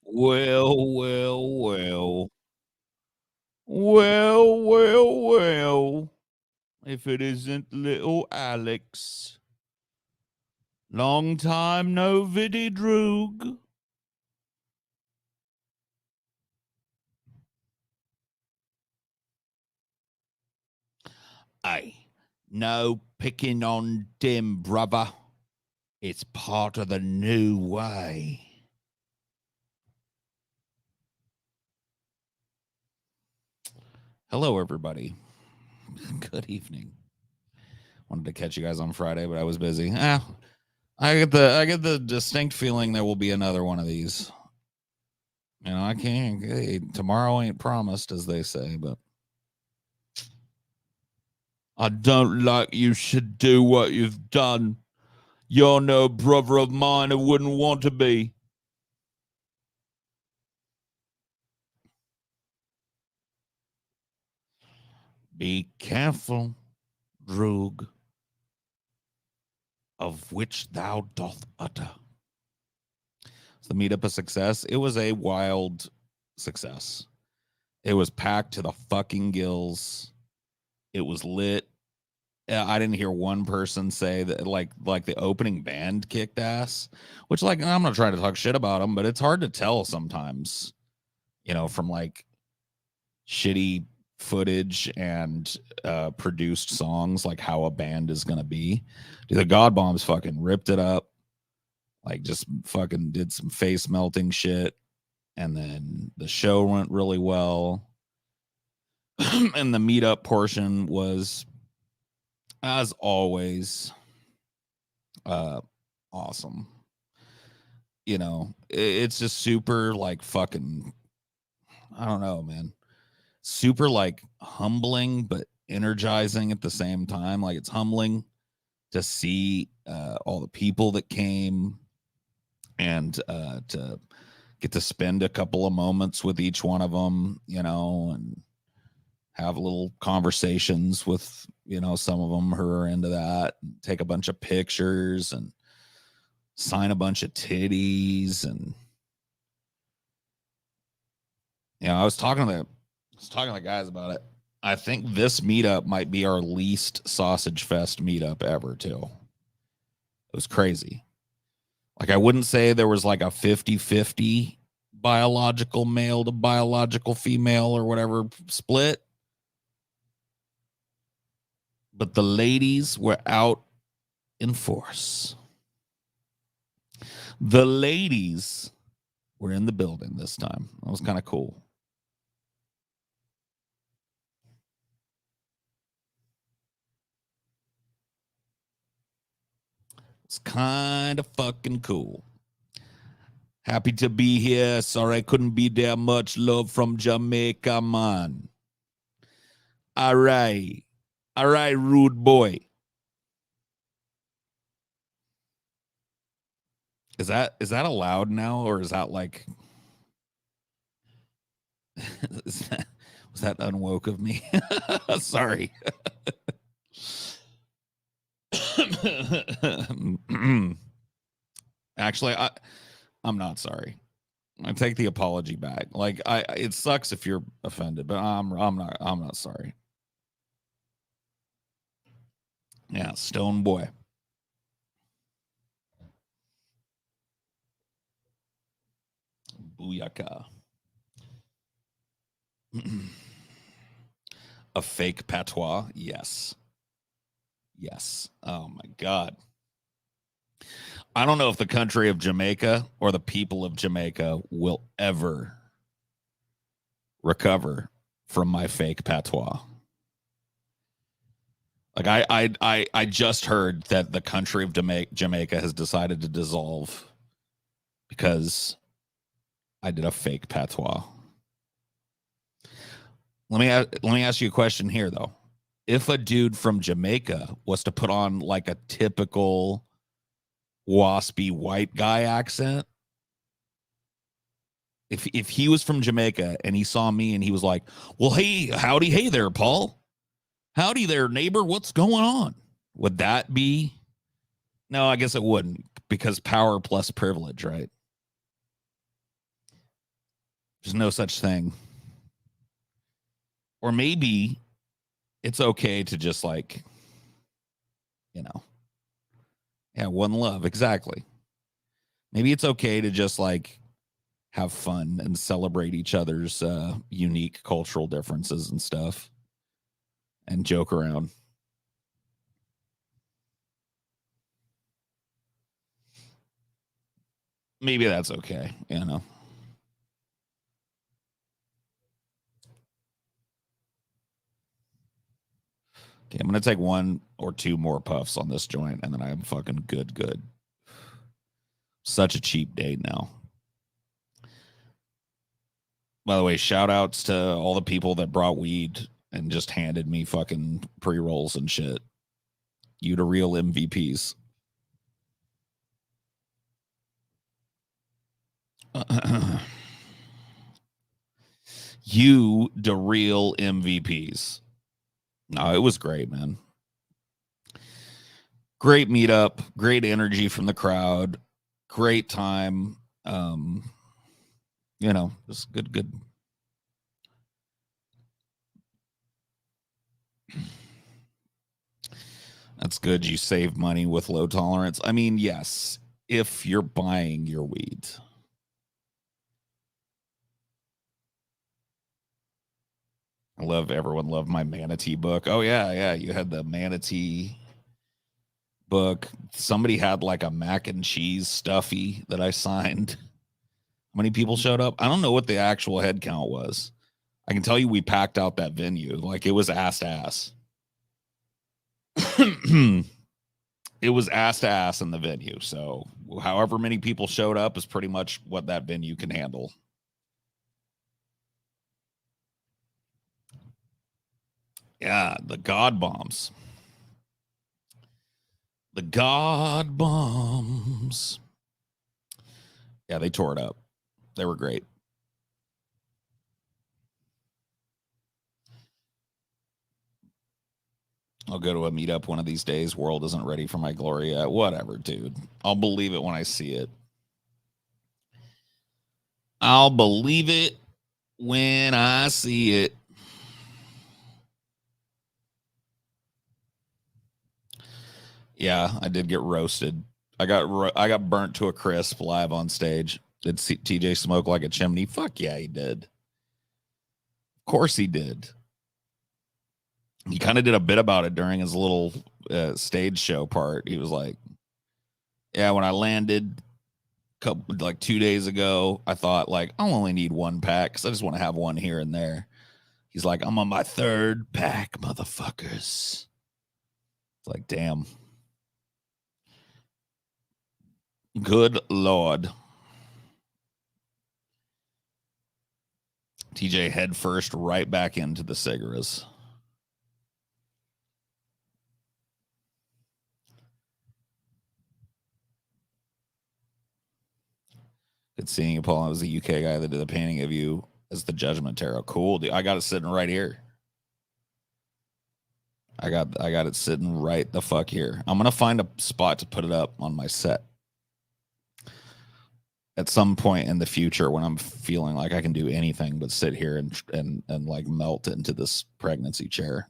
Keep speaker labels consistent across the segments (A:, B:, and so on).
A: Well, well, well. Well, well, well. If it isn't little Alex. Long time no viddy droog. Hey, no picking on dim, brother. It's part of the new way. Hello, everybody. Good evening. Wanted to catch you guys on Friday, but I was busy. I get the distinct feeling there will be another one of these. You know, I can't. Hey, tomorrow ain't promised, as they say, but I don't like you should do what you've done. You're no brother of mine who wouldn't want to be. Be careful, Droog, of which thou doth utter. Is the meetup a success? It was a wild success. It was packed to the fucking gills. It was lit. I didn't hear one person say that like the opening band kicked ass, which like I'm not trying to talk shit about them, but it's hard to tell sometimes, you know, from like shitty footage and produced songs, like how a band is gonna be. Dude, the God Bombs fucking ripped it up, like just fucking did some face melting shit, and then the show went really well. And the meetup portion was, as always, awesome. You know, it's just super like fucking, I don't know, man. Super like humbling but energizing at the same time. Like it's humbling to see all the people that came, and to get to spend a couple of moments with each one of them, you know, and have little conversations with, you know, some of them who are into that, and take a bunch of pictures and sign a bunch of titties. And you know, I was talking to the guys about it. I think this meetup might be our least sausage fest meetup ever too. It was crazy. Like I wouldn't say there was like a 50-50 biological male to biological female or whatever split, but the ladies were out in force. The ladies were in the building this time. That was kind of cool. It's kind of fucking cool. Happy to be here. Sorry I couldn't be there. Much love from Jamaica, man. All right. All right, rude boy. Is that allowed now, or is that like was that unwoke of me? Sorry. Actually, I'm not sorry. I take the apology back. Like it sucks if you're offended, but I'm not sorry. Yeah, Stone Boy. Booyaka. A fake patois? Yes. Yes. Oh my God. I don't know if the country of Jamaica or the people of Jamaica will ever recover from my fake patois. Like I just heard that the country of Jamaica has decided to dissolve because I did a fake patois. Let me ask you a question here though. If a dude from Jamaica was to put on like a typical waspy white guy accent, if he was from Jamaica and he saw me and he was like, "Well, hey, howdy, hey there, Paul. Howdy there, neighbor. What's going on?" Would that be? No, I guess it wouldn't, because power plus privilege, right? There's no such thing. Or maybe it's okay to just like, yeah, one love. Exactly. Maybe it's okay to just like have fun and celebrate each other's unique cultural differences and stuff and joke around. Maybe that's okay, Okay, I'm going to take one or two more puffs on this joint and then I'm fucking good. Such a cheap date now. By the way, shout outs to all the people that brought weed and just handed me fucking pre-rolls and shit. You the real MVPs. You the real MVPs. No, it was great, man. Great meetup, great energy from the crowd, great time. Just good. That's good. You save money with low tolerance. I mean, yes, if you're buying your weed. Everyone loved my manatee book. Oh yeah. You had the manatee book. Somebody had like a mac and cheese stuffy that I signed. How many people showed up? I don't know what the actual head count was. I can tell you we packed out that venue. Like it was ass to ass. It was ass to ass in the venue. So however many people showed up is pretty much what that venue can handle. Yeah, the God bombs. The God bombs. Yeah, they tore it up. They were great. I'll go to a meetup one of these days. World isn't ready for my glory yet. Whatever, dude. I'll believe it when I see it. I'll believe it when I see it. Yeah, I did get roasted. I got burnt to a crisp live on stage. Did TJ smoke like a chimney? Fuck yeah, he did. Of course he did. He kind of did a bit about it during his little stage show part. He was like, "Yeah, when I landed like 2 days ago, I thought like I'll only need one pack because I just want to have one here and there." He's like, "I'm on my third pack, motherfuckers." It's like, damn. Good Lord. TJ head first right back into the cigarettes. Good seeing you, Paul. I was the UK guy that did the painting of you as the Judgment Tarot. Cool, dude. I got it sitting right here. I got it sitting right the fuck here. I'm gonna find a spot to put it up on my set at some point in the future when I'm feeling like I can do anything but sit here and like melt into this pregnancy chair.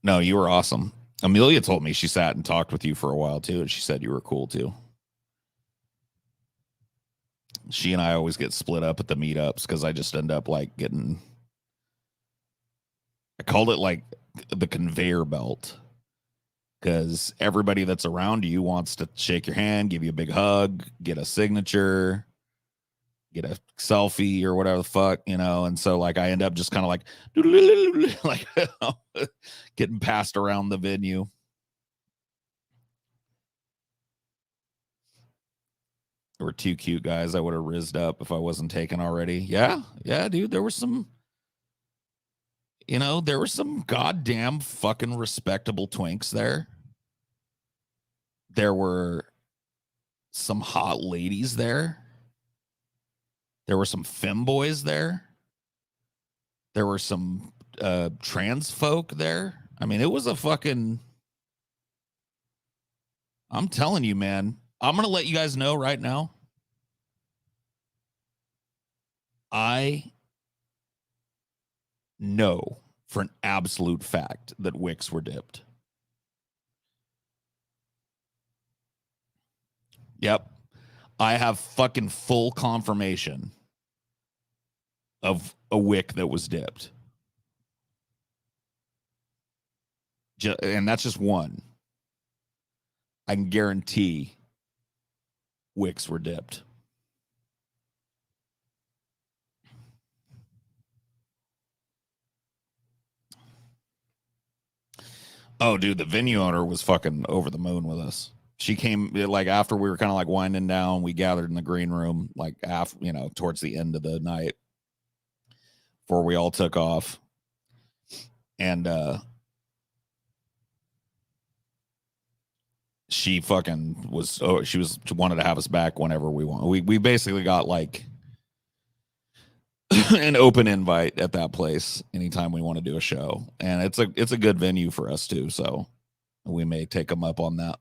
A: No, you were awesome. Amelia told me she sat and talked with you for a while too, and she said you were cool too. She and I always get split up at the meetups because I just end up like getting. I called it like the conveyor belt because everybody that's around you wants to shake your hand, give you a big hug, get a signature, get a selfie or whatever the fuck, and so like I end up just kind of like like getting passed around the venue. There were two cute guys I would have rizzed up if I wasn't taken already. Yeah, dude. There were some goddamn fucking respectable twinks there. There were some hot ladies there. There were some femboys there. There were some trans folk there. I mean, it was a fucking I'm telling you, man. I'm going to let you guys know right now. I know for an absolute fact that wicks were dipped. Yep. I have fucking full confirmation of a wick that was dipped. And that's just one. I can guarantee wicks were dipped. Oh, dude, the venue owner was fucking over the moon with us. She came like after we were kind of like winding down. We gathered in the green room, like after, you know, towards the end of the night before we all took off. And she fucking was, she wanted to have us back whenever we want. We basically got like an open invite at that place anytime we want to do a show. And it's a good venue for us too. So we may take them up on that.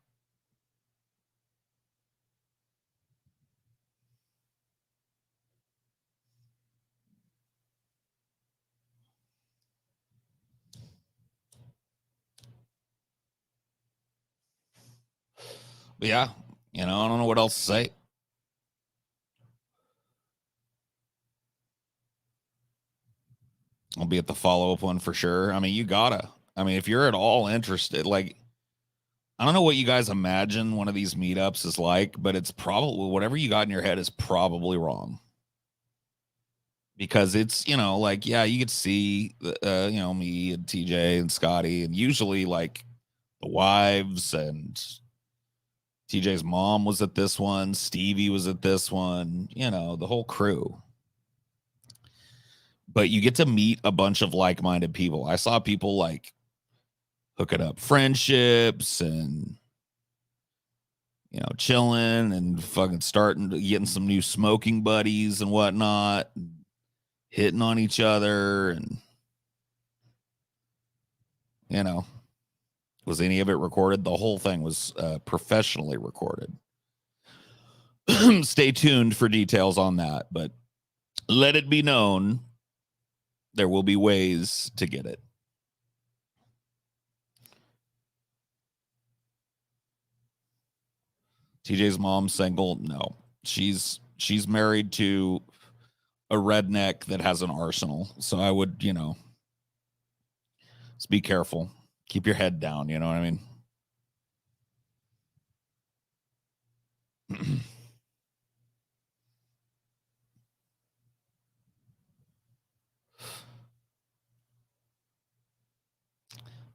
A: But yeah, you know, I don't know what else to say. I'll be at the follow-up one for sure. I mean, you gotta. I mean, if you're at all interested, like, I don't know what you guys imagine one of these meetups is like, but it's probably whatever you got in your head is probably wrong. Because it's, you know, like, yeah, you could see, you know, me and TJ and Scotty, and usually like the wives and TJ's mom was at this one, Stevie was at this one, you know, the whole crew. But you get to meet a bunch of like-minded people. I saw people like hooking up friendships and, you know, chilling and fucking getting some new smoking buddies and whatnot, hitting on each other. And, you know, was any of it recorded? The whole thing was professionally recorded. Stay tuned for details on that, but let it be known there will be ways to get it. TJ's mom single? No. She's married to a redneck that has an arsenal. So I would, you know, just be careful. Keep your head down, you know what I mean?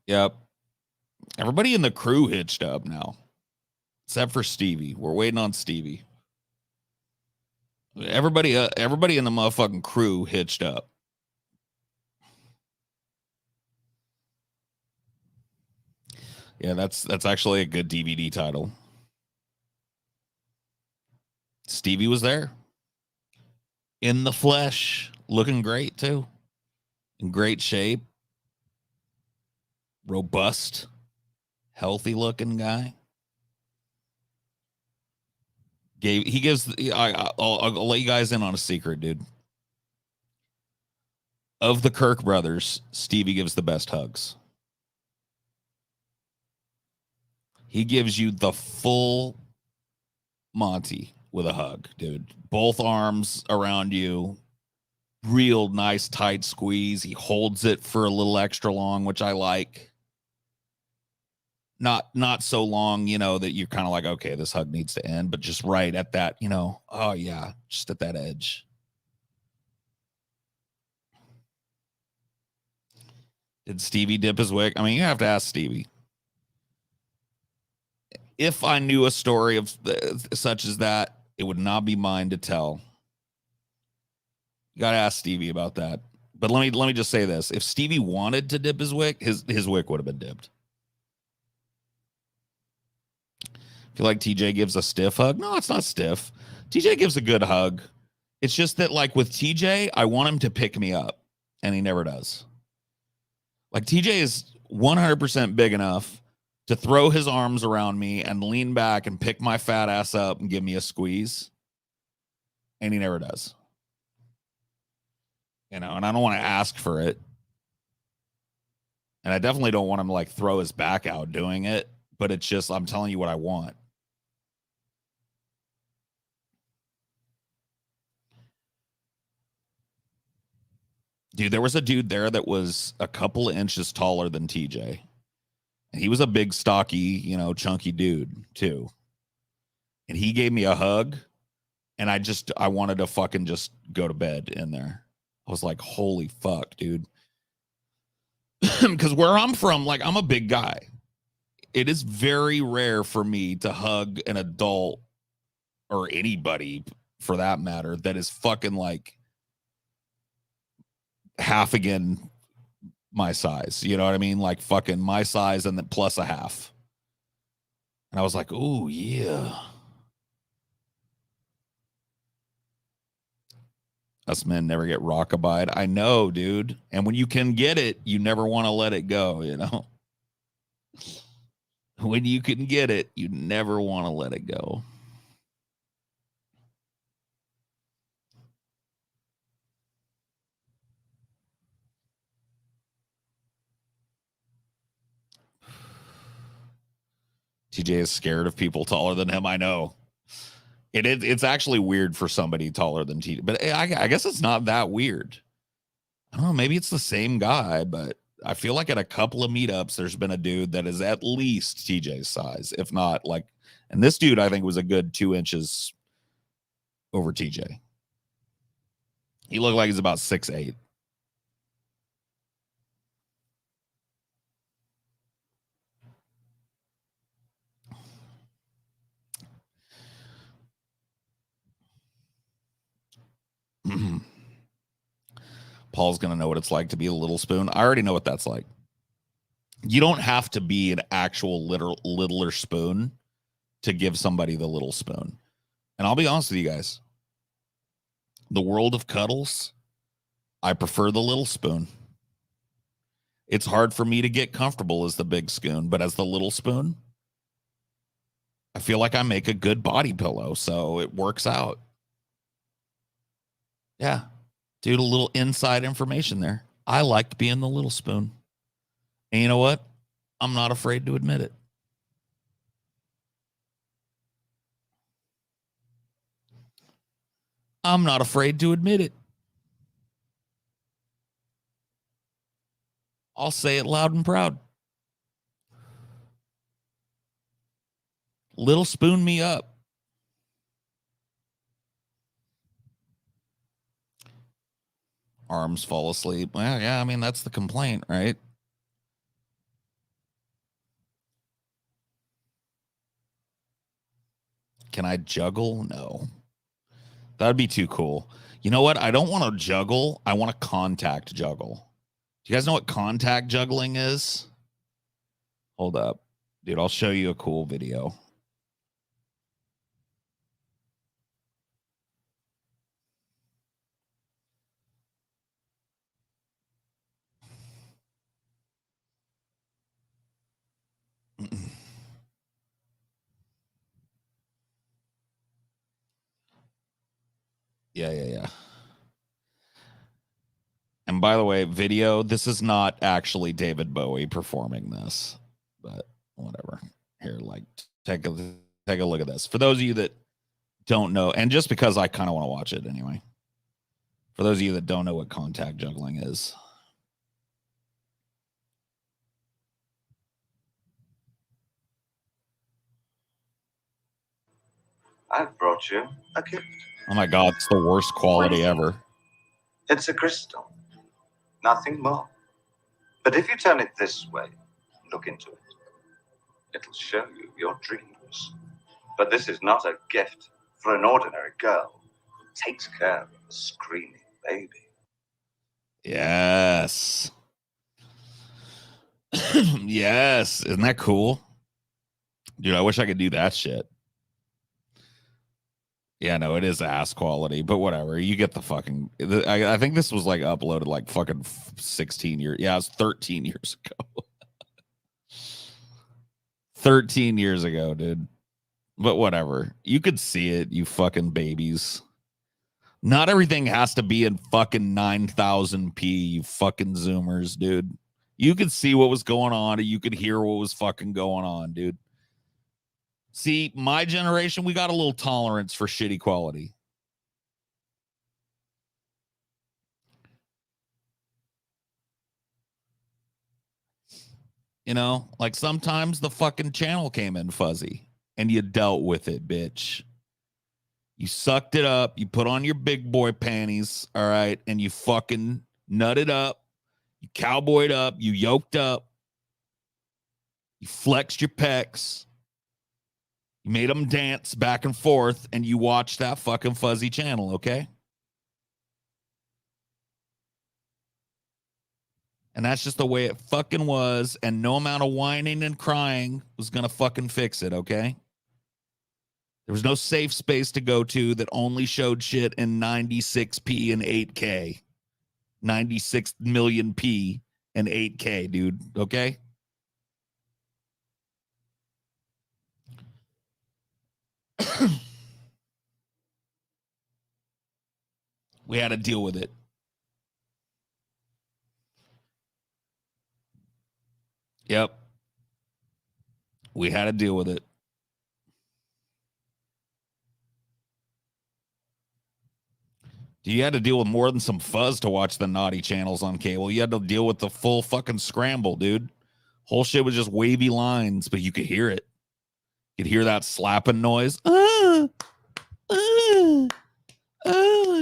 A: Yep. Everybody in the crew hitched up now, except for Stevie. We're waiting on Stevie. Everybody in the motherfucking crew hitched up. Yeah, that's actually a good DVD title. Stevie was there in the flesh, looking great too, in great shape, robust, healthy looking guy. I'll let you guys in on a secret, dude. Of the Kirk brothers, Stevie gives the best hugs. He gives you the full Monty with a hug, dude. Both arms around you, real nice tight squeeze. He holds it for a little extra long, which I like. Not so long, you know, that you're kind of like, okay, this hug needs to end, but just right at that, you know, oh yeah, just at that edge. Did Stevie dip his wick? I mean, you have to ask Stevie. If I knew a story of such as that, it would not be mine to tell. You got to ask Stevie about that. But let me just say this: if Stevie wanted to dip his wick, his wick would have been dipped. I feel like TJ gives a stiff hug. No, it's not stiff. TJ gives a good hug. It's just that, like with TJ, I want him to pick me up, and he never does. Like TJ is 100% big enough to throw his arms around me and lean back and pick my fat ass up and give me a squeeze. And he never does. You know, and I don't want to ask for it. And I definitely don't want him to like throw his back out doing it, but it's just, I'm telling you what I want. Dude, there was a dude there that was a couple of inches taller than TJ. And he was a big, stocky, you know, chunky dude too. And he gave me a hug. And I wanted to fucking just go to bed in there. I was like, holy fuck, dude. Because where I'm from, like, I'm a big guy. It is very rare for me to hug an adult or anybody for that matter that is fucking like half again my size. You know what I mean? Like fucking my size and then plus a half. And I was like, oh, yeah. Us men never get rockabye. I know, dude. And when you can get it, you never want to let it go, you know? When you can get it, you never want to let it go. TJ is scared of people taller than him. I know. It's actually weird for somebody taller than TJ, but I guess it's not that weird. I don't know. Maybe it's the same guy, but I feel like at a couple of meetups, there's been a dude that is at least TJ's size, if not like, and this dude, I think, was a good 2 inches over TJ. He looked like he's about 6'8". Paul's going to know what it's like to be a little spoon. I already know what that's like. You don't have to be an actual littler spoon to give somebody the little spoon. And I'll be honest with you guys. The world of cuddles, I prefer the little spoon. It's hard for me to get comfortable as the big spoon, but as the little spoon, I feel like I make a good body pillow, so it works out. Yeah. Dude, a little inside information there. I like being the little spoon. And you know what? I'm not afraid to admit it. I'm not afraid to admit it. I'll say it loud and proud. Little spoon me up. Arms fall asleep. Well, yeah, I mean, that's the complaint, right? Can I juggle? No. That'd be too cool. You know what? I don't want to juggle. I want to contact juggle. Do you guys know what contact juggling is? Hold up. Dude, I'll show you a cool video. Yeah. And by the way, video, this is not actually David Bowie performing this, but whatever. Here, like, take a look at this. For those of you that don't know, and just because I kind of want to watch it anyway. For those of you that don't know what contact juggling is.
B: I've brought you a gift.
A: Oh my God, it's the worst quality ever.
B: It's a crystal. Nothing more. But if you turn it this way, look into it, it'll show you your dreams. But this is not a gift for an ordinary girl who takes care of a screaming baby.
A: Yes. Yes. Isn't that cool? Dude, I wish I could do that shit. Yeah, no, it is ass quality, but whatever. You get the fucking. I think this was like uploaded like fucking 16 years. Yeah, it was 13 years ago. 13 years ago, dude. But whatever. You could see it, you fucking babies. Not everything has to be in fucking 9000p, you fucking zoomers, dude. You could see what was going on, and you could hear what was fucking going on, dude. See, my generation, we got a little tolerance for shitty quality. You know, like sometimes the fucking channel came in fuzzy and you dealt with it, bitch. You sucked it up. You put on your big boy panties, all right, and you fucking nutted up. You cowboyed up. You yoked up. You flexed your pecs. You made them dance back and forth, and you watched that fucking fuzzy channel, okay? And that's just the way it fucking was, and no amount of whining and crying was gonna fucking fix it, okay? There was no safe space to go to that only showed shit in 96p and 8K. 96 million P and 8K, dude. Okay? We had to deal with it. Yep. We had to deal with it. You had to deal with more than some fuzz to watch the naughty channels on cable. You had to deal with the full fucking scramble, dude. Whole shit was just wavy lines, but you could hear it. You could hear that slapping noise. Oh,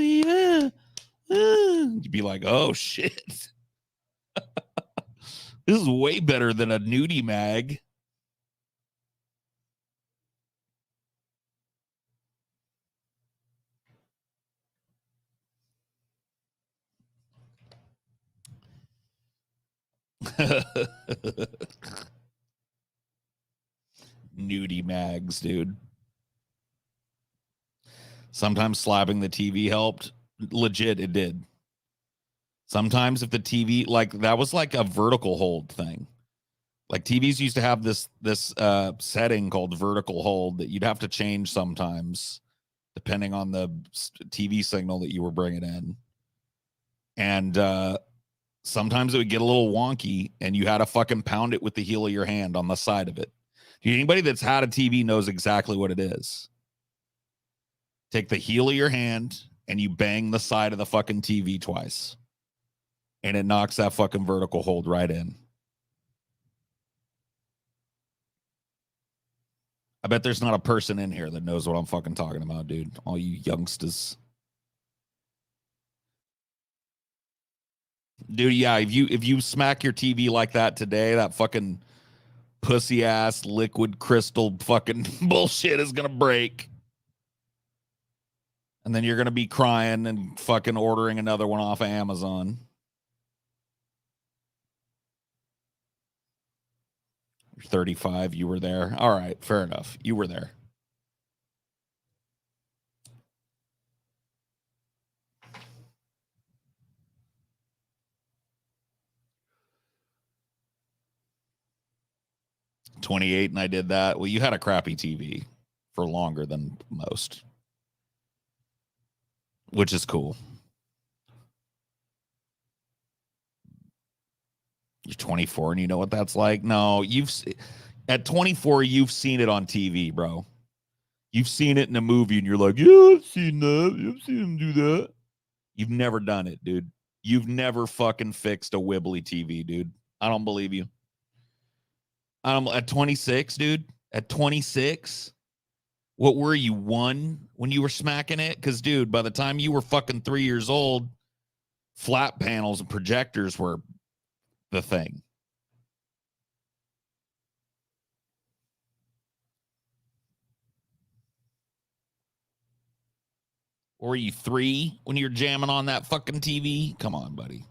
A: yeah. You'd be like, oh, shit. This is way better than a nudie mag. Nudie mags, dude. Sometimes slapping the TV helped. Legit, it did. Sometimes if the TV, like that was like a vertical hold thing. Like TVs used to have this setting called vertical hold that you'd have to change sometimes depending on the TV signal that you were bringing in. And sometimes it would get a little wonky and you had to fucking pound it with the heel of your hand on the side of it. Anybody that's had a TV knows exactly what it is. Take the heel of your hand and you bang the side of the fucking TV twice. And it knocks that fucking vertical hold right in. I bet there's not a person in here that knows what I'm fucking talking about, dude. All you youngsters. Dude, yeah, if you smack your TV like that today, that fucking pussy ass liquid crystal fucking bullshit is gonna break. And then you're gonna be crying and fucking ordering another one off of Amazon. You're 35, you were there. All right, fair enough. You were there. "28 and I did that." Well, you had a crappy TV for longer than most, which is cool. You're 24 and you know what that's like? No, at 24, you've seen it on TV, bro. You've seen it in a movie and you're like, yeah, I've seen that. I've seen him do that. You've never done it, dude. You've never fucking fixed a wibbly TV, dude. I don't believe you. At 26, dude, at 26, what were you, 1 when you were smacking it? Because, dude, by the time you were fucking 3 years old, flat panels and projectors were the thing. Or were you 3 when you're jamming on that fucking TV? Come on, buddy.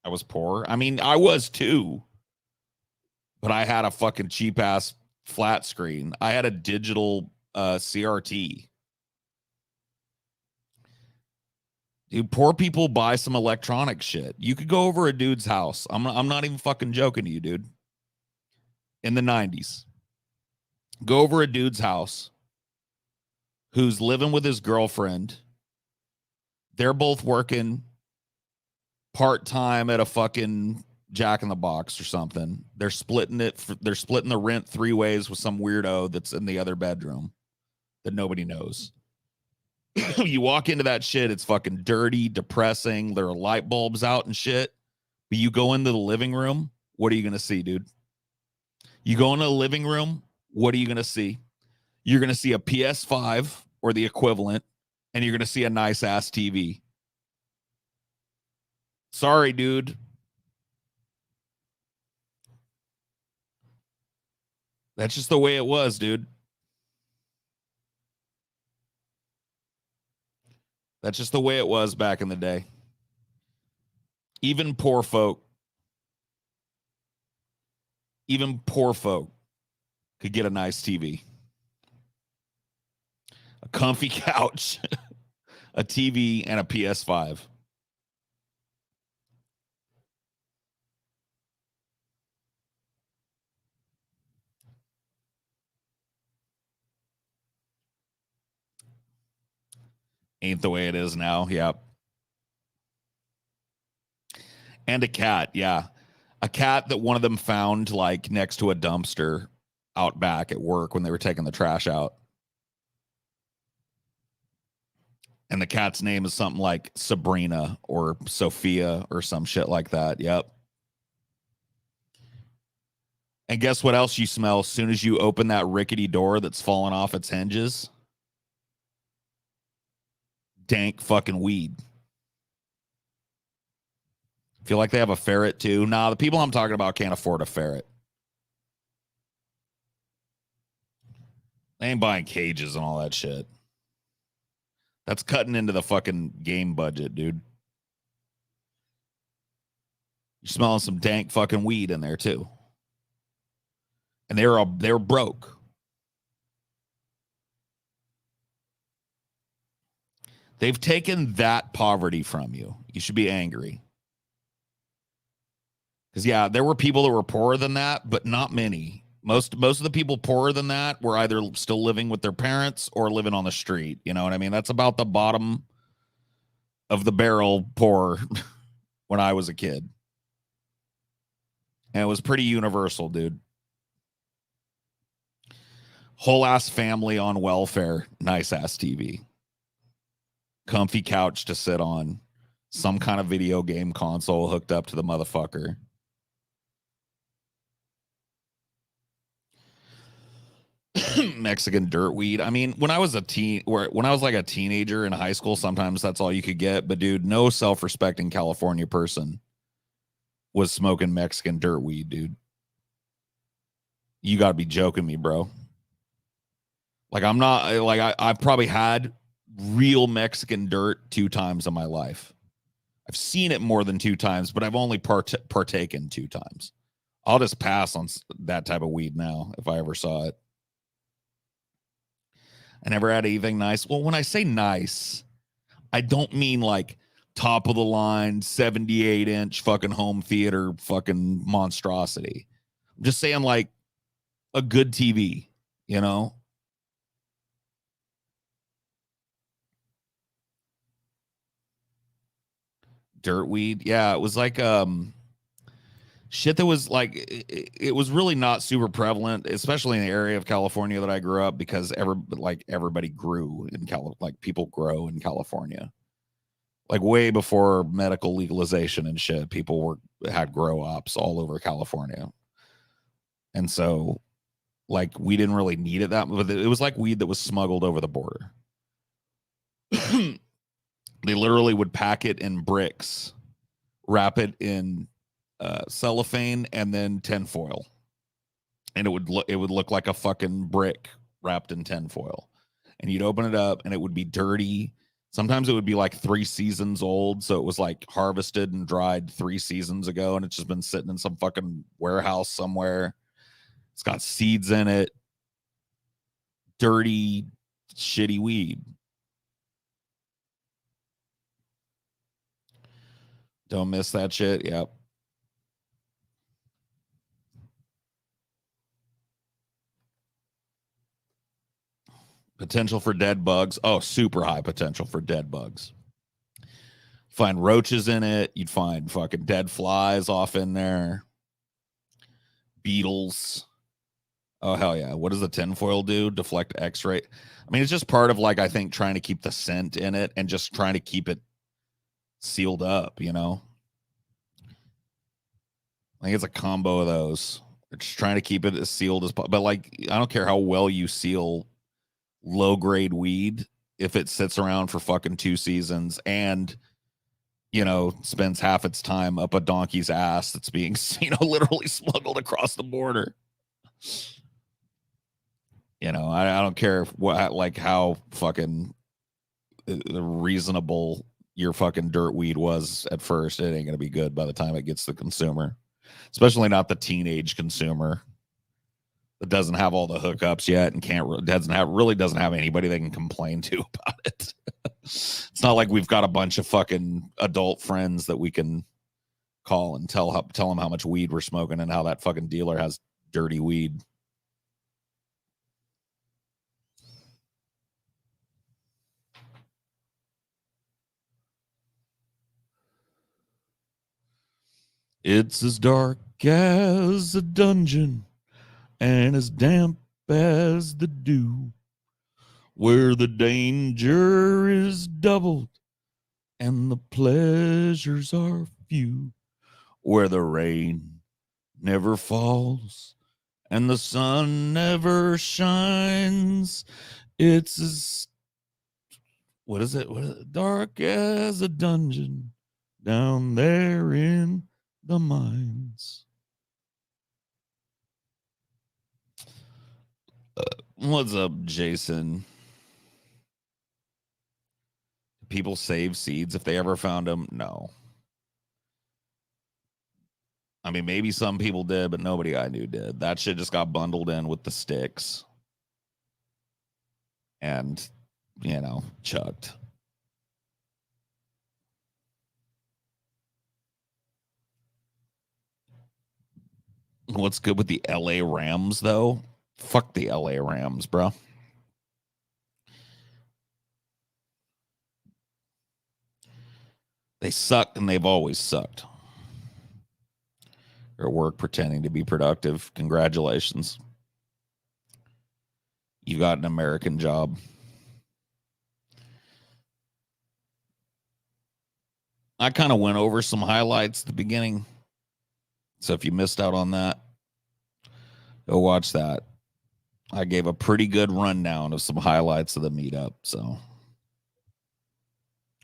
A: I was poor. I mean, I was too. But I had a fucking cheap ass flat screen. I had a digital CRT. Dude, poor people buy some electronic shit. You could go over a dude's house. I'm not even fucking joking to you, dude. In the 90s. Go over a dude's house who's living with his girlfriend. They're both working part-time at a fucking Jack in the Box or something. They're splitting the rent 3 ways with some weirdo that's in the other bedroom that nobody knows. You walk into that shit, it's fucking dirty, depressing. There are light bulbs out and shit. But you go into the living room, what are you going to see, dude? You go into the living room, what are you going to see? You're going to see a PS5 or the equivalent, and you're going to see a nice ass TV. Sorry, dude. That's just the way it was, dude. That's just the way it was back in the day. Even poor folk could get a nice TV. A comfy couch, a TV, and a PS5. Ain't the way it is now. Yep. And a cat. Yeah. A cat that one of them found like next to a dumpster out back at work when they were taking the trash out. And the cat's name is something like Sabrina or Sophia or some shit like that. Yep. And guess what else you smell as soon as you open that rickety door that's fallen off its hinges? Dank fucking weed. Feel like they have a ferret too? Nah, the people I'm talking about can't afford a ferret. They ain't buying cages and all that shit. That's cutting into the fucking game budget, dude. You're smelling some dank fucking weed in there too. And they're broke. They've taken that poverty from you. You should be angry. Because yeah, there were people that were poorer than that, but not many. Most of the people poorer than that were either still living with their parents or living on the street. You know what I mean? That's about the bottom of the barrel poor when I was a kid. And it was pretty universal, dude. Whole ass family on welfare, nice ass TV. Comfy couch to sit on. Some kind of video game console hooked up to the motherfucker. Mexican dirt weed. I mean, when I was like a teenager in high school, sometimes that's all you could get. But dude, no self-respecting California person was smoking Mexican dirt weed, dude. You gotta be joking me, bro. Like I'm not like I've probably had real Mexican dirt 2 times in my life. I've seen it more than 2 times, but I've only partaken 2 times. I'll just pass on that type of weed now if I ever saw it. I never had anything nice. Well, when I say nice, I don't mean like top of the line 78-inch fucking home theater fucking monstrosity. I'm just saying like a good TV, you know? Dirt weed. Yeah, it was like shit that was like it was really not super prevalent, especially in the area of California that I grew up, because everybody grew in like people grow in California. Like way before medical legalization and shit, people had grow ops all over California. And so like we didn't really need it that much, but it was like weed that was smuggled over the border. They literally would pack it in bricks, wrap it in cellophane, and then tinfoil, and it would look like a fucking brick wrapped in tinfoil. And you'd open it up, and it would be dirty. Sometimes it would be like 3 seasons old, so it was like harvested and dried 3 seasons ago, and it's just been sitting in some fucking warehouse somewhere. It's got seeds in it. Dirty, shitty weed. Don't miss that shit. Yep. Potential for dead bugs. Oh, super high potential for dead bugs. Find roaches in it. You'd find fucking dead flies off in there. Beetles. Oh, hell yeah. What does the tinfoil do? Deflect X-ray. I mean, it's just part of, like, I think trying to keep the scent in it and just trying to keep it sealed up, you know? I think it's a combo of those. They're just trying to keep it as sealed as possible. But, like, I don't care how well you seal low-grade weed if it sits around for fucking 2 seasons and, you know, spends half its time up a donkey's ass that's being, you know, literally smuggled across the border. You know, I don't care what, like, how fucking reasonable your fucking dirt weed was at first. It ain't gonna be good by the time it gets the consumer, especially not the teenage consumer that doesn't have all the hookups yet and doesn't have anybody they can complain to about it. It's not like we've got a bunch of fucking adult friends that we can call and tell them how much weed we're smoking and how that fucking dealer has dirty weed. It's as dark as a dungeon and as damp as the dew, where the danger is doubled and the pleasures are few, where the rain never falls and the sun never shines. It's as, what is it? Dark as a dungeon down there in the mines. What's up, Jason? People save seeds if they ever found them? No. I mean, maybe some people did, but nobody I knew did. That shit just got bundled in with the sticks and, you know, chucked. What's good with the LA Rams, though? Fuck the LA Rams, bro. They suck and they've always sucked. You're at work pretending to be productive. Congratulations. You got an American job. I kind of went over some highlights at the beginning. So if you missed out on that, go watch that. I gave a pretty good rundown of some highlights of the meetup. So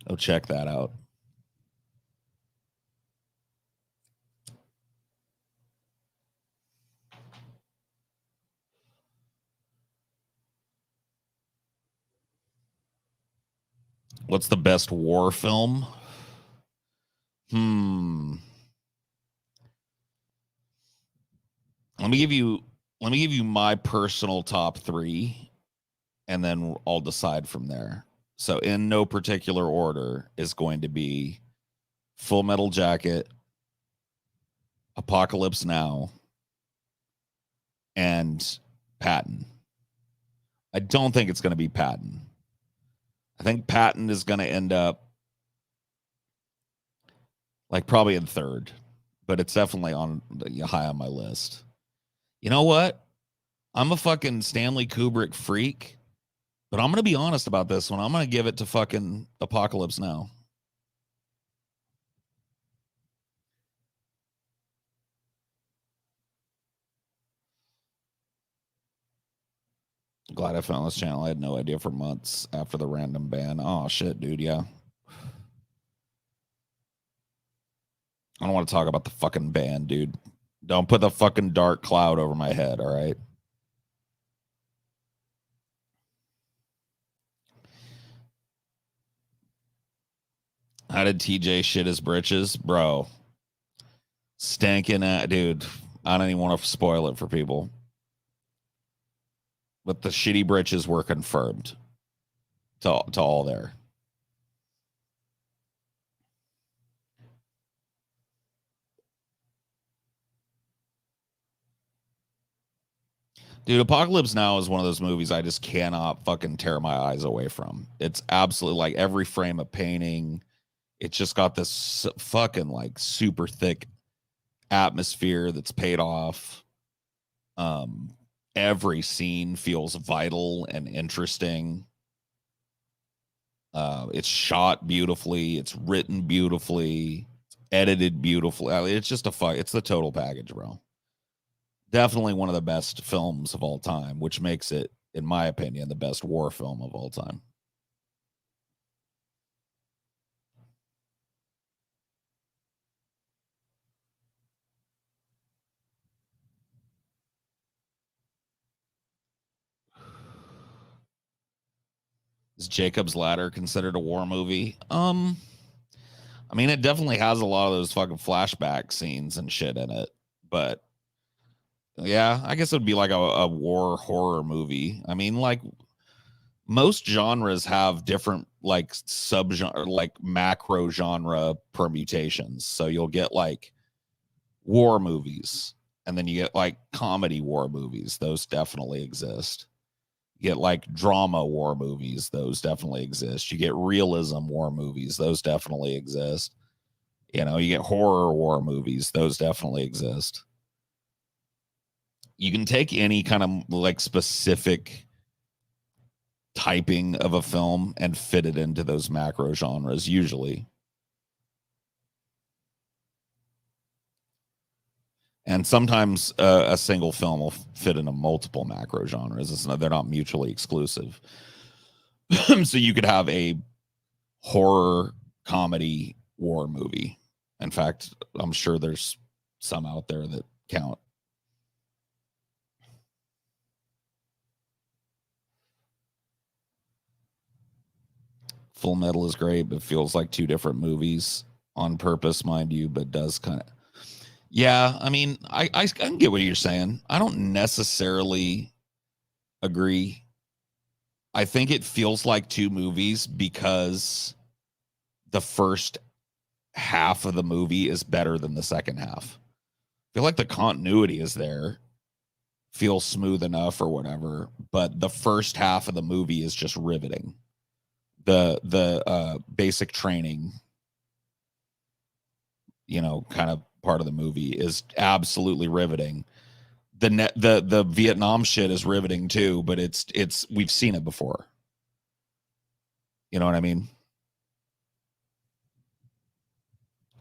A: go check that out. What's the best war film? Let me give you my personal top 3 and then I'll decide from there. So in no particular order is going to be Full Metal Jacket, Apocalypse Now, and Patton. I don't think it's going to be Patton. I think Patton is going to end up like probably in 3rd, but it's definitely on high on my list. You know what? I'm a fucking Stanley Kubrick freak, but I'm going to be honest about this one. I'm going to give it to fucking Apocalypse Now. Glad I found this channel. I had no idea for months after the random ban. Oh, shit, dude. Yeah. I don't want to talk about the fucking ban, dude. Don't put the fucking dark cloud over my head, all right? How did TJ shit his britches? Bro. Stankin' at, dude. I don't even want to spoil it for people. But the shitty britches were confirmed to all there. Dude, Apocalypse Now is one of those movies I just cannot fucking tear my eyes away from. It's absolutely like every frame of painting. It's just got this fucking like super thick atmosphere that's paid off. Um, every scene feels vital and interesting. It's shot beautifully. It's written beautifully. It's edited beautifully. It's just a fuck. It's the total package, bro. Definitely one of the best films of all time, which makes it, in my opinion, the best war film of all time. Is Jacob's Ladder considered a war movie? I mean, it definitely has a lot of those fucking flashback scenes and shit in it, but yeah, I guess it would be like a war horror movie. I mean, like most genres have different like subgenre, like macro genre permutations. So you'll get like war movies, and then you get like comedy war movies. Those definitely exist. You get like drama war movies. Those definitely exist. You get realism war movies. Those definitely exist. You know, you get horror war movies. Those definitely exist. You can take any kind of like specific typing of a film and fit it into those macro genres usually. And sometimes a single film will fit into multiple macro genres. They're not mutually exclusive. So you could have a horror comedy war movie. In fact, I'm sure there's some out there that count. Full Metal is great, but feels like two different movies on purpose, mind you, but does kind of. Yeah, I mean, I can get what you're saying. I don't necessarily agree. I think it feels like two movies because the first half of the movie is better than the second half. I feel like the continuity is there, feels smooth enough or whatever, but the first half of the movie is just riveting. The basic training, you know, kind of part of the movie is absolutely riveting. The Vietnam shit is riveting too, but it's we've seen it before. You know what I mean?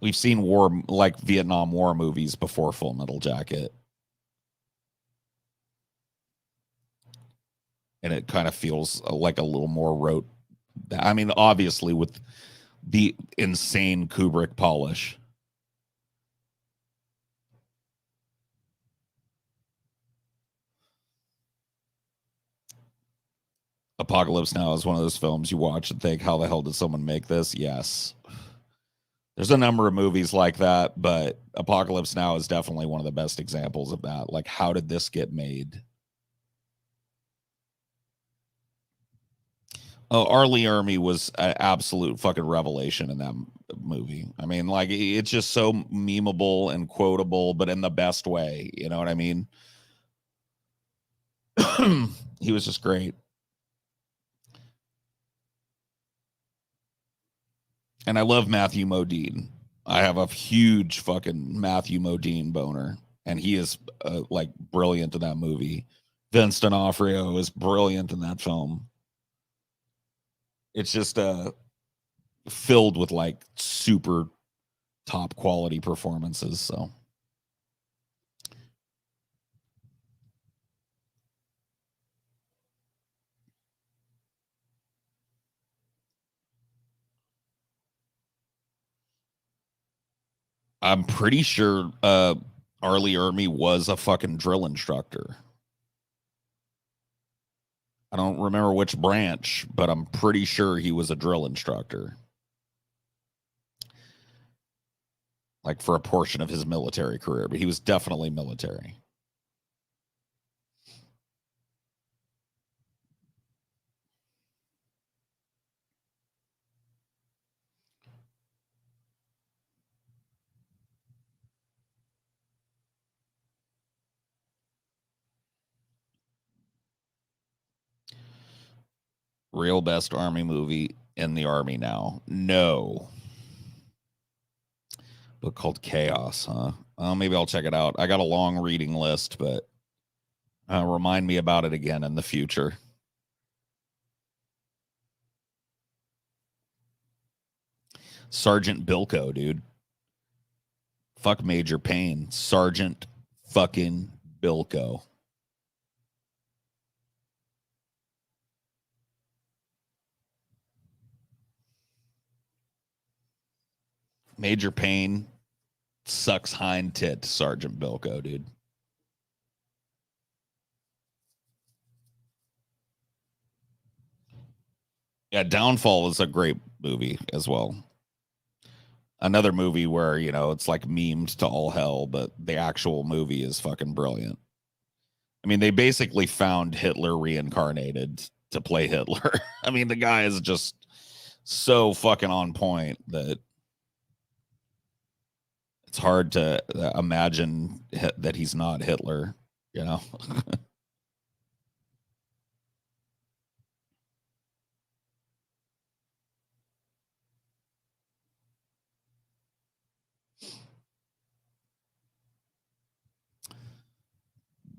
A: We've seen war like Vietnam War movies before Full Metal Jacket, and it kind of feels like a little more rote. I mean, obviously with the insane Kubrick polish. Apocalypse Now is one of those films you watch and think, how the hell did someone make this? Yes. There's a number of movies like that, but Apocalypse Now is definitely one of the best examples of that. Like, how did this get made? Oh, Arlie Ermy was an absolute fucking revelation in that movie. I mean, like, it's just so memeable and quotable, but in the best way. You know what I mean? He was just great. And I love Matthew Modine. I have a huge fucking Matthew Modine boner, and he is like brilliant in that movie. Vince D'Onofrio is brilliant in that film. It's just filled with like super top quality performances. So I'm pretty sure Arlie Ermy was a fucking drill instructor. I don't remember which branch, but I'm pretty sure he was a drill instructor. Like for a portion of his military career, but he was definitely military. Real best army movie in the army now. No. Book called Chaos, huh? Maybe I'll check it out. I got a long reading list, but remind me about it again in the future. Sergeant Bilko, dude. Fuck Major Payne. Sergeant fucking Bilko. Major Payne sucks hind tit to Sergeant Bilko, dude. Yeah, Downfall is a great movie as well. Another movie where, you know, it's like memed to all hell, but the actual movie is fucking brilliant. I mean, they basically found Hitler reincarnated to play Hitler. I mean, the guy is just so fucking on point that it's hard to imagine that he's not Hitler, you know?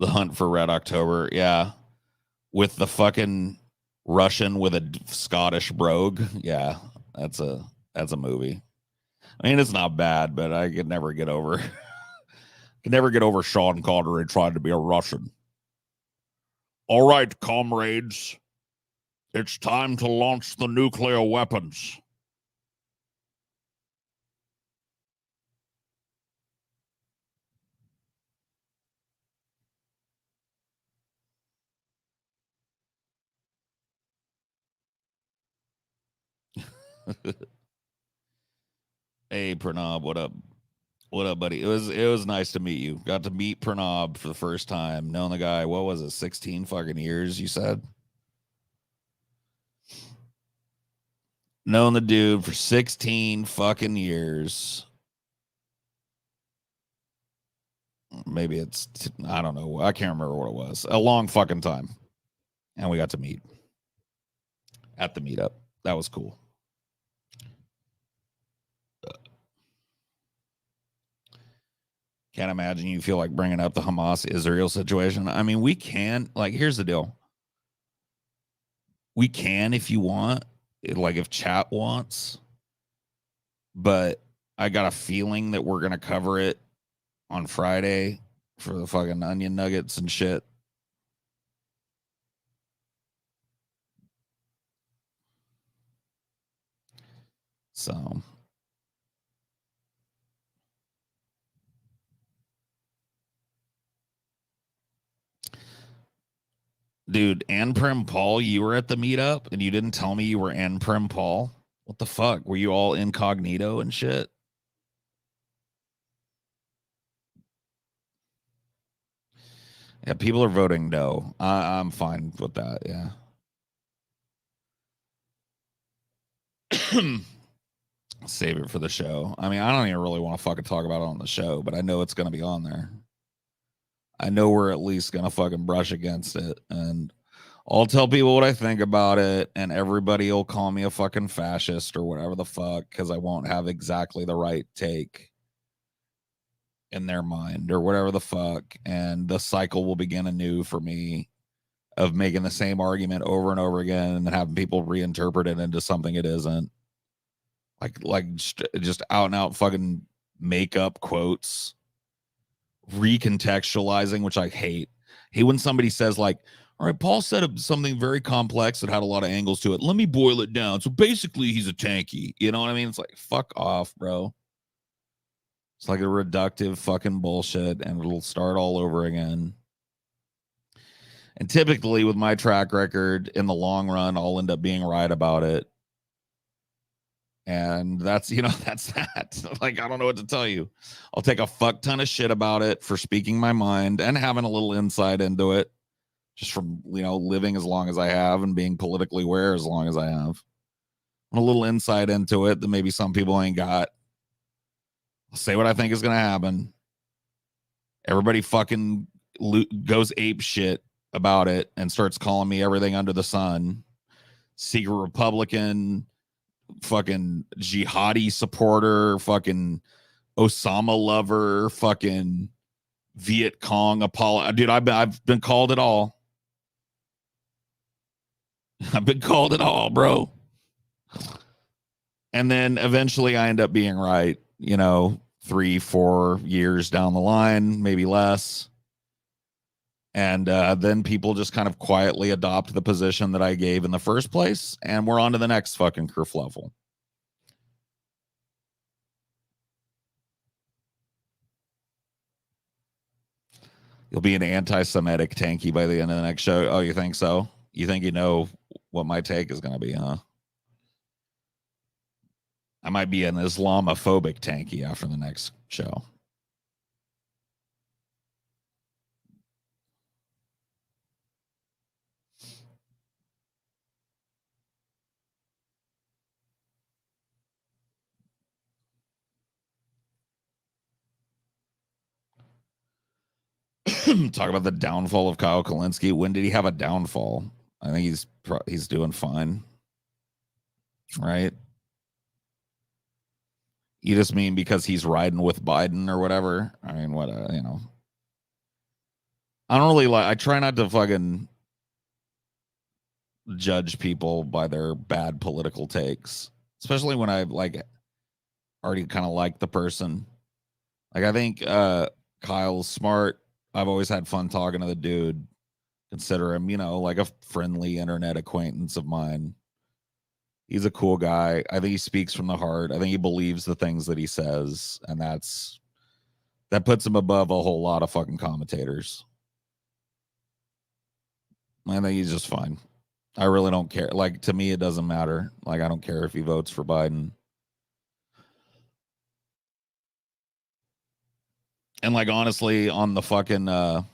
A: The Hunt for Red October, yeah. With the fucking Russian with a Scottish brogue. Yeah, that's a movie. I mean, it's not bad, but I could never get over Sean Connery trying to be a Russian. All right, comrades. It's time to launch the nuclear weapons. Hey, Pranav, what up? What up, buddy? It was nice to meet you. Got to meet Pranav for the first time. Known the guy, what was it, 16 fucking years, you said? Known the dude for 16 fucking years. Maybe it's, I don't know. I can't remember what it was. A long fucking time. And we got to meet at the meetup. That was cool. Can't imagine you feel like bringing up the Hamas Israel situation. I mean, we can, like, here's the deal. We can if you want, like, if chat wants, but I got a feeling that we're going to cover it on Friday for the fucking onion nuggets and shit. So, dude, Ann Prim Paul, you were at the meetup and you didn't tell me you were Ann Prim Paul. What the fuck? Were you all incognito and shit? Yeah, people are voting no. I'm fine with that. Yeah. Save it for the show. I mean, I don't even really want to fucking talk about it on the show, but I know it's going to be on there. I know we're at least going to fucking brush against it. And I'll tell people what I think about it. And everybody will call me a fucking fascist or whatever the fuck, because I won't have exactly the right take in their mind or whatever the fuck. And the cycle will begin anew for me of making the same argument over and over again and having people reinterpret it into something it isn't. Like just out and out fucking make up quotes, recontextualizing, which I hate. Hate when somebody says like, all right, Paul said something very complex that had a lot of angles to it. Let me boil it down. So basically he's a tanky. You know what I mean? It's like, fuck off, bro. It's like a reductive fucking bullshit and it'll start all over again. And typically with my track record in the long run, I'll end up being right about it. And that's, you know, that's that. Like, I don't know what to tell you. I'll take a fuck ton of shit about it for speaking my mind and having a little insight into it just from, you know, living as long as I have and being politically aware as long as I have. A little insight into it that maybe some people ain't got. I'll say what I think is going to happen. Everybody fucking goes ape shit about it and starts calling me everything under the sun. secret Republican, fucking jihadi supporter, fucking Osama lover, fucking Viet Cong Apollo. Dude, I've been called it all. I've been called it all, bro. And then eventually I end up being right, 3-4 years down the line, maybe less. And then people just kind of quietly adopt the position that I gave in the first place. And we're on to the next fucking kerfluffle. You'll be an anti-Semitic tanky by the end of the next show. Oh, you think so? You think you know what my take is going to be, huh? I might be an Islamophobic tanky after the next show. Talk about the downfall of Kyle Kalinske. When did he have a downfall? I think he's doing fine, right? You just mean because he's riding with Biden or whatever? I mean, what, I don't really like, I try not to fucking judge people by their bad political takes, especially when I already kind of like the person. Like, I think Kyle's smart. I've always had fun talking to the dude. Consider him, like a friendly internet acquaintance of mine. He's a cool guy. I think he speaks from the heart. I think he believes the things that he says, and that puts him above a whole lot of fucking commentators. I think he's just fine. I really don't care. Like, to me, it doesn't matter. Like, I don't care if he votes for Biden. And like, honestly, on the fucking on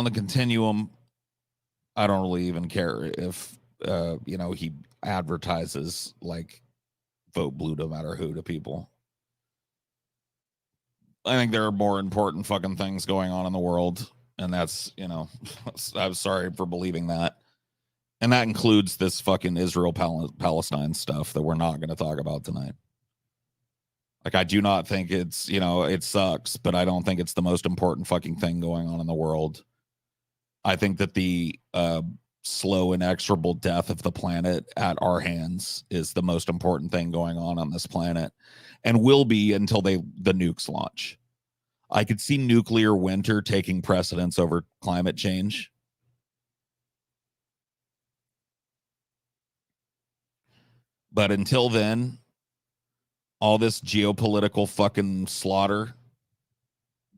A: the continuum, I don't really even care if he advertises like vote blue no matter who to people. I think there are more important fucking things going on in the world, and that's, I'm sorry for believing that. And that includes this fucking Israel Palestine stuff that we're not going to talk about tonight. Like, I do not think it's, it sucks, but I don't think it's the most important fucking thing going on in the world. I think that the slow, inexorable death of the planet at our hands is the most important thing going on this planet, and will be until the nukes launch. I could see nuclear winter taking precedence over climate change. But until then, all this geopolitical fucking slaughter,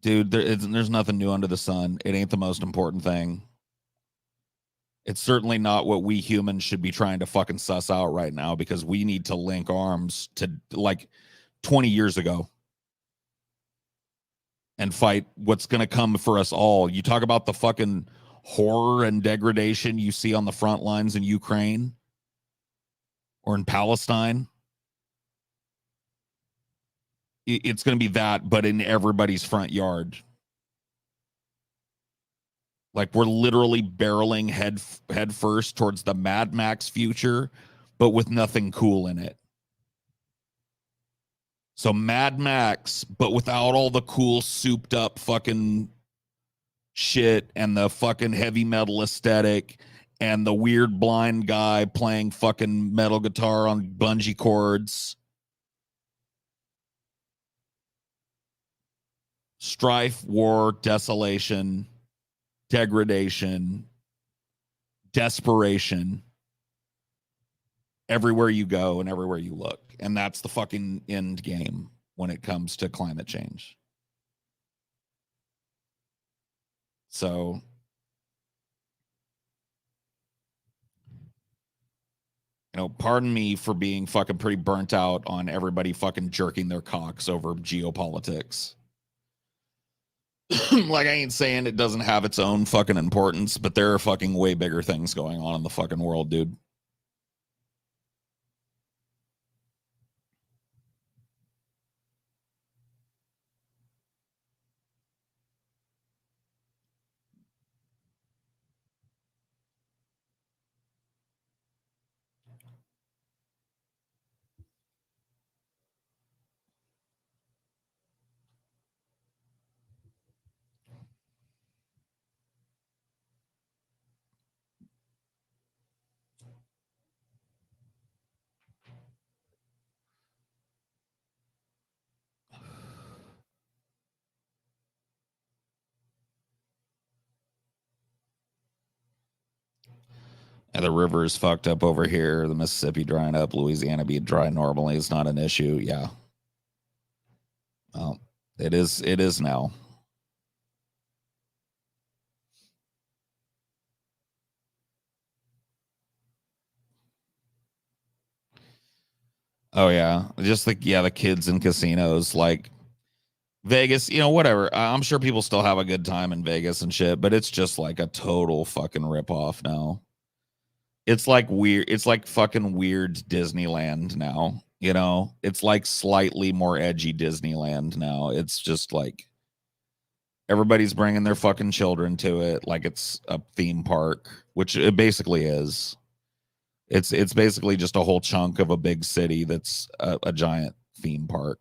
A: dude, there's nothing new under the sun. It ain't the most important thing. It's certainly not what we humans should be trying to fucking suss out right now, because we need to link arms to like 20 years ago and fight what's going to come for us all. You talk about the fucking horror and degradation you see on the front lines in Ukraine or in Palestine. It's going to be that, but in everybody's front yard. Like, we're literally barreling head first towards the Mad Max future, but with nothing cool in it. So Mad Max, but without all the cool souped up fucking shit and the fucking heavy metal aesthetic and the weird blind guy playing fucking metal guitar on bungee cords. Strife, war, desolation, degradation, desperation, everywhere you go and everywhere you look. And that's the fucking end game when it comes to climate change. So, pardon me for being fucking pretty burnt out on everybody fucking jerking their cocks over geopolitics. Like, I ain't saying it doesn't have its own fucking importance, but there are fucking way bigger things going on in the fucking world, dude. And the river is fucked up over here. The Mississippi drying up. Louisiana being dry normally is not an issue. Yeah. Well, it is. It is now. Oh yeah, just the kids in casinos like Vegas. You know, whatever. I'm sure people still have a good time in Vegas and shit, but it's just like a total fucking ripoff now. It's like weird. It's like fucking weird Disneyland now. You know, it's like slightly more edgy Disneyland now. It's just like everybody's bringing their fucking children to it, like it's a theme park, which it basically is. It's basically just a whole chunk of a big city that's a giant theme park.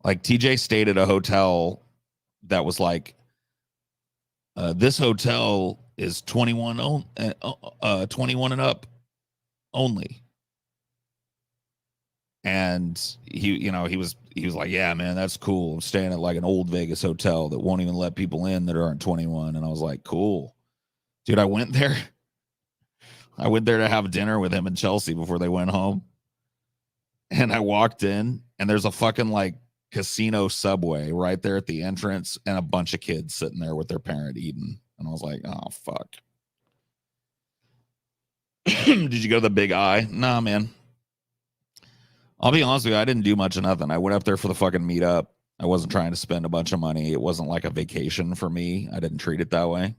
A: Like TJ stayed at a hotel that was like, this hotel is 21 and up only. And he was like, yeah, man, that's cool. I'm staying at like an old Vegas hotel that won't even let people in that aren't 21. And I was like, cool. Dude, I went there. I went there to have dinner with him and Chelsea before they went home. And I walked in and there's a fucking like casino Subway right there at the entrance and a bunch of kids sitting there with their parent eating. And I was like, oh, fuck. Did you go to the Big Eye? Nah, man. I'll be honest with you. I didn't do much of nothing. I went up there for the fucking meetup. I wasn't trying to spend a bunch of money. It wasn't like a vacation for me. I didn't treat it that way.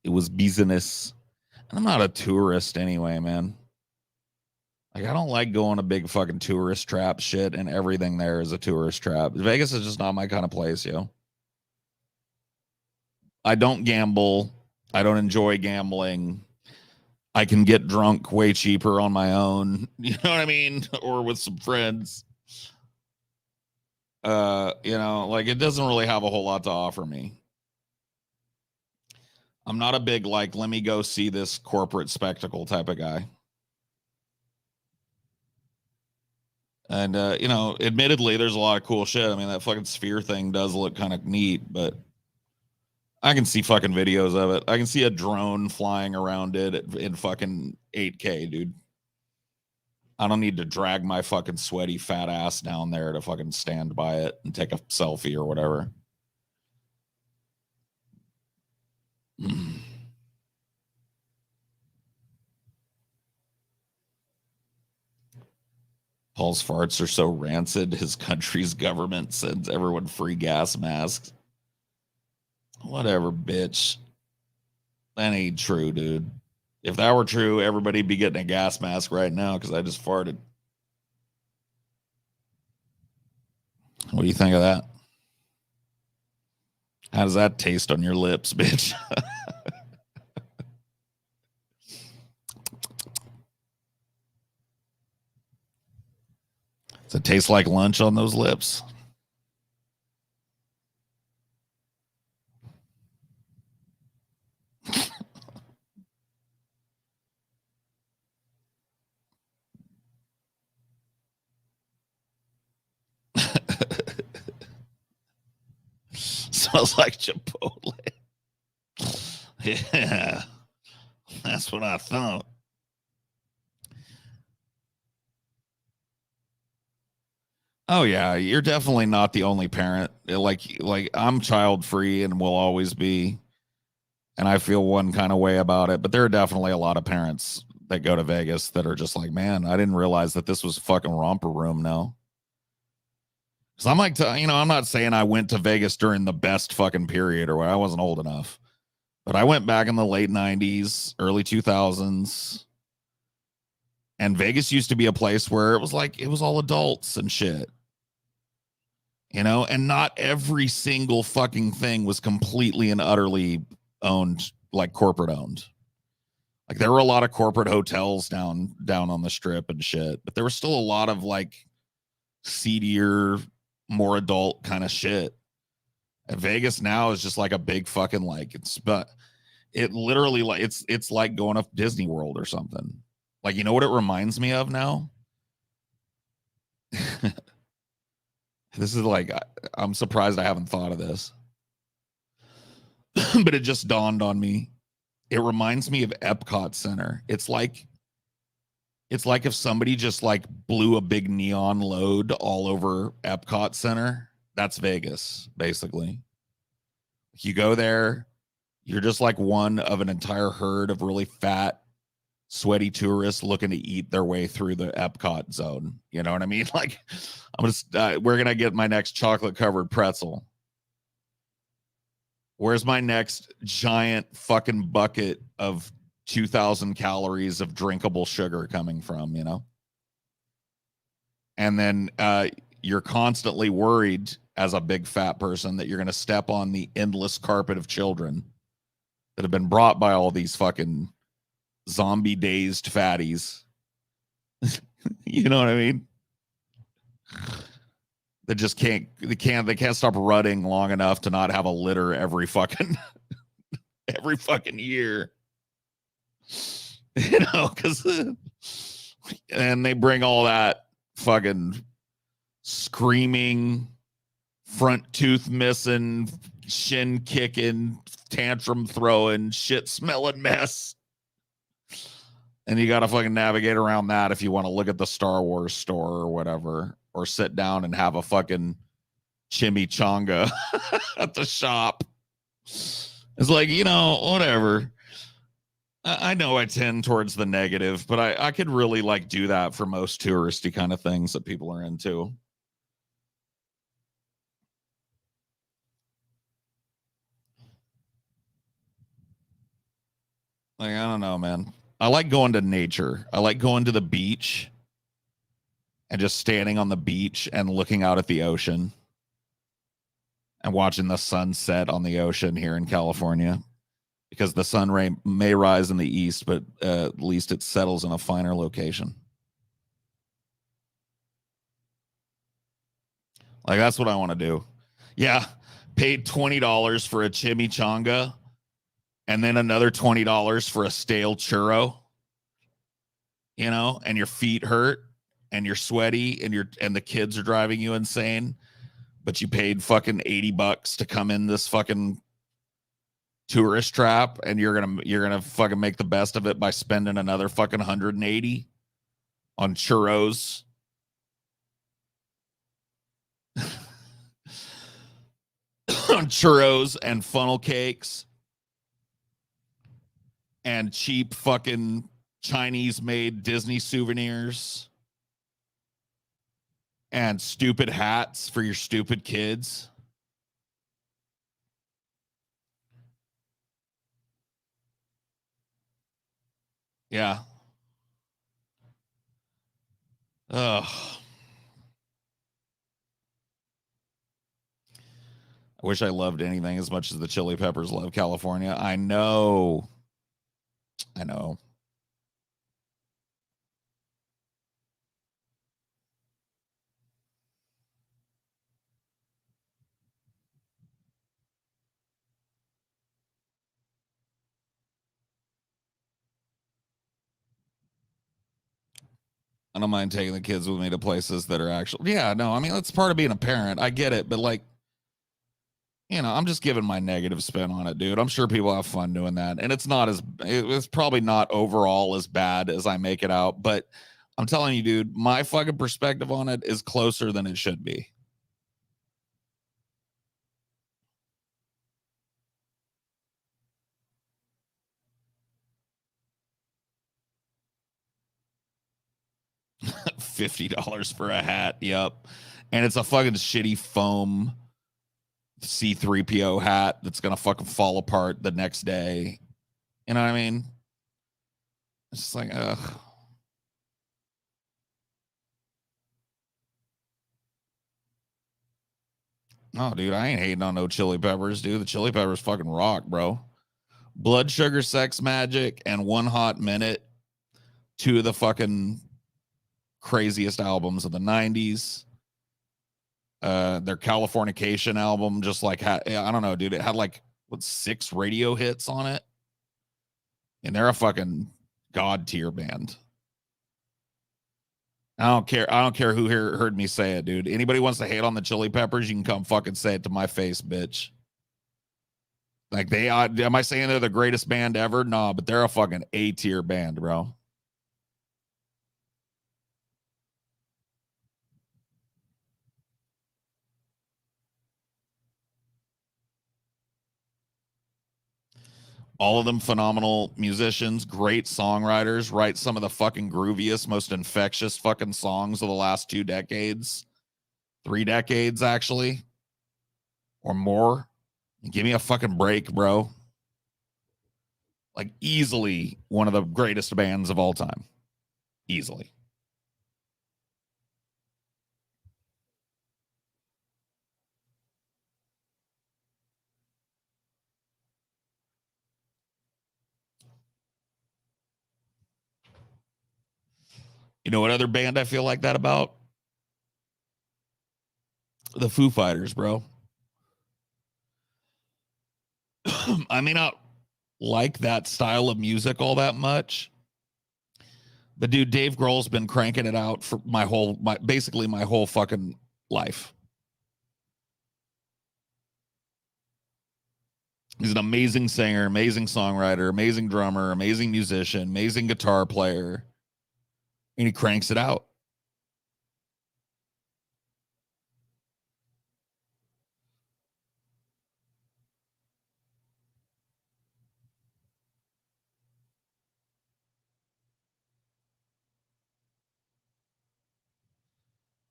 A: It was business. And I'm not a tourist anyway, man. Like, I don't like going to big fucking tourist trap shit, and everything there is a tourist trap. Vegas is just not my kind of place, yo. I don't gamble. I don't enjoy gambling. I can get drunk way cheaper on my own. You know what I mean? Or with some friends. Like it doesn't really have a whole lot to offer me. I'm not a big, like, let me go see this corporate spectacle type of guy. And, admittedly, there's a lot of cool shit. I mean, that fucking sphere thing does look kind of neat, but I can see fucking videos of it. I can see a drone flying around it in fucking 8K, dude. I don't need to drag my fucking sweaty fat ass down there to fucking stand by it and take a selfie or whatever. Paul's farts are so rancid, his country's government sends everyone free gas masks. Whatever, bitch. That ain't true, dude. If that were true, everybody'd be getting a gas mask right now because I just farted. What do you think of that? How does that taste on your lips, bitch? Does it taste like lunch on those lips? Smells like Chipotle. Yeah, that's what I thought. Oh yeah, you're definitely not the only parent. Like I'm child free and will always be, and I feel one kind of way about it. But there are definitely a lot of parents that go to Vegas that are just like, man, I didn't realize that this was a fucking romper room now. Because I'm like, I'm not saying I went to Vegas during the best fucking period or what. I wasn't old enough, but I went back in the late '90s, early 2000s. And Vegas used to be a place where it was like, it was all adults and shit. And not every single fucking thing was completely and utterly owned, like corporate owned. Like there were a lot of corporate hotels down on the strip and shit, but there was still a lot of like seedier, more adult kind of shit. And Vegas now is just like a big fucking but it literally like it's like going up Disney World or something. Like, you know what it reminds me of now? This is like, I'm surprised I haven't thought of this. but it just dawned on me. It reminds me of Epcot Center. It's like if somebody just like blew a big neon load all over Epcot Center. That's Vegas, basically. You go there, you're just like one of an entire herd of really fat, sweaty tourists looking to eat their way through the Epcot zone. You know what I mean? Like, we're gonna get my next chocolate covered pretzel. Where's my next giant fucking bucket of 2,000 calories of drinkable sugar coming from, you know? And then you're constantly worried as a big fat person that you're going to step on the endless carpet of children that have been brought by all these fucking zombie dazed fatties. You know what I mean? That just can't stop rutting long enough to not have a litter every fucking year. You know, because and they bring all that fucking screaming, front tooth missing, shin kicking, tantrum throwing, shit smelling mess. And you got to fucking navigate around that if you want to look at the Star Wars store or whatever, or sit down and have a fucking chimichanga at the shop. It's like, you know, whatever. I know I tend towards the negative, but I could really like do that for most touristy kind of things that people are into. Like, I don't know, man. I like going to nature. I like going to the beach and just standing on the beach and looking out at the ocean and watching the sunset on the ocean here in California, because the sun may rise in the east, but at least it settles in a finer location. Like, that's what I want to do. Yeah, paid $20 for a chimichanga and then another $20 for a stale churro, you know, and your feet hurt and you're sweaty and the kids are driving you insane, but you paid fucking $80 to come in this fucking tourist trap, and you're gonna fucking make the best of it by spending another fucking 180 on churros. On churros and funnel cakes and cheap fucking Chinese made Disney souvenirs and stupid hats for your stupid kids. Yeah. Ugh. I wish I loved anything as much as the Chili Peppers love California. I know. I know. I don't mind taking the kids with me to places that are actually, yeah, no, I mean, that's part of being a parent. I get it, but like, you know, I'm just giving my negative spin on it, dude. I'm sure people have fun doing that. And it's probably not overall as bad as I make it out, but I'm telling you, dude, my fucking perspective on it is closer than it should be. $50 for a hat. Yep. And it's a fucking shitty foam C3PO hat that's going to fucking fall apart the next day. You know what I mean? It's just like, ugh. No, dude, I ain't hating on no Chili Peppers, dude. The Chili Peppers fucking rock, bro. Blood Sugar Sex Magic and One Hot Minute, two of the fucking craziest albums of the 90s. Their Californication album just like I don't know, dude, it had like 6 radio hits on it, and they're a fucking god tier band. I don't care who heard me say it, dude. Anybody wants to hate on the Chili Peppers, you can come fucking say it to my face, bitch. Like they are, am I saying they're the greatest band ever? No, but they're a fucking A-tier band, bro. All of them phenomenal musicians, great songwriters, write some of the fucking grooviest, most infectious fucking songs of the last 2 decades, 3 decades, actually, or more. Give me a fucking break, bro. Like, easily one of the greatest bands of all time. Easily. You know what other band I feel like that about? The Foo Fighters, bro. I may not like that style of music all that much, but dude, Dave Grohl's been cranking it out for basically my whole fucking life. He's an amazing singer, amazing songwriter, amazing drummer, amazing musician, amazing guitar player, and he cranks it out.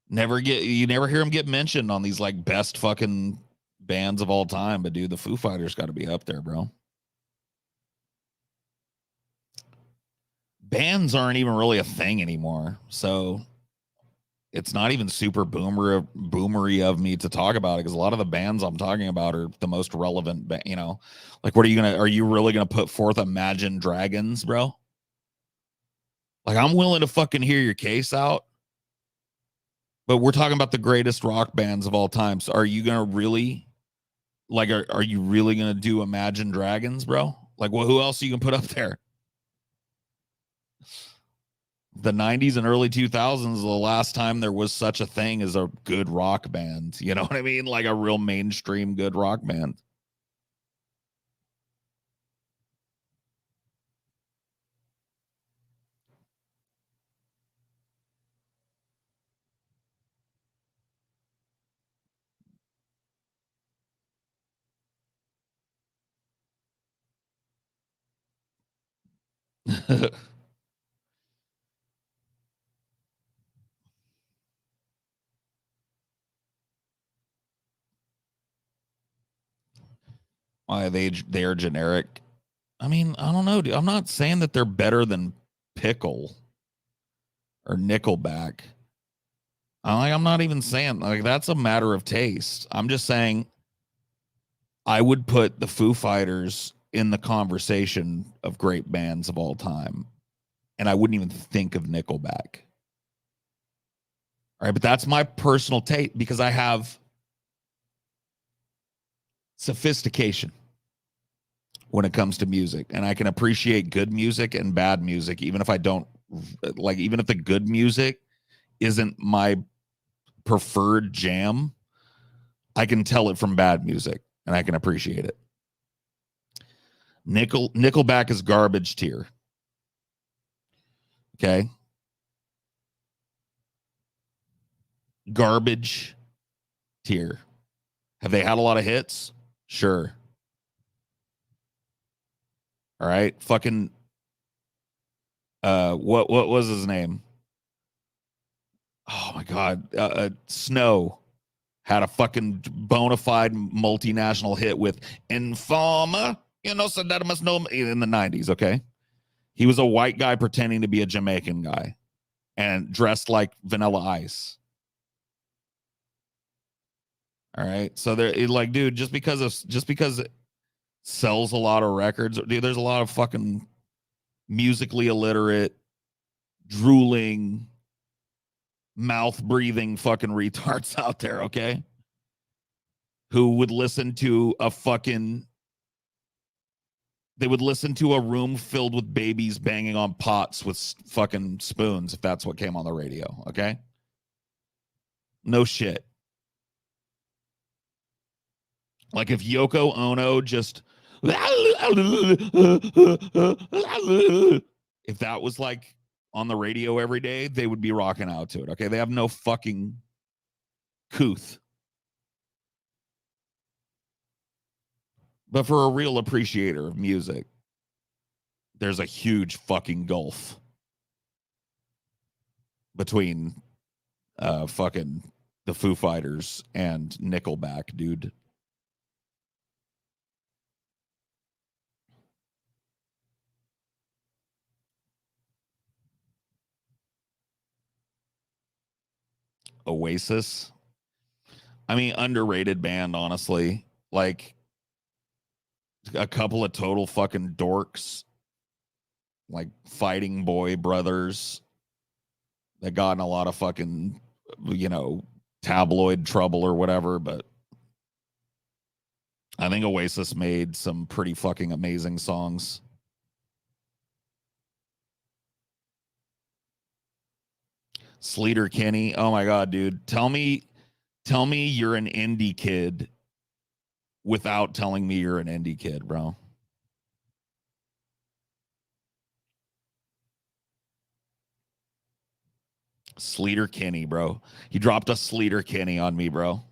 A: You never hear him get mentioned on these like best fucking bands of all time, but dude, the Foo Fighters got to be up there, bro. Bands aren't even really a thing anymore, so it's not even super boomery of me to talk about it, because a lot of the bands I'm talking about are the most relevant. Like, what are you really gonna put forth Imagine Dragons, bro? Like, I'm willing to fucking hear your case out, but we're talking about the greatest rock bands of all time. So are you gonna really, like, are you really gonna do Imagine Dragons, bro? Like, well, who else are you gonna put up there? The 90s and early 2000s, the last time there was such a thing as a good rock band. You know what I mean? Like a real mainstream good rock band. Why they are generic. I mean, I don't know, dude. I'm not saying that they're better than Pickle or Nickelback. I'm not even saying, like, that's a matter of taste. I'm just saying I would put the Foo Fighters in the conversation of great bands of all time, and I wouldn't even think of Nickelback. All right, but that's my personal take, because I have sophistication when it comes to music, and I can appreciate good music and bad music, even if I don't like, even if the good music isn't my preferred jam, I can tell it from bad music and I can appreciate it. Nickelback is garbage tier. Okay. Garbage tier. Have they had a lot of hits? Sure. All right. Fucking what was his name? Oh my god. Snow had a fucking bona fide multinational hit with Informer, so that must know in the 90s, okay? He was a white guy pretending to be a Jamaican guy and dressed like Vanilla Ice. All right. So they're like, dude, just because it sells a lot of records, dude, there's a lot of fucking musically illiterate, drooling, mouth breathing fucking retards out there, okay? Who would listen to they would listen to a room filled with babies banging on pots with fucking spoons if that's what came on the radio, okay? No shit. Like, if Yoko Ono just If that was like on the radio every day, they would be rocking out to it. Okay. They have no fucking couth. But for a real appreciator of music, there's a huge fucking gulf between fucking the Foo Fighters and Nickelback, dude. Oasis. I mean, underrated band, honestly. Like a couple of total fucking dorks, like fighting boy brothers that got in a lot of fucking, tabloid trouble or whatever. But I think Oasis made some pretty fucking amazing songs. Sleater Kinney. Oh my God, dude. Tell me you're an indie kid without telling me you're an indie kid, bro. Sleater Kinney, bro. He dropped a Sleater Kinney on me, bro.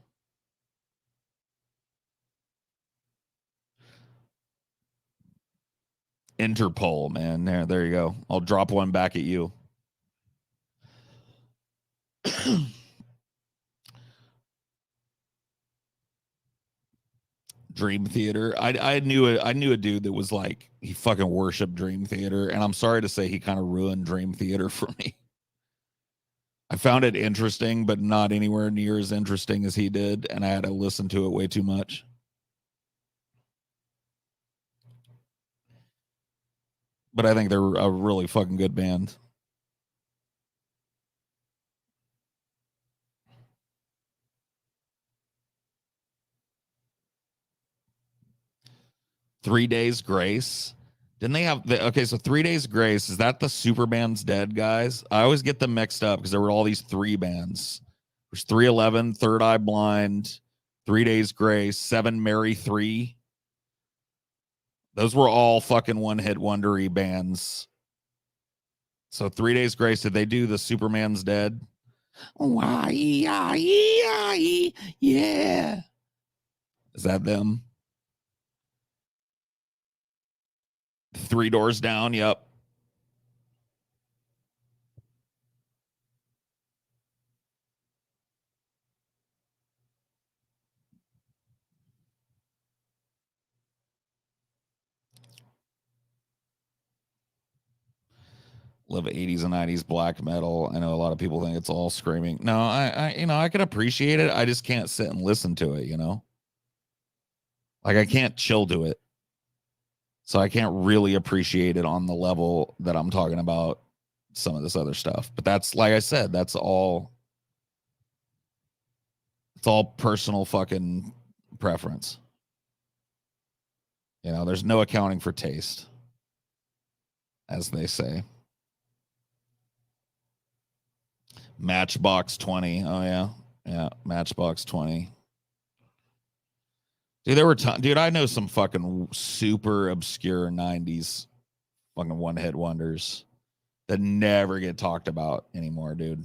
A: Interpol, man. There you go. I'll drop one back at you. Dream Theater. I knew a dude that was like, he fucking worshiped Dream Theater, and I'm sorry to say he kind of ruined Dream Theater for me. I found it interesting, but not anywhere near as interesting as he did, and I had to listen to it way too much. But I think they're a really fucking good band. Three Days Grace. Didn't they have okay, so 3 Days Grace, is that the Superman's Dead guys? I always get them mixed up because there were all these three bands. There's 311, Third Eye Blind, 3 Days Grace, Seven Mary 3. Those were all fucking one-hit wondery bands. So 3 Days Grace, did they do the Superman's Dead? Yeah. Is that them? Three Doors Down, yep. Love 80s and 90s black metal. I know a lot of people think it's all screaming. No, I can appreciate it. I just can't sit and listen to it, Like I can't chill to it. So I can't really appreciate it on the level that I'm talking about some of this other stuff. But that's, like I said, it's all personal fucking preference. There's no accounting for taste, as they say. Matchbox 20. Oh yeah. Yeah, Matchbox 20. Dude, dude, I know some fucking super obscure 90s fucking one-hit wonders that never get talked about anymore, dude.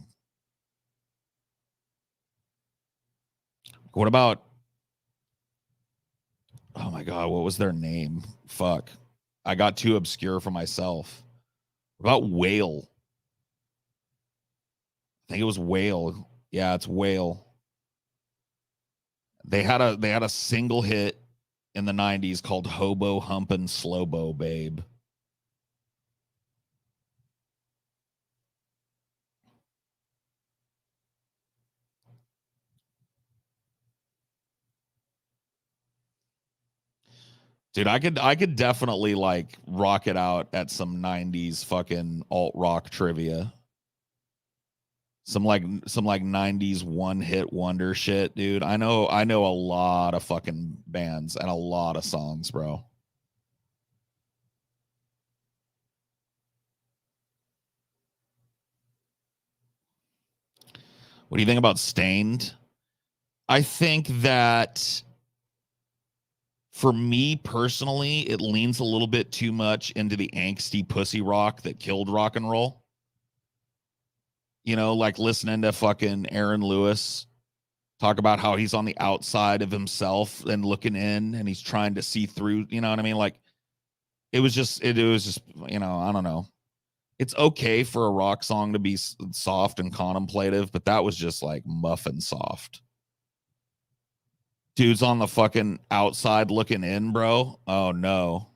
A: What about, oh my God, what was their name? Fuck. I got too obscure for myself. What about Whale? I think it was Whale. Yeah, it's Whale. They had a single hit in the 90s called Hobo Humpin' Slowbo Babe. Dude, I could definitely like rock it out at some 90s fucking alt rock trivia. Some like 90s one hit wonder shit, dude. I know a lot of fucking bands and a lot of songs, bro. What do you think about Stained? I think that for me personally, it leans a little bit too much into the angsty pussy rock that killed rock and roll. You know, like listening to fucking Aaron Lewis talk about how he's on the outside of himself and looking in and he's trying to see through, you know what I mean? Like it was just, you know, I don't know. It's okay for a rock song to be soft and contemplative, but that was just like muffin soft. Dude's on the fucking outside looking in, bro. Oh no.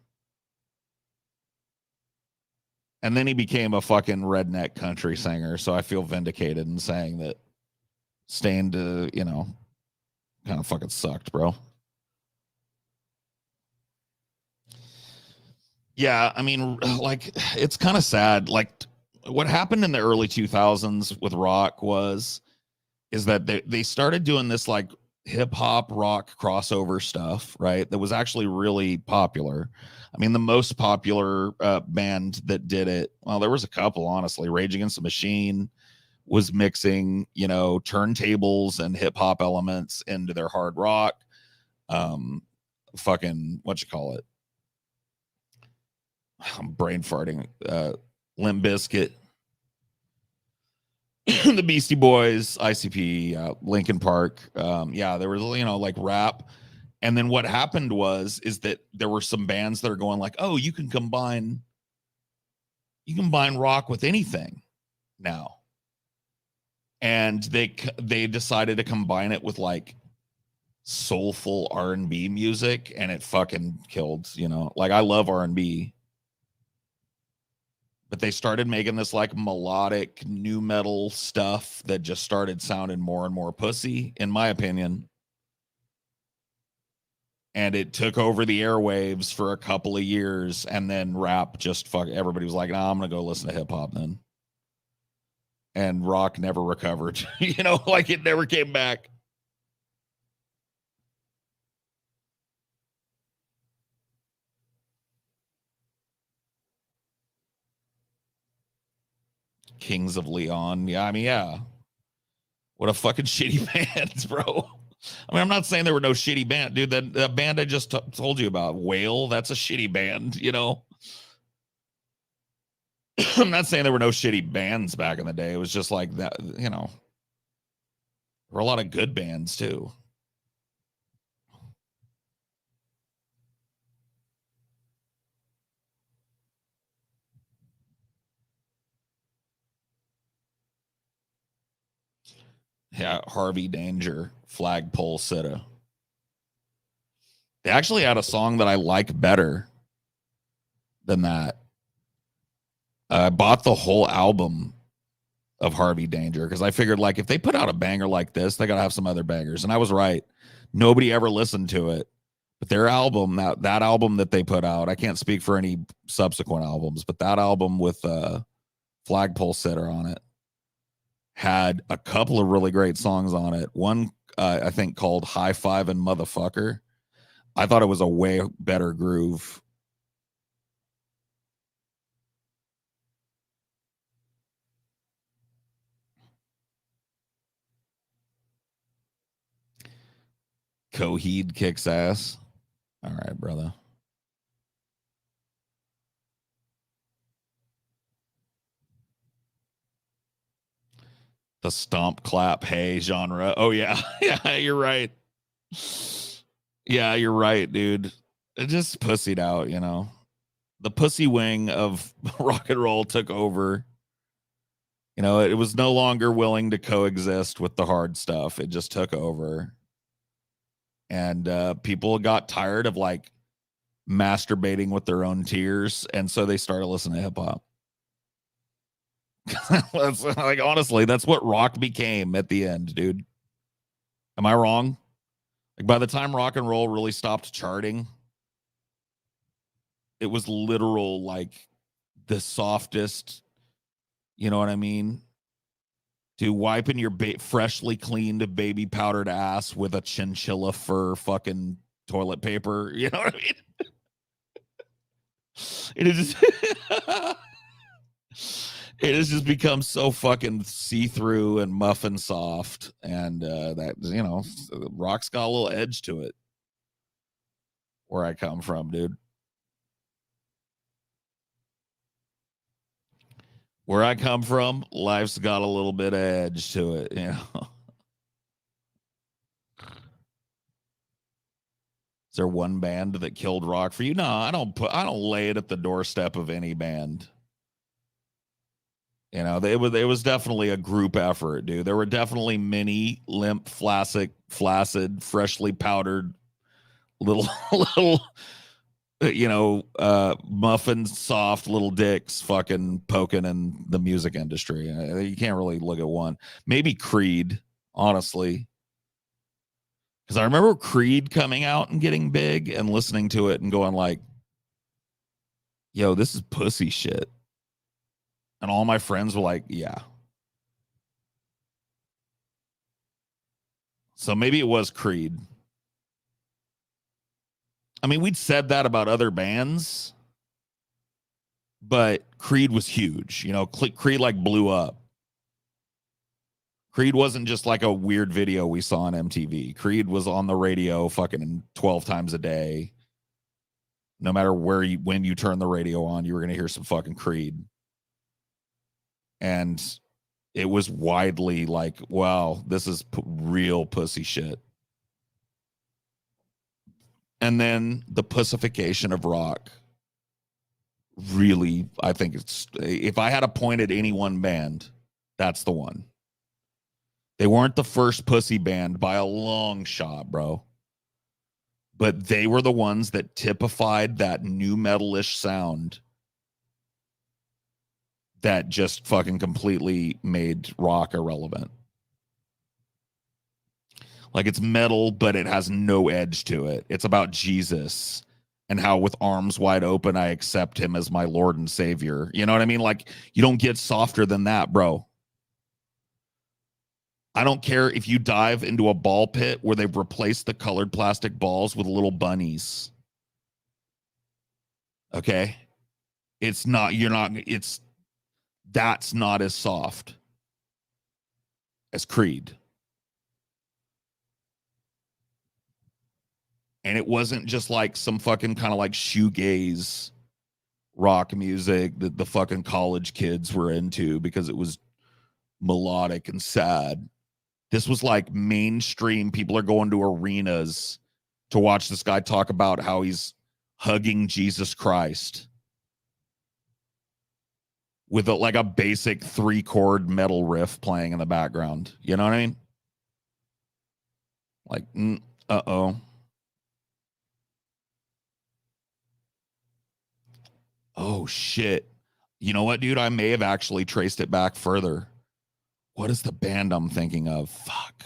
A: And then he became a fucking redneck country singer. So I feel vindicated in saying that Stained, you know, kind of fucking sucked, bro. Yeah, I mean, like, it's kind of sad. Like, what happened in the early 2000s with rock is that they started doing this like hip hop rock crossover stuff, right? That was actually really popular. I mean, the most popular band that did it, well, there was a couple, honestly. Rage Against the Machine was mixing, you know, turntables and hip hop elements into their hard rock. Fucking, what you call it? I'm brain farting. Limp Bizkit, the Beastie Boys, ICP, Linkin Park. Yeah, there was, you know, like rap. And then what happened is that there were some bands that are going like, oh, you can combine rock with anything now. And they decided to combine it with like soulful R&B music, and it fucking killed, you know. Like I love R&B, but they started making this like melodic new metal stuff that just started sounding more and more pussy, in my opinion. And it took over the airwaves for a couple of years, and then rap just everybody was like, nah, I'm gonna go listen to hip hop then. And rock never recovered. You know, like it never came back. Kings of Leon. Yeah, I mean, yeah. What a fucking shitty band, bro. I mean, I'm not saying there were no shitty band, dude. That band I just told you about, Whale, that's a shitty band, you know. I'm not saying there were no shitty bands back in the day. It was just like that, you know. There were a lot of good bands too. Yeah, Harvey Danger, Flagpole Sitta. They actually had a song that I like better than that. I bought the whole album of Harvey Danger because I figured like if they put out a banger like this, they gotta have some other bangers. And I was right. Nobody ever listened to it. But their album, that album that they put out, I can't speak for any subsequent albums, but that album with Flagpole Sitter on it had a couple of really great songs on it. One I think called High Five and Motherfucker. I thought it was a way better groove. Coheed kicks ass. All right, brother. The stomp clap hey genre. Oh yeah. Yeah, you're right. Yeah, you're right, dude. It just pussied out, you know. The pussy wing of rock and roll took over. You know, it was no longer willing to coexist with the hard stuff. It just took over. And people got tired of like masturbating with their own tears. And so they started listening to hip hop. That's like, honestly, that's what rock became at the end, dude. Am I wrong? Like, by the time rock and roll really stopped charting, it was literal, like the softest, you know what I mean? To wiping your freshly cleaned baby powdered ass with a chinchilla fur fucking toilet paper. You know what I mean? It is just it has just become so fucking see-through and muffin soft, and that, you know, rock's got a little edge to it. where I come from, dude. Where I come from, life's got a little bit of edge to it, you know. Is there one band that killed rock for you? No, I don't lay it at the doorstep of any band. You know, it was definitely a group effort, dude. There were definitely many limp, flaccid, freshly powdered little little muffin soft little dicks fucking poking in the music industry. You can't really look at one. Maybe Creed, honestly. Because I remember Creed coming out and getting big and listening to it and going like, yo, this is pussy shit. And all my friends were like, yeah. So maybe it was Creed. I mean, we'd said that about other bands, but Creed was huge. You know, Creed like blew up. Creed wasn't just like a weird video we saw on MTV. Creed was on the radio fucking 12 times a day. No matter when you turn the radio on, you were going to hear some fucking Creed. And it was widely like, wow, this is real pussy shit. And then the pussification of rock. Really, I think it's, if I had to point at any one band, that's the one. They weren't the first pussy band by a long shot, bro. But they were the ones that typified that new metalish sound that just fucking completely made rock irrelevant. Like, it's metal, but it has no edge to it. It's about Jesus and how with arms wide open, I accept him as my Lord and Savior. You know what I mean? Like, you don't get softer than that, bro. I don't care if you dive into a ball pit where they've replaced the colored plastic balls with little bunnies. Okay? It's not, that's not as soft as Creed. And it wasn't just like some fucking kind of like shoegaze rock music that the fucking college kids were into because it was melodic and sad. This was like mainstream. People are going to arenas to watch this guy talk about how he's hugging Jesus Christ with like a basic 3-chord metal riff playing in the background. You know what I mean? Like, uh-oh. Oh, shit. You know what, dude? I may have actually traced it back further. What is the band I'm thinking of? Fuck.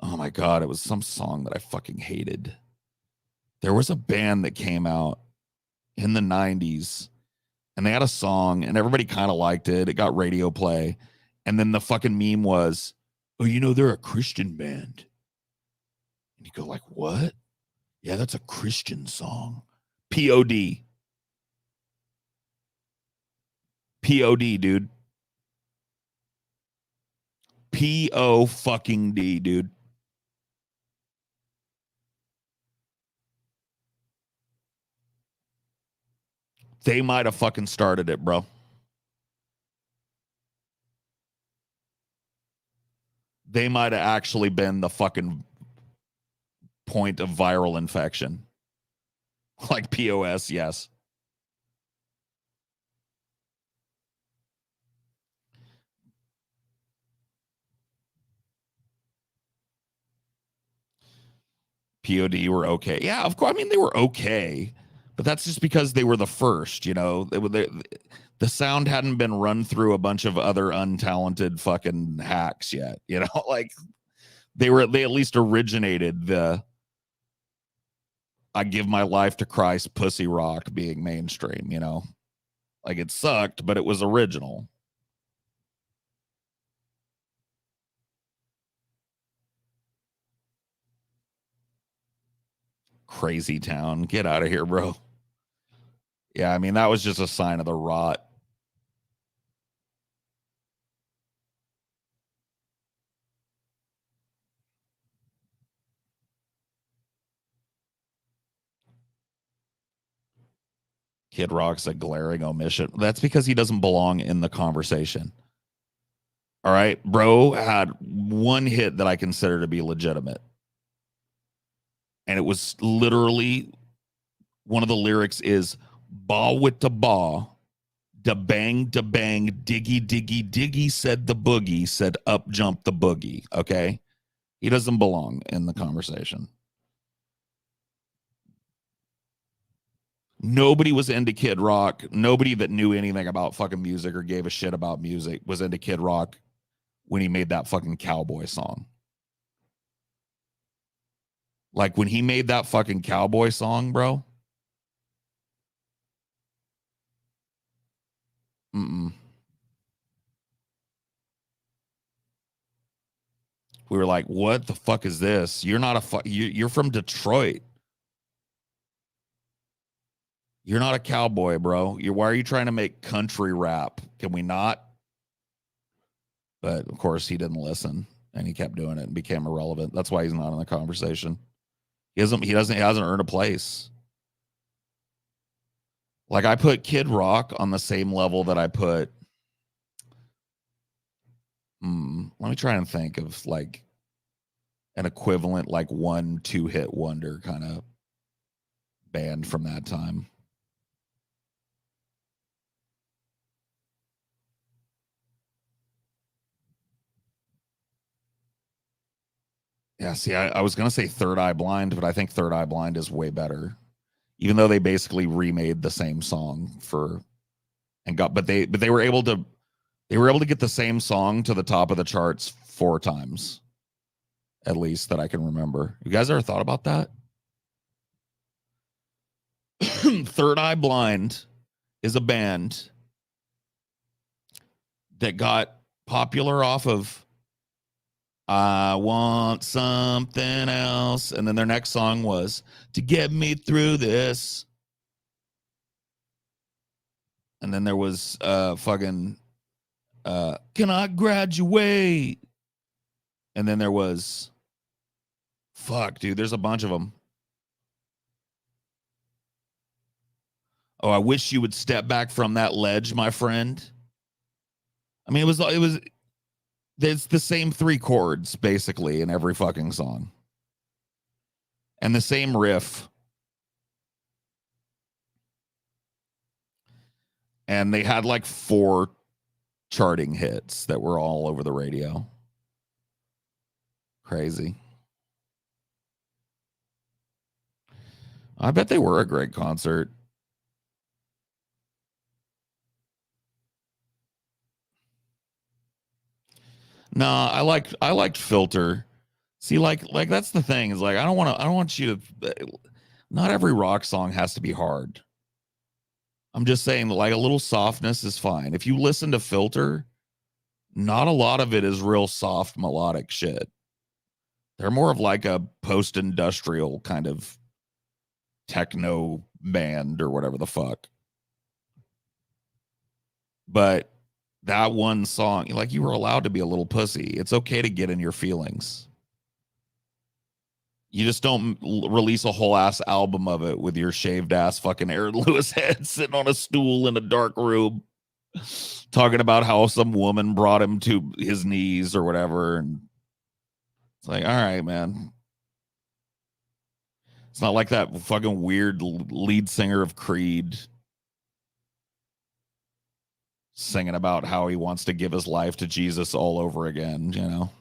A: Oh my God. It was some song that I fucking hated. There was a band that came out in the 90s and they had a song and everybody kind of liked it. It got radio play. And then the fucking meme was, oh, you know, they're a Christian band. And you go like, what? Yeah, that's a Christian song. POD. POD, dude. P-O fucking D, dude. They might have fucking started it, bro. They might have actually been the fucking point of viral infection. Like POS, yes. POD were okay. Yeah, of course. I mean, they were okay, but that's just because they were the first, you know. The sound hadn't been run through a bunch of other untalented fucking hacks yet, you know. Like they at least originated the I give my life to Christ pussy rock being mainstream, you know. Like it sucked, but it was original. Crazy town. Get out of here, bro. Yeah, I mean, that was just a sign of the rot. Kid Rock's a glaring omission. That's because he doesn't belong in the conversation. All right. Bro had one hit that I consider to be legitimate. And it was literally one of the lyrics is ba with the ba, da bang, diggy, diggy, diggy, said the boogie, said up jump the boogie. Okay. He doesn't belong in the conversation. Nobody was into Kid Rock. Nobody that knew anything about fucking music or gave a shit about music was into Kid Rock when he made that fucking cowboy song. Like when he made that fucking cowboy song, bro. Mm-mm. We were like, what the fuck is this? You're not you're from Detroit. You're not a cowboy, bro. Why are you trying to make country rap? Can we not? But of course he didn't listen and he kept doing it and became irrelevant. That's why he's not in the conversation. He hasn't earned a place. Like I put Kid Rock on the same level that I put let me try and think of like an equivalent, like 1-2 hit wonder kind of band from that time. Yeah, see, I was gonna say Third Eye Blind, but I think Third Eye Blind is way better. Even though they basically remade the same song but they were able to get the same song to the top of the charts 4 times, at least that I can remember. You guys ever thought about that? Third Eye Blind is a band that got popular off of I Want Something Else. And then their next song was To Get Me Through This. And then there was fucking Can I Graduate? And then there was fuck, dude, there's a bunch of them. Oh, I wish you would step back from that ledge, my friend. I mean, it's the same 3 chords basically in every fucking song. And the same riff. And they had like 4 charting hits that were all over the radio. Crazy. I bet they were a great concert. Nah, I liked Filter. See, like that's the thing is like I don't want you to. Not every rock song has to be hard. I'm just saying like a little softness is fine. If you listen to Filter, not a lot of it is real soft melodic shit. They're more of like a post-industrial kind of techno band or whatever the fuck. But that one song, like you were allowed to be a little pussy. It's okay to get in your feelings. You just don't release a whole ass album of it with your shaved ass fucking Aaron Lewis head sitting on a stool in a dark room talking about how some woman brought him to his knees or whatever. And it's like, all right, man. It's not like that fucking weird lead singer of Creed singing about how he wants to give his life to Jesus all over again, you know?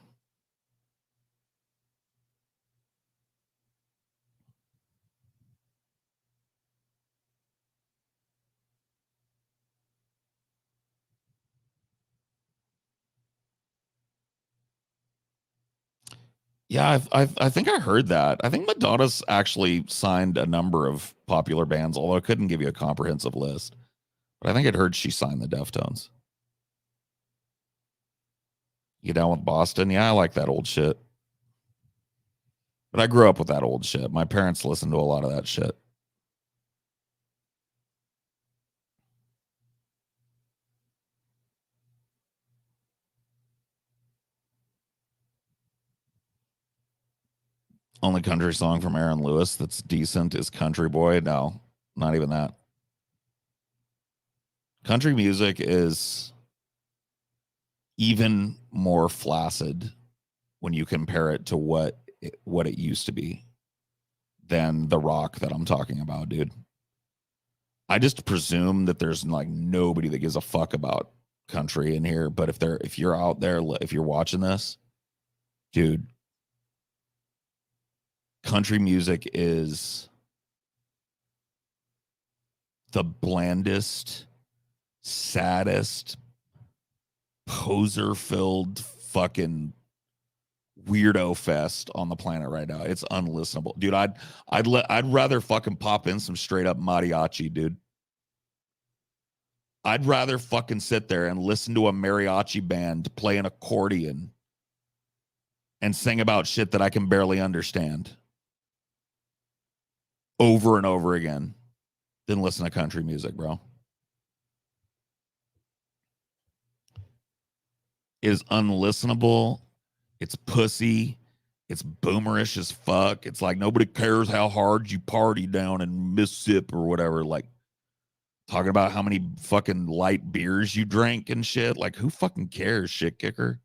A: Yeah, I think I heard that. I think Madonna's actually signed a number of popular bands, although I couldn't give you a comprehensive list. But I think I'd heard she signed the Deftones. You down with Boston? Yeah, I like that old shit. But I grew up with that old shit. My parents listened to a lot of that shit. Only country song from Aaron Lewis that's decent is Country Boy. No, not even that. Country music is even more flaccid when you compare it to what it used to be than the rock that I'm talking about, dude. I just presume that there's like nobody that gives a fuck about country in here, but if you're out there, if you're watching this, dude, country music is the blandest, saddest, poser-filled fucking weirdo fest on the planet right now. It's unlistenable, dude. I'd rather fucking pop in some straight up mariachi, dude. I'd rather fucking sit there and listen to a mariachi band play an accordion and sing about shit that I can barely understand over and over again than listen to country music, bro. It is unlistenable. It's pussy. It's boomerish as fuck. It's like nobody cares how hard you party down in Mississippi or whatever. Like talking about how many fucking light beers you drink and shit. Like who fucking cares, shit kicker?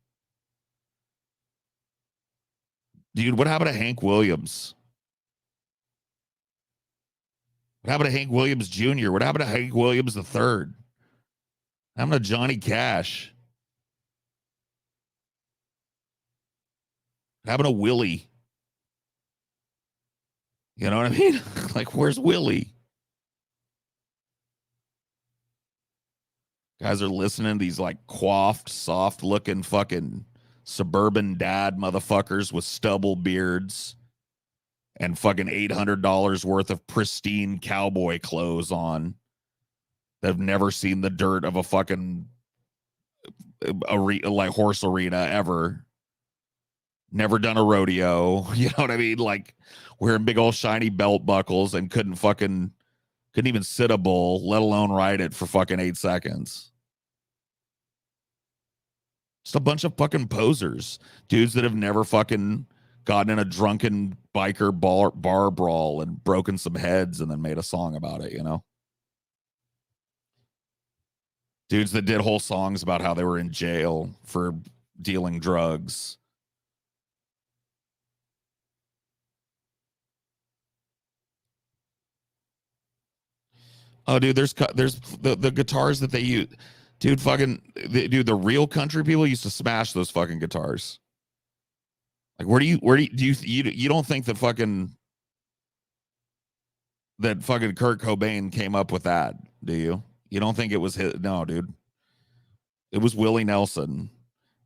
A: Dude, what happened to Hank Williams? What happened to Hank Williams Jr.? What happened to Hank Williams III? What happened to Johnny Cash? What happened to Willie? You know what I mean? Like, where's Willie? Guys are listening to these like coiffed, soft looking fucking suburban dad motherfuckers with stubble beards and fucking $800 worth of pristine cowboy clothes on that have never seen the dirt of a fucking like horse arena ever. Never done a rodeo. You know what I mean? Like wearing big old shiny belt buckles and couldn't even sit a bull, let alone ride it for fucking 8 seconds. Just a bunch of fucking posers. Dudes that have never fucking gotten in a drunken biker bar brawl and broken some heads and then made a song about it, you know? Dudes that did whole songs about how they were in jail for dealing drugs. Oh, dude, there's the guitars that they use. Dude, the real country people used to smash those fucking guitars. Like, where do you don't think that fucking Kurt Cobain came up with that, do you? You don't think it was his? No, dude. It was Willie Nelson.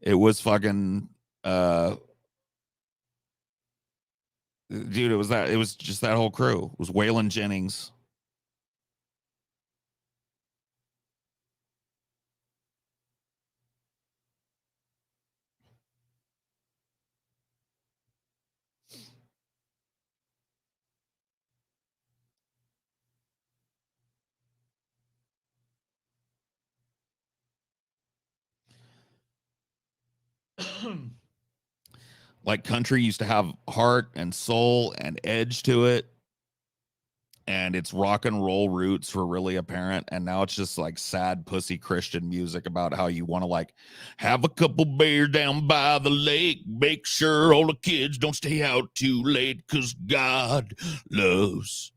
A: It was fucking dude, it was just that whole crew. It was Waylon Jennings. Like country used to have heart and soul and edge to it, and its rock and roll roots were really apparent, and now it's just like sad pussy Christian music about how you want to like have a couple beers down by the lake, make sure all the kids don't stay out too late because God loves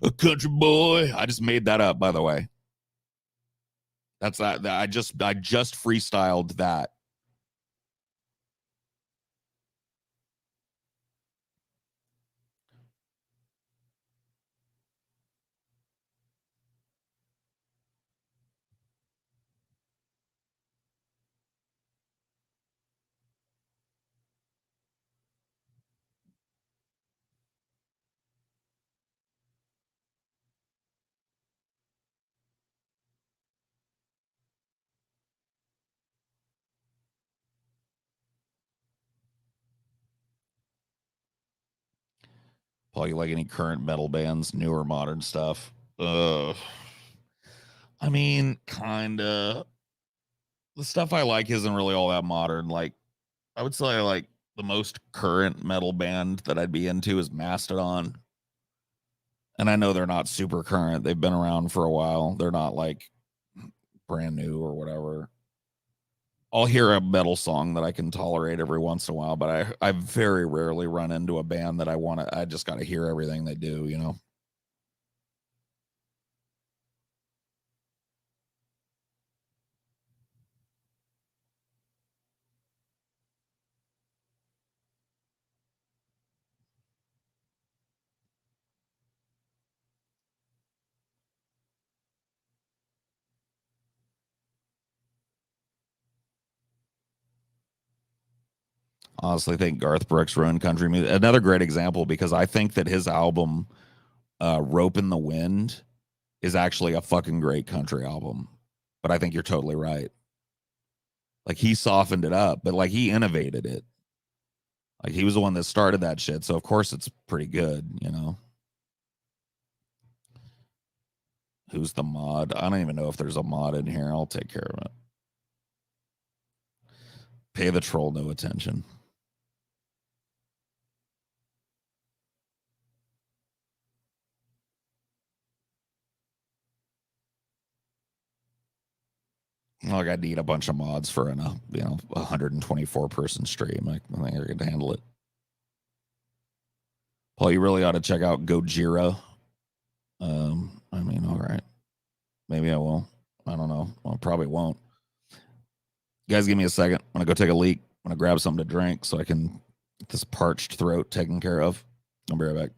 A: a country boy. I just made that up, by the way. That's that. I just freestyled that. Paul, you like any current metal bands, new or modern stuff? I mean, kinda. The stuff I like isn't really all that modern. Like, I would say like the most current metal band that I'd be into is Mastodon. And I know they're not super current. They've been around for a while. They're not like brand new or whatever. I'll hear a metal song that I can tolerate every once in a while, but I very rarely run into a band that I just got to hear everything they do, you know? Honestly, think Garth Brooks ruined country music. Another great example because I think that his album, Rope in the Wind, is actually a fucking great country album. But I think you're totally right. Like he softened it up, but like he innovated it. Like he was the one that started that shit. So of course it's pretty good, you know. Who's the mod? I don't even know if there's a mod in here. I'll take care of it. Pay the troll no attention. Like I need a bunch of mods for an 124 person stream. I think I could handle it. Paul, you really ought to check out Gojira. I mean, all right, maybe I will. I don't know. I probably won't. You guys, give me a second. I'm gonna go take a leak. I'm gonna grab something to drink so I can get this parched throat taken care of. I'll be right back.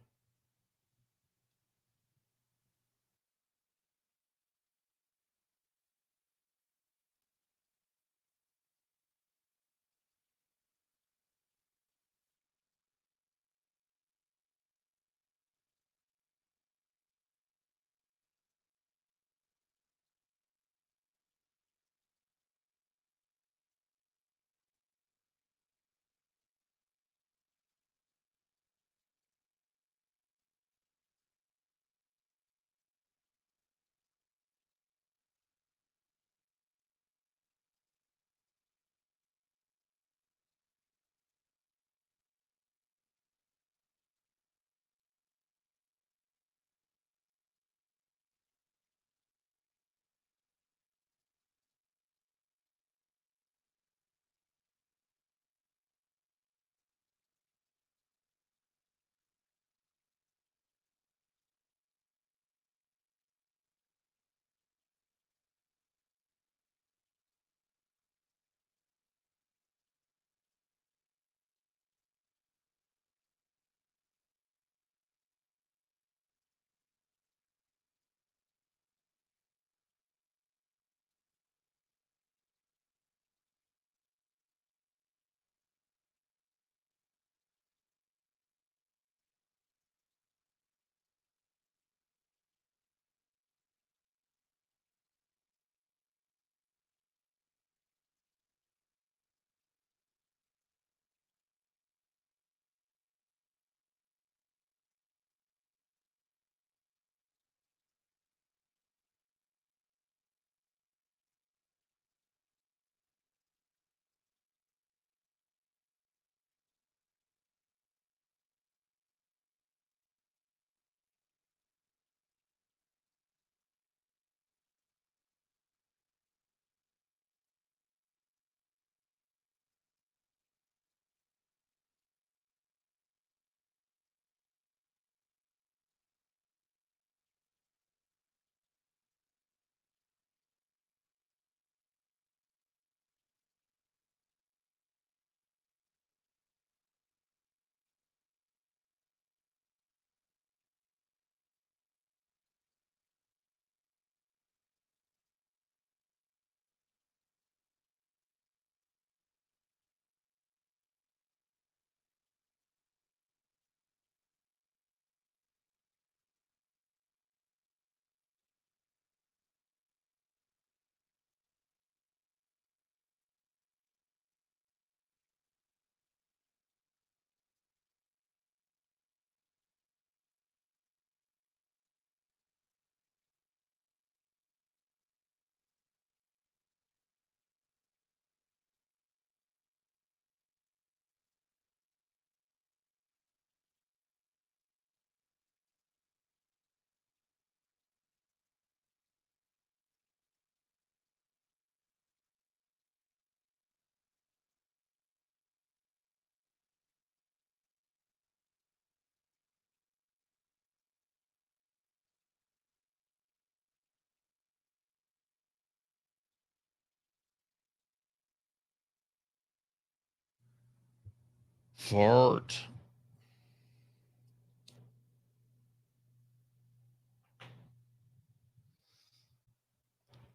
A: fart.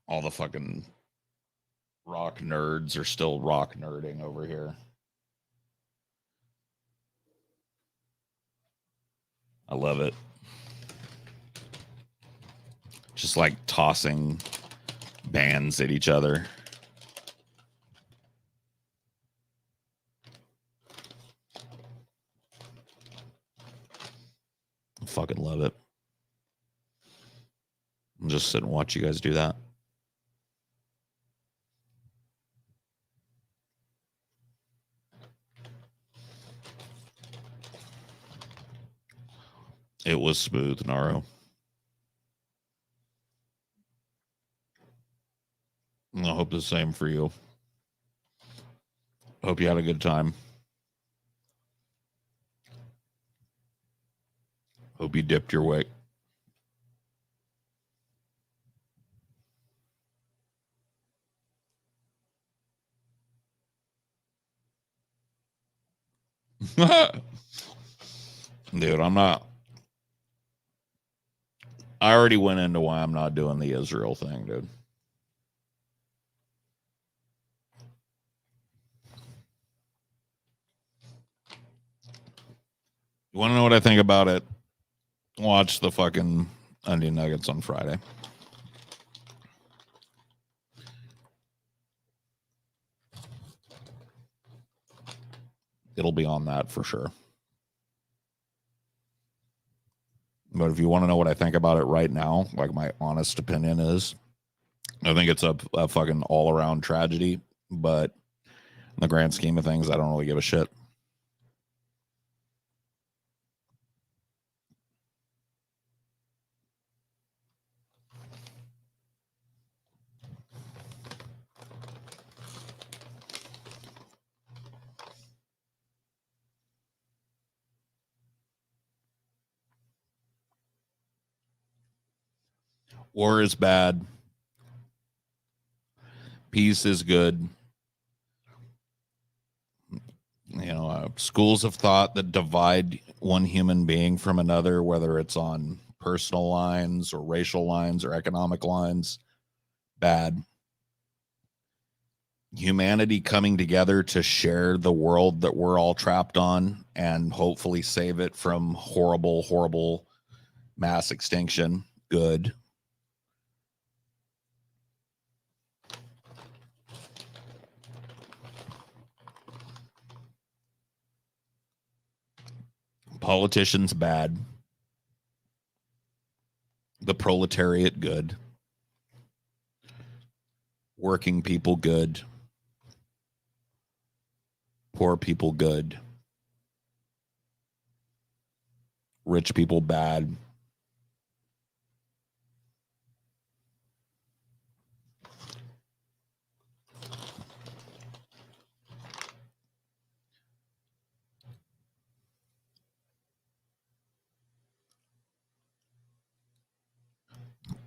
A: All the fucking rock nerds are still rock nerding over here. I love it. Just like tossing bands at each other. I fucking love it. I'll just sit and watch you guys do that. It was smooth, Naro. I hope the same for you. Hope you had a good time. Hope you dipped your weight. Dude, I'm not. I already went into why I'm not doing the Israel thing, dude. You want to know what I think about it? Watch the fucking Onion Nuggets on Friday. It'll be on that for sure. But if you want to know what I think about it right now, like my honest opinion is, I think it's a fucking all-around tragedy. But in the grand scheme of things, I don't really give a shit. War is bad. Peace is good. You know, schools of thought that divide one human being from another, whether it's on personal lines or racial lines or economic lines, bad. Humanity coming together to share the world that we're all trapped on and hopefully save it from horrible, horrible mass extinction, good. Politicians, bad. The proletariat, good. Working people, good. Poor people, good. Rich people, bad.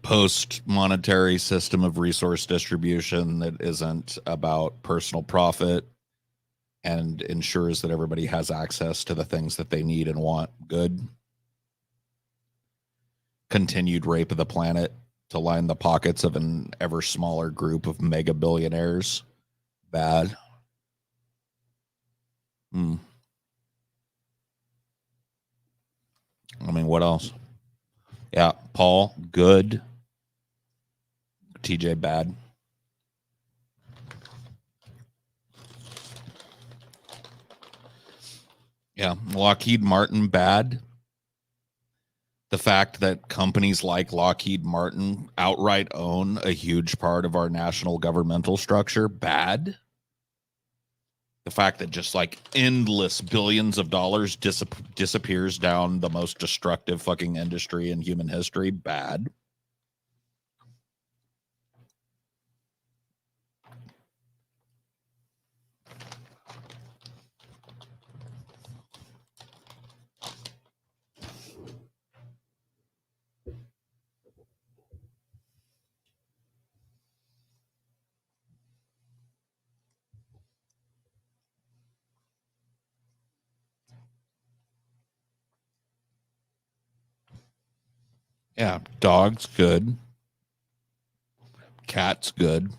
A: Post-monetary system of resource distribution that isn't about personal profit and ensures that everybody has access to the things that they need and want, good. Continued rape of the planet to line the pockets of an ever smaller group of mega billionaires, bad. I mean, what else? Yeah, Paul, good. TJ, bad. Yeah, Lockheed Martin, bad. The fact that companies like Lockheed Martin outright own a huge part of our national governmental structure, bad. The fact that just like endless billions of dollars disappears down the most destructive fucking industry in human history, bad. Yeah, dog's good. Cat's good.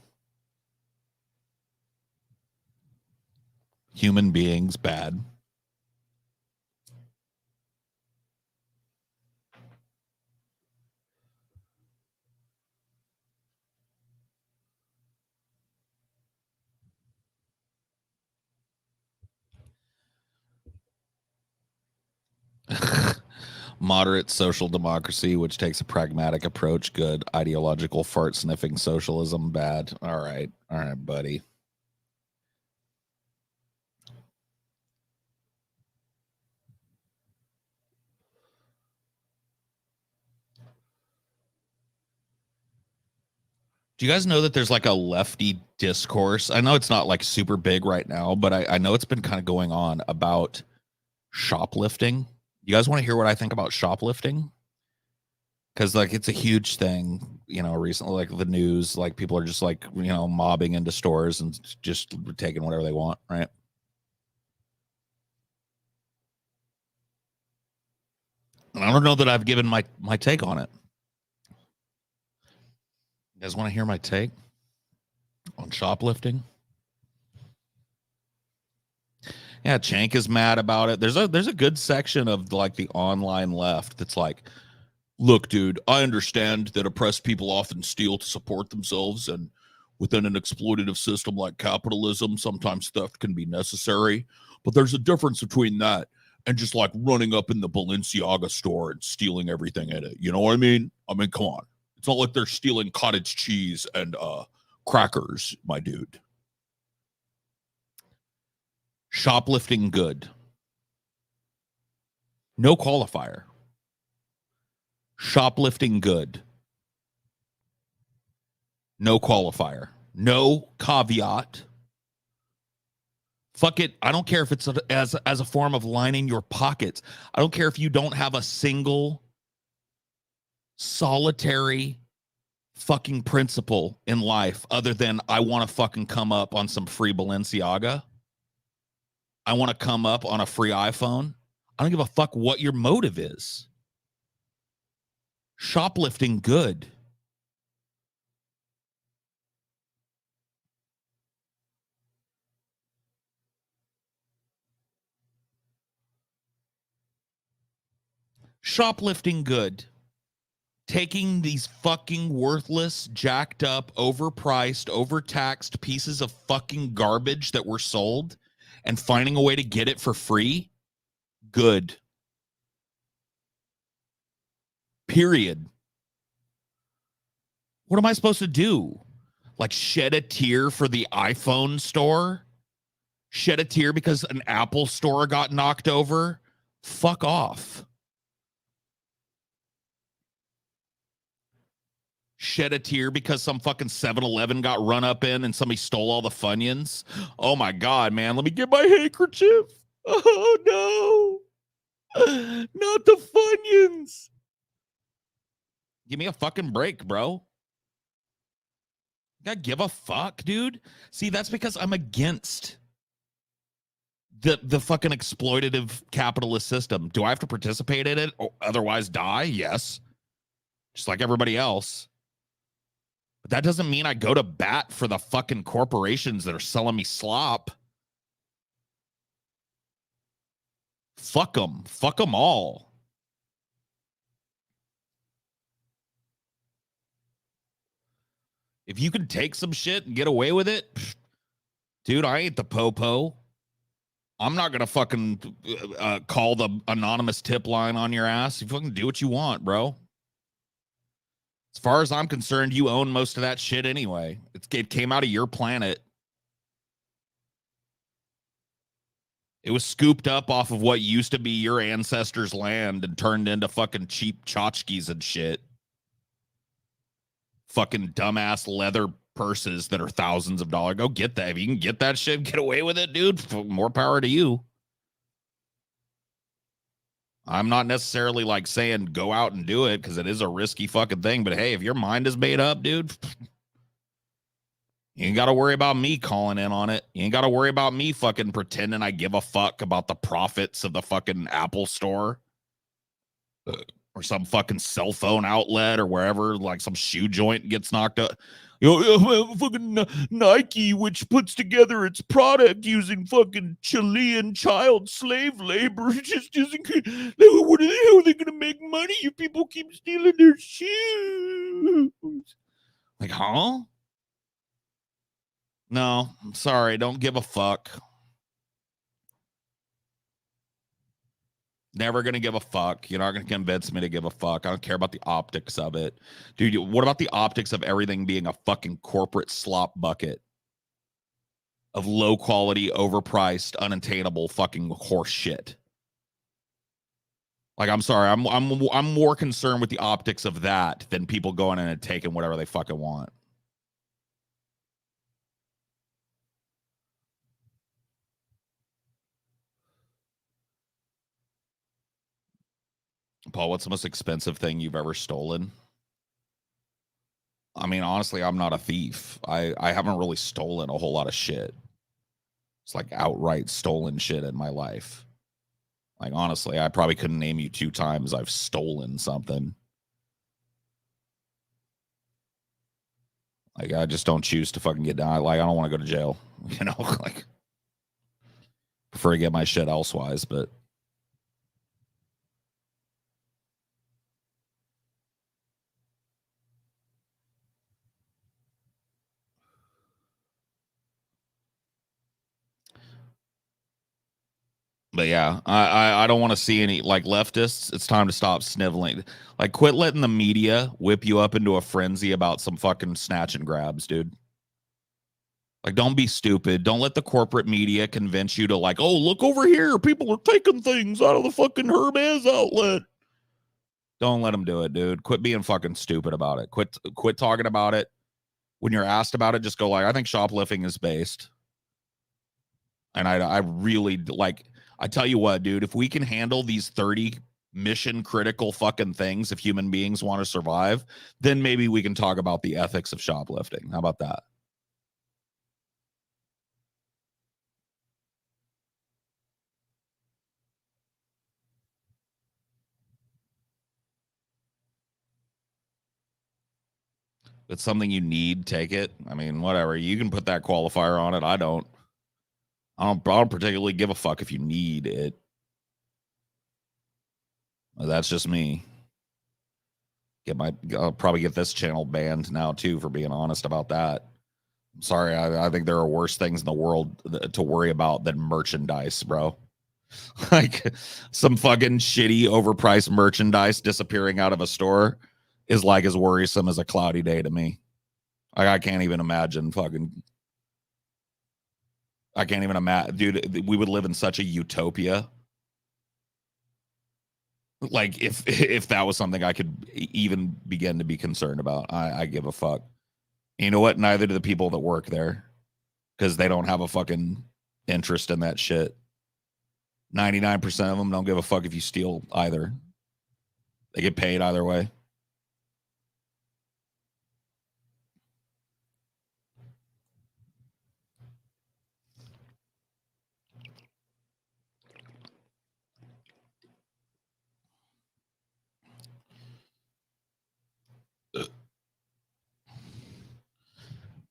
A: Human beings bad. Moderate social democracy, which takes a pragmatic approach, good. Ideological fart sniffing socialism, bad. All right, buddy. Do you guys know that there's like a lefty discourse? I know it's not like super big right now, but I know it's been kind of going on about shoplifting. You guys want to hear what I think about shoplifting? Because like it's a huge thing, you know, recently, like the news, like people are just like, you know, mobbing into stores and just taking whatever they want, right? And I don't know that I've given my take on it. You guys want to hear my take on shoplifting? Yeah, Chank is mad about it. There's a good section of like the online left that's like, look, dude, I understand that oppressed people often steal to support themselves, and within an exploitative system like capitalism, sometimes theft can be necessary. But there's a difference between that and just like running up in the Balenciaga store and stealing everything in it. You know what I mean? I mean, come on. It's not like they're stealing cottage cheese and crackers, my dude. Shoplifting good. No qualifier. Shoplifting good. No qualifier. No caveat. Fuck it. I don't care if it's as a form of lining your pockets. I don't care if you don't have a single solitary fucking principle in life other than I want to fucking come up on some free Balenciaga. I want to come up on a free iPhone. I don't give a fuck what your motive is. Shoplifting good. Shoplifting good. Taking these fucking worthless, jacked up, overpriced, overtaxed pieces of fucking garbage that were sold and finding a way to get it for free. Good. Period. What am I supposed to do? Like shed a tear for the iPhone store? Shed a tear because an Apple store got knocked over? Fuck off. Shed a tear because some fucking 7-Eleven got run up in and somebody stole all the Funyuns? Oh my God, man. Let me get my handkerchief. Oh no. Not the Funyuns. Give me a fucking break, bro. I give a fuck, dude. See, that's because I'm against the fucking exploitative capitalist system. Do I have to participate in it or otherwise die? Yes. Just like everybody else. But that doesn't mean I go to bat for the fucking corporations that are selling me slop. Fuck them. Fuck them all. If you can take some shit and get away with it, dude, I ain't the popo. I'm not going to fucking call the anonymous tip line on your ass. You fucking do what you want, bro. As far as I'm concerned, you own most of that shit anyway. It came out of your planet. It was scooped up off of what used to be your ancestors' land and turned into fucking cheap tchotchkes and shit. Fucking dumbass leather purses that are thousands of dollars. Go get that. If you can get that shit, get away with it, dude. More power to you. I'm not necessarily like saying go out and do it because it is a risky fucking thing. But hey, if your mind is made up, dude, you ain't got to worry about me calling in on it. You ain't got to worry about me fucking pretending I give a fuck about the profits of the fucking Apple store. or some fucking cell phone outlet or wherever, like some shoe joint gets knocked up. You know, fucking Nike, which puts together its product using fucking Chilean child slave labor, just isn't. What are they? How are they gonna make money if people keep stealing their shoes? Like, huh? No, I'm sorry. Don't give a fuck. Never gonna give a fuck. You're not gonna convince me to give a fuck. I don't care about the optics of it. Dude, what about the optics of everything being a fucking corporate slop bucket of low quality, overpriced, unattainable fucking horse shit? Like, I'm sorry, I'm more concerned with the optics of that than people going in and taking whatever they fucking want. Paul, what's the most expensive thing you've ever stolen? I mean, honestly, I'm not a thief. I haven't really stolen a whole lot of shit. It's like outright stolen shit in my life. Like, honestly, I probably couldn't name you 2 times I've stolen something. Like, I just don't choose to fucking get down. Like, I don't want to go to jail, you know? Like, prefer to get my shit elsewise, but yeah, I don't want to see any, like, leftists. It's time to stop sniveling. Like, quit letting the media whip you up into a frenzy about some fucking snatch and grabs, dude. Like, don't be stupid. Don't let the corporate media convince you to, like, oh, look over here. People are taking things out of the fucking Hermes outlet. Don't let them do it, dude. Quit being fucking stupid about it. Quit talking about it. When you're asked about it, just go like, I think shoplifting is based. And I really, like, I tell you what, dude, if we can handle these 30 mission critical fucking things, if human beings want to survive, then maybe we can talk about the ethics of shoplifting. How about that? If it's something you need, take it. I mean, whatever. You can put that qualifier on it. I don't particularly give a fuck if you need it. That's just me. I'll probably get this channel banned now too for being honest about that. I'm sorry, I think there are worse things in the world to worry about than merchandise, bro. Like, some fucking shitty, overpriced merchandise disappearing out of a store is like as worrisome as a cloudy day to me. Like, I can't even imagine, dude. We would live in such a utopia. Like, if that was something I could even begin to be concerned about. I give a fuck. You know what? Neither do the people that work there, because they don't have a fucking interest in that shit. 99% of them don't give a fuck if you steal either. They get paid either way.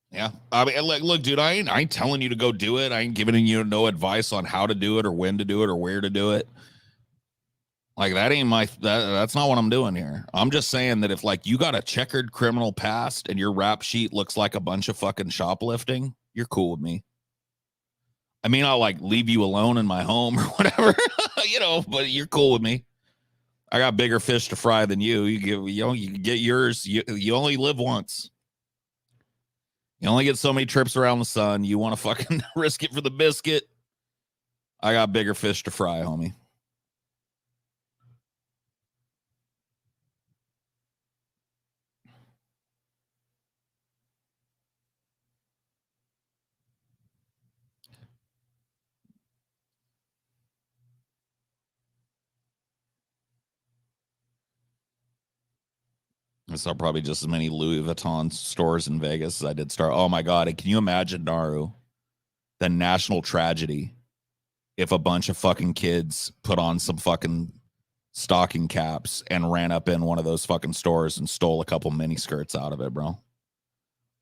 A: Yeah, I mean, look, dude, I ain't telling you to go do it. I ain't giving you no advice on how to do it or when to do it or where to do it. Like, that ain't that's not what I'm doing here. I'm just saying that if, like, you got a checkered criminal past and your rap sheet looks like a bunch of fucking shoplifting, you're cool with me. I mean, I'll, like, leave you alone in my home or whatever, you know, but you're cool with me. I got bigger fish to fry than you. You can get yours. You only live once. You only get so many trips around the sun. You want to fucking risk it for the biscuit? I got bigger fish to fry, homie. I saw probably just as many Louis Vuitton stores in Vegas as I did Star. Oh my God. Can you imagine, Naru, the national tragedy if a bunch of fucking kids put on some fucking stocking caps and ran up in one of those fucking stores and stole a couple mini skirts out of it, bro.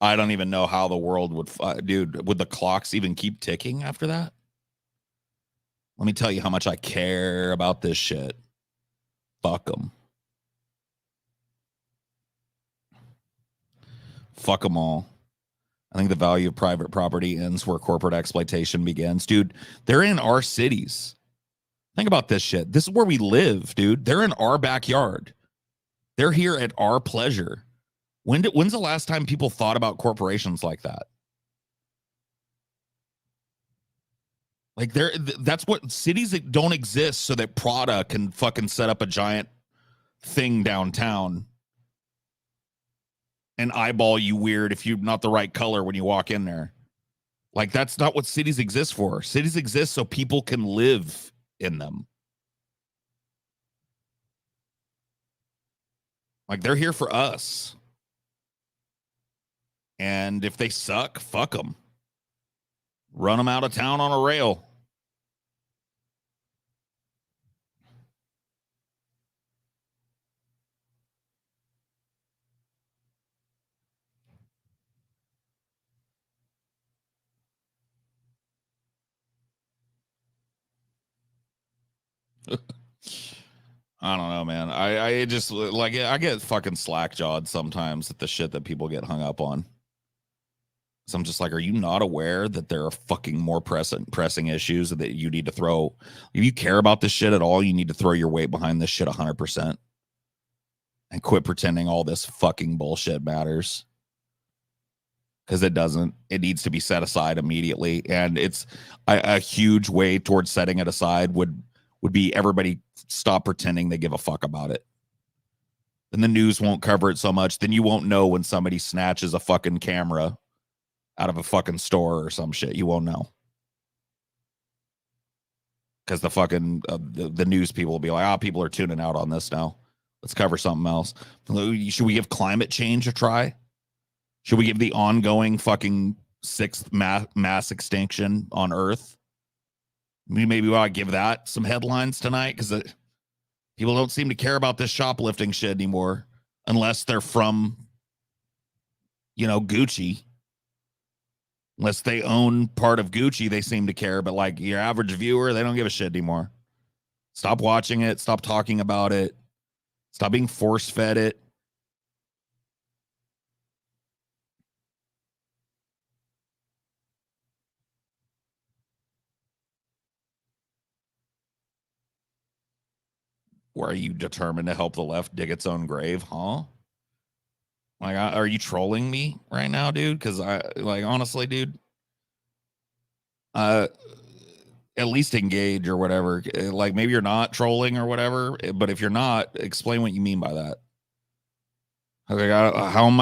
A: I don't even know how the world would, dude, would the clocks even keep ticking after that? Let me tell you how much I care about this shit. Fuck them. Fuck them all. I think the value of private property ends where corporate exploitation begins. Dude, they're in our cities. Think about this shit. This is where we live, dude. They're in our backyard. They're here at our pleasure. When's the last time people thought about corporations like that? Like that's what cities that don't exist so that Prada can fucking set up a giant thing downtown and eyeball you weird if you're not the right color when you walk in there. Like, that's not what cities exist for. Cities exist so people can live in them. Like, they're here for us. And if they suck, fuck them. Run them out of town on a rail. I don't know, man. I just like I get fucking slack jawed sometimes at the shit that people get hung up on. So I'm just like, are you not aware that there are fucking more pressing issues that you need to throw? If you care about this shit at all, you need to throw your weight behind this shit 100% and quit pretending all this fucking bullshit matters. Because it doesn't. It needs to be set aside immediately. And it's a huge way towards setting it aside would be everybody stop pretending they give a fuck about it. Then the news won't cover it so much. Then you won't know when somebody snatches a fucking camera out of a fucking store or some shit. You won't know. Because the fucking the news people will be like, people are tuning out on this now. Let's cover something else. Should we give climate change a try? Should we give the ongoing fucking sixth mass extinction on Earth? Maybe we ought to give that some headlines tonight, because people don't seem to care about this shoplifting shit anymore unless they're from, Gucci. Unless they own part of Gucci, they seem to care. But like your average viewer, they don't give a shit anymore. Stop watching it. Stop talking about it. Stop being force-fed it. Or are you determined to help the left dig its own grave, huh? Like, are you trolling me right now, dude? Because honestly, dude, at least engage or whatever. Like, maybe you're not trolling or whatever, but if you're not, explain what you mean by that. Okay, how am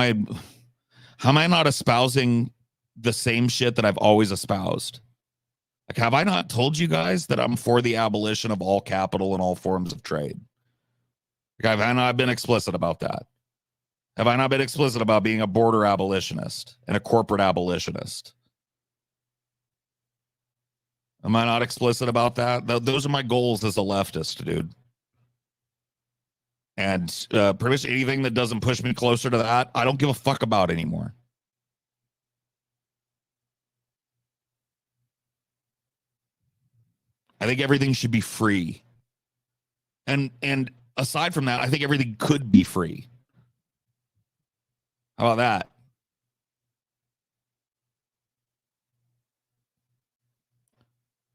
A: I not espousing the same shit that I've always espoused? Like, have I not told you guys that I'm for the abolition of all capital and all forms of trade? Like, have I not been explicit about that? Have I not been explicit about being a border abolitionist and a corporate abolitionist? Am I not explicit about that? Those are my goals as a leftist, dude. And pretty much anything that doesn't push me closer to that, I don't give a fuck about anymore. I think everything should be free. And aside from that, I think everything could be free. How about that?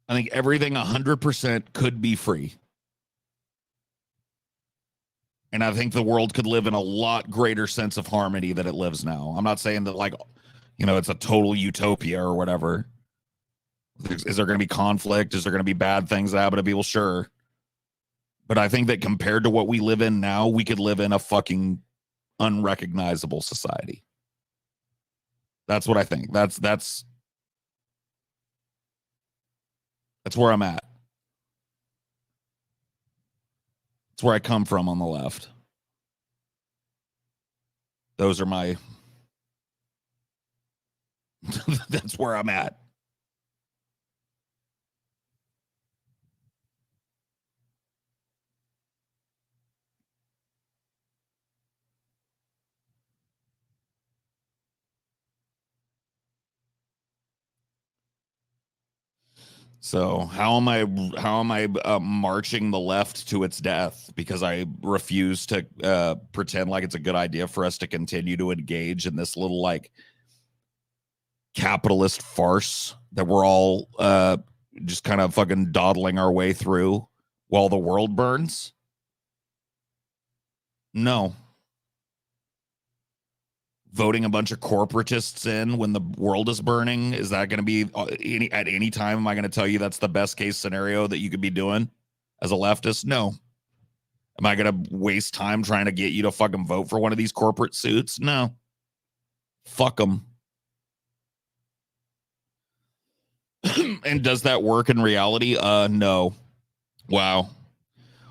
A: I think everything 100% could be free. And I think the world could live in a lot greater sense of harmony than it lives now. I'm not saying that, like, it's a total utopia or whatever. Is there going to be conflict? Is there going to be bad things that happen to people? Sure. But I think that compared to what we live in now, we could live in a fucking unrecognizable society. That's what I think. That's where I'm at. It's where I come from on the left. Those are my that's where I'm at. So how am I marching the left to its death because I refuse to pretend like it's a good idea for us to continue to engage in this little like capitalist farce that we're all just kind of fucking dawdling our way through while the world burns? No. Voting a bunch of corporatists in when the world is burning, is that going to be at any time? Am I going to tell you that's the best case scenario that you could be doing as a leftist? No. Am I going to waste time trying to get you to fucking vote for one of these corporate suits? No. Fuck them. And does that work in reality? No. Wow.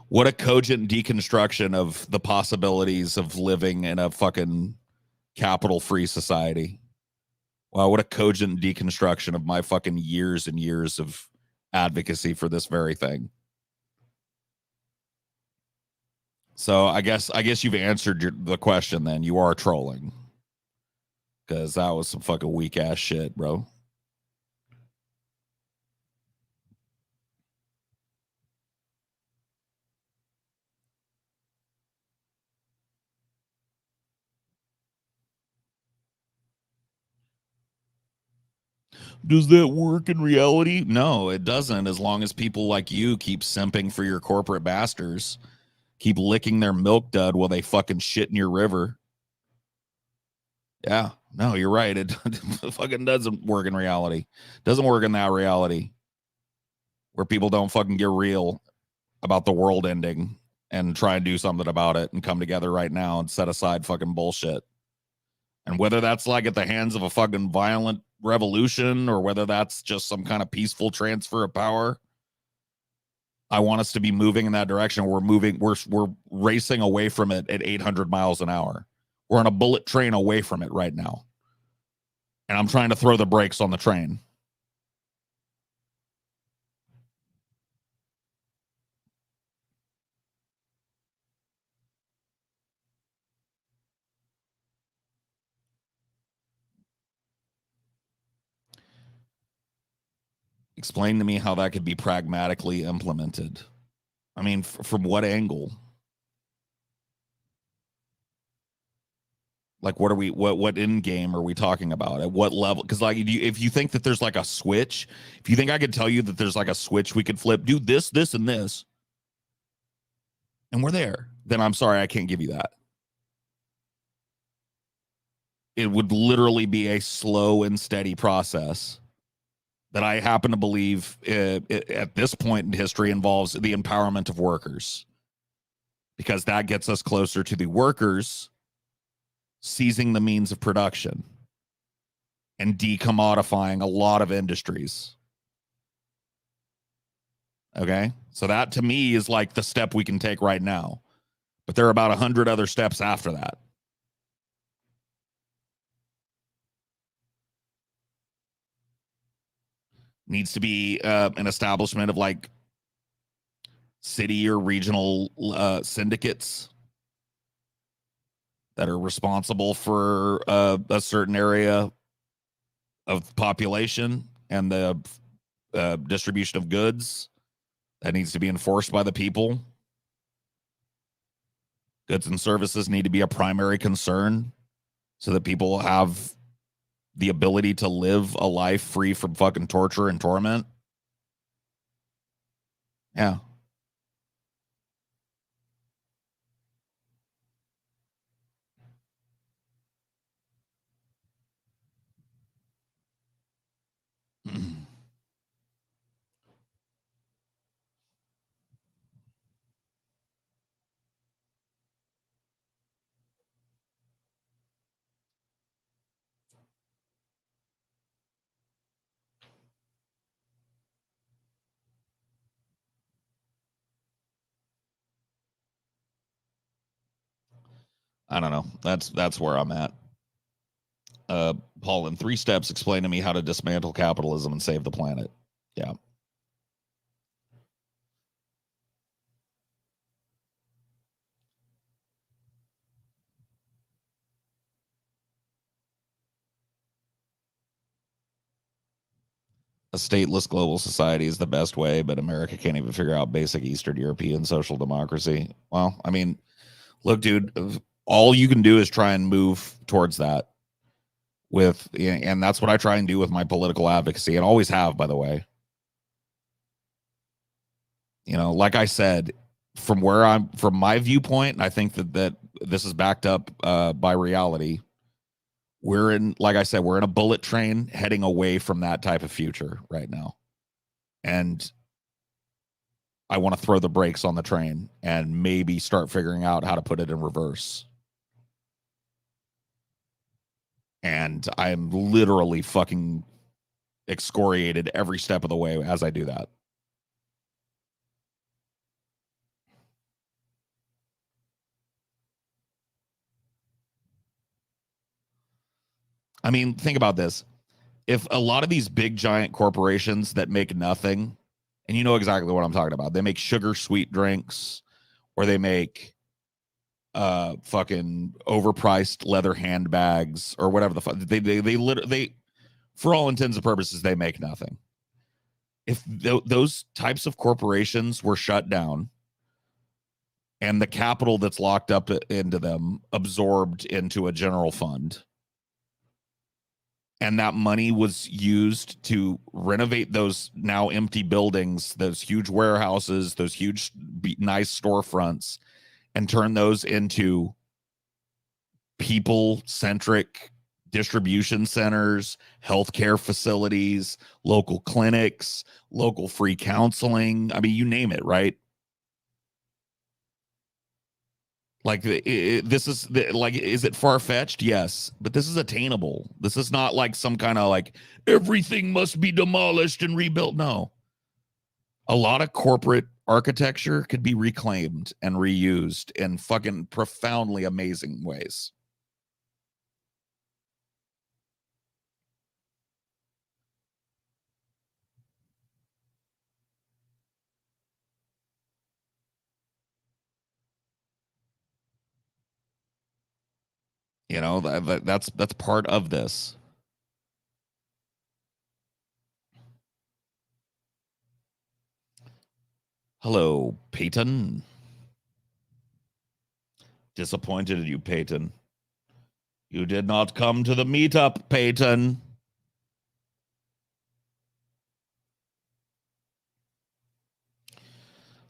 A: What a cogent deconstruction of the possibilities of living in a fucking capital free society. Wow, what a cogent deconstruction of my fucking years and years of advocacy for this very thing. So I guess you've answered the question then. You are trolling. Because that was some fucking weak ass shit, bro. Does that work in reality? No, it doesn't. As long as people like you keep simping for your corporate bastards, keep licking their milk dud while they fucking shit in your river. Yeah, no, you're right. It fucking doesn't work in reality. Doesn't work in that reality where people don't fucking get real about the world ending and try and do something about it and come together right now and set aside fucking bullshit. And whether that's like at the hands of a fucking violent revolution or whether that's just some kind of peaceful transfer of power, I want us to be moving in that direction. We're racing away from it at 800 miles an hour. We're on a bullet train away from it right now. And I'm trying to throw the brakes on the train. Explain to me how that could be pragmatically implemented. I mean, from what angle? Like, what end game are we talking about? At what level? Because like, if you think that there's like a switch, if you think I could tell you that there's like a switch we could flip, do this, this, and this, and we're there, then I'm sorry, I can't give you that. It would literally be a slow and steady process that I happen to believe at this point in history involves the empowerment of workers, because that gets us closer to the workers seizing the means of production and decommodifying a lot of industries. Okay. So that to me is like the step we can take right now. But there are about 100 other steps after that. Needs to be an establishment of like city or regional syndicates that are responsible for a certain area of population and the distribution of goods that needs to be enforced by the people. Goods and services need to be a primary concern so that people have the ability to live a life free from fucking torture and torment. Yeah. I don't know. That's where I'm at. Paul, in 3 steps, explain to me how to dismantle capitalism and save the planet. Yeah. A stateless global society is the best way, but America can't even figure out basic Eastern European social democracy. Well, I mean, look, dude, all you can do is try and move towards that with, and that's what I try and do with my political advocacy, and always have, by the way. You know, like I said, from my viewpoint, and I think that this is backed up by reality. We're in, like I said, we're in a bullet train heading away from that type of future right now. And I want to throw the brakes on the train and maybe start figuring out how to put it in reverse. And I'm literally fucking excoriated every step of the way as I do that. I mean, think about this. If a lot of these big giant corporations that make nothing, and you know exactly what I'm talking about, they make sugar sweet drinks, or they make fucking overpriced leather handbags, or whatever the fuck, they literally, for all intents and purposes, they make nothing. If those types of corporations were shut down and the capital that's locked up into them absorbed into a general fund, and that money was used to renovate those now empty buildings, those huge warehouses, those huge nice storefronts, and turn those into people-centric distribution centers, healthcare facilities, local clinics, local free counseling. I mean, you name it, right? Like, this is like, is it far-fetched? Yes, but this is attainable. This is not like some kind of like everything must be demolished and rebuilt. No, a lot of corporate architecture could be reclaimed and reused in fucking profoundly amazing ways. You know, that's part of this. Hello, Peyton. Disappointed in you, Peyton. You did not come to the meetup, Peyton.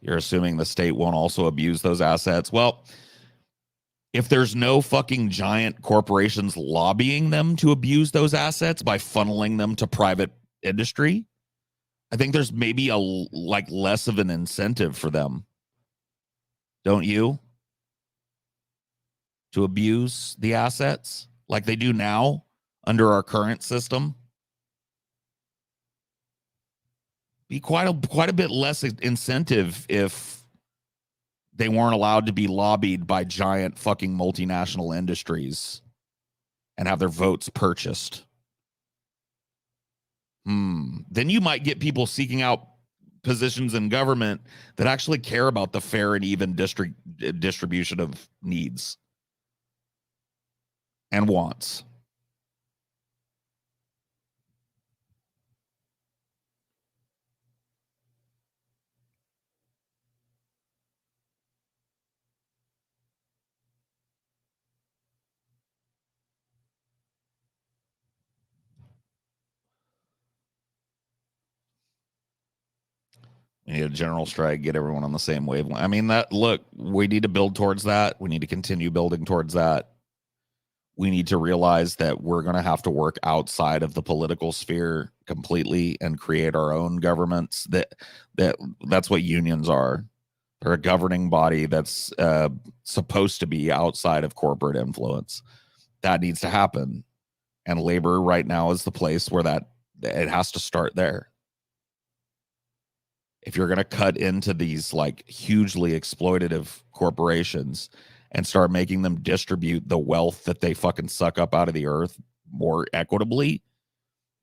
A: You're assuming the state won't also abuse those assets. Well, if there's no fucking giant corporations lobbying them to abuse those assets by funneling them to private industry, I think there's maybe a like less of an incentive for them. Don't you? To abuse the assets like they do now under our current system. Be quite a bit less incentive if they weren't allowed to be lobbied by giant fucking multinational industries and have their votes purchased. Then you might get people seeking out positions in government that actually care about the fair and even distribution of needs and wants. We need a general strike, get everyone on the same wavelength. I mean, look, we need to build towards that. We need to continue building towards that. We need to realize that we're going to have to work outside of the political sphere completely and create our own governments. That's what unions are. They're a governing body that's supposed to be outside of corporate influence. That needs to happen. And labor right now is the place where it has to start there. If you're going to cut into these like hugely exploitative corporations and start making them distribute the wealth that they fucking suck up out of the earth more equitably,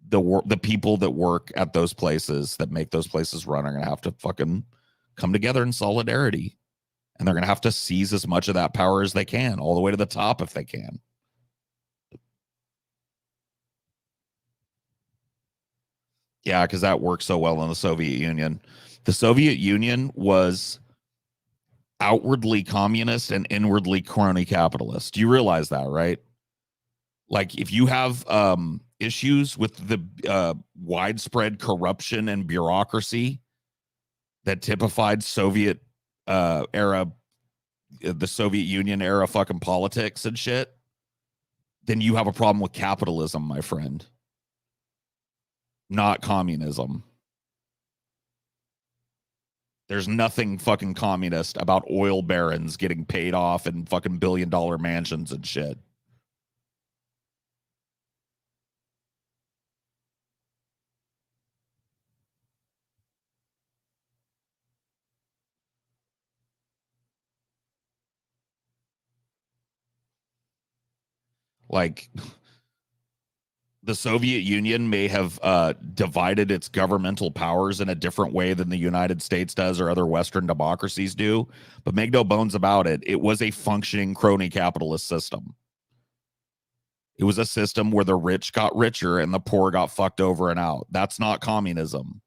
A: the people that work at those places that make those places run are going to have to fucking come together in solidarity. And they're going to have to seize as much of that power as they can, all the way to the top if they can. Yeah, because that worked so well in the Soviet Union. The Soviet Union was outwardly communist and inwardly crony capitalist. Do you realize that, right? Like, if you have issues with the widespread corruption and bureaucracy that typified Soviet era, the Soviet Union era fucking politics and shit, then you have a problem with capitalism, my friend, not communism. There's nothing fucking communist about oil barons getting paid off in fucking billion-dollar mansions and shit. Like, the Soviet Union may have divided its governmental powers in a different way than the United States does or other Western democracies do, but make no bones about it, it was a functioning crony capitalist system. It was a system where the rich got richer and the poor got fucked over and out. That's not communism.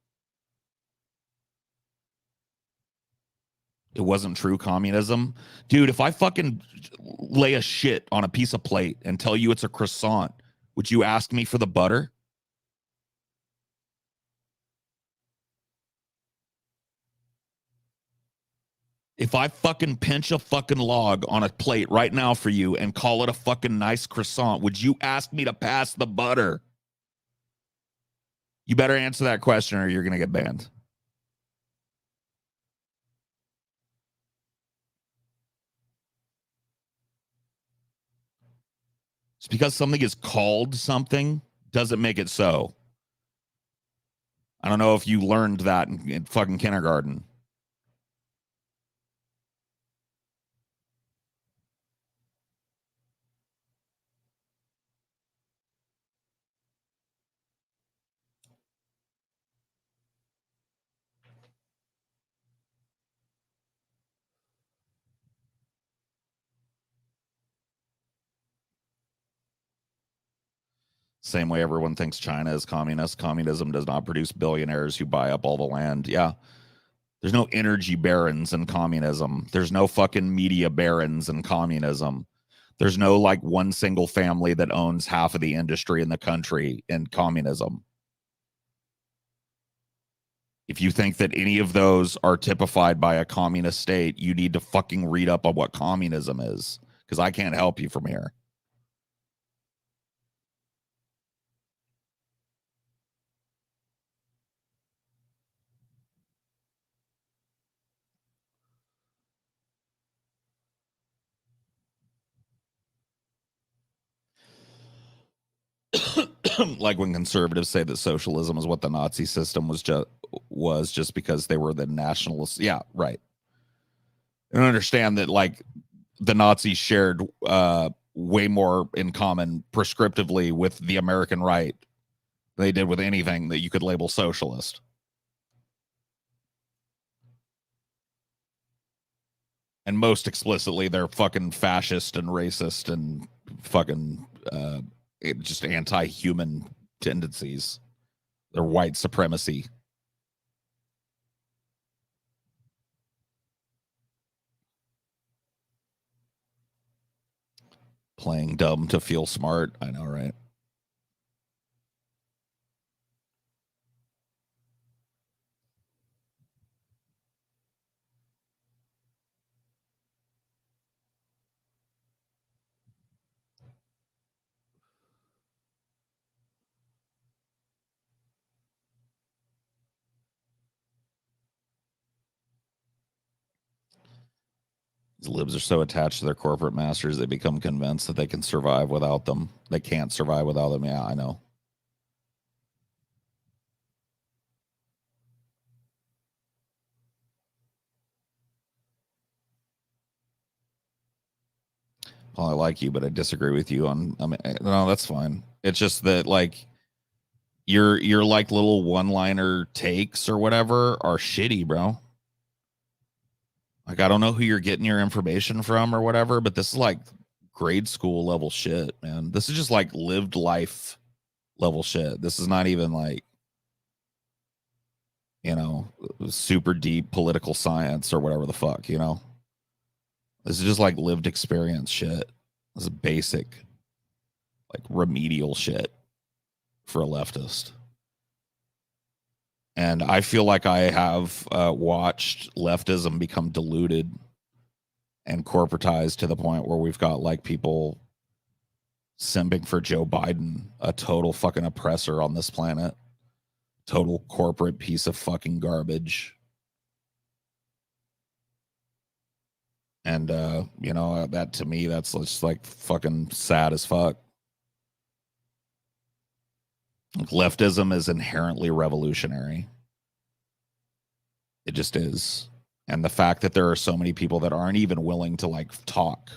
A: It wasn't true communism. Dude, if I fucking lay a shit on a piece of plate and tell you it's a croissant, would you ask me for the butter? If I fucking pinch a fucking log on a plate right now for you and call it a fucking nice croissant, would you ask me to pass the butter? You better answer that question or you're going to get banned. It's because something is called something doesn't make it so. I don't know if you learned that in fucking kindergarten. Same way everyone thinks China is communist. Communism does not produce billionaires who buy up all the land. Yeah. There's no energy barons in communism. There's no fucking media barons in communism. There's no like one single family that owns half of the industry in the country in communism. If you think that any of those are typified by a communist state, you need to fucking read up on what communism is, because I can't help you from here. Like when conservatives say that socialism is what the Nazi system was just because they were the nationalists. Yeah, right. I don't understand that like the Nazis shared way more in common prescriptively with the American right than they did with anything that you could label socialist. And most explicitly, they're fucking fascist and racist and fucking just anti-human tendencies. They're white supremacy. Playing dumb to feel smart. I know, right? These libs are so attached to their corporate masters, they become convinced that they can survive without them. They can't survive without them. Yeah, I know. Well, I like you, but I disagree with you on. I mean, no, that's fine. It's just that like your like little one-liner takes or whatever are shitty, bro. Like I don't know who you're getting your information from or whatever, but this is like grade school level shit, man. This is just like lived life level shit. This is not even like you know, super deep political science or whatever the fuck, you know. This is just like lived experience shit. This is basic, like remedial shit for a leftist. And I feel like I have watched leftism become diluted and corporatized to the point where we've got like people simping for Joe Biden, a total fucking oppressor on this planet, total corporate piece of fucking garbage. And, you know, that to me, that's just like fucking sad as fuck. Leftism is inherently revolutionary. It just is. And the fact that there are so many people that aren't even willing to like talk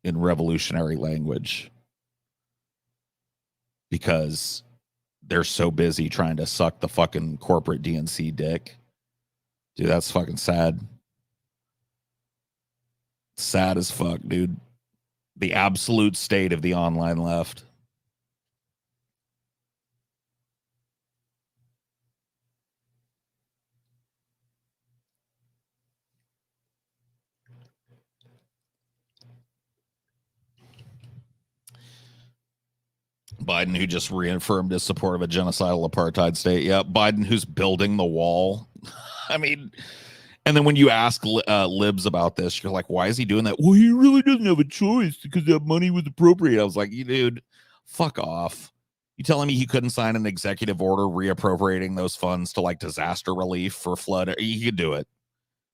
A: in revolutionary language because they're so busy trying to suck the fucking corporate DNC dick. Dude, that's fucking sad. Sad as fuck, dude. The absolute state of the online left. Biden, who just reaffirmed his support of a genocidal apartheid state. Yeah, Biden, who's building the wall. I mean, and then when you ask libs about this, you're like, why is he doing that? Well, he really doesn't have a choice because that money was appropriate. I was like, dude, fuck off. You telling me he couldn't sign an executive order reappropriating those funds to like disaster relief for flood? He could do it.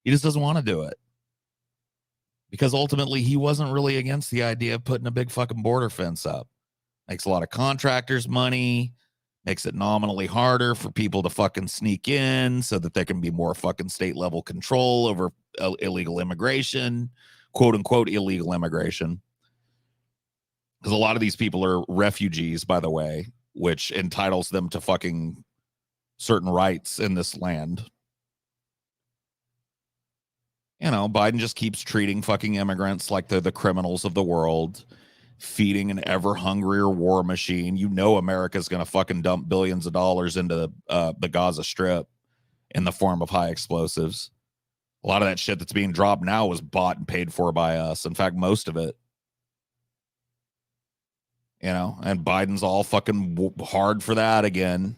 A: He just doesn't want to do it. Because ultimately, he wasn't really against the idea of putting a big fucking border fence up. Makes a lot of contractors money, makes it nominally harder for people to fucking sneak in so that there can be more fucking state level control over illegal immigration, quote unquote illegal immigration. Because a lot of these people are refugees, by the way, which entitles them to fucking certain rights in this land. You know, Biden just keeps treating fucking immigrants like they're the criminals of the world, feeding an ever hungrier war machine. You know, America's going to fucking dump billions of dollars into the Gaza Strip in the form of high explosives. A lot of that shit that's being dropped now was bought and paid for by us. In fact, most of it. You know, and Biden's all fucking hard for that again.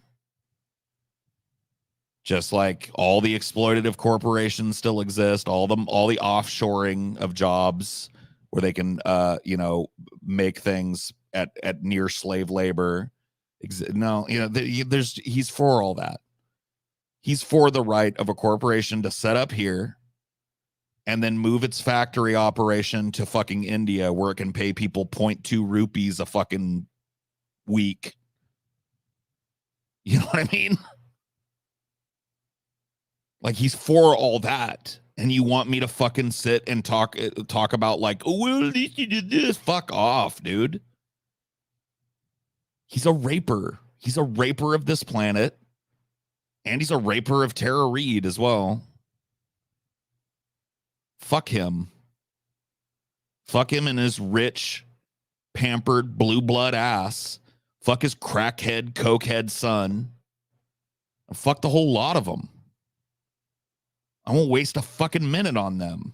A: Just like all the exploitative corporations still exist, all the offshoring of jobs where they can, you know, make things at near slave labor. No, you know, he's for all that. He's for the right of a corporation to set up here and then move its factory operation to fucking India where it can pay people 0.2 rupees a fucking week. You know what I mean? Like, he's for all that. And you want me to fucking sit and talk about like, oh, well, at least you did this. Fuck off, dude. He's a raper. He's a raper of this planet. And he's a raper of Tara Reid as well. Fuck him. Fuck him and his rich, pampered, blue blood ass. Fuck his crackhead, cokehead son. And fuck the whole lot of them. I won't waste a fucking minute on them.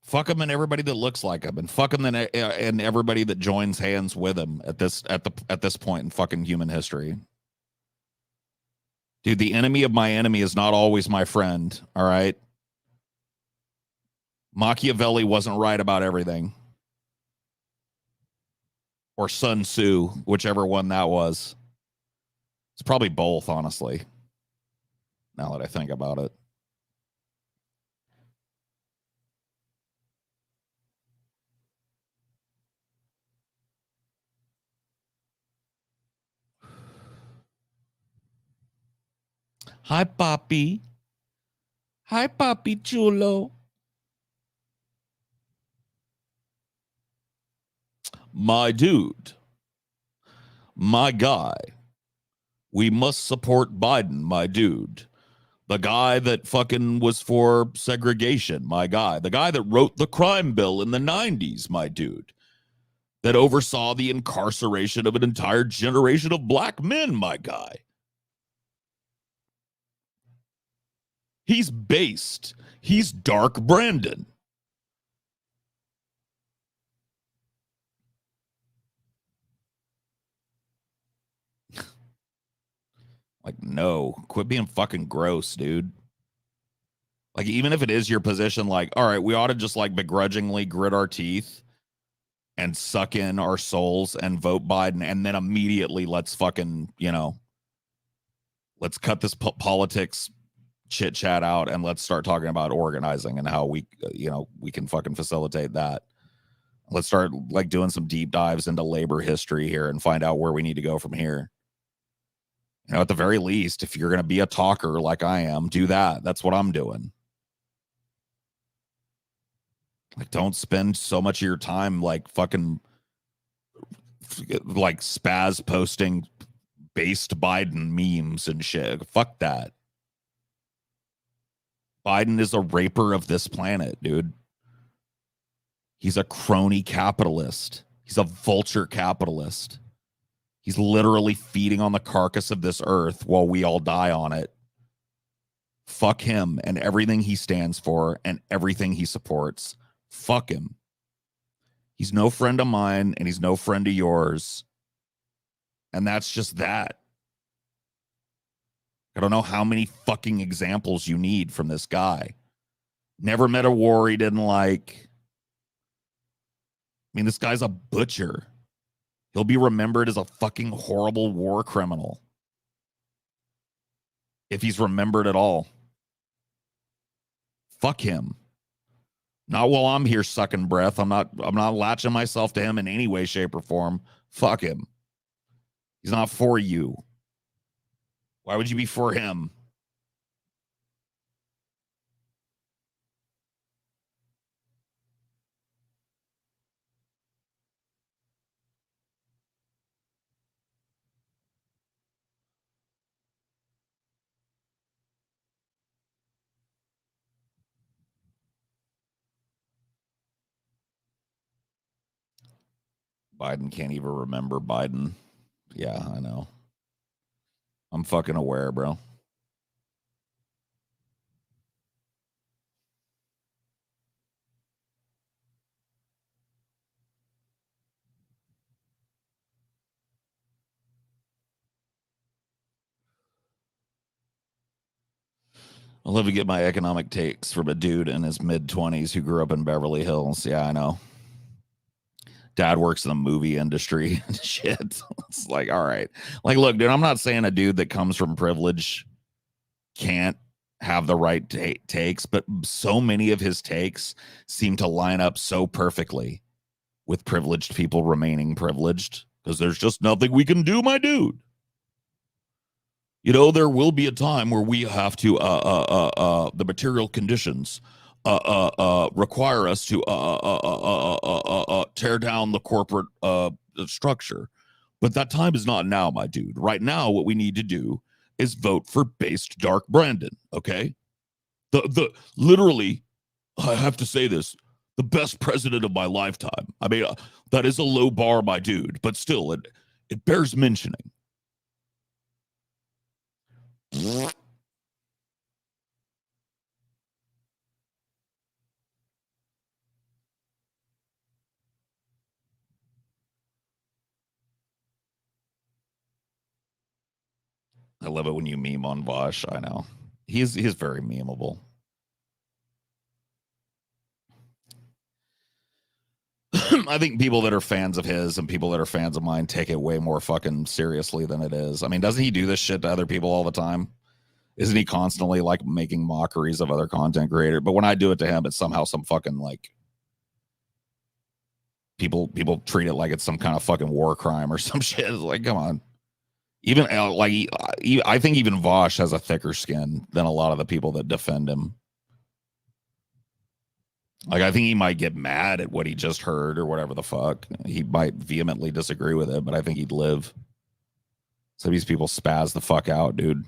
A: Fuck him and everybody that looks like him, and fuck him and everybody that joins hands with him at this point in fucking human history. Dude, the enemy of my enemy is not always my friend. All right. Machiavelli wasn't right about everything. Or Sun Tzu, whichever one that was. It's probably both, honestly. Now that I think about it. Hi, Papi. Hi, Papi Chulo. My dude. My guy. We must support Biden, my dude. The guy that fucking was for segregation, my guy. The guy that wrote the crime bill in the 90s, my dude. That oversaw the incarceration of an entire generation of black men, my guy. He's based. He's Dark Brandon. Like, no, quit being fucking gross, dude. Like, even if it is your position, like, all right, we ought to just like begrudgingly grit our teeth and suck in our souls and vote Biden, and then immediately let's fucking, let's cut this politics chit chat out and let's start talking about organizing and how we can fucking facilitate that. Let's start like doing some deep dives into labor history here and find out where we need to go from here. At the very least, if you're going to be a talker like I am, do that. That's what I'm doing. Like, don't spend so much of your time like fucking like spaz posting based Biden memes and shit. Fuck that. Biden is a raper of this planet, dude. He's a crony capitalist. He's a vulture capitalist. He's literally feeding on the carcass of this earth while we all die on it. Fuck him and everything he stands for and everything he supports. Fuck him. He's no friend of mine and he's no friend of yours. And that's just that. I don't know how many fucking examples you need from this guy. Never met a war he didn't like. I mean, this guy's a butcher. He'll be remembered as a fucking horrible war criminal. If he's remembered at all. Fuck him. Not while I'm here sucking breath. I'm not latching myself to him in any way, shape, or form. Fuck him. He's not for you. Why would you be for him? Biden can't even remember Biden. Yeah, I know. I'm fucking aware, bro. I love to get my economic takes from a dude in his mid-20s who grew up in Beverly Hills. Yeah, I know. Dad works in the movie industry and shit. It's like, all right. Like, look, dude, I'm not saying a dude that comes from privilege can't have the right takes, but so many of his takes seem to line up so perfectly with privileged people remaining privileged because there's just nothing we can do, my dude. There will be a time where we have to, the material conditions require us to tear down the corporate structure. But that time is not now, my dude. Right now, what we need to do is vote for based Dark Brandon, okay? The literally, I have to say this, the best president of my lifetime. I mean, that is a low bar, my dude, but still, it bears mentioning. I love it when you meme on Vosch. I know. He's very memeable. I think people that are fans of his and people that are fans of mine take it way more fucking seriously than it is. I mean, doesn't he do this shit to other people all the time? Isn't he constantly like making mockeries of other content creators? But when I do it to him, it's somehow some fucking like people treat it like it's some kind of fucking war crime or some shit. It's like, come on. Even like I think even Vosch has a thicker skin than a lot of the people that defend him. Like, I think he might get mad at what he just heard or whatever the fuck. He might vehemently disagree with it, but I think he'd live. So these people spaz the fuck out, dude.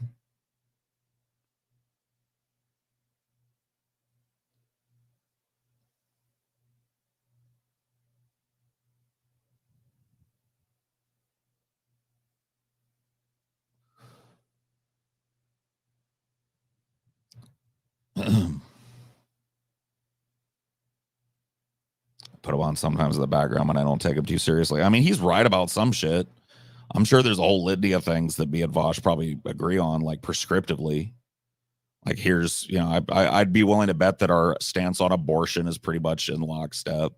A: Put him on sometimes in the background when I don't take him too seriously. I mean, he's right about some shit. I'm sure there's a whole litany of things that me and Vosch probably agree on, like prescriptively. Like here's, you know, I'd be willing to bet that our stance on abortion is pretty much in lockstep.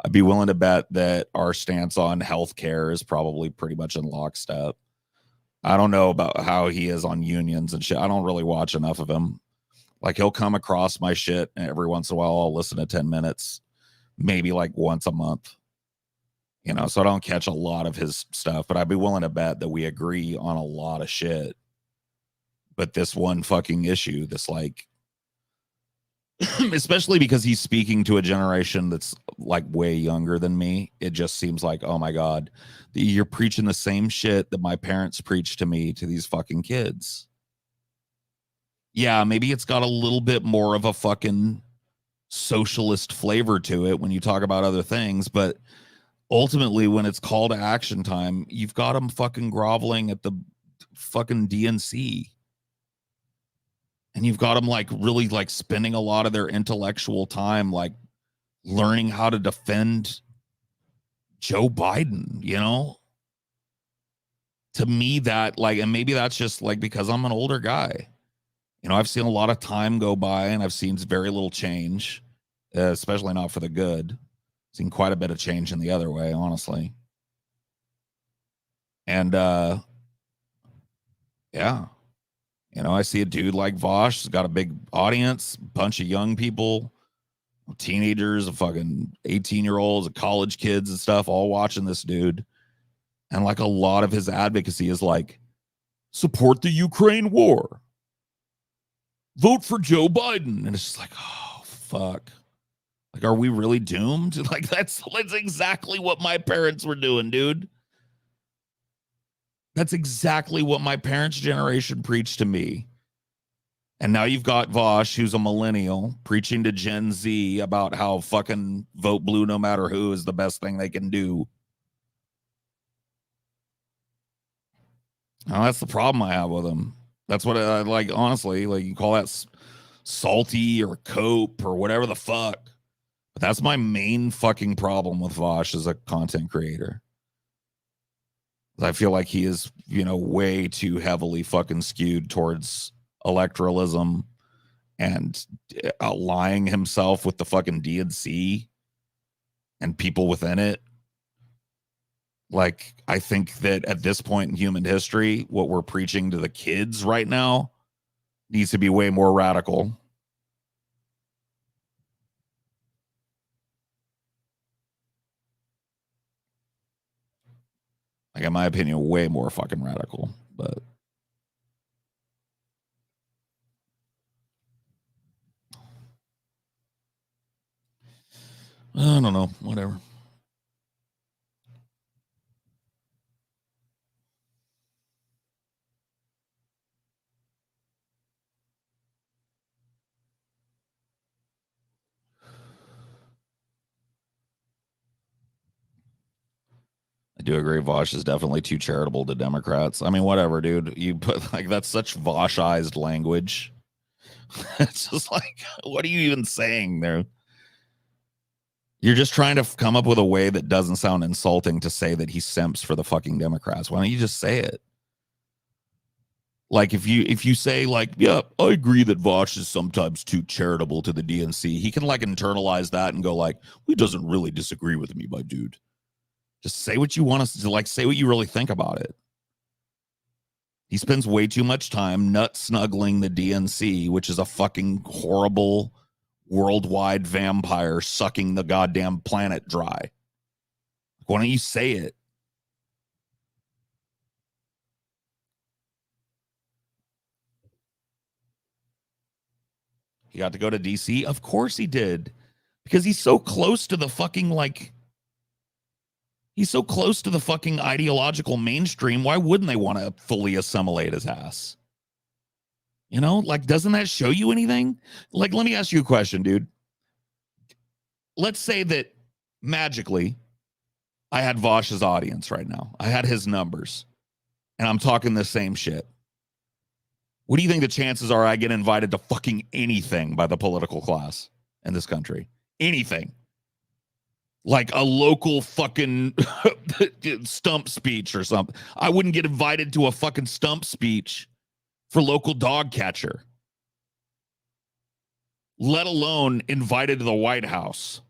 A: I'd be willing to bet that our stance on healthcare is probably pretty much in lockstep. I don't know about how he is on unions and shit. I don't really watch enough of him. Like he'll come across my shit and every once in a while. I'll listen to 10 minutes, maybe like once a month. You know, so I don't catch a lot of his stuff, but I'd be willing to bet that we agree on a lot of shit. But this one fucking issue, this like, especially because he's speaking to a generation that's like way younger than me, it just seems like, oh my God, you're preaching the same shit that my parents preached to me to these fucking kids. Yeah, maybe it's got a little bit more of a fucking socialist flavor to it when you talk about other things, but ultimately when it's call to action time, you've got them fucking groveling at the fucking DNC. And you've got them like really like spending a lot of their intellectual time like learning how to defend Joe Biden, you know? To me, that like, and maybe that's just like because I'm an older guy. You know, I've seen a lot of time go by and I've seen very little change, especially not for the good. Seen quite a bit of change in the other way, honestly. And yeah, you know, I see a dude like Vosch, got a big audience, bunch of young people, teenagers, fucking 18-year-olds, college kids and stuff, all watching this dude. And like a lot of his advocacy is like, support the Ukraine war, vote for Joe Biden. And it's just like, oh, fuck. Like, are we really doomed? Like, that's exactly what my parents were doing, dude. That's exactly what my parents' generation preached to me. And now you've got Vosch, who's a millennial, preaching to Gen Z about how fucking vote blue no matter who is the best thing they can do. Now, that's the problem I have with him. That's what I like, honestly. Like, you call that salty or cope or whatever the fuck. But that's my main fucking problem with Vosch as a content creator. I feel like he is, you know, way too heavily fucking skewed towards electoralism and allying himself with the fucking DNC and people within it. Like, I think that at this point in human history, what we're preaching to the kids right now needs to be way more radical. Like, in my opinion, way more fucking radical. But I don't know. Whatever. I do agree. Vosch is definitely too charitable to Democrats. I mean, whatever, dude. You put like that's such Voschized language. It's just like, what are you even saying there? You're just trying to come up with a way that doesn't sound insulting to say that he simps for the fucking Democrats. Why don't you just say it? Like if you say like, yeah, I agree that Vosch is sometimes too charitable to the DNC, he can like internalize that and go like, he doesn't really disagree with me, my dude. Just say what you want us to like, say what you really think about it. He spends way too much time nut snuggling the DNC, which is a fucking horrible worldwide vampire sucking the goddamn planet dry. Why don't you say it? He got to go to DC? Of course he did. Because he's so close to the fucking like He's so close to the fucking ideological mainstream. Why wouldn't they want to fully assimilate his ass? You know, like, doesn't that show you anything? Like, let me ask you a question, dude. Let's say that magically I had Vosch's audience right now. I had his numbers, and I'm talking the same shit. What do you think the chances are I get invited to fucking anything by the political class in this country? Anything. Like a local fucking stump speech or something. I wouldn't get invited to a fucking stump speech for local dog catcher, let alone invited to the White House.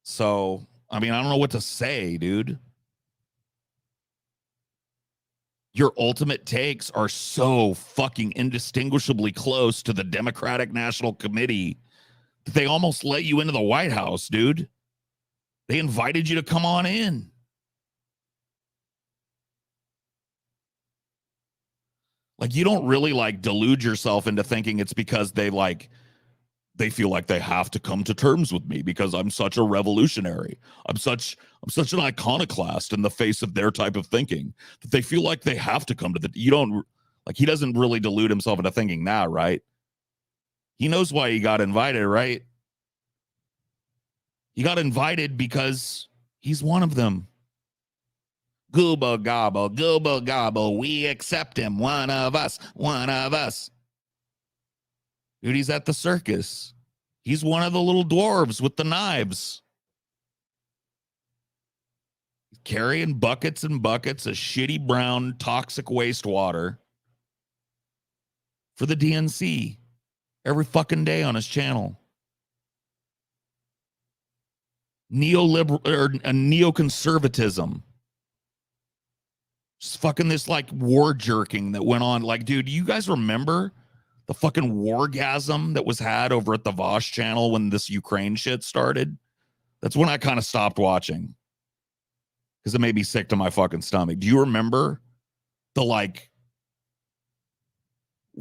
A: So, I mean, I don't know what to say, dude. Your ultimate takes are so fucking indistinguishably close to the Democratic National Committee that they almost let you into the White House, dude. They invited you to come on in. Like, you don't really like delude yourself into thinking it's because they feel like they have to come to terms with me because I'm such a revolutionary. I'm such an iconoclast in the face of their type of thinking that they feel like they have to come to the. You don't like. He doesn't really delude himself into thinking that, right? He knows why he got invited, right? He got invited because he's one of them. Gooba gobble, we accept him. One of us, one of us. Dude, he's at the circus. He's one of the little dwarves with the knives. Carrying buckets and buckets of shitty brown toxic wastewater for the DNC every fucking day on his channel. Neoliberal or neoconservatism. Just fucking this like war jerking that went on. Like, dude, you guys remember the fucking wargasm that was had over at the Vosch channel when this Ukraine shit started? That's when I kind of stopped watching because it made me sick to my fucking stomach. Do you remember the like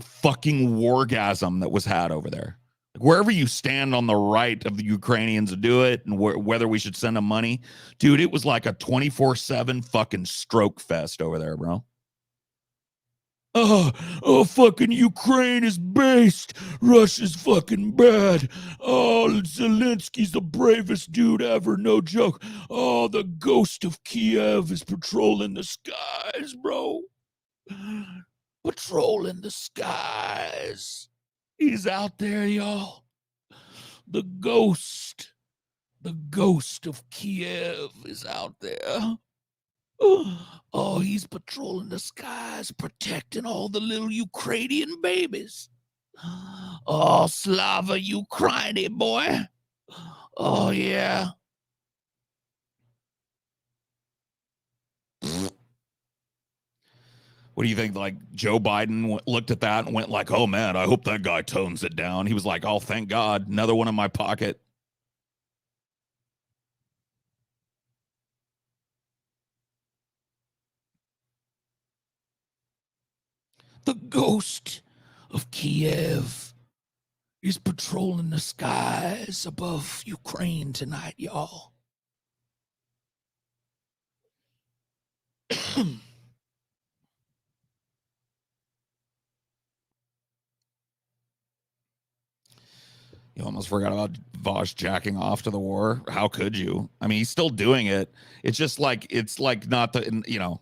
A: fucking wargasm that was had over there? Like, wherever you stand on the right of the Ukrainians to do it and whether we should send them money, dude, it was like a 24/7 fucking stroke fest over there, bro. Fucking Ukraine is based. Russia's fucking bad. Oh, Zelensky's the bravest dude ever. No joke. Oh, the ghost of Kiev is patrolling the skies, bro. Patrolling the skies. He's out there, y'all. The ghost of Kiev is out there. Oh, he's patrolling the skies, protecting all the little Ukrainian babies. Oh, Slava Ukraini, boy. Oh, yeah. What do you think? Like, Joe Biden looked at that and went like, oh, man, I hope that guy tones it down. He was like, oh, thank God. Another one in my pocket. The ghost of Kiev is patrolling the skies above Ukraine tonight, y'all. You almost forgot about Vosch jacking off to the war. How could you? I mean, he's still doing it. It's like not the, you know,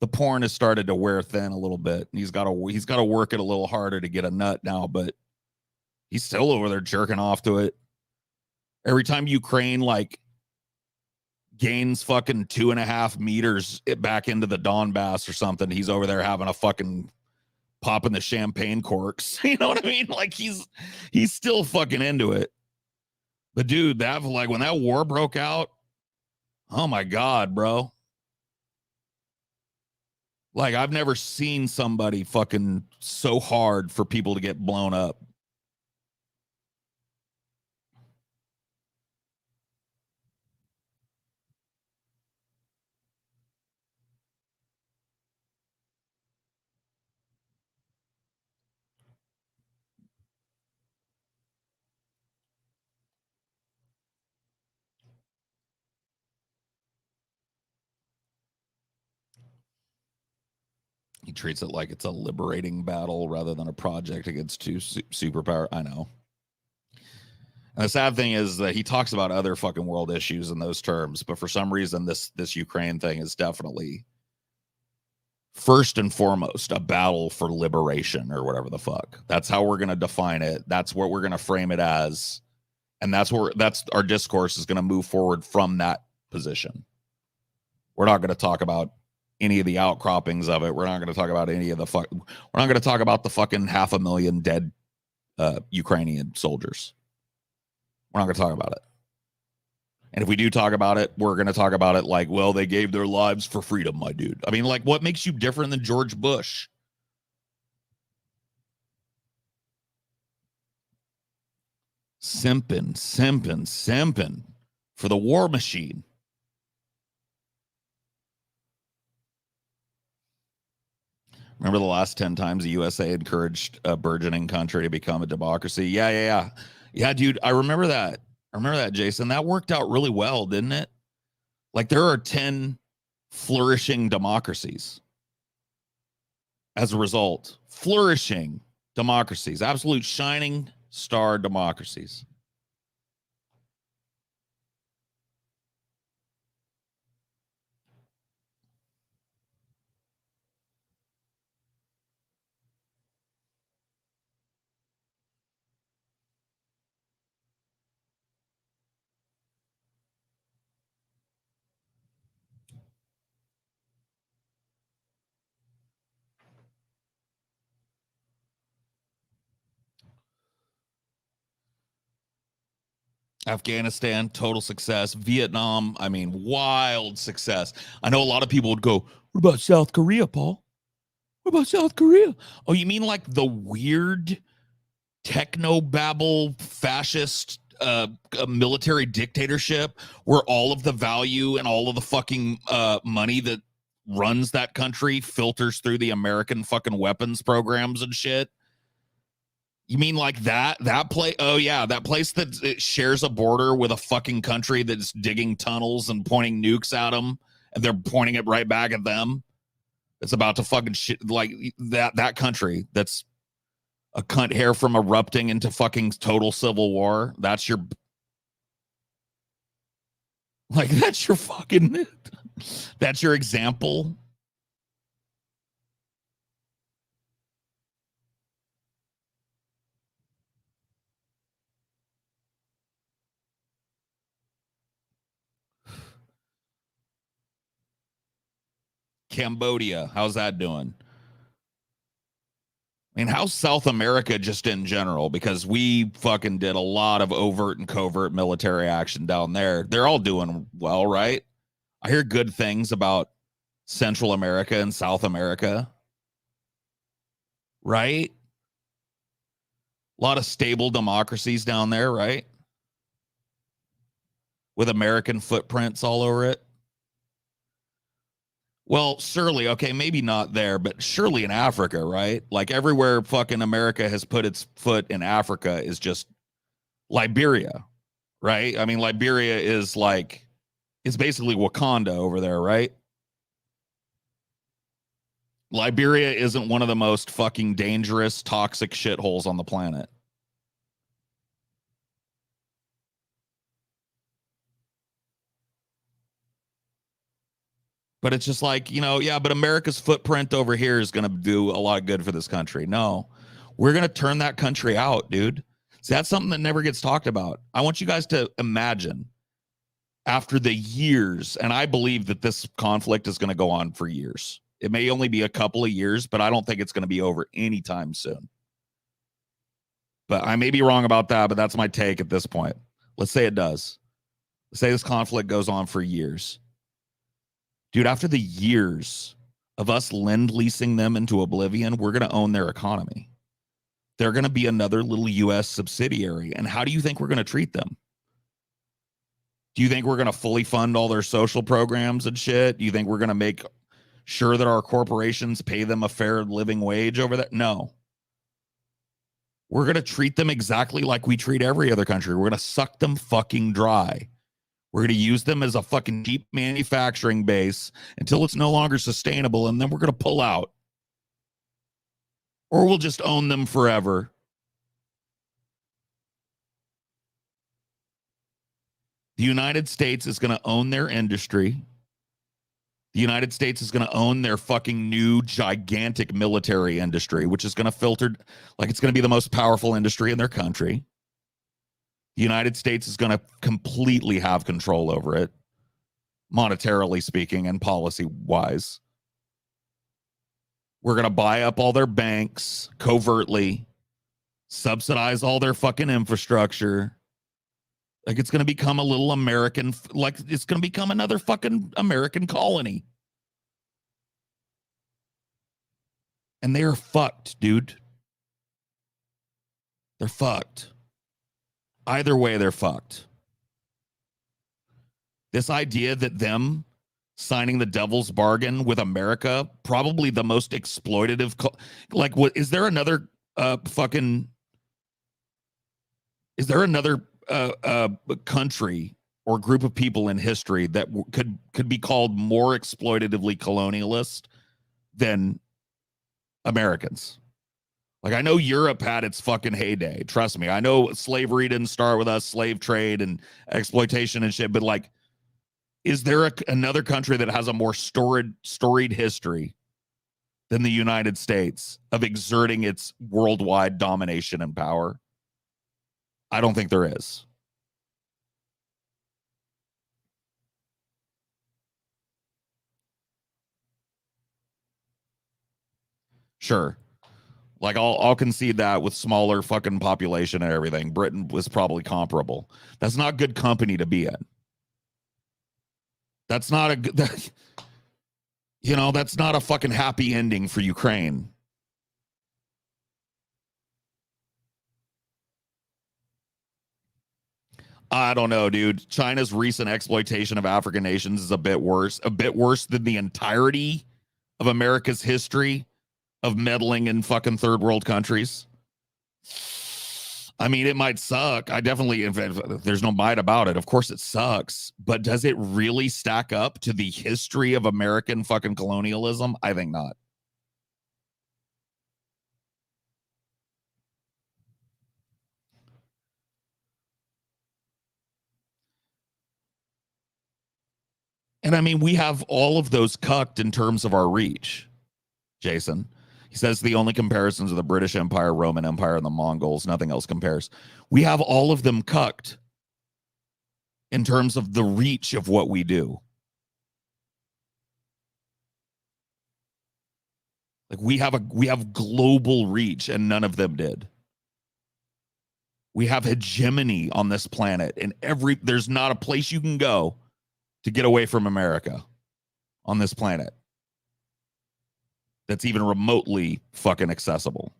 A: the porn has started to wear thin a little bit. He's got to work it a little harder to get a nut now, but he's still over there jerking off to it. Every time Ukraine like gains fucking 2.5 meters back into the Donbass or something, he's over there having a fucking popping the champagne corks. You know what I mean? Like he's still fucking into it. But dude, that like when that war broke out, oh my God, bro. Like I've never seen somebody fucking so hard for people to get blown up. treats it like it's a liberating battle rather than a project against two superpower. I know. And the sad thing is that he talks about other fucking world issues in those terms, but for some reason, this Ukraine thing is definitely first and foremost a battle for liberation or whatever the fuck. That's how we're going to define it. That's what we're going to frame it as. And that's our discourse is going to move forward from that position. We're not going to talk about any of the outcroppings of it. We're not going to talk about any of the we're not going to talk about the fucking 500,000 dead Ukrainian soldiers. We're not going to talk about it. And if we do talk about it, we're going to talk about it like, well, they gave their lives for freedom, my dude. I mean, like, what makes you different than George Bush? Simping for the war machine. Remember the last 10 times the USA encouraged a burgeoning country to become a democracy? Yeah, dude. I remember that, Jason. That worked out really well, didn't it? Like, there are 10 flourishing democracies as a result. Flourishing democracies, absolute shining star democracies. Afghanistan, total success. Vietnam, I mean, wild success. I know a lot of people would go, what about South Korea, Paul? What about South Korea? Oh, you mean like the weird techno-babble fascist military dictatorship where all of the value and all of the fucking money that runs that country filters through the American fucking weapons programs and shit? You mean like that place? Oh yeah, that place that it shares a border with a fucking country that's digging tunnels and pointing nukes at them, and they're pointing it right back at them. It's about to fucking shit, like that country that's a cunt hair from erupting into fucking total civil war. That's your fucking that's your example. Cambodia, how's that doing? I mean, how's South America just in general? Because we fucking did a lot of overt and covert military action down there. They're all doing well, right? I hear good things about Central America and South America, right? A lot of stable democracies down there, right? With American footprints all over it. Well, surely, okay, maybe not there, but surely in Africa, right? Like everywhere fucking America has put its foot in Africa is just Liberia, right? I mean, Liberia is like, it's basically Wakanda over there, right? Liberia isn't one of the most fucking dangerous, toxic shitholes on the planet. But it's just like, yeah, but America's footprint over here is going to do a lot of good for this country. No, we're going to turn that country out, dude. See, that's something that never gets talked about. I want you guys to imagine after the years, and I believe that this conflict is going to go on for years. It may only be a couple of years, but I don't think it's going to be over anytime soon. But I may be wrong about that, but that's my take at this point. Let's say it does. Let's say this conflict goes on for years. Dude, after the years of us lend-leasing them into oblivion, we're going to own their economy. They're going to be another little U.S. subsidiary. And how do you think we're going to treat them? Do you think we're going to fully fund all their social programs and shit? Do you think we're going to make sure that our corporations pay them a fair living wage over there? No. We're going to treat them exactly like we treat every other country. We're going to suck them fucking dry. We're going to use them as a fucking cheap manufacturing base until it's no longer sustainable, and then we're going to pull out. or we'll just own them forever. The United States is going to own their industry. The United States is going to own their fucking new gigantic military industry, which is going to filter, like it's going to be the most powerful industry in their country. The United States is going to completely have control over it, monetarily speaking and policy wise. We're going to buy up all their banks covertly, subsidize all their fucking infrastructure. Like it's going to become a little American, like it's going to become another fucking American colony. And they are fucked, dude. They're fucked. Either way, they're fucked. This idea that them signing the devil's bargain with America, probably the most exploitative, like what, is there another country or group of people in history that could be called more exploitatively colonialist than Americans? Like, I know Europe had its fucking heyday. Trust me. I know slavery didn't start with us, slave trade and exploitation and shit, but like, is there another country that has a more storied history than the United States of exerting its worldwide domination and power? I don't think there is. Sure. Like I'll concede that with smaller fucking population and everything, Britain was probably comparable. That's not good company to be in. That's not a good, you know, that's not a fucking happy ending for Ukraine. I don't know, dude. China's recent exploitation of African nations is a bit worse than the entirety of America's history of meddling in fucking third world countries. I mean, it might suck. I definitely, there's no might about it. Of course it sucks, but does it really stack up to the history of American fucking colonialism? I think not. And I mean, we have all of those cucked in terms of our reach, Jason. He says the only comparisons are the British Empire, Roman Empire, and the Mongols. Nothing else compares. We have all of them cucked in terms of the reach of what we do. Like we have global reach, and none of them did. We have hegemony on this planet, and there's not a place you can go to get away from America on this planet that's even remotely fucking accessible.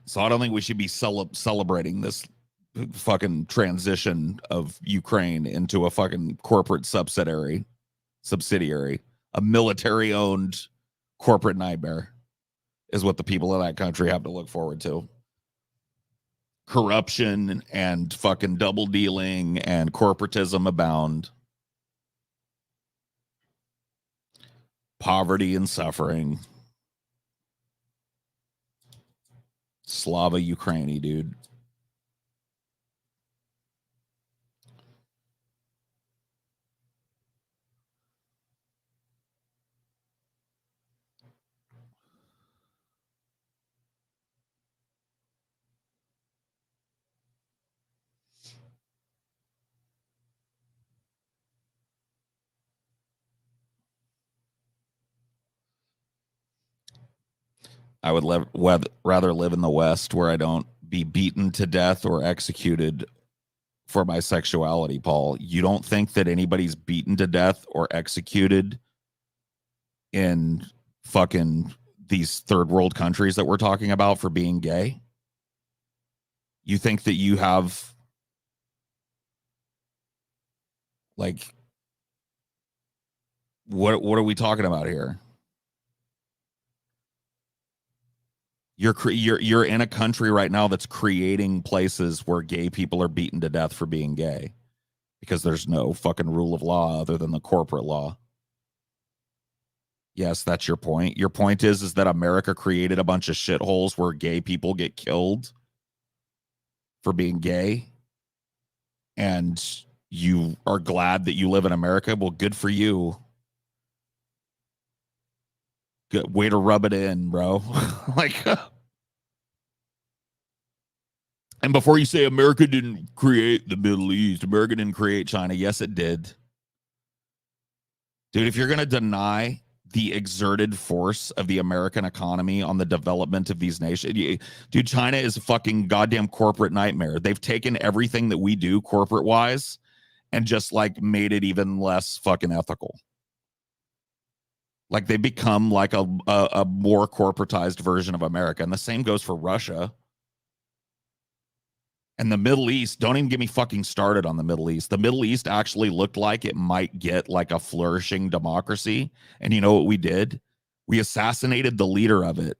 A: So I don't think we should be celebrating this fucking transition of Ukraine into a fucking corporate subsidiary, a military owned corporate nightmare is what the people of that country have to look forward to. Corruption and fucking double dealing and corporatism abound. Poverty and suffering. Slava Ukraini, dude. I would rather live in the West where I don't be beaten to death or executed for my sexuality, Paul. You don't think that anybody's beaten to death or executed in fucking these third world countries that we're talking about for being gay? You think that you have like What are we talking about here? You're in a country right now that's creating places where gay people are beaten to death for being gay because there's no fucking rule of law other than the corporate law. Yes, that's your point. Your point is that America created a bunch of shitholes where gay people get killed for being gay, and you are glad that you live in America. Well, good for you. Good way to rub it in, bro. Like, and before you say America didn't create the Middle East, America didn't create China. Yes, it did. Dude, if you're going to deny the exerted force of the American economy on the development of these nations, dude, China is a fucking goddamn corporate nightmare. They've taken everything that we do corporate wise and just like made it even less fucking ethical. Like they become like a more corporatized version of America. And the same goes for Russia. And the Middle East, don't even get me fucking started on the Middle East. The Middle East actually looked like it might get like a flourishing democracy. And you know what we did? We assassinated the leader of it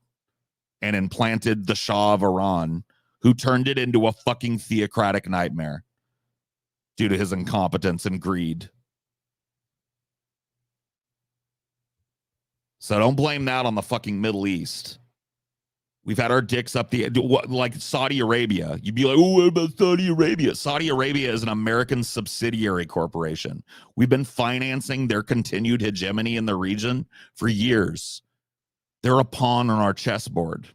A: and implanted the Shah of Iran, who turned it into a fucking theocratic nightmare due to his incompetence and greed. So don't blame that on the fucking Middle East. We've had our dicks up the, like Saudi Arabia. You'd be like, oh, what about Saudi Arabia? Saudi Arabia is an American subsidiary corporation. We've been financing their continued hegemony in the region for years. They're a pawn on our chessboard.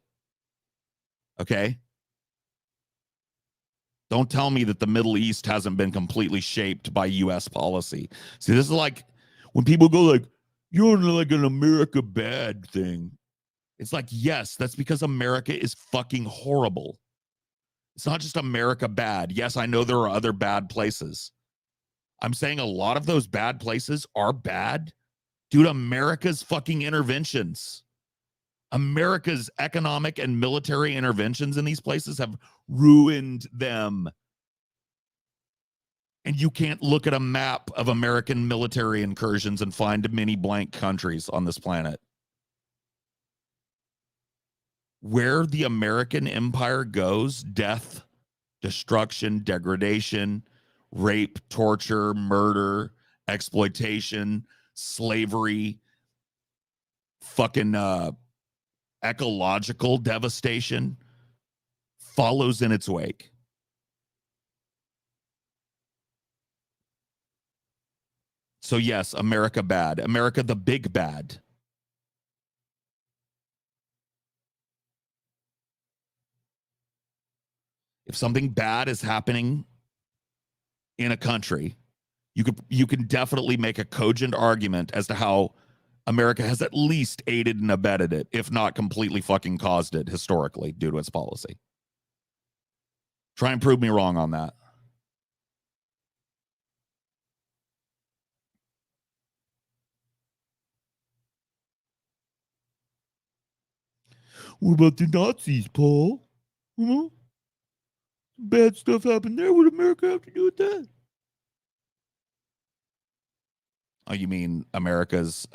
A: Okay? Don't tell me that the Middle East hasn't been completely shaped by U.S. policy. See, this is like when people go like, you're like an America bad thing. It's like, yes, that's because America is fucking horrible. It's not just America bad. Yes, I know there are other bad places. I'm saying a lot of those bad places are bad due to America's fucking interventions. America's economic and military interventions in these places have ruined them. And you can't look at a map of American military incursions and find many blank countries on this planet. Where the American empire goes, death, destruction, degradation, rape, torture, murder, exploitation, slavery, fucking ecological devastation follows in its wake. So yes, America bad. America the big bad. If something bad is happening in a country, you can definitely make a cogent argument as to how America has at least aided and abetted it, if not completely fucking caused it historically due to its policy. Try and prove me wrong on that. What about the Nazis, Paul? Bad stuff happened there. What did America have to do with that? Oh, you mean America's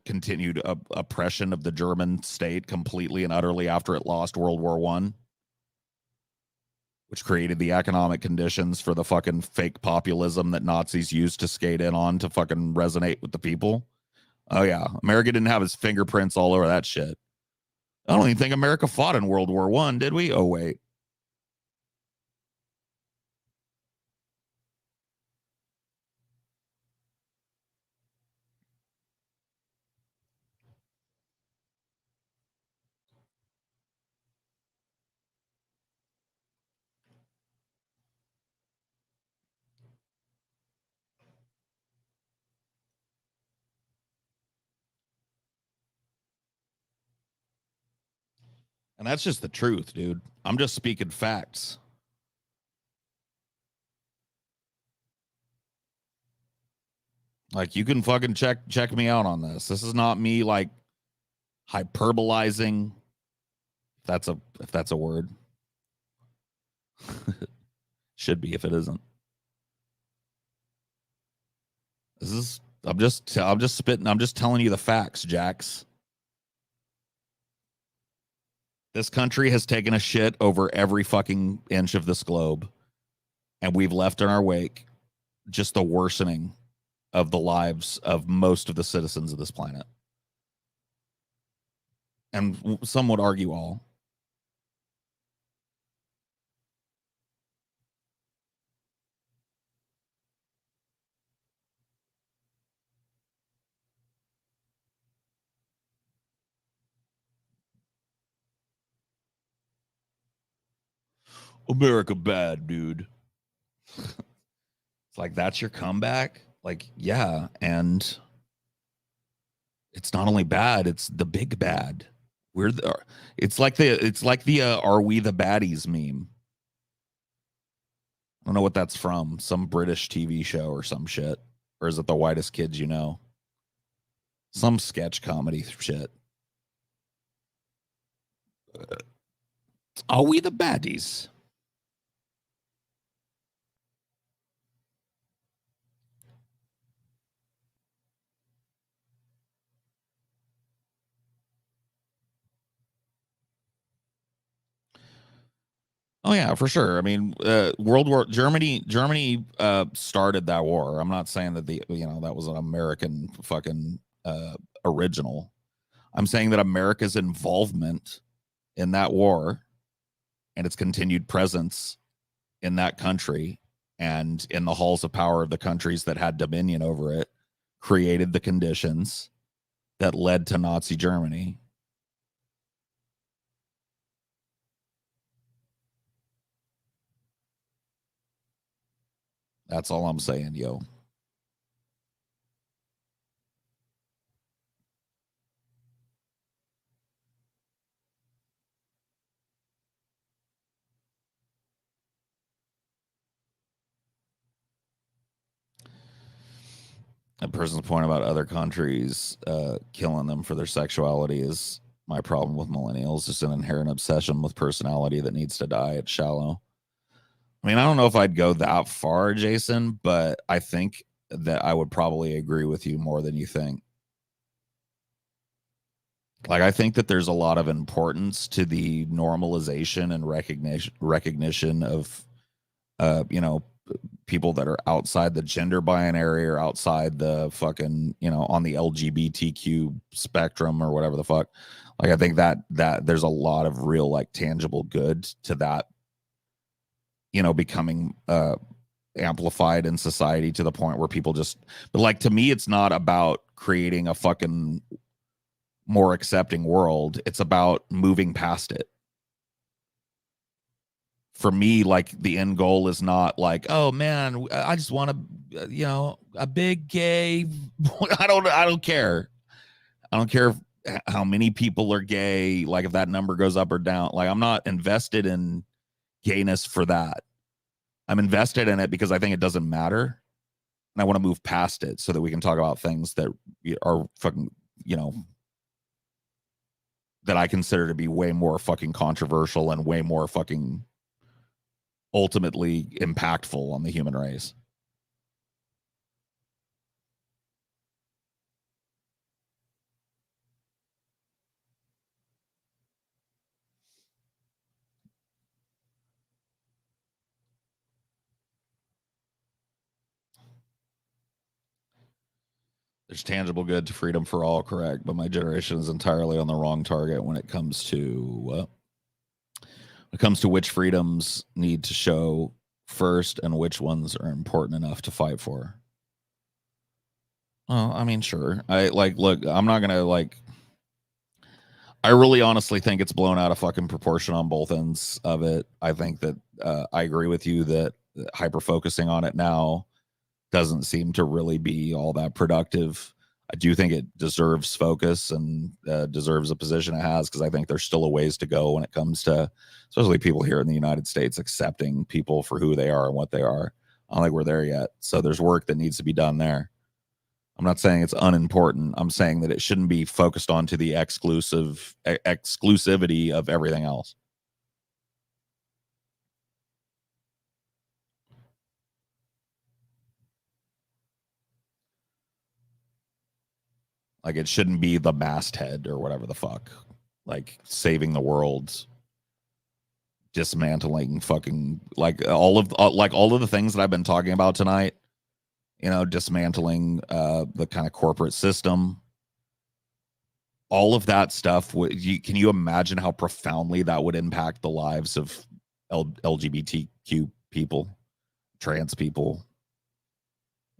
A: continued oppression of the German state completely and utterly after it lost World War I, which created the economic conditions for the fucking fake populism that Nazis used to skate in on to fucking resonate with the people? Oh, yeah. America didn't have his fingerprints all over that shit. I don't even think America fought in World War I, did we? Oh, wait. And that's just the truth, dude. I'm just speaking facts. Like you can fucking check me out on this. This is not me like hyperbolizing. If that's a word. Should be if it isn't. This is I'm just spitting. I'm just telling you the facts, Jax. This country has taken a shit over every fucking inch of this globe, and we've left in our wake just the worsening of the lives of most of the citizens of this planet. And some would argue all. America bad, dude. It's like, that's your comeback? Like, yeah. And it's not only bad, it's the big bad. We're the, it's like the are we the baddies meme. I don't know what that's from. Some British TV show or some shit. Or is it The Whitest Kids You Know? Some sketch comedy shit. Are we the baddies? Oh yeah, for sure. I mean, World War Germany started that war. I'm not saying that that was an American fucking original. I'm saying that America's involvement in that war and its continued presence in that country and in the halls of power of the countries that had dominion over it created the conditions that led to Nazi Germany. That's all I'm saying, yo. A person's point about other countries killing them for their sexuality is my problem with millennials. Just an inherent obsession with personality that needs to die. It's shallow. I mean, I don't know if I'd go that far, Jason, but I think that I would probably agree with you more than you think. Like, I think that there's a lot of importance to the normalization and recognition of people that are outside the gender binary or outside the fucking, on the LGBTQ spectrum or whatever the fuck. Like, I think that there's a lot of real, like, tangible good to that, becoming amplified in society to the point where people but like, to me, it's not about creating a fucking more accepting world. It's about moving past it. For me, like, the end goal is not like, oh man, I just want a big gay. I don't care. I don't care how many people are gay. Like, if that number goes up or down, like, I'm not invested in gayness for that. I'm invested in it because I think it doesn't matter. And I want to move past it so that we can talk about things that are fucking, that I consider to be way more fucking controversial and way more fucking ultimately impactful on the human race. There's tangible good to freedom for all, correct? But my generation is entirely on the wrong target when it comes to which freedoms need to show first and which ones are important enough to fight for. Well, I mean, sure. Look, I'm not gonna I really honestly think it's blown out of fucking proportion on both ends of it. I think that I agree with you that hyper focusing on it now doesn't seem to really be all that productive. I do think it deserves focus and deserves a position it has, because I think there's still a ways to go when it comes to, especially people here in the United States, accepting people for who they are and what they are. I don't think we're there yet. So there's work that needs to be done there. I'm not saying it's unimportant. I'm saying that it shouldn't be focused on to the exclusivity of everything else. Like, it shouldn't be the masthead or whatever the fuck. Like, saving the world, dismantling fucking, like, all of the things that I've been talking about tonight, dismantling the kind of corporate system, all of that stuff. Can you imagine how profoundly that would impact the lives of LGBTQ people, trans people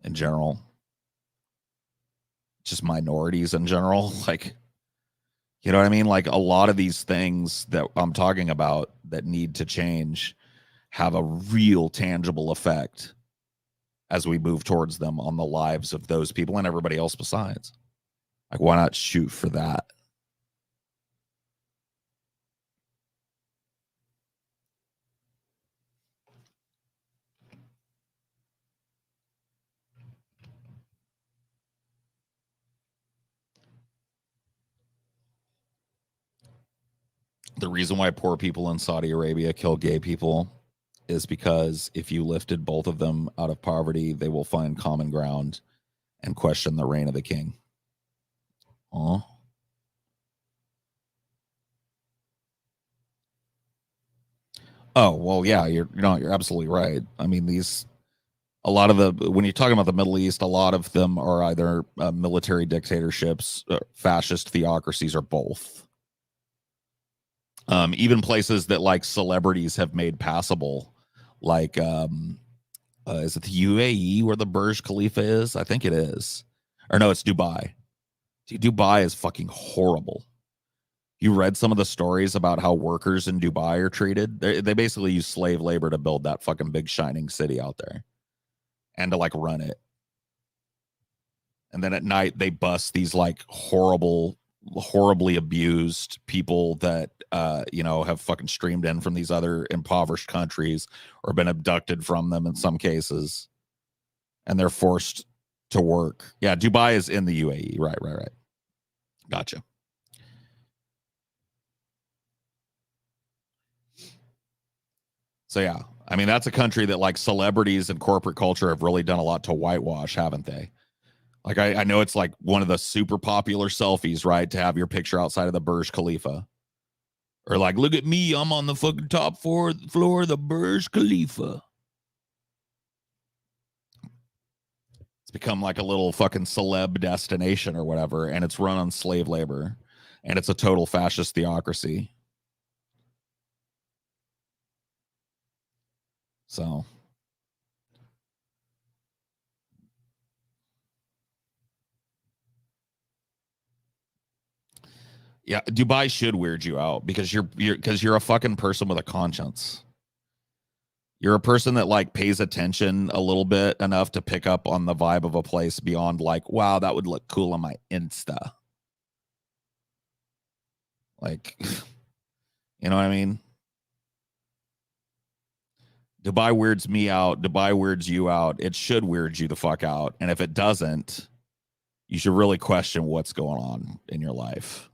A: in general, just minorities in general? Like, you know what I mean? Like, a lot of these things that I'm talking about that need to change have a real tangible effect as we move towards them on the lives of those people and everybody else besides. Like, why not shoot for that? The reason why poor people in Saudi Arabia kill gay people is because if you lifted both of them out of poverty, they will find common ground and question the reign of the king. Oh. Oh, well, yeah, you're absolutely right. I mean, a lot of when you're talking about the Middle East, a lot of them are either military dictatorships, fascist theocracies, or both. Even places that like celebrities have made passable, like is it the UAE where the Burj Khalifa is? I think it is. Or no, it's Dubai. Dude, Dubai is fucking horrible. You read some of the stories about how workers in Dubai are treated? They basically use slave labor to build that fucking big shining city out there and to like run it. And then at night they bust these like horribly abused people that have fucking streamed in from these other impoverished countries or been abducted from them in some cases, and they're forced to work. Yeah, Dubai is in the UAE. Right. Gotcha. So yeah, I mean, that's a country that like celebrities and corporate culture have really done a lot to whitewash, haven't they? Like, I know it's like one of the super popular selfies, right? To have your picture outside of the Burj Khalifa. Or like, look at me, I'm on the fucking top floor of the Burj Khalifa. It's become like a little fucking celeb destination or whatever, and it's run on slave labor, and it's a total fascist theocracy. So, yeah, Dubai should weird you out because you're a fucking person with a conscience. You're a person that like pays attention a little bit enough to pick up on the vibe of a place beyond like, wow, that would look cool on my Insta. Like, you know what I mean? Dubai weirds me out. Dubai weirds you out. It should weird you the fuck out. And if it doesn't, you should really question what's going on in your life.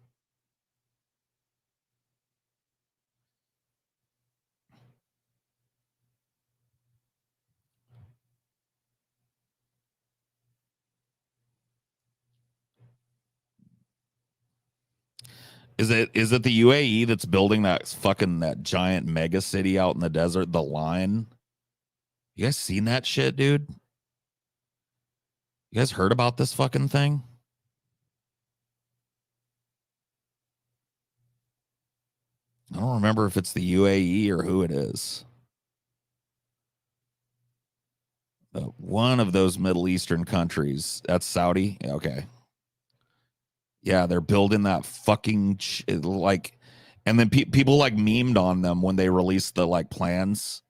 A: Is it the UAE that's building that giant mega city out in the desert, the Line? You guys seen that shit, dude? You guys heard about this fucking thing? I don't remember if it's the UAE or who it is. One of those Middle Eastern countries. That's Saudi? Okay. Yeah, they're building that fucking like, and then people like memed on them when they released the like plans,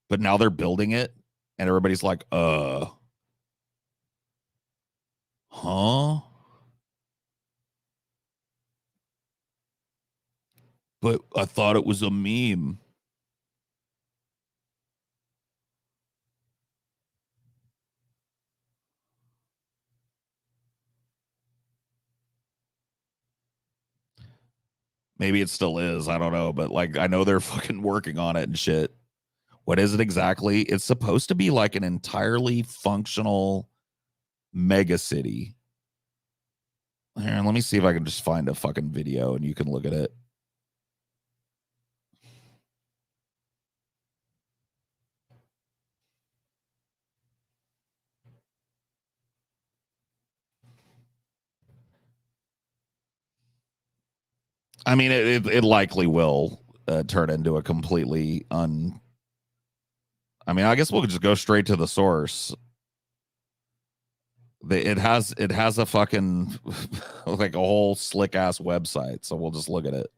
A: but now they're building it, and everybody's like, huh? But I thought it was a meme. Maybe it still is. I don't know, but like I know they're fucking working on it and shit. What is it exactly? It's supposed to be like an entirely functional mega city. Here, let me see if I can just find a fucking video and you can look at it. I mean, it likely will turn into a completely I mean, I guess we'll just go straight to the source. It has a fucking like a whole slick ass website, so we'll just look at it.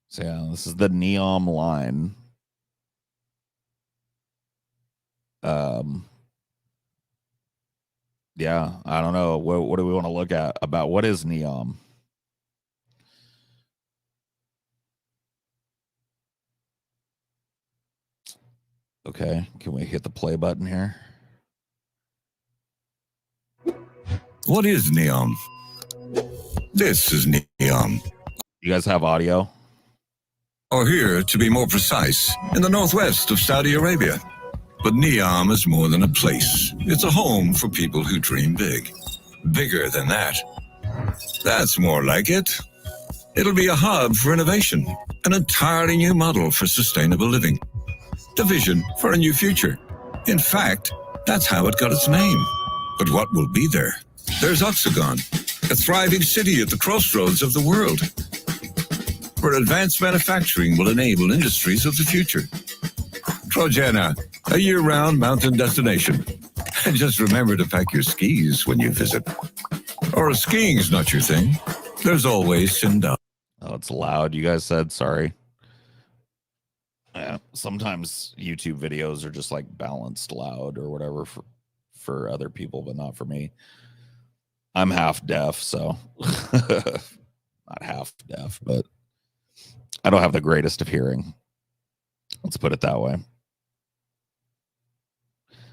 A: So yeah, this is the Neom line. Yeah, I don't know. What do we want to look at about what is Neom? Okay, can we hit the play button here?
C: What is Neom? This is Neom.
A: You guys have audio?
C: Or here, to be more precise, in the northwest of Saudi Arabia. But Neom is more than a place. It's a home for people who dream big. Bigger than that. That's more like it. It'll be a hub for innovation, an entirely new model for sustainable living. The vision for a new future. In fact, that's how it got its name. But what will be there? There's Oxagon, a thriving city at the crossroads of the world, where advanced manufacturing will enable industries of the future. Trojana, a year-round mountain destination. And just remember to pack your skis when you visit. Or if skiing's not your thing, there's always Sinda.
A: Oh, it's loud. You guys said sorry. Yeah, sometimes YouTube videos are just like balanced loud or whatever for other people, but not for me. I'm half deaf, so not half deaf, but I don't have the greatest of hearing. Let's put it that way.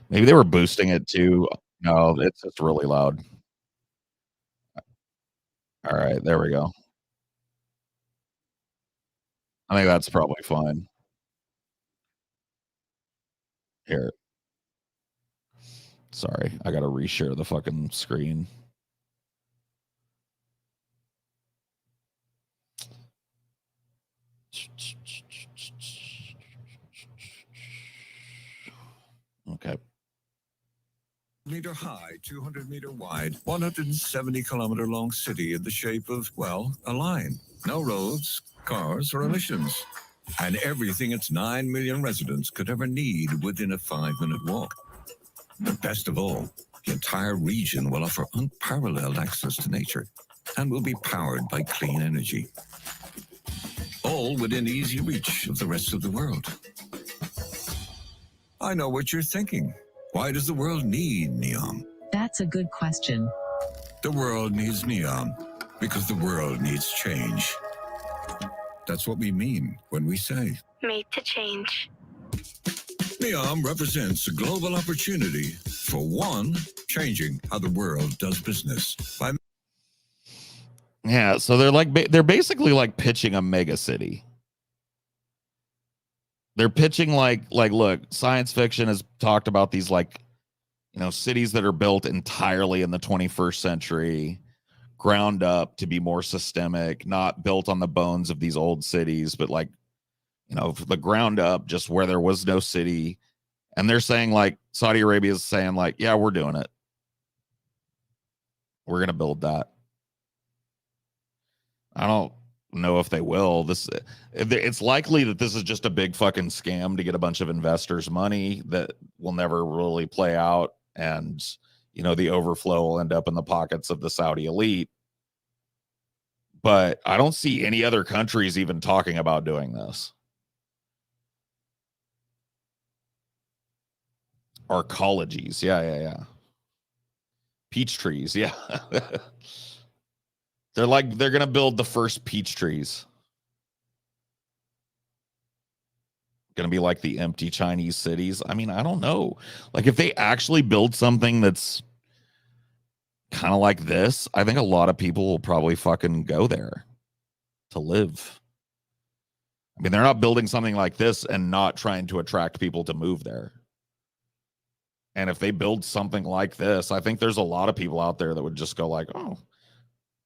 A: Maybe they were boosting it too. No, it's just really loud. All right, there we go. I think that's probably fine. Here. Sorry, I gotta reshare the fucking screen. Okay.
C: Meter high, 200 meter wide, 170 kilometer long city in the shape of, well, a line. No roads, cars, or emissions. And everything its 9 million residents could ever need within a 5-minute walk. But best of all, the entire region will offer unparalleled access to nature and will be powered by clean energy. All within easy reach of the rest of the world. I know what you're thinking. Why does the world need Neom?
D: That's a good question.
C: The world needs Neom because the world needs change. That's what we mean when we say
E: Made to change.
C: Neom represents a global opportunity for one, changing how the world does business by
A: Yeah, so they're basically like pitching a mega city. They're pitching like look, science fiction has talked about these like, you know, cities that are built entirely in the 21st century, ground up to be more systemic, not built on the bones of these old cities, but like, you know, the ground up, just where there was no city. And they're saying like Saudi Arabia is saying like, yeah, we're doing it. We're going to build that. I don't know if they will. It's likely that this is just a big fucking scam to get a bunch of investors' money that will never really play out. And, you know, the overflow will end up in the pockets of the Saudi elite. But I don't see any other countries even talking about doing this. Or ecologies. Yeah. Peach trees. Yeah. They're going to build the first peach trees. Going to be like the empty Chinese cities. I mean, I don't know. Like if they actually build something that's kind of like this, I think a lot of people will probably fucking go there to live. I mean, they're not building something like this and not trying to attract people to move there. And if they build something like this, I think there's a lot of people out there that would just go like, oh,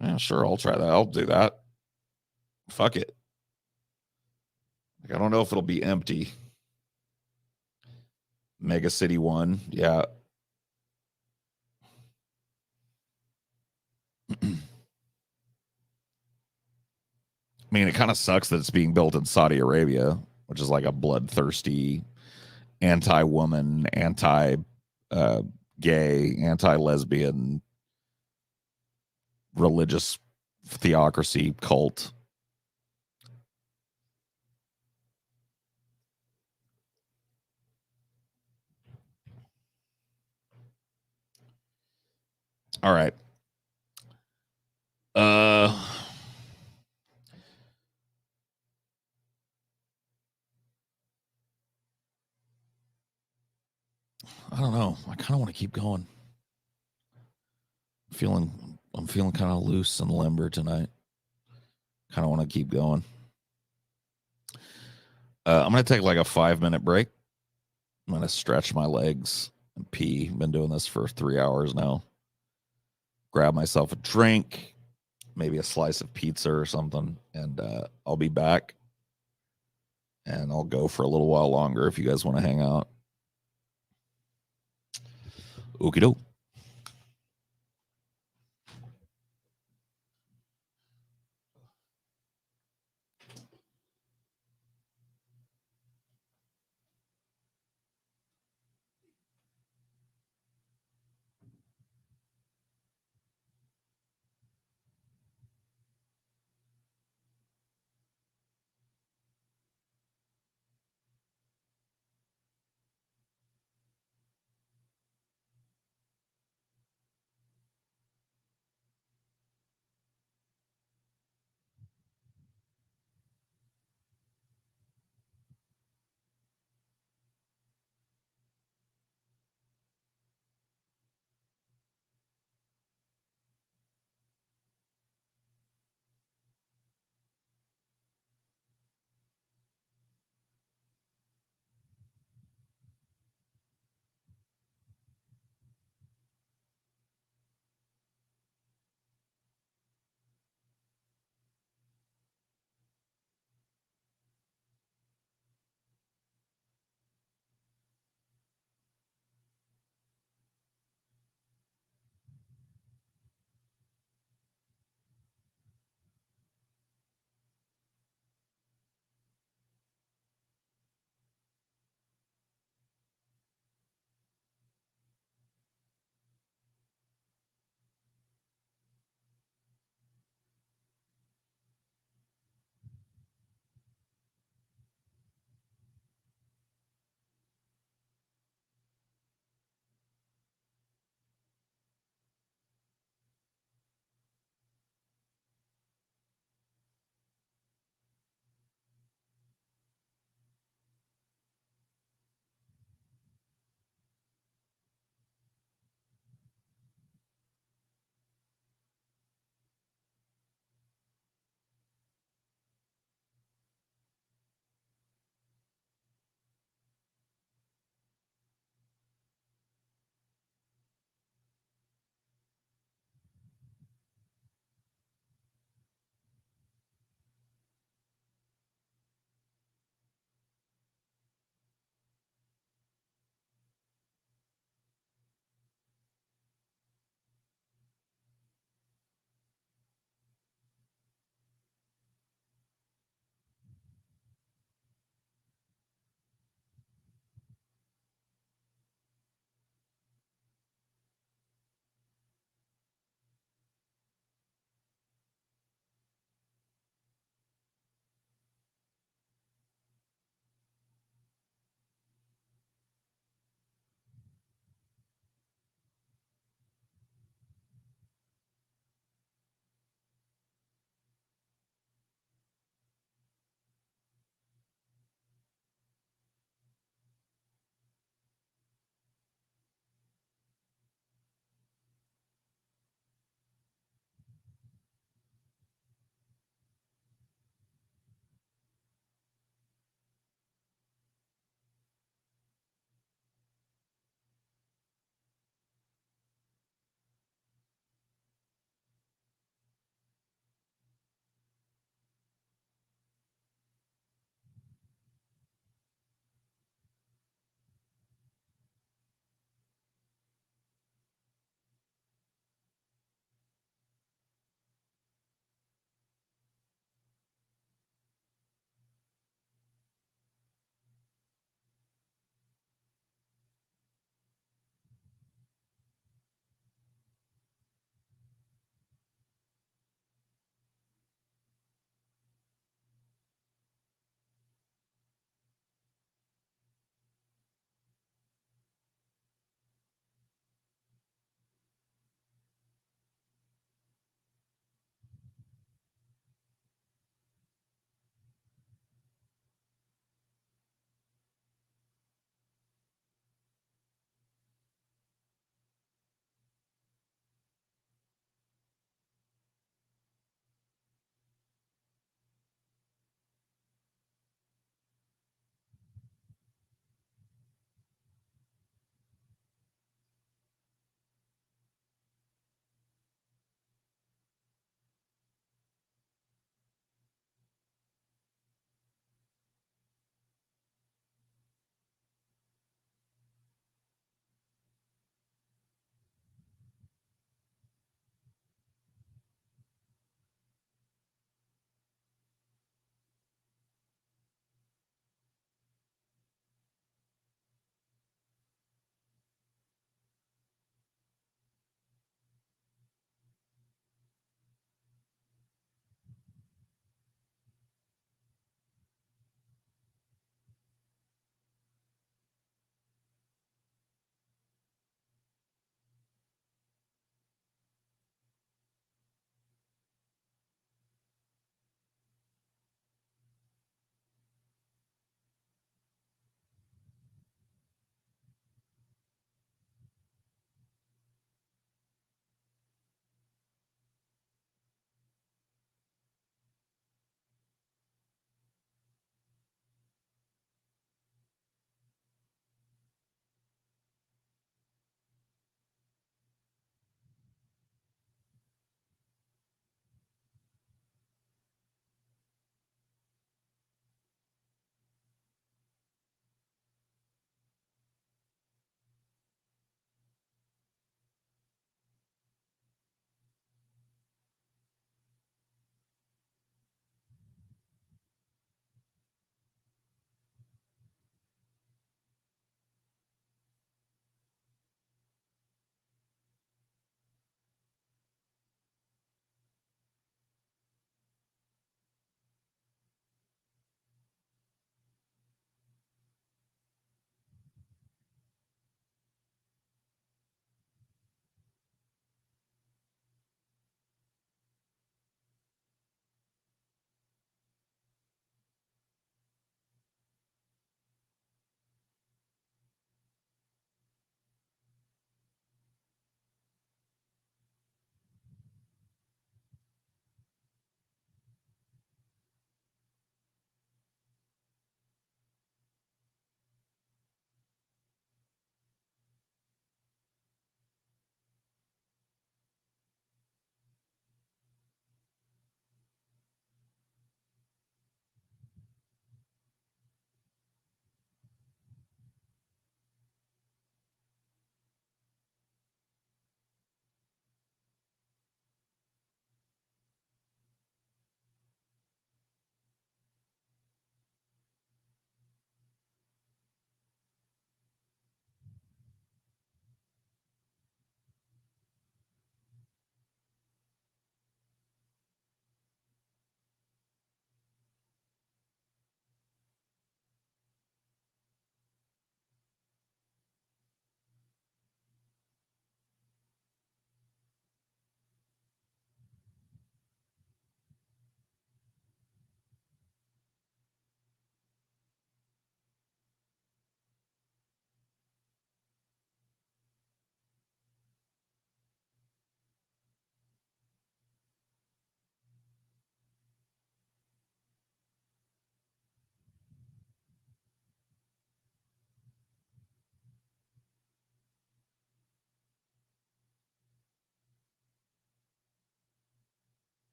A: yeah, sure, I'll try that. I'll do that. Fuck it. Like, I don't know if it'll be empty. Mega City 1, yeah. I mean, it kind of sucks that it's being built in Saudi Arabia, which is like a bloodthirsty, anti-woman, anti-gay, anti-lesbian, religious theocracy cult. All right. I don't know. I kind of want to keep going. I'm feeling kind of loose and limber tonight. Kind of want to keep going. I'm going to take like a 5-minute break. I'm going to stretch my legs and pee. Been doing this for 3 hours now. Grab myself a drink, maybe a slice of pizza or something, and I'll be back. And I'll go for a little while longer if you guys want to hang out. Okie doke.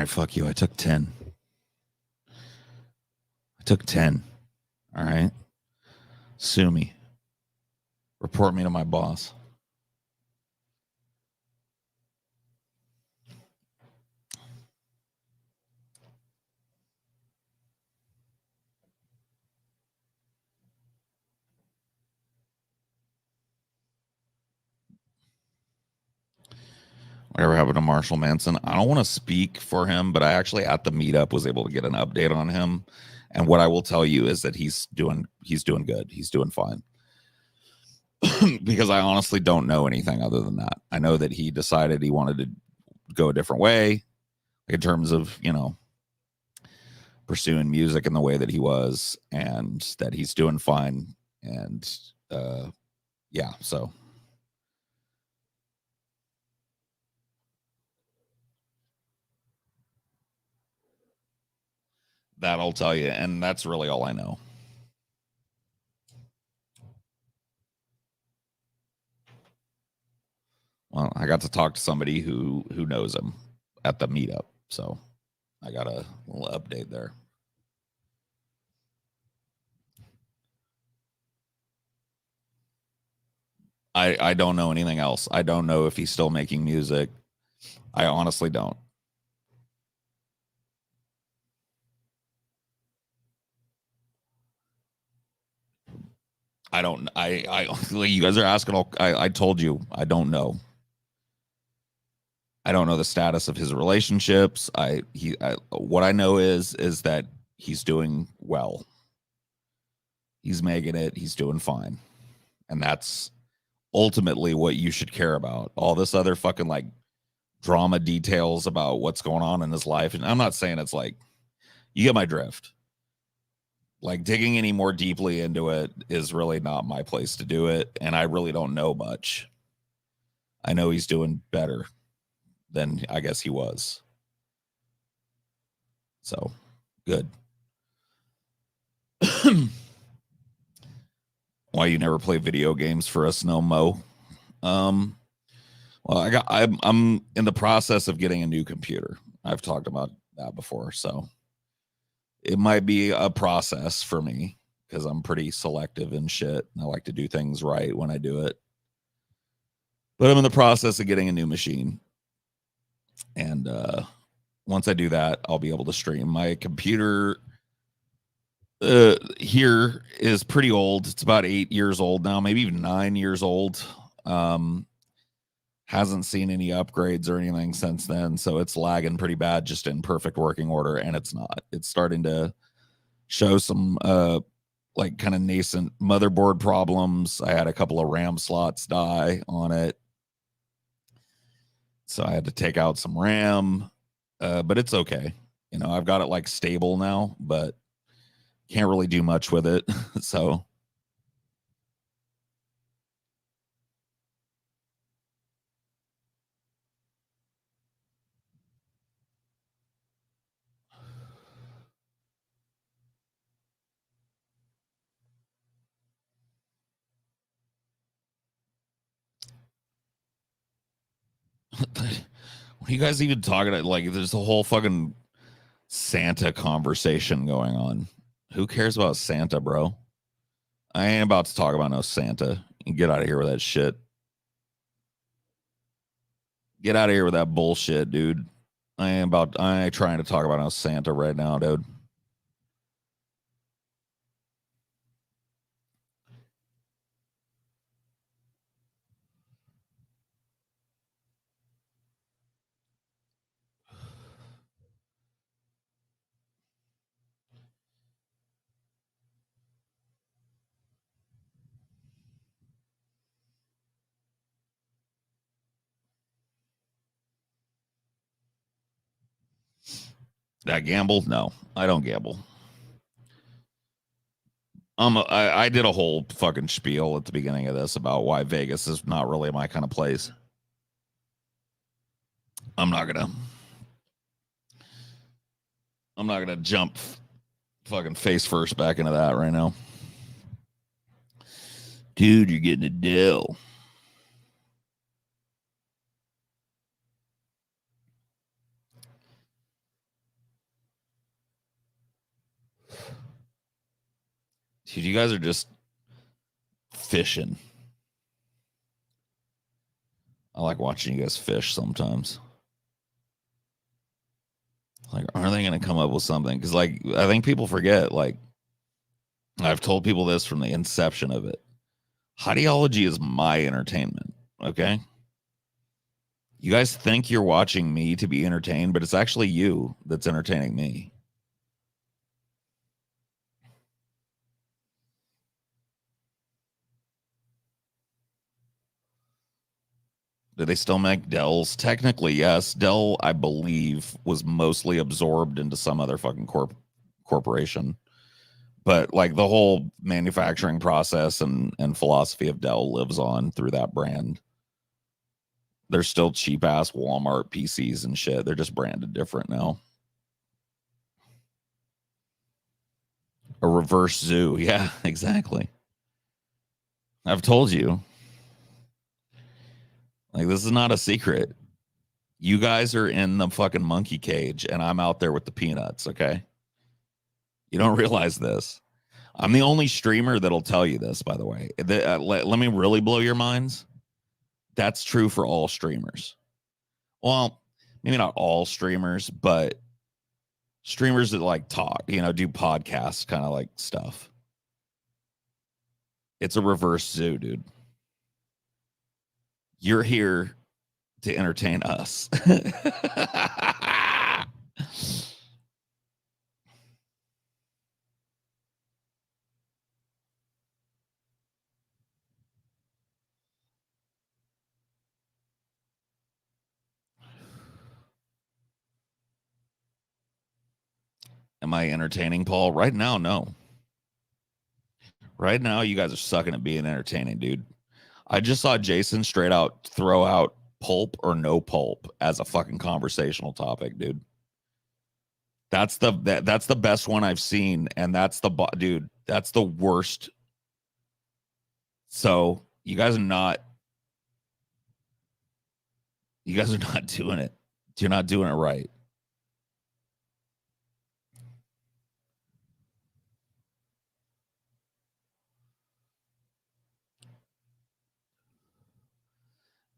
A: right, fuck you. I took 10. All right. Sue me. Report me to my boss. Whatever happened to Marshall Manson? I don't want to speak for him, but I actually at the meetup was able to get an update on him. And what I will tell you is that he's doing good. He's doing fine. Because I honestly don't know anything other than that. I know that he decided he wanted to go a different way in terms of, pursuing music in the way that he was, and that he's doing fine. And yeah, so that I'll tell you, and that's really all I know. Well, I got to talk to somebody who knows him at the meetup, so I got a little update there. I don't know anything else. I don't know if he's still making music. I honestly don't. You guys are asking I told you I don't know. I don't know the status of his relationships. What I know is that he's doing well. He's making it. He's doing fine. And that's ultimately what you should care about. All this other fucking like drama details about what's going on in his life. And I'm not saying it's like, you get my drift. Like digging any more deeply into it is really not my place to do it. And I really don't know much. I know he's doing better than I guess he was. So good. Why you never play video games for us, no Mo? Well, I'm in the process of getting a new computer. I've talked about that before, so it might be a process for me because I'm pretty selective and shit. And I like to do things right when I do it. But I'm in the process of getting a new machine. And once I do that, I'll be able to stream. My computer here is pretty old. It's about 8 years old now, maybe even 9 years old. Hasn't seen any upgrades or anything since then, so it's lagging pretty bad, just in perfect working order, and it's not. It's starting to show some like kind of nascent motherboard problems. I had a couple of RAM slots die on it, so I had to take out some RAM, but it's okay. I've got it like stable now, but can't really do much with it. So what are you guys even talking about? Like, there's a whole fucking Santa conversation going on. Who cares about Santa, bro? I ain't about to talk about no Santa. You get out of here with that shit. Get out of here with that bullshit, dude. I ain't trying to talk about no Santa right now, dude. That gamble? No, I don't gamble. I did a whole fucking spiel at the beginning of this about why Vegas is not really my kind of place. I'm not gonna jump fucking face first back into that right now. Dude, you're getting a deal. Dude, you guys are just fishing. I like watching you guys fish sometimes. Like, are they going to come up with something? Because, like, I think people forget, like, I've told people this from the inception of it. Ideology is my entertainment, okay? You guys think you're watching me to be entertained, but it's actually you that's entertaining me. Do they still make Dells? Technically, yes. Dell, I believe, was mostly absorbed into some other fucking corporation. But like the whole manufacturing process and philosophy of Dell lives on through that brand. They're still cheap ass Walmart PCs and shit. They're just branded different now. A reverse zoo. Yeah, exactly. I've told you. Like, this is not a secret. You guys are in the fucking monkey cage and I'm out there with the peanuts, okay? You don't realize this. I'm the only streamer that'll tell you this, by the way. Let me really blow your minds. That's true for all streamers. Well, maybe not all streamers, but streamers that like talk, you know, do podcasts, kind of like stuff. It's a reverse zoo, dude. You're here to entertain us. Am I entertaining, Paul? Right now, no. Right now, you guys are sucking at being entertaining, dude. I just saw Jason straight out throw out pulp or no pulp as a fucking conversational topic, dude. That's the best one I've seen, and that's the dude. That's the worst. So you guys are not doing it. You're not doing it right.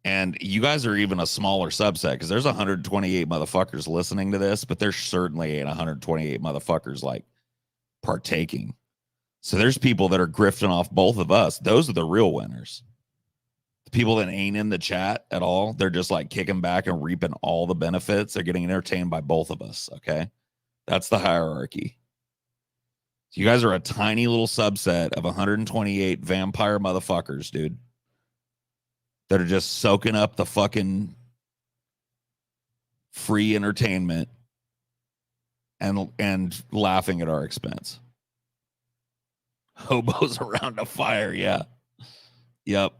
A: And you guys are even a smaller subset because there's 128 motherfuckers listening to this, but there certainly ain't 128 motherfuckers like partaking. So there's people that are grifting off both of us. Those are the real winners. The people that ain't in the chat at all, they're just like kicking back and reaping all the benefits. They're getting entertained by both of us. Okay. That's the hierarchy. You guys are a tiny little subset of 128 vampire motherfuckers, dude, that are just soaking up the fucking free entertainment and laughing at our expense. Hobos around a fire, yeah. Yep.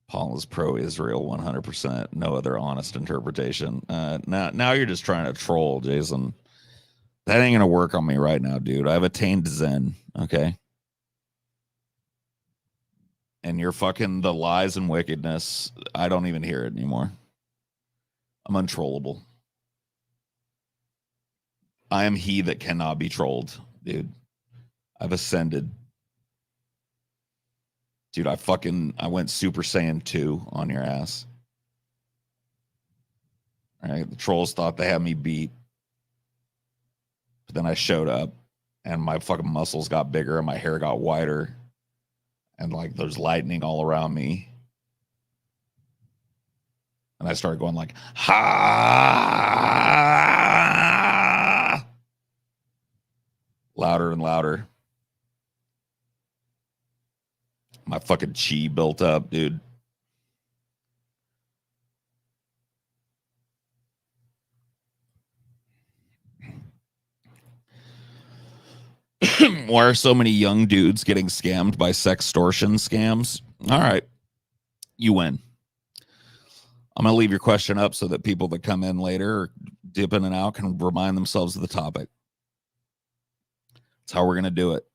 A: Paul is pro-Israel 100%. No other honest interpretation. Now you're just trying to troll, Jason. That ain't gonna work on me right now, dude. I've attained Zen, okay? And you're fucking the lies and wickedness. I don't even hear it anymore. I'm untrollable. I am he that cannot be trolled, dude. I've ascended. Dude, I went Super Saiyan 2 on your ass. All right, the trolls thought they had me beat. But then I showed up and my fucking muscles got bigger and my hair got wider. And like there's lightning all around me. And I started going like, ha! Louder and louder. My fucking chi built up, dude. Why are so many young dudes getting scammed by sextortion scams? All right. You win. I'm going to leave your question up so that people that come in later or dip in and out can remind themselves of the topic. That's how we're going to do it.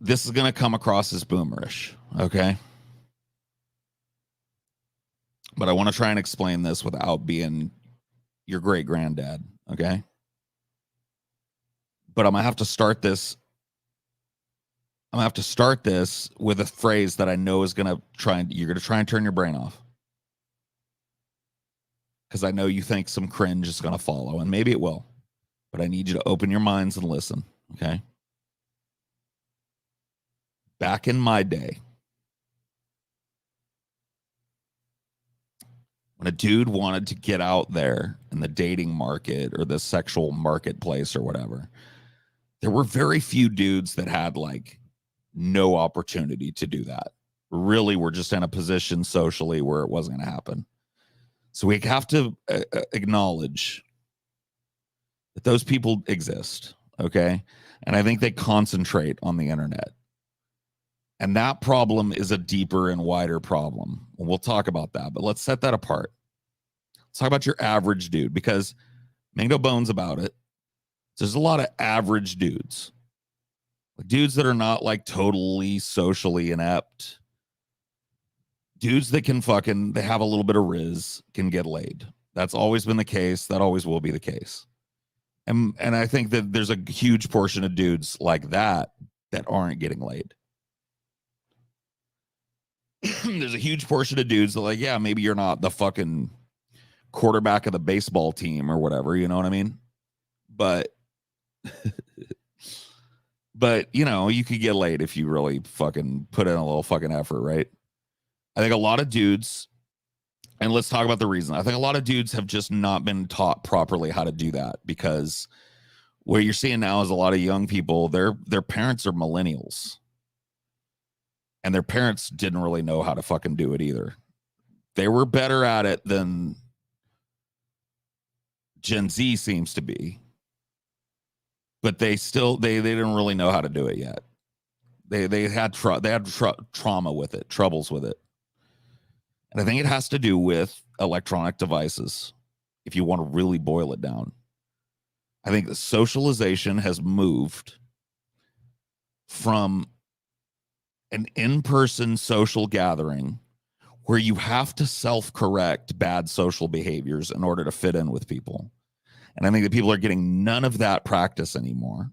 A: This is going to come across as boomerish, okay? But I want to try and explain this without being your great granddad, okay? But I'm going to have to start this. I'm going to have to start this with a phrase that I know is going to you're going to try and turn your brain off. Because I know you think some cringe is going to follow, and maybe it will. But I need you to open your minds and listen, okay? Back in my day, when a dude wanted to get out there in the dating market or the sexual marketplace or whatever, there were very few dudes that had like no opportunity to do that. Really, we're just in a position socially where it wasn't going to happen. So we have to acknowledge that those people exist, okay? And I think they concentrate on the internet. And that problem is a deeper and wider problem. We'll talk about that, but let's set that apart. Let's talk about your average dude, because make no bones about it. There's a lot of average dudes. Like dudes that are not like totally socially inept. Dudes that can they have a little bit of riz, can get laid. That's always been the case. That always will be the case. And I think that there's a huge portion of dudes like that aren't getting laid. There's a huge portion of dudes that like, yeah, maybe you're not the fucking quarterback of the baseball team or whatever, you know what I mean? But you know, you could get laid if you really fucking put in a little fucking effort, right? I think a lot of dudes, and let's talk about the reason. I think a lot of dudes have just not been taught properly how to do that, because what you're seeing now is a lot of young people, their parents are millennials. And their parents didn't really know how to fucking do it either. They were better at it than Gen Z seems to be. But they didn't really know how to do it yet. They had trauma with it, troubles with it. And I think it has to do with electronic devices, if you want to really boil it down. I think the socialization has moved from an in-person social gathering where you have to self-correct bad social behaviors in order to fit in with people. And I think that people are getting none of that practice anymore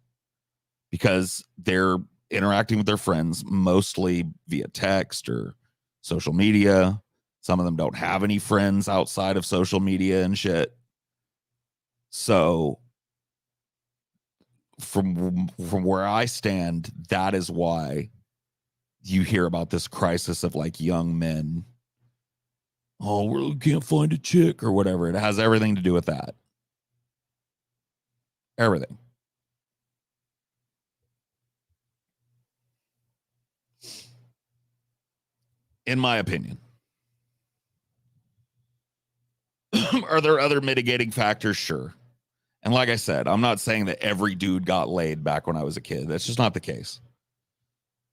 A: because they're interacting with their friends mostly via text or social media. Some of them don't have any friends outside of social media and shit. So from where I stand, that is why you hear about this crisis of like young men. Oh, we can't find a chick or whatever. It has everything to do with that. Everything. In my opinion. Are there other mitigating factors? Sure. And like I said, I'm not saying that every dude got laid back when I was a kid. That's just not the case.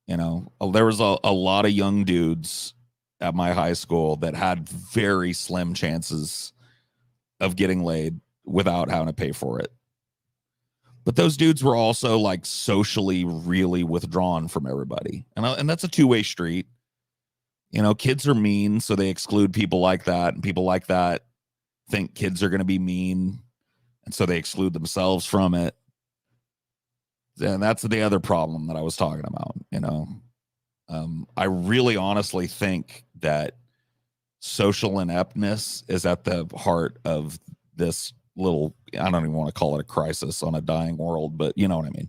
A: You know, there was a lot of young dudes at my high school that had very slim chances of getting laid without having to pay for it. But those dudes were also like socially really withdrawn from everybody. And that's a two-way street. You know, kids are mean, so they exclude people like that. And people like that think kids are going to be mean. And so they exclude themselves from it. And that's the other problem that I was talking about, you know. I really honestly think that social ineptness is at the heart of this little, I don't even want to call it a crisis on a dying world, but you know what I mean.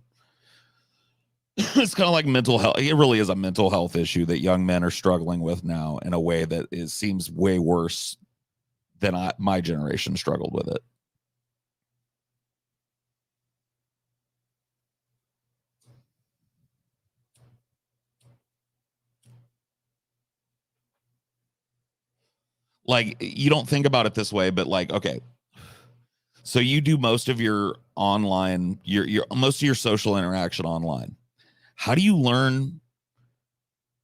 A: It's kind of like mental health. It really is a mental health issue that young men are struggling with now in a way that seems way worse than my generation struggled with it. Like, you don't think about it this way, but like, okay, so you do most of your online, your most of your social interaction online. How do you learn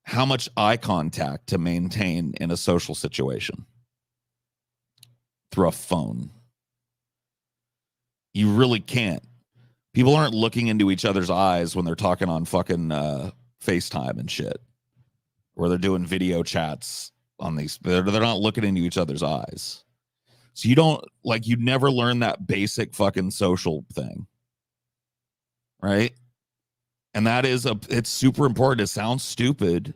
A: how much eye contact to maintain in a social situation? Through a phone. You really can't. People aren't looking into each other's eyes when they're talking on fucking FaceTime and shit, or they're doing video chats on these. They're not looking into each other's eyes. So you don't, like, you never learn that basic fucking social thing, right? And that is it's super important. It sounds stupid,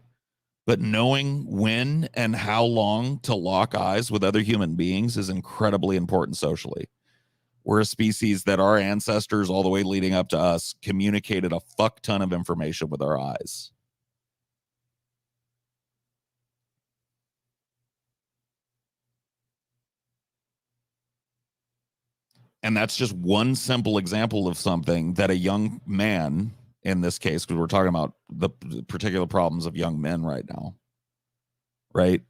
A: but knowing when and how long to lock eyes with other human beings is incredibly important socially. We're a species that our ancestors, all the way leading up to us, communicated a fuck ton of information with our eyes. And that's just one simple example of something that a young man, in this case, because we're talking about the particular problems of young men right now, right?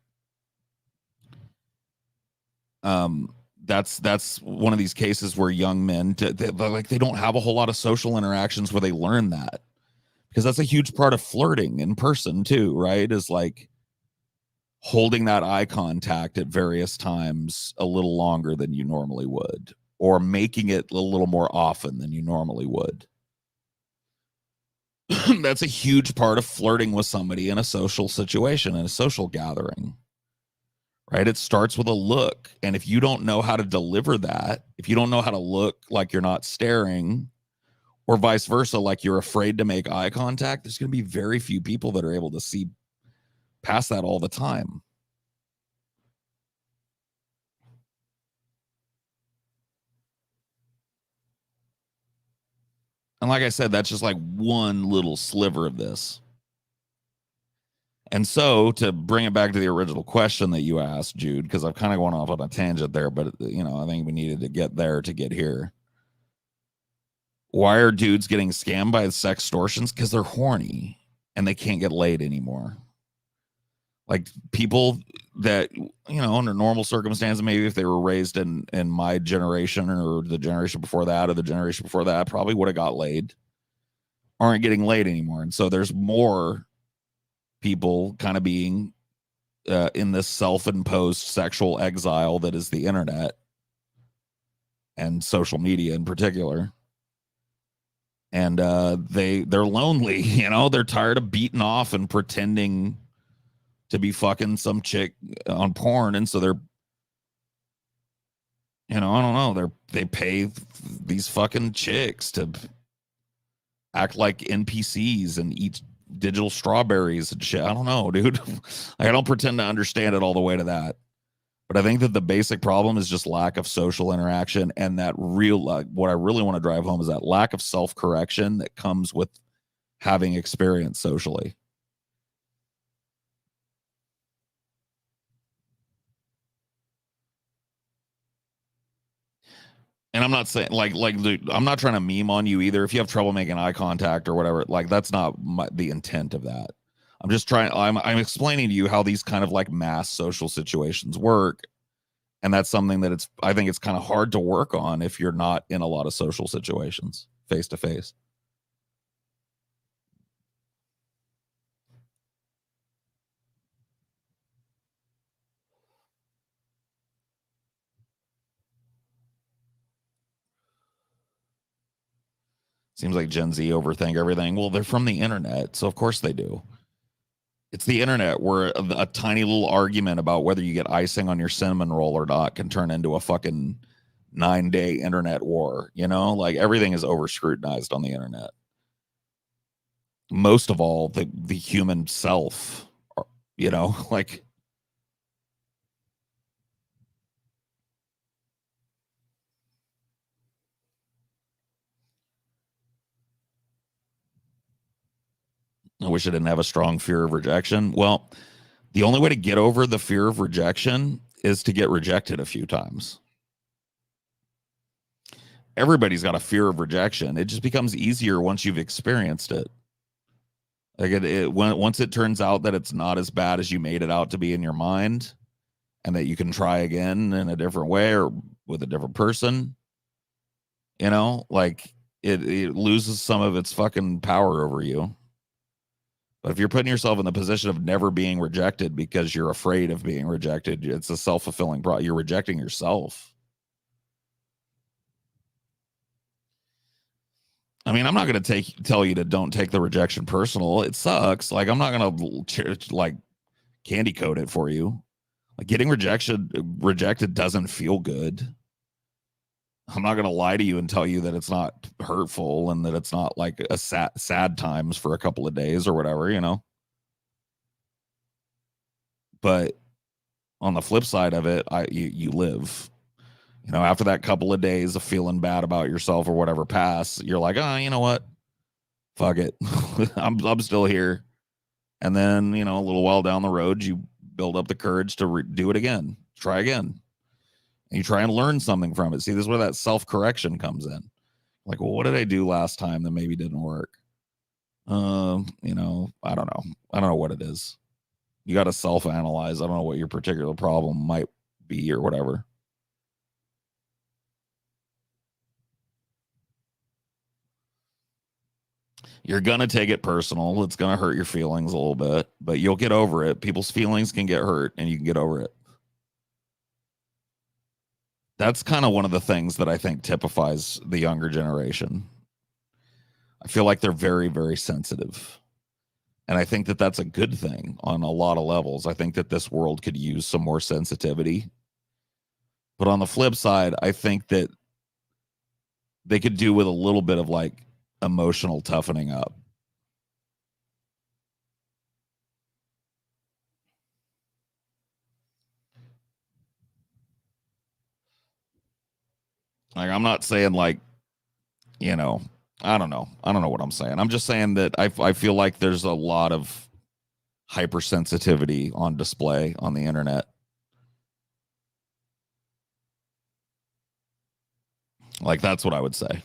A: That's one of these cases where young men, they don't have a whole lot of social interactions where they learn that, because that's a huge part of flirting in person too, right? Is like holding that eye contact at various times a little longer than you normally would, or making it a little more often than you normally would. That's a huge part of flirting with somebody in a social situation, in a social gathering. Right? It starts with a look. And if you don't know how to deliver that, if you don't know how to look like you're not staring, or vice versa, like you're afraid to make eye contact, there's going to be very few people that are able to see past that all the time. And like I said, that's just like one little sliver of this. And so, to bring it back to the original question that you asked, Jude, because I've kind of gone off on a tangent there, but I think we needed to get there to get here. Why are dudes getting scammed by sex extortions? Because they're horny and they can't get laid anymore. Like, people that, under normal circumstances, maybe if they were raised in my generation or the generation before that or the generation before that, probably would have got laid, aren't getting laid anymore. And so there's more people kind of being in this self-imposed sexual exile that is the internet and social media in particular. And they're lonely, they're tired of beating off and pretending to be fucking some chick on porn. And so they're, I don't know, they pay these fucking chicks to act like NPCs and eat digital strawberries and shit. I don't know, dude. I don't pretend to understand it all the way to that. But I think that the basic problem is just lack of social interaction, and that what I really want to drive home is that lack of self-correction that comes with having experience socially. And I'm not saying I'm not trying to meme on you either. If you have trouble making eye contact or whatever, like, that's not the intent of that. I'm just I'm explaining to you how these kind of like mass social situations work. And that's something that I think it's kind of hard to work on if you're not in a lot of social situations face to face. Seems like Gen Z overthink everything. Well, they're from the internet, so of course they do. It's the internet where a tiny little argument about whether you get icing on your cinnamon roll or not can turn into a fucking 9-day internet war. Like, everything is over scrutinized on the internet. Most of all, the human self, like. I wish I didn't have a strong fear of rejection. Well, the only way to get over the fear of rejection is to get rejected a few times. Everybody's got a fear of rejection. It just becomes easier once you've experienced it. Like, once it turns out that it's not as bad as you made it out to be in your mind, and that you can try again in a different way or with a different person, like, it loses some of its fucking power over you. But if you're putting yourself in the position of never being rejected because you're afraid of being rejected, it's a self-fulfilling product. You're rejecting yourself. I mean, I'm not going to tell you to don't take the rejection personal. It sucks. Like, I'm not going to like candy coat it for you. Like, getting rejected doesn't feel good. I'm not going to lie to you and tell you that it's not hurtful and that it's not like a sad times for a couple of days or whatever, you know. But on the flip side of it, you live. You know, after that couple of days of feeling bad about yourself or whatever pass, you're like, you know what? Fuck it. I'm still here. And then, you know, a little while down the road, you build up the courage to do it again. Try again. And you try and learn something from it. See, this is where that self-correction comes in. Like, well, what did I do last time that maybe didn't work? You know, I don't know. I don't know what it is. You got to self-analyze. I don't know what your particular problem might be or whatever. You're going to take it personal. It's going to hurt your feelings a little bit, but you'll get over it. People's feelings can get hurt and you can get over it. That's kind of one of the things that I think typifies the younger generation. I feel like they're very, very sensitive. And I think that that's a good thing on a lot of levels. I think that this world could use some more sensitivity. But on the flip side, I think that they could do with a little bit of like emotional toughening up. Like, I'm not saying like, you know, I don't know what I'm saying. I'm just saying that I feel like there's a lot of hypersensitivity on display on the internet. Like, that's what I would say.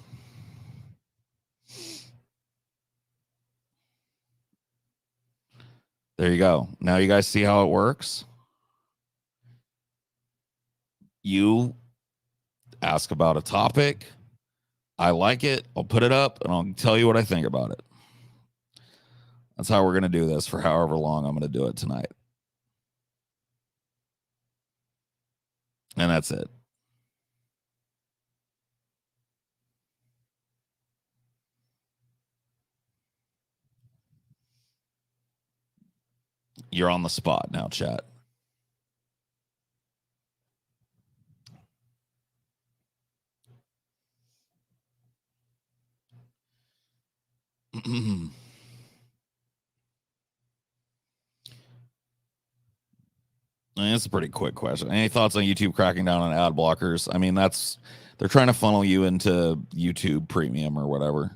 A: There you go. Now you guys see how it works. You ask about a topic. I like it. I'll put it up and I'll tell you what I think about it. That's how we're going to do this for however long I'm going to do it tonight. And that's it. You're on the spot now, chat. It's a pretty quick question. Any thoughts on YouTube cracking down on ad blockers? I mean, they're trying to funnel you into YouTube Premium or whatever.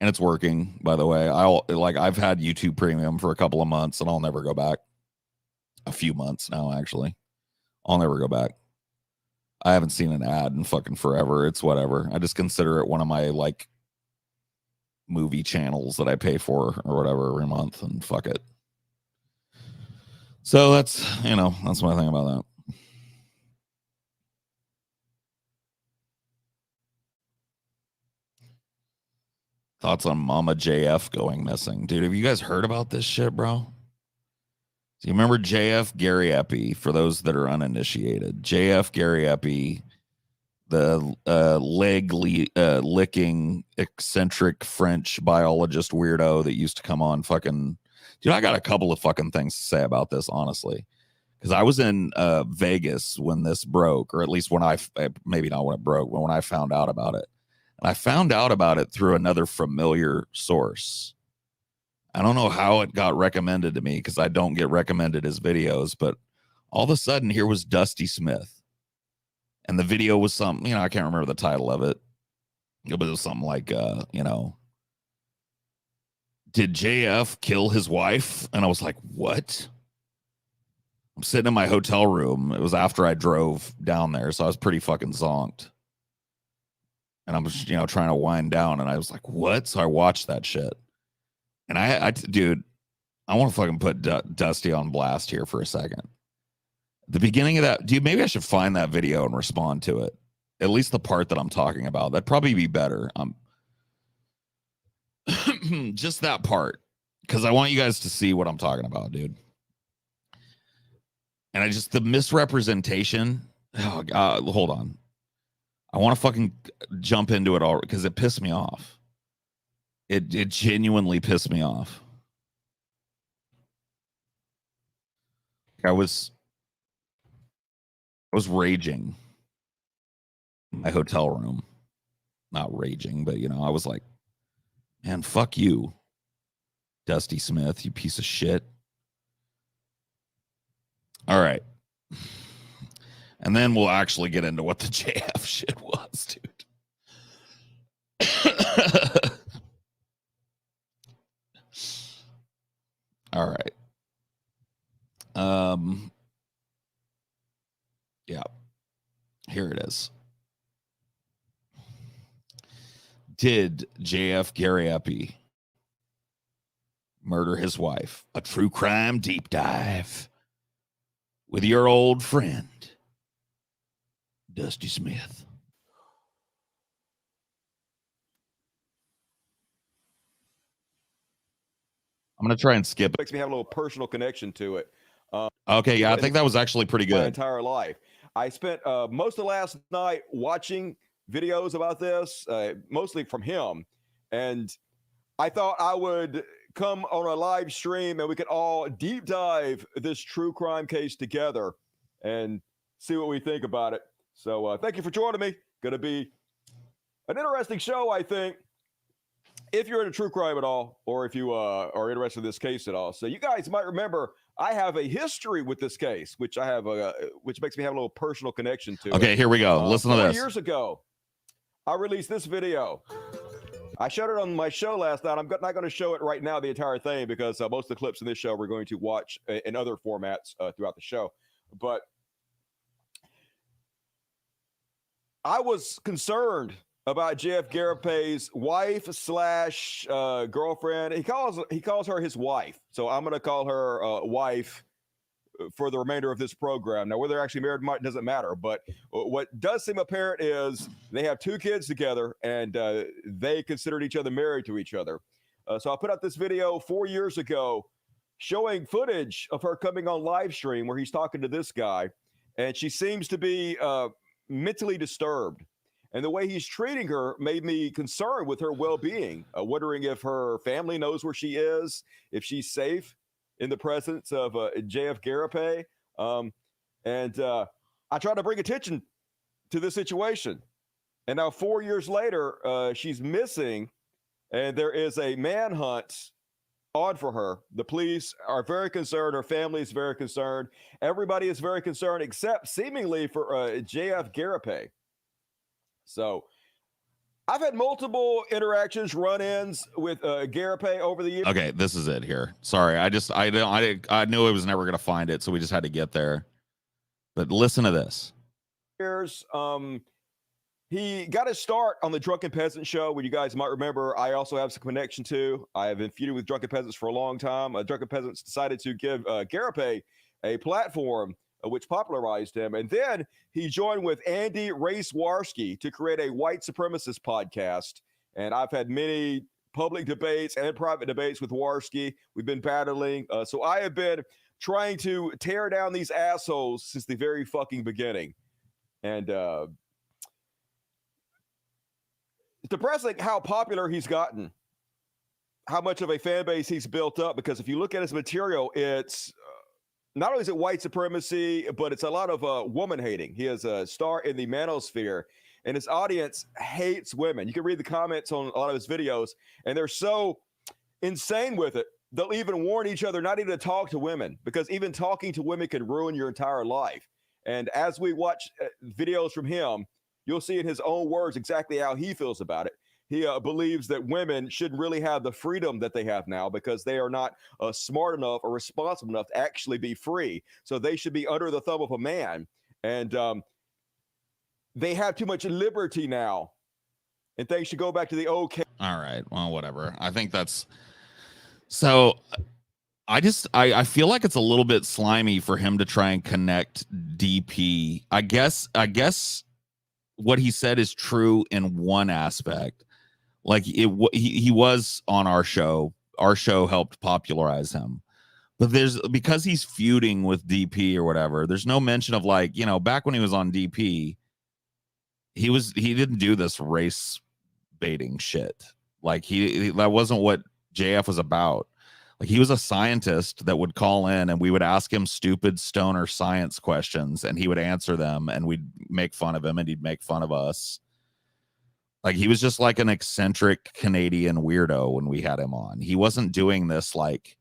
A: And it's working, by the way. I've had YouTube Premium for a couple of months and I'll never go back. A few months now, actually. I'll never go back. I haven't seen an ad in fucking forever. It's whatever. I just consider it one of my like movie channels that I pay for or whatever every month, and fuck it. So that's what I think about that. Thoughts on Mama JF going missing? Dude, have you guys heard about this shit, bro? So you remember JF Gary Epi, for those that are uninitiated. JF Gary Epi, the licking, eccentric French biologist weirdo that used to come on fucking... Dude, I got a couple of fucking things to say about this, honestly. Because I was in Vegas when this broke, or at least when maybe not when it broke, but when I found out about it. And I found out about it through another familiar source. I don't know how it got recommended to me because I don't get recommended his videos, but all of a sudden here was Dusty Smith. And the video was something, I can't remember the title of it. But it was something like, did JF kill his wife? And I was like, what? I'm sitting in my hotel room. It was after I drove down there, so I was pretty fucking zonked. And I was, trying to wind down, and I was like, what? So I watched that shit. And dude, I want to fucking put Dusty on blast here for a second. The beginning of that, dude, maybe I should find that video and respond to it. At least the part that I'm talking about. That'd probably be better. Just that part. Because I want you guys to see what I'm talking about, dude. And the misrepresentation. Oh, God, hold on. I want to fucking jump into it all because it pissed me off. It genuinely pissed me off. I was raging in my hotel room. Not raging, but I was like, man, fuck you, Dusty Smith, you piece of shit. All right. And then we'll actually get into what the JF shit was, dude. All right. Yeah. Here it is. Did JF Gari murder his wife? A true crime deep dive with your old friend, Dusty Smith. I'm going to try and skip it.
E: Makes me have a little personal connection to it.
A: Okay, yeah, I think that was actually pretty good.
E: My entire life. I spent most of last night watching videos about this, mostly from him. And I thought I would come on a live stream and we could all deep dive this true crime case together and see what we think about it. So thank you for joining me. Going to be an interesting show, I think, if you're into true crime at all, or if you are interested in this case at all. So you guys might remember I have a history with this case, which I have, which makes me have a little personal connection to.
A: Okay, here we go. Listen to
E: 4
A: this.
E: years ago, I released this video. I showed it on my show last night. I'm not going to show it right now, the entire thing, because most of the clips in this show we're going to watch in other formats throughout the show. But I was concerned about JF Garipay's wife / girlfriend. He calls her his wife. So I'm going to call her wife for the remainder of this program. Now, whether they're actually married doesn't matter. But what does seem apparent is they have 2 kids together, and they considered each other married to each other. So I put out this video 4 years ago showing footage of her coming on live stream where he's talking to this guy. And she seems to be mentally disturbed. And the way he's treating her made me concerned with her well-being, wondering if her family knows where she is, if she's safe in the presence of JF Garipay. And I tried to bring attention to this situation. And now 4 years later, she's missing, and there is a manhunt on for her. The police are very concerned. Her family is very concerned. Everybody is very concerned, except seemingly for JF Garipay. So I've had multiple interactions, run-ins with Garipay over the years.
A: Okay, this is it here. Sorry, I knew I was never gonna find it, so we just had to get there. But listen to this.
E: He got his start on the Drunken Peasant show, which you guys might remember I also have some connection to. I have been feuding with Drunken Peasants for a long time. Drunken Peasants decided to give Garipay a platform which popularized him. And then he joined with Andy Race-Warski to create a white supremacist podcast. And I've had many public debates and private debates with Warski. We've been battling. So I have been trying to tear down these assholes since the very fucking beginning. And it's depressing how popular he's gotten, how much of a fan base he's built up, because if you look at his material, it's not only is it white supremacy, but it's a lot of woman hating. He is a star in the manosphere, and his audience hates women. You can read the comments on a lot of his videos, and they're so insane with it. They'll even warn each other not even to talk to women, because even talking to women can ruin your entire life. And as we watch videos from him, you'll see in his own words exactly how he feels about it. He believes that women shouldn't really have the freedom that they have now because they are not smart enough or responsible enough to actually be free. So they should be under the thumb of a man. And they have too much liberty now. And things should go back to the old.
A: All right. Well, whatever. I think that's so. I feel like it's a little bit slimy for him to try and connect DP. I guess what he said is true in one aspect. Like he was on our show. Our show helped popularize him. But because he's feuding with DP or whatever, there's no mention of, like, back when he was on DP, he didn't do this race baiting shit. Like that wasn't what JF was about. Like he was a scientist that would call in and we would ask him stupid stoner science questions and he would answer them and we'd make fun of him and he'd make fun of us. Like he was just like an eccentric Canadian weirdo when we had him on. He wasn't doing this like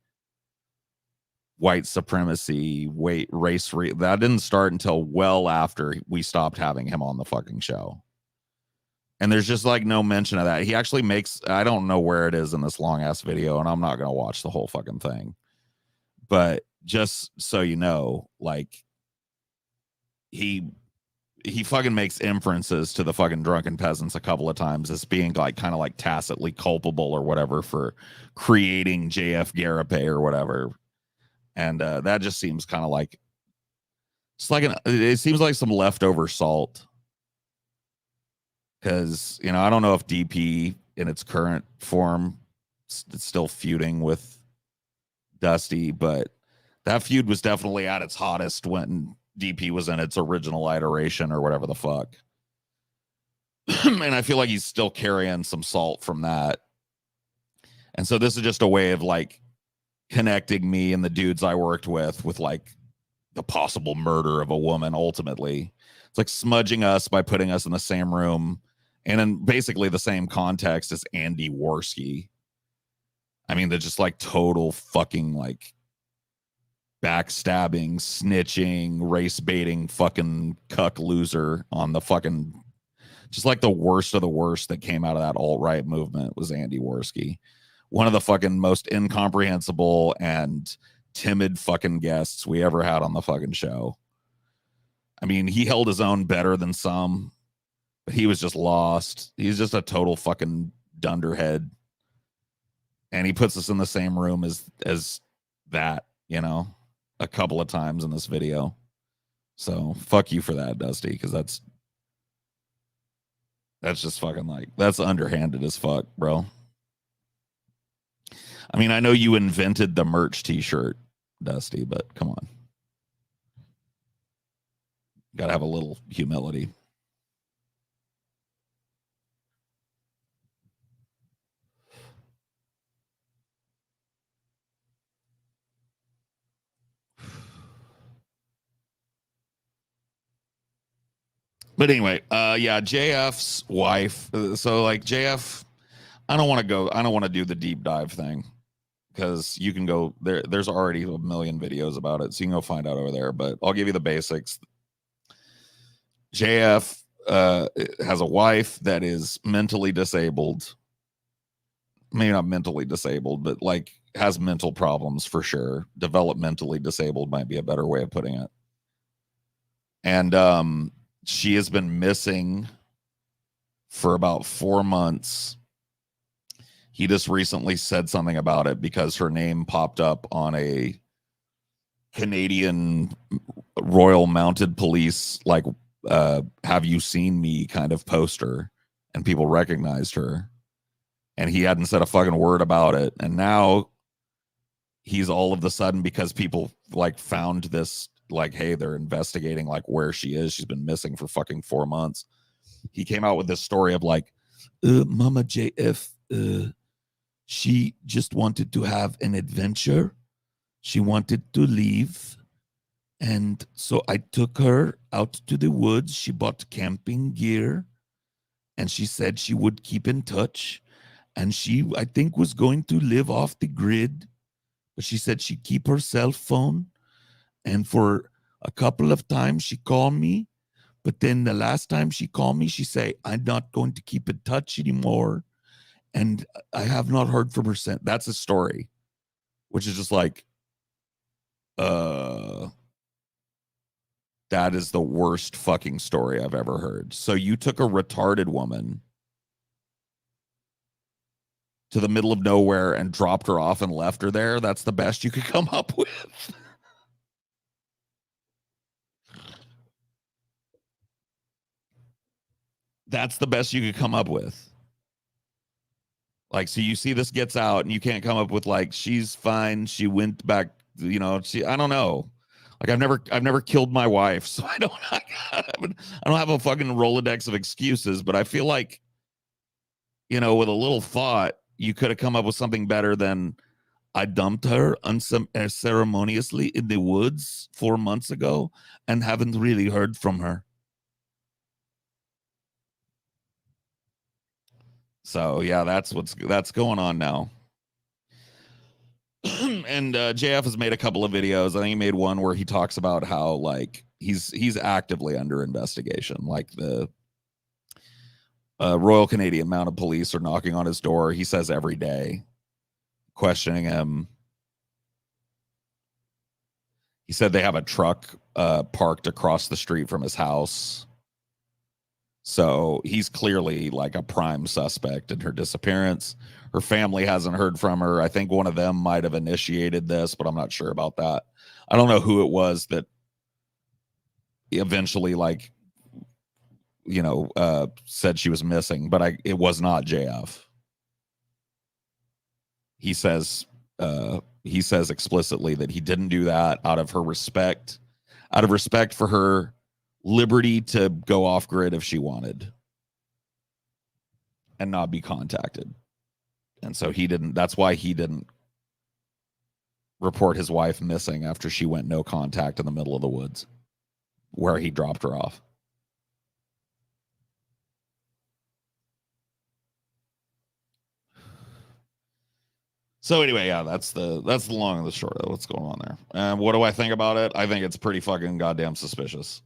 A: white supremacy, that didn't start until well after we stopped having him on the fucking show. And there's just like no mention of that. He actually makes, I don't know where it is in this long ass video, and I'm not going to watch the whole fucking thing. But just so you know, like he fucking makes inferences to the fucking drunken peasants a couple of times as being like kind of like tacitly culpable or whatever for creating JF Garipe or whatever. And that just seems kind of like, it's like it seems like some leftover salt. Because, you know, I don't know if DP in its current form it's still feuding with Dusty, but that feud was definitely at its hottest when DP was in its original iteration or whatever the fuck. And I feel like he's still carrying some salt from that. And so this is just a way of like connecting me and the dudes I worked with like the possible murder of a woman. Ultimately, it's like smudging us by putting us in the same room and in basically the same context as Andy Worski. I mean, they're just like total fucking like backstabbing, snitching, race baiting fucking cuck loser on the fucking, just like the worst of the worst that came out of that alt-right movement was Andy Worski. One of the fucking most incomprehensible and timid fucking guests we ever had on the fucking show. I mean, he held his own better than some, but he was just lost. He's just a total fucking dunderhead. And he puts us in the same room as that, you know, a couple of times in this video. So fuck you for that, Dusty, because that's just fucking like, that's underhanded as fuck, bro. I mean, I know you invented the merch t-shirt, Dusty, but come on. Gotta have a little humility. But anyway, yeah, JF's wife. So like JF, I don't want to do the deep dive thing because you can go there. There's already a million videos about it, so you can go find out over there. But I'll give you the basics. JF has a wife that is mentally disabled. Maybe not mentally disabled, but like has mental problems for sure. Developmentally disabled might be a better way of putting it. And she has been missing for about 4 months. He just recently said something about it because her name popped up on a Canadian Royal Mounted Police, like, have you seen me kind of poster, and people recognized her. And he hadn't said a fucking word about it. And now he's all of a sudden, because people like found this, like, hey, they're investigating like where she is. She's been missing for fucking 4 months. He came out with this story of like, Mama JF, she just wanted to have an adventure. She wanted to leave. And so I took her out to the woods. She bought camping gear. And she said she would keep in touch. And she, I think, was going to live off the grid. But she said she'd keep her cell phone. And for a couple of times she called me. But then the last time she called me, she said, I'm not going to keep in touch anymore. And I have not heard from her since. That's a story, which is just like, that is the worst fucking story I've ever heard. So you took a retarded woman to the middle of nowhere and dropped her off and left her there. That's the best you could come up with. That's the best you could come up with. Like, so you see this gets out and you can't come up with like, she's fine, she went back, you know, I don't know. Like, I've never killed my wife, so I don't have a fucking Rolodex of excuses, but I feel like, you know, with a little thought, you could have come up with something better than I dumped her unceremoniously in the woods 4 months ago and haven't really heard from her. So yeah, that's going on now. And JF has made a couple of videos. I think he made one where he talks about how like he's actively under investigation. Like the Royal Canadian Mounted Police are knocking on his door. He says every day, questioning him. He said they have a truck parked across the street from his house. So he's clearly like a prime suspect in her disappearance. Her family hasn't heard from her. I think one of them might have initiated this, but I'm not sure about that. I don't know who it was that eventually, like, you know, said she was missing, but it was not JF. He says explicitly that he didn't do that out of respect for her liberty to go off grid if she wanted and not be contacted. And so that's why he didn't report his wife missing after she went no contact in the middle of the woods where he dropped her off. So anyway, yeah, that's the long and the short of what's going on there. And what do I think about it? I think it's pretty fucking goddamn suspicious.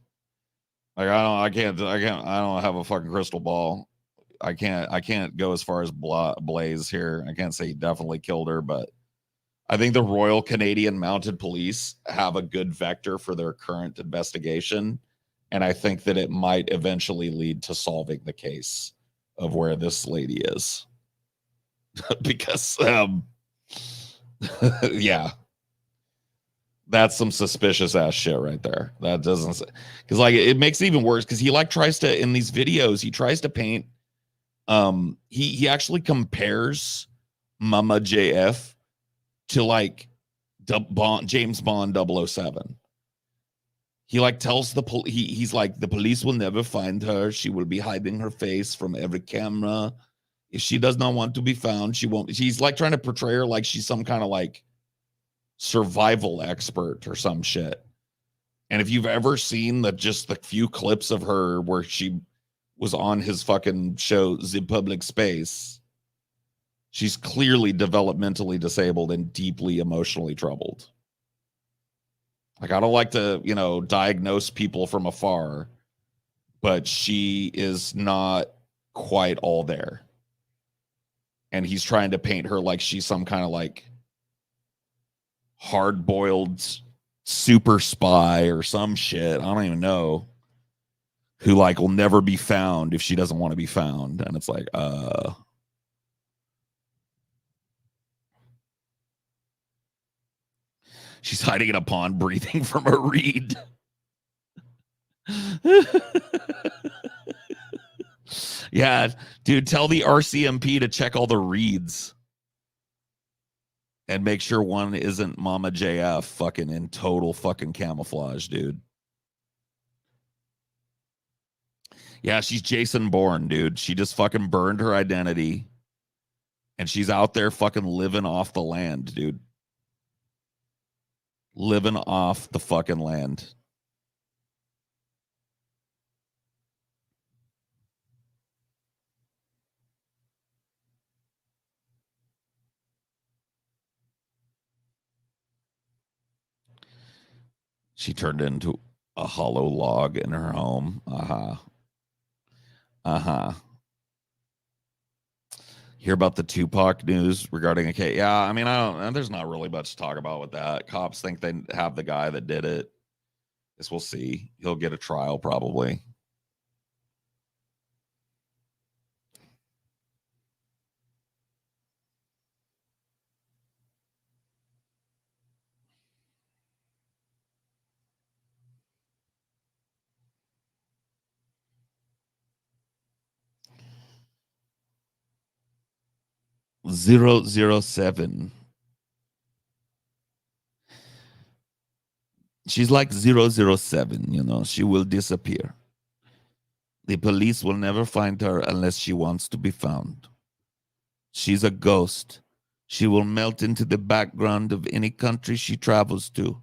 A: Like I don't have a fucking crystal ball. I can't go as far as Blaze here. I can't say he definitely killed her, but I think the Royal Canadian Mounted Police have a good vector for their current investigation, and I think that it might eventually lead to solving the case of where this lady is. Because yeah, that's some suspicious ass shit right there. That doesn't, because like it makes it even worse because he like tries to, in these videos, he tries to paint he actually compares Mama JF to like James Bond 007. He like tells he's like, the police will never find her. She will be hiding her face from every camera. If she does not want to be found, she won't. She's like trying to portray her like she's some kind of like survival expert or some shit. And if you've ever seen just the few clips of her where she was on his fucking show, The Public Space, she's clearly developmentally disabled and deeply emotionally troubled. Like, I don't like to, you know, diagnose people from afar, but she is not quite all there. And he's trying to paint her like she's some kind of like hard-boiled super spy or some shit. I don't even know. Who like will never be found if she doesn't want to be found. And it's like, she's hiding in a pond breathing from a reed. Yeah, dude, tell the RCMP to check all the reeds and make sure one isn't Mama JF fucking in total fucking camouflage, dude. Yeah, she's Jason Bourne, dude. She just fucking burned her identity and she's out there fucking living off the land, dude. Living off the fucking land. She turned into a hollow log in her home. Hear about the Tupac news regarding a case? Yeah, I mean, there's not really much to talk about with that. Cops think they have the guy that did it. Guess we'll see. He'll get a trial probably. .007. She's like 007, you know, she will disappear. The police will never find her unless she wants to be found. She's a ghost. She will melt into the background of any country she travels to.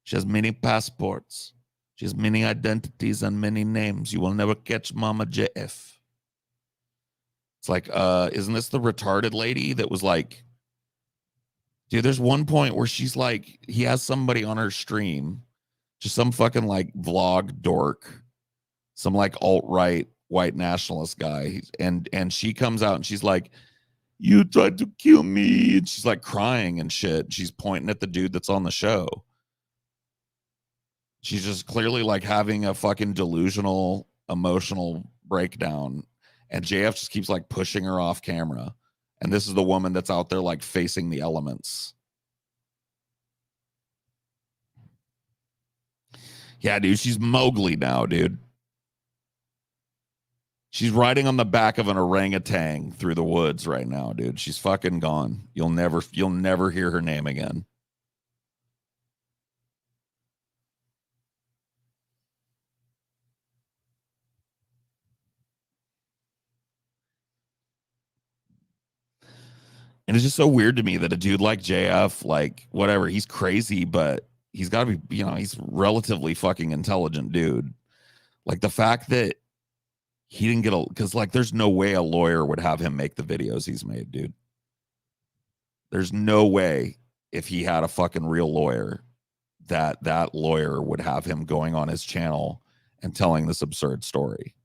A: She has many passports. She has many identities and many names. You will never catch Mama JF. It's like, isn't this the retarded lady that was like, dude, there's one point where she's like, he has somebody on her stream, just some fucking like vlog dork, some like alt-right white nationalist guy. And she comes out and she's like, you tried to kill me. And she's like crying and shit. She's pointing at the dude that's on the show. She's just clearly like having a fucking delusional emotional breakdown. And JF just keeps like pushing her off camera. And this is the woman that's out there like facing the elements. Yeah, dude, she's Mowgli now, dude. She's riding on the back of an orangutan through the woods right now, dude. She's fucking gone. You'll never hear her name again. And it's just so weird to me that a dude like JF, like whatever, he's crazy, but he's got to be, he's relatively fucking intelligent dude. Like the fact that he didn't get because like there's no way a lawyer would have him make the videos he's made, dude. There's no way if he had a fucking real lawyer that lawyer would have him going on his channel and telling this absurd story.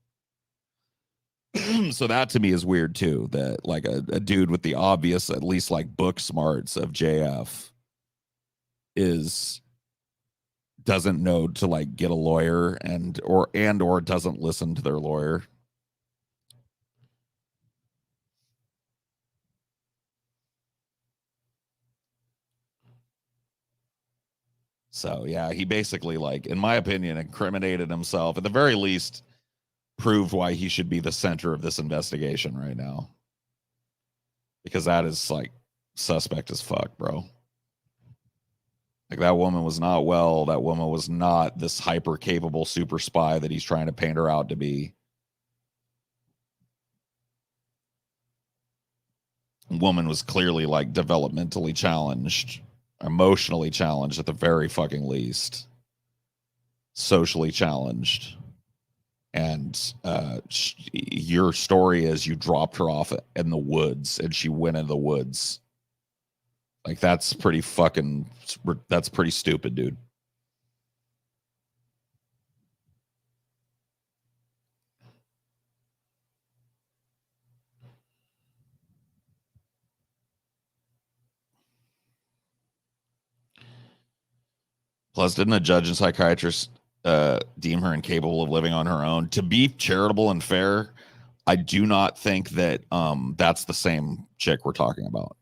A: So that to me is weird too, that like a dude with the obvious, at least like book smarts of JF doesn't know to like get a lawyer or doesn't listen to their lawyer. So yeah, he basically, like, in my opinion, incriminated himself. At the very least, proved why he should be the center of this investigation right now. Because that is like suspect as fuck, bro. Like that woman was not well. That woman was not this hyper capable super spy that he's trying to paint her out to be. Woman was clearly like developmentally challenged, emotionally challenged at the very fucking least, socially challenged. And your story is you dropped her off in the woods and she went in the woods. Like that's pretty stupid, dude. Plus, didn't a judge and psychiatrist deem her incapable of living on her own? To be charitable and fair, I do not think that that's the same chick we're talking about.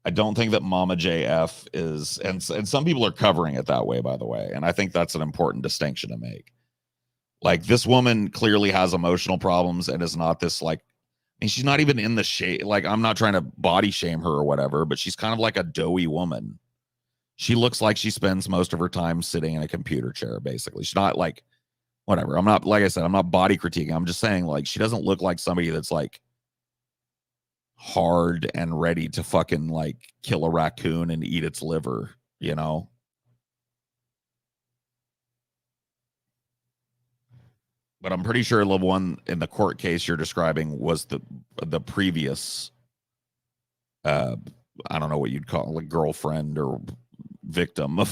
A: I don't think that Mama JF is, and some people are covering it that way, by the way, and I think that's an important distinction to make. Like, this woman clearly has emotional problems and is not this, like, I mean, she's not even in the shade. Like, I'm not trying to body shame her or whatever, but she's kind of like a doughy woman. She looks like she spends most of her time sitting in a computer chair, basically. She's not like, whatever. I'm not, like I said, I'm not body critiquing. I'm just saying, like, she doesn't look like somebody that's like hard and ready to fucking like kill a raccoon and eat its liver, you know? But I'm pretty sure the one in the court case you're describing was the previous, I don't know what you'd call it, like girlfriend or victim of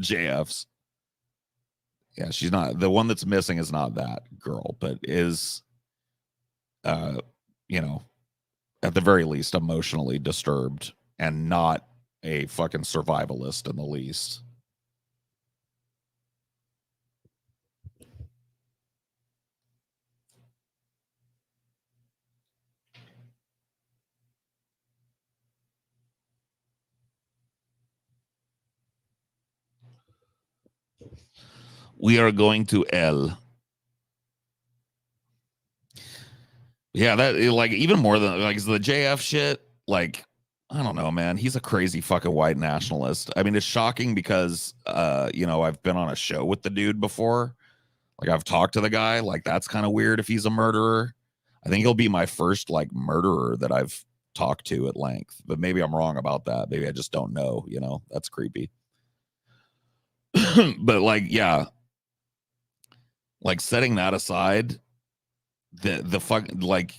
A: JF's. Yeah, she's not, the one that's missing is not that girl, but is, you know, at the very least emotionally disturbed and not a fucking survivalist in the least. We are going to L. Yeah, that, like, even more than like the JF shit, like, I don't know, man. He's a crazy fucking white nationalist. I mean, it's shocking because you know, I've been on a show with the dude before. Like, I've talked to the guy. Like, that's kind of weird if he's a murderer. I think he'll be my first like murderer that I've talk to at length. But maybe I'm wrong about that. Maybe I just don't know, you know. That's creepy. But like, yeah. Like setting that aside, the fuck, like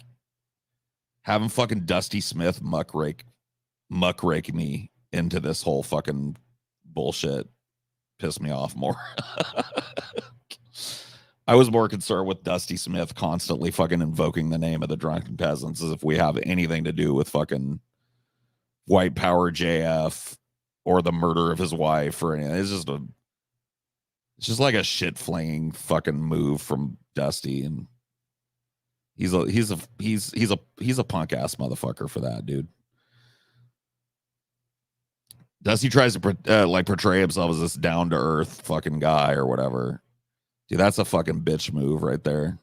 A: having fucking Dusty Smith muckrake me into this whole fucking bullshit pissed me off more. I was more concerned with Dusty Smith constantly fucking invoking the name of the drunken peasants as if we have anything to do with fucking white power JF or the murder of his wife or anything. It's just like a shit flinging fucking move from Dusty, and he's a punk ass motherfucker for that, dude. Dusty tries to like portray himself as this down to earth fucking guy or whatever. Dude, that's a fucking bitch move right there.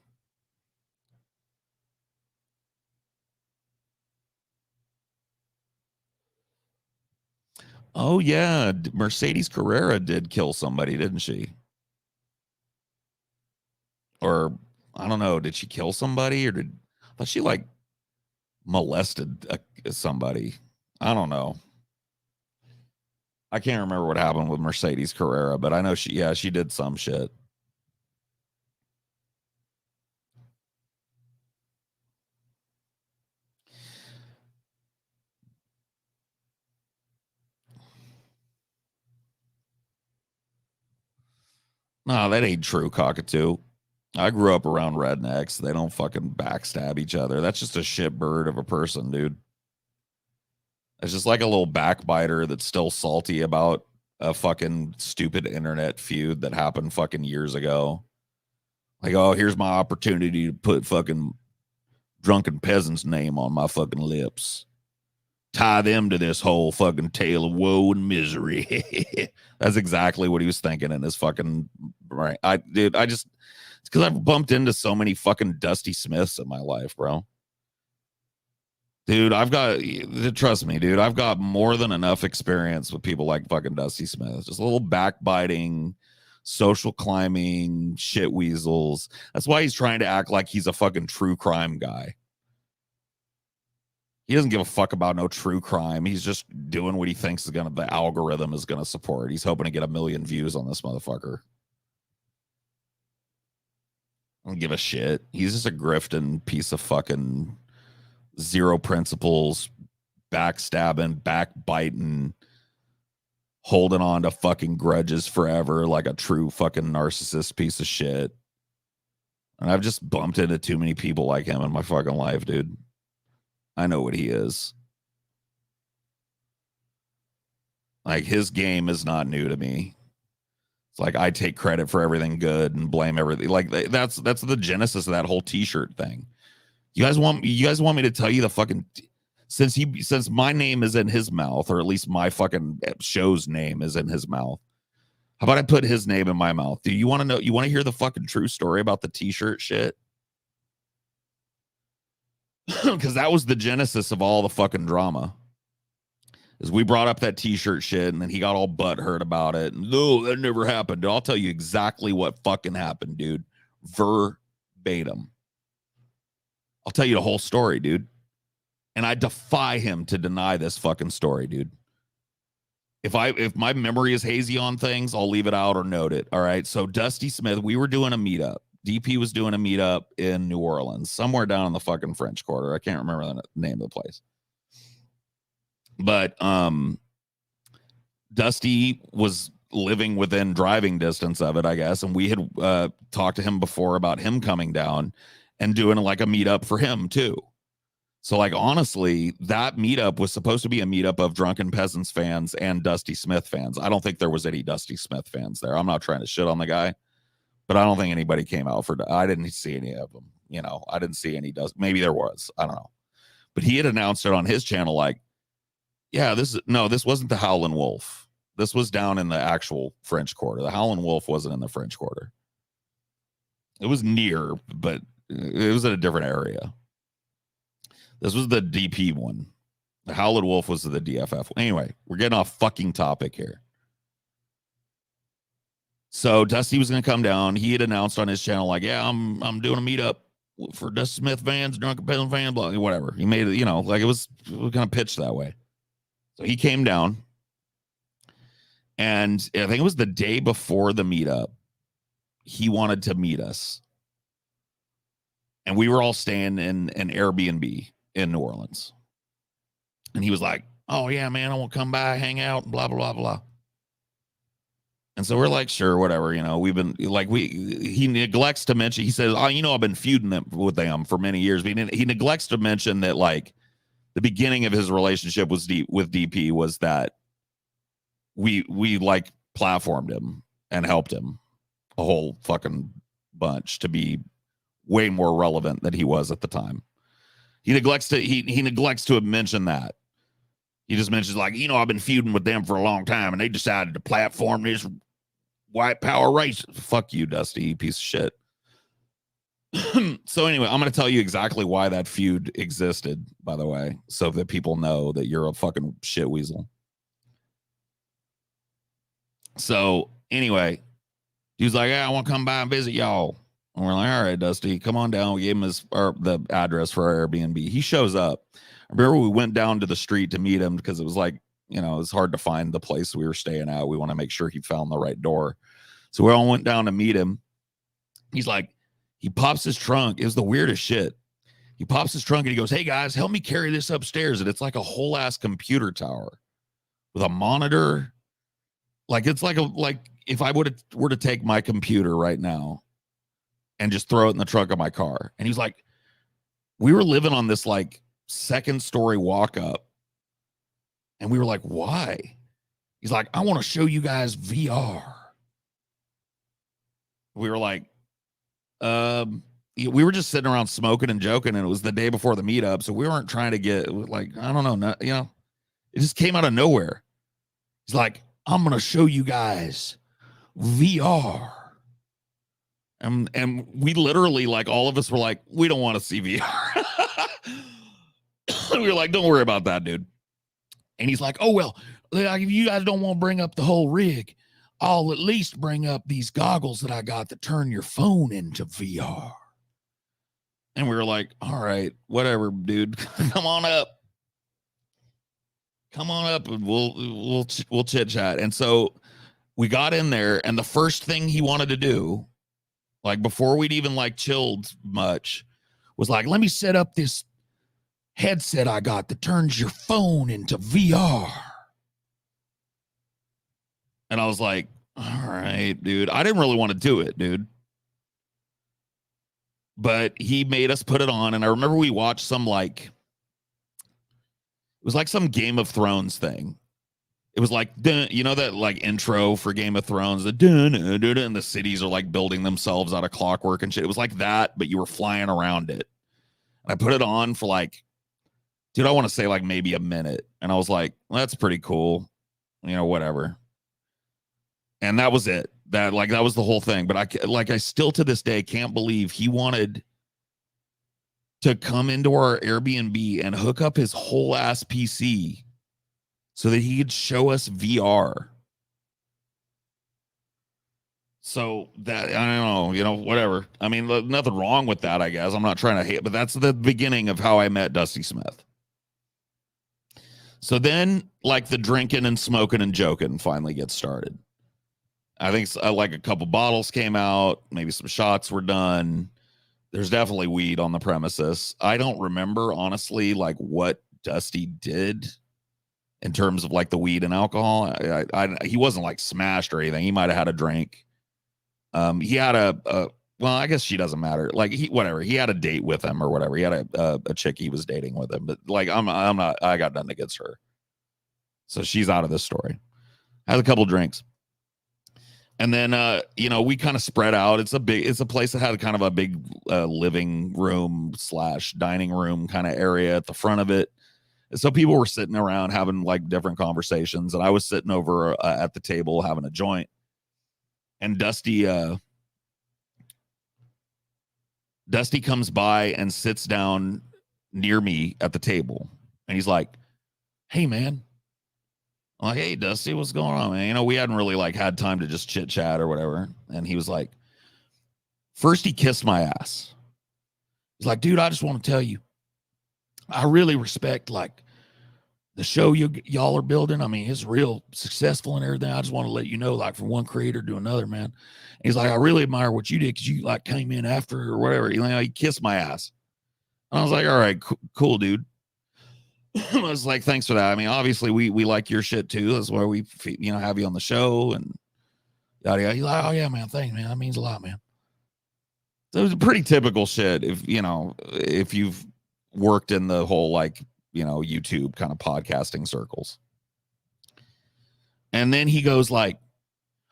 A: Oh yeah, Mercedes Carrera did kill somebody, didn't she? Or I don't know, did she kill somebody or I thought she like molested somebody? I don't know. I can't remember what happened with Mercedes Carrera, but I know she did some shit. No, that ain't true, cockatoo. I grew up around rednecks. They don't fucking backstab each other. That's just a shit bird of a person, dude. It's just like a little backbiter that's still salty about a fucking stupid internet feud that happened fucking years ago. Like, oh, here's my opportunity to put fucking drunken peasants' name on my fucking lips. Tie them to this whole fucking tale of woe and misery. That's exactly what he was thinking in his fucking brain. It's because I've bumped into so many fucking Dusty Smiths in my life, bro. Dude, trust me, dude, I've got more than enough experience with people like fucking Dusty Smith. Just a little backbiting, social climbing, shit weasels. That's why he's trying to act like he's a fucking true crime guy. He doesn't give a fuck about no true crime. He's just doing what he thinks the algorithm is gonna support. He's hoping to get 1 million views on this motherfucker. I don't give a shit. He's just a grifting piece of fucking zero principles, backstabbing, backbiting, holding on to fucking grudges forever like a true fucking narcissist piece of shit. And I've just bumped into too many people like him in my fucking life, dude. I know what he is. Like, his game is not new to me. It's like I take credit for everything good and blame everything. Like, that's the genesis of that whole t-shirt thing. You guys want me to tell you the fucking since my name is in his mouth, or at least my fucking show's name is in his mouth. How about I put his name in my mouth? Do you want to know? You want to hear the fucking true story about the t-shirt shit? Because that was the genesis of all the fucking drama. Is we brought up that t-shirt shit, and then he got all butthurt about it. No, that never happened. I'll tell you exactly what fucking happened, dude. Verbatim. I'll tell you the whole story, dude. And I defy him to deny this fucking story, dude. If my memory is hazy on things, I'll leave it out or note it. All right. So Dusty Smith, we were doing a meetup. DP was doing a meetup in New Orleans, somewhere down in the fucking French Quarter. I can't remember the name of the place. But Dusty was living within driving distance of it, I guess. And we had talked to him before about him coming down and doing like a meetup for him too. So like, honestly, that meetup was supposed to be a meetup of Drunken Peasants fans and Dusty Smith fans. I don't think there was any Dusty Smith fans there. I'm not trying to shit on the guy, but I don't think anybody came out for, I didn't see any of them. You know, I didn't see any maybe there was, I don't know. But he had announced it on his channel like, yeah, this wasn't the Howlin' Wolf. This was down in the actual French Quarter. The Howlin' Wolf wasn't in the French Quarter. It was near, but it was in a different area. This was the DP one. The Howlin' Wolf was the DFF. Anyway, we're getting off fucking topic here. So Dusty was going to come down. He had announced on his channel, like, yeah, I'm doing a meetup. for Dusty Smith fans, Drunken Peasant fans, blah, whatever. He made it, you know, like it was kind of pitched that way. So he came down, and I think it was the day before the meetup. He wanted to meet us, and we were all staying in an Airbnb in New Orleans. And he was like, "Oh yeah, man, I want to come by, hang out, blah blah blah blah." And so we're like, sure, whatever, you know. We've been like, he neglects to mention. He says, "Oh, you know, I've been feuding with them for many years." But he neglects to mention that, like, the beginning of his relationship with DP was that we like platformed him and helped him a whole fucking bunch to be way more relevant than he was at the time. He neglects to mention that. He just mentions, like, you know, I've been feuding with them for a long time, and they decided to platform this white power race. Fuck you, Dusty, you piece of shit. So anyway, I'm going to tell you exactly why that feud existed, by the way, so that people know that you're a fucking shit weasel. So anyway, he was like, "Yeah, I want to come by and visit y'all." And we're like, "All right, Dusty, come on down." We gave him the address for our Airbnb. He shows up. I remember we went down to the street to meet him because it was like, you know, it's hard to find the place we were staying at. We want to make sure he found the right door. So we all went down to meet him. He's like, he pops his trunk. It was the weirdest shit. He pops his trunk and he goes, "Hey guys, help me carry this upstairs." And it's like a whole ass computer tower with a monitor. Like, it's like if I were to take my computer right now and just throw it in the trunk of my car. And he's like, we were living on this like second story walk up. And we were like, "Why?" He's like, "I want to show you guys VR." We were like, we were just sitting around smoking and joking, and it was the day before the meetup. So we weren't trying to get, like, I don't know, not, you know, it just came out of nowhere. He's like, "I'm going to show you guys VR." And we literally, like, all of us were like, "We don't want to see VR." We were like, "Don't worry about that, dude." And he's like, "Oh, well, if you guys don't want to bring up the whole rig, I'll at least bring up these goggles that I got that turn your phone into VR." And we were like, "All right, whatever, dude. Come on up. Come on up, and we'll chit chat." And so we got in there, and the first thing he wanted to do, like before we'd even like chilled much, was like, "Let me set up this headset I got that turns your phone into VR." And I was like, "All right, dude." I didn't really want to do it, dude. But he made us put it on. And I remember we watched some, like, it was like some Game of Thrones thing. It was like, you know, that like intro for Game of Thrones, the and the cities are like building themselves out of clockwork and shit. It was like that, but you were flying around it. And I put it on for like, dude, I want to say like maybe a minute. And I was like, well, that's pretty cool. You know, whatever. And that was it. That was the whole thing. But I still to this day can't believe he wanted to come into our Airbnb and hook up his whole ass PC so that he could show us VR. So that, I don't know, you know, whatever. I mean, nothing wrong with that, I guess. I'm not trying to hate, but that's the beginning of how I met Dusty Smith. So then, like, the drinking and smoking and joking finally gets started. I think like a couple bottles came out, maybe some shots were done. There's definitely weed on the premises. I don't remember, honestly, like what Dusty did in terms of like the weed and alcohol. He wasn't like smashed or anything. He might have had a drink. He had well, I guess she doesn't matter. Like whatever. He had a date with him or whatever. He had a chick he was dating with him. But like, I'm not. I got nothing against her. So she's out of this story. Has a couple drinks. And then, you know, we kind of spread out. It's a place that had kind of a big living room / dining room kind of area at the front of it. And so people were sitting around having like different conversations. And I was sitting over at the table having a joint. And Dusty comes by and sits down near me at the table. And he's like, "Hey, man." I'm like, "Hey, Dusty, what's going on, man?" You know, we hadn't really like had time to just chit chat or whatever. And he was like, first he kissed my ass. He's like, dude, I just want to tell you, I really respect like the show y'all are building. I mean, it's real successful and everything. I just want to let you know, like from one creator to another, man. And he's like, I really admire what you did because you like came in after or whatever. He kissed my ass. And I was like, all right, cool, dude. I was like, thanks for that. I mean, obviously we like your shit too. That's why we, have you on the show and yada yada. He's like, oh yeah, man, thanks, man. That means a lot, man. So it was pretty typical shit. If you've worked in the whole like, YouTube kind of podcasting circles. And then he goes like,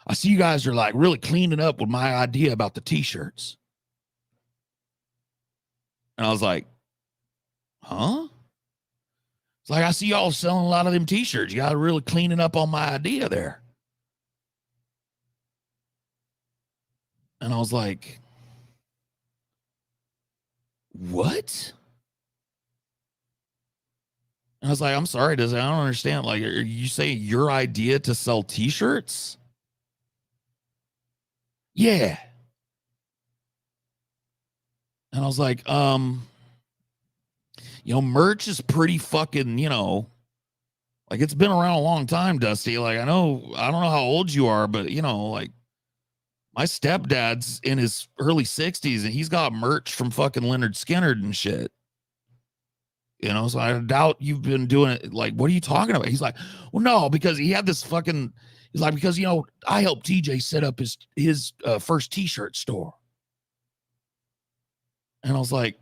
A: I see you guys are like really cleaning up with my idea about the t-shirts. And I was like, huh? It's like, I see y'all selling a lot of them t-shirts. You guys are really cleaning up on my idea there. And I was like, what? And I was like, I'm sorry, I don't understand. Like, are you saying your idea to sell t-shirts? Yeah. And I was like, merch is pretty fucking, like it's been around a long time, Dusty. Like, I don't know how old you are, but like my stepdad's in his early 60s and he's got merch from fucking Leonard Skinner and shit. So I doubt you've been doing it. Like, what are you talking about? He's like, well, no, because he had this fucking, he's like, because, I helped TJ set up his first t-shirt store. And I was like,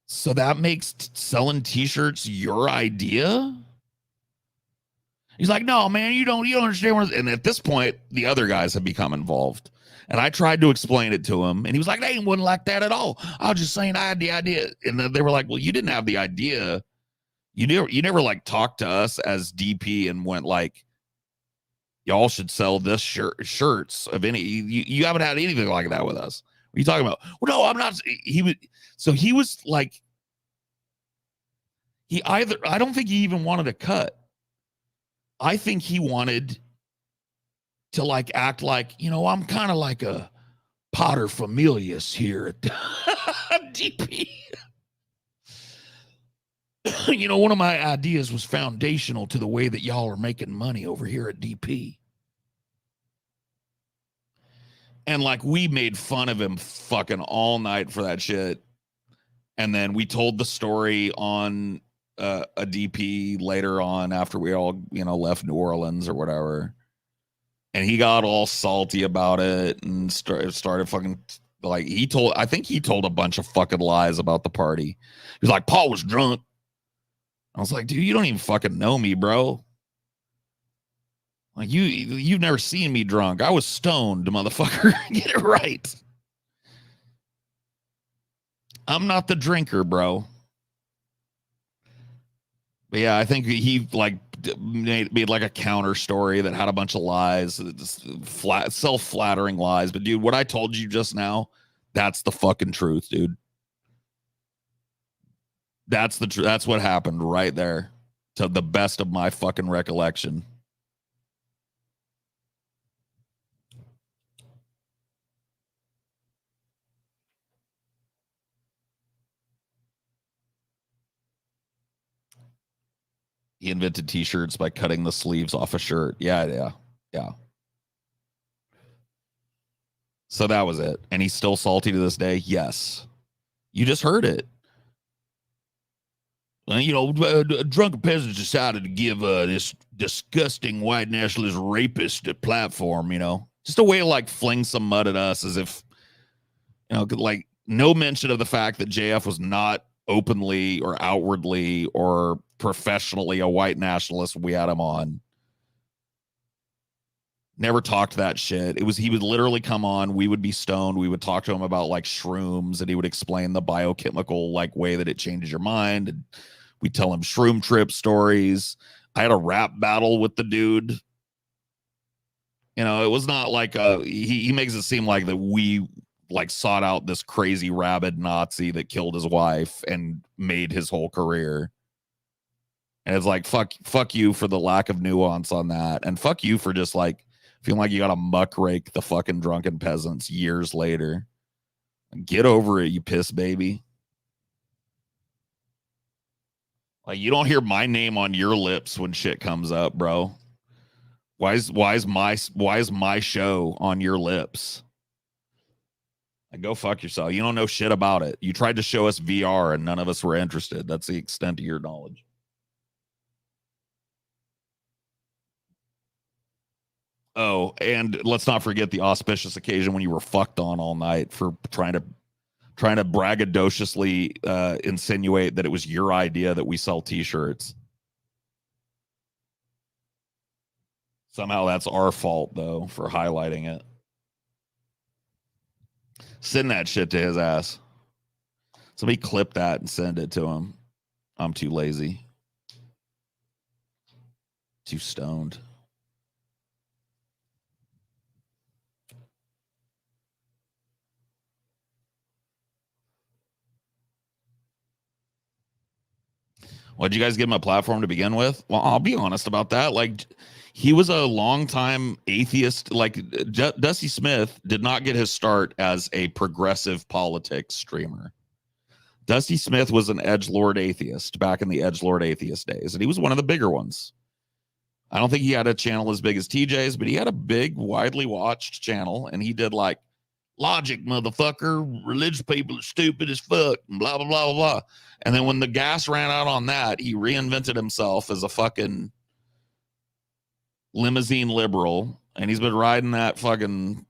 A: so that makes selling t-shirts your idea? He's like, no, man, you don't understand where. And at this point, the other guys have become involved. And I tried to explain it to him, and he was like, "They wasn't like that at all. I was just saying I had the idea." And then they were like, "Well, you didn't have the idea. You never like talked to us as DP and went like, y'all should sell this shirts of any. You haven't had anything like that with us. What are you talking about?" Well, no, I'm not. He was like, I don't think he even wanted a cut. I think he wanted to like act like, I'm kind of like a pater familias here at DP. One of my ideas was foundational to the way that y'all are making money over here at DP. And like we made fun of him fucking all night for that shit. And then we told the story on a DP later on after we all, left New Orleans or whatever. And he got all salty about it and started fucking like I think he told a bunch of fucking lies about the party. He was like, Paul was drunk. I was like, dude, you don't even fucking know me, bro. Like you've never seen me drunk. I was stoned, motherfucker. Get it right. I'm not the drinker, bro. But yeah, I think he like made like a counter story that had a bunch of lies, self-flattering lies. But dude, what I told you just now, that's the fucking truth, dude. That's the truth. That's what happened right there, to the best of my fucking recollection. He invented t-shirts by cutting the sleeves off a shirt. Yeah. So that was it. And he's still salty to this day. Yes. You just heard it. Drunken peasants decided to give this disgusting white nationalist rapist a platform, just a way to like fling some mud at us as if, like no mention of the fact that JF was not openly or outwardly or professionally a white nationalist. We had him on. Never talked that shit. He would literally come on. We would be stoned. We would talk to him about like shrooms, and he would explain the biochemical like way that it changes your mind. And we'd tell him shroom trip stories. I had a rap battle with the dude. It was not like he makes it seem like that we like sought out this crazy rabid Nazi that killed his wife and made his whole career. And it's like, fuck you for the lack of nuance on that. And fuck you for just like feeling like you got to muckrake the fucking drunken peasants years later. Get over it, you piss baby. Like, you don't hear my name on your lips when shit comes up, bro. Why is my show on your lips? Like, go fuck yourself. You don't know shit about it. You tried to show us VR and none of us were interested. That's the extent of your knowledge. Oh, and let's not forget the auspicious occasion when you were fucked on all night for trying to braggadociously insinuate that it was your idea that we sell t-shirts. Somehow that's our fault, though, for highlighting it. Send that shit to his ass. Somebody clip that and send it to him. I'm too lazy. Too stoned. Well, did you guys give him a platform to begin with? Well, I'll be honest about that. Like, he was a longtime atheist. Like, Dusty Smith did not get his start as a progressive politics streamer. Dusty Smith was an edgelord atheist back in the edgelord atheist days, and he was one of the bigger ones. I don't think he had a channel as big as TJ's, but he had a big, widely watched channel, and he did like, logic, motherfucker, religious people are stupid as fuck, and blah, blah, blah, blah, blah. And then when the gas ran out on that, he reinvented himself as a fucking limousine liberal, and he's been riding that fucking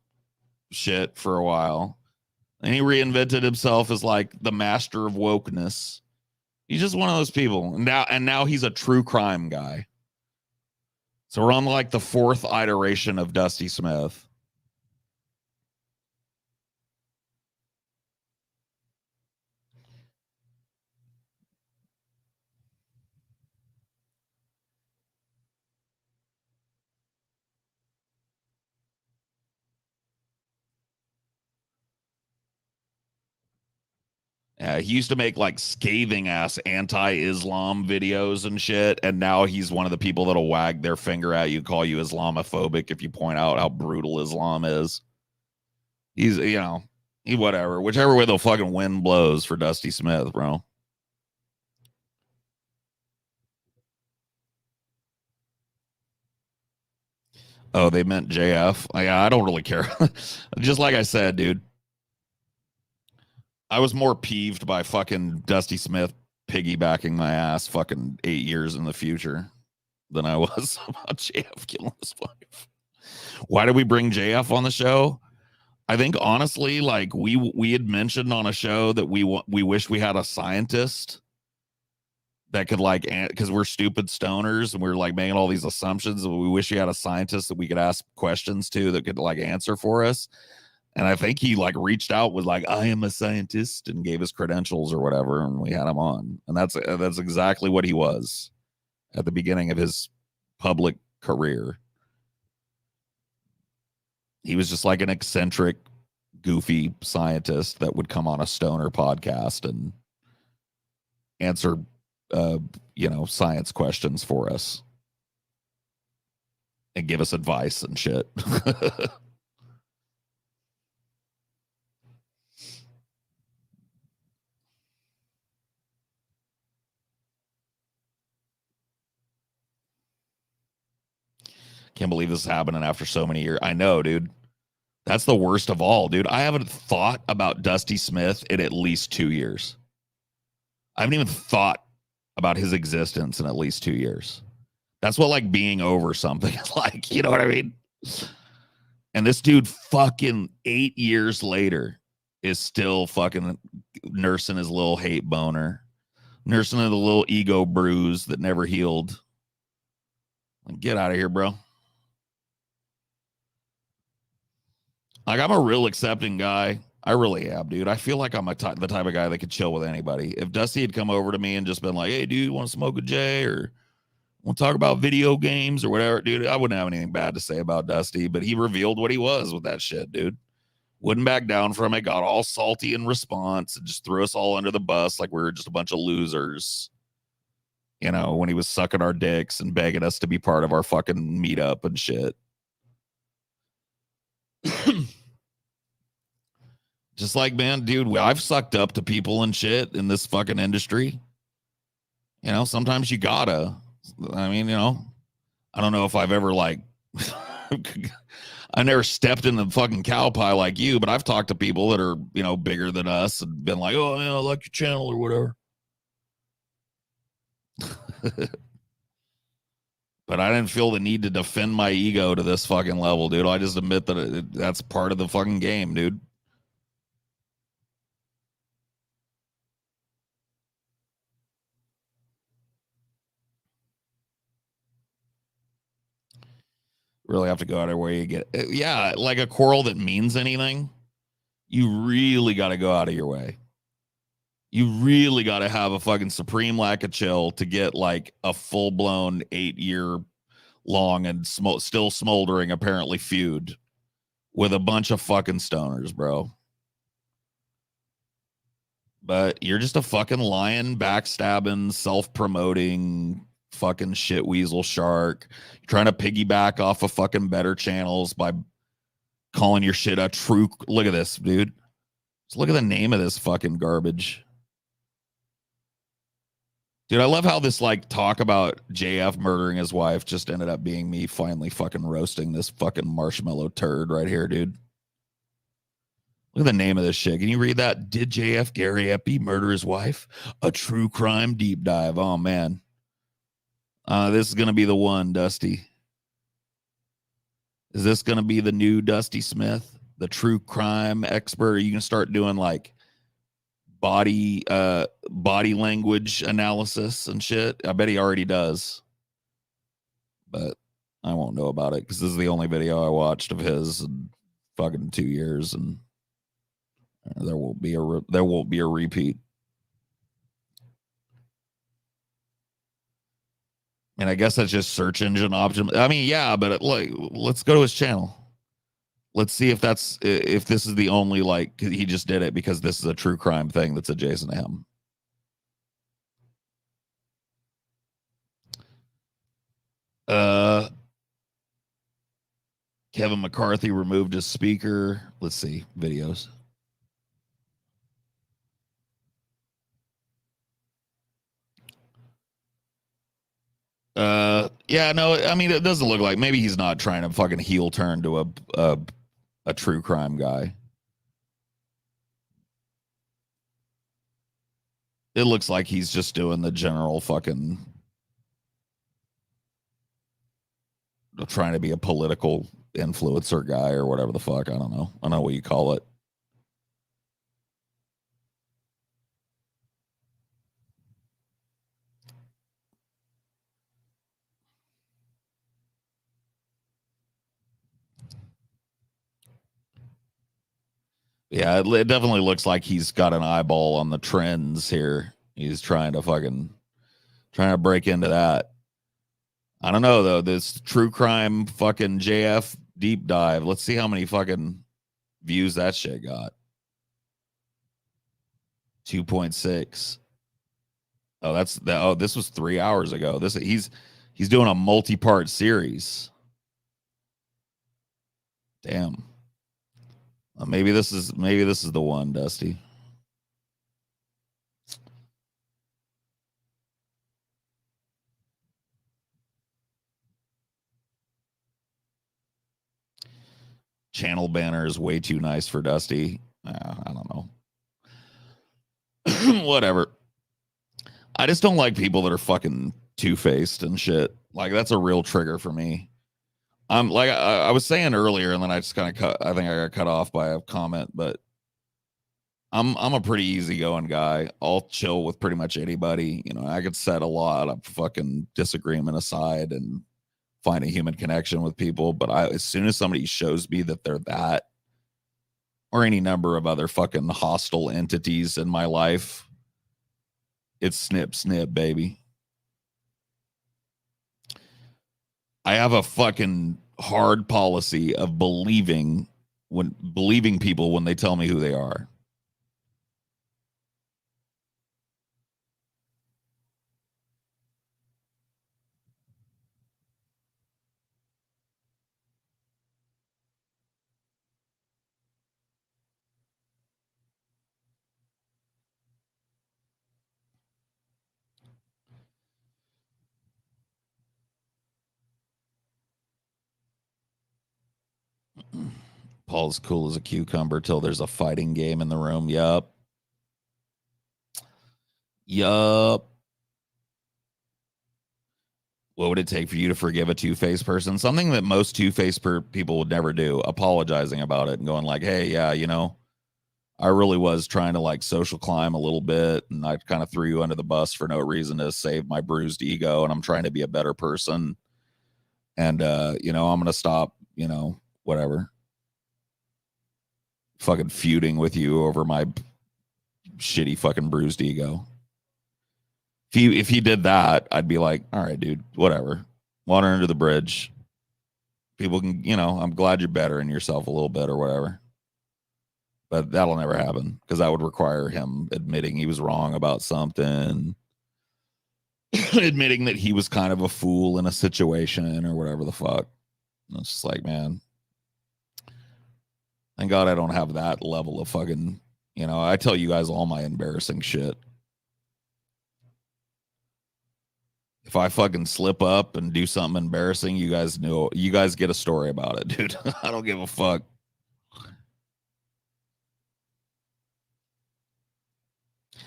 A: shit for a while. And he reinvented himself as like the master of wokeness. He's just one of those people. And now he's a true crime guy. So we're on like the 4th iteration of Dusty Smith. He used to make like scathing ass anti-Islam videos and shit, and now he's one of the people that'll wag their finger at you, call you Islamophobic if you point out how brutal Islam is. He's, you know, he whatever, whichever way the fucking wind blows for Dusty Smith, bro. Oh, they meant JF. Yeah, I don't really care. Just like I said, dude. I was more peeved by fucking Dusty Smith piggybacking my ass fucking 8 years in the future than I was about JF killing his wife. Why did we bring JF on the show? I think honestly, like we had mentioned on a show that we wish we had a scientist that could like, because we're stupid stoners and we're like making all these assumptions, and we wish we had a scientist that we could ask questions to that could like answer for us. And I think he like reached out with like, I am a scientist, and gave his credentials or whatever, and we had him on. And that's exactly what he was at the beginning of his public career. He was just like an eccentric, goofy scientist that would come on a stoner podcast and answer, science questions for us and give us advice and shit. Can't believe this is happening after so many years. I know, dude. That's the worst of all, dude. I haven't thought about Dusty Smith in at least 2 years. I haven't even thought about his existence in at least 2 years. That's what like being over something is like, you know what I mean? And this dude fucking 8 years later is still fucking nursing his little hate boner, nursing the little ego bruise that never healed. Like, get out of here, bro. Like, I'm a real accepting guy. I really am, dude. I feel like I'm the type of guy that could chill with anybody. If Dusty had come over to me and just been like, hey, dude, want to smoke a J or want to talk about video games or whatever, dude, I wouldn't have anything bad to say about Dusty, but he revealed what he was with that shit, dude. Wouldn't back down from it, got all salty in response and just threw us all under the bus like we were just a bunch of losers. You know, when he was sucking our dicks and begging us to be part of our fucking meetup and shit. Just like, man, dude, I've sucked up to people and shit in this fucking industry. You know, sometimes you gotta. I mean, you know, I don't know if I've ever like I never stepped in the fucking cow pie like you, but I've talked to people that are, you know, bigger than us and been like, oh, yeah, I like your channel or whatever. But I didn't feel the need to defend my ego to this fucking level, dude. I just admit that that's part of the fucking game, dude. Really have to go out of where you get, yeah, like a quarrel that means anything. You really got to go out of your way. You really got to have a fucking supreme lack of chill to get like a full blown 8 year long and still smoldering apparently feud with a bunch of fucking stoners, bro. But you're just a fucking lying, backstabbing, self-promoting fucking shit weasel shark. You're trying to piggyback off of fucking better channels by calling your shit a true. Look at this, dude. Just look at the name of this fucking garbage. Dude, I love how this like talk about JF murdering his wife just ended up being me finally fucking roasting this fucking marshmallow turd right here, dude. Look at the name of this shit. Can you read that? Did JF Gary Epi murder his wife? A true crime deep dive. Oh man. This is gonna be the one, Dusty. Is this gonna be the new Dusty Smith, the true crime expert? Are you gonna start doing like body language analysis and shit? I bet he already does. But I won't know about it because this is the only video I watched of his in fucking 2 years, and there won't be a repeat. And I guess that's just search engine optim. I mean, yeah, but like, let's go to his channel. Let's see if this is the only like he just did it because this is a true crime thing that's adjacent to him. Kevin McCarthy removed his speaker. Let's see videos. Yeah, no, I mean, it doesn't look like, maybe he's not trying to fucking heel turn to a true crime guy. It looks like he's just doing the general fucking trying to be a political influencer guy or whatever the fuck. I don't know. I don't know what you call it. Yeah, it definitely looks like he's got an eyeball on the trends here. He's trying to break into that. I don't know though. This true crime fucking JF deep dive. Let's see how many fucking views that shit got. 2.6. Oh, this was 3 hours ago. He's doing a multi-part series. Damn. Maybe this is the one, Dusty. Channel banner is way too nice for Dusty. I don't know. Whatever. I just don't like people that are fucking two-faced and shit. Like that's a real trigger for me. I'm like I was saying earlier, and then I just kind of I think I got cut off by a comment, but I'm a pretty easygoing guy. I'll chill with pretty much anybody. You know, I could set a lot of fucking disagreement aside and find a human connection with people. But as soon as somebody shows me that they're that, or any number of other fucking hostile entities in my life, it's snip, snip, baby. I have a fucking hard policy of believing people when they tell me who they are. Paul's cool as a cucumber till there's a fighting game in the room. Yup. What would it take for you to forgive a two-faced person? Something that most two-faced people would never do, apologizing about it and going like, hey, yeah, you know, I really was trying to like social climb a little bit, and I kind of threw you under the bus for no reason to save my bruised ego, and I'm trying to be a better person. And, you know, I'm going to stop, you know, whatever. Fucking feuding with you over my shitty fucking bruised ego. If he did that, I'd be like, all right, dude, whatever. Water under the bridge. People can, you know, I'm glad you're bettering yourself a little bit or whatever. But that'll never happen because that would require him admitting he was wrong about something, admitting that he was kind of a fool in a situation or whatever the fuck. And it's just like, man, thank God I don't have that level of fucking, you know, I tell you guys all my embarrassing shit. If I fucking slip up and do something embarrassing, you guys know, you guys get a story about it, dude. I don't give a fuck.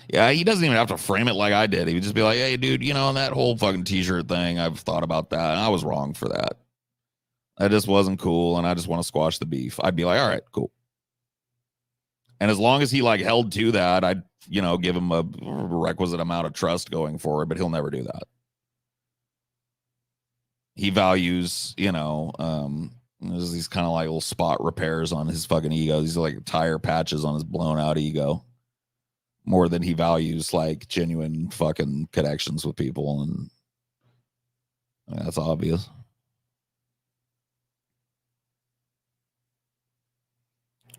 A: Yeah, he doesn't even have to frame it like I did. He would just be like, hey, dude, you know, that whole fucking t-shirt thing, I've thought about that, and I was wrong for that. That just wasn't cool, and I just want to squash the beef. I'd be like, all right, cool. And as long as he like held to that, I'd, you know, give him a requisite amount of trust going forward, but he'll never do that. He values, you know, there's these kind of like little spot repairs on his fucking ego. These are like tire patches on his blown out ego more than he values like genuine fucking connections with people. And I mean, that's obvious.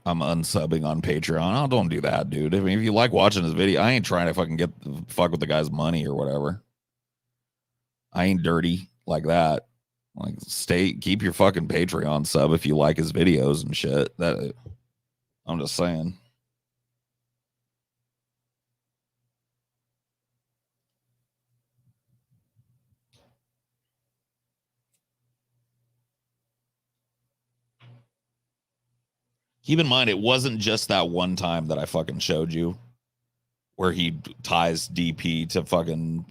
A: I'm unsubbing on Patreon. Oh, don't do that, dude. I mean, if you like watching this video, I ain't trying to fucking fuck with the guy's money or whatever. I ain't dirty like that. Like, keep your fucking Patreon sub if you like his videos and shit. That, I'm just saying. Keep in mind, it wasn't just that one time that I fucking showed you where he ties DP to fucking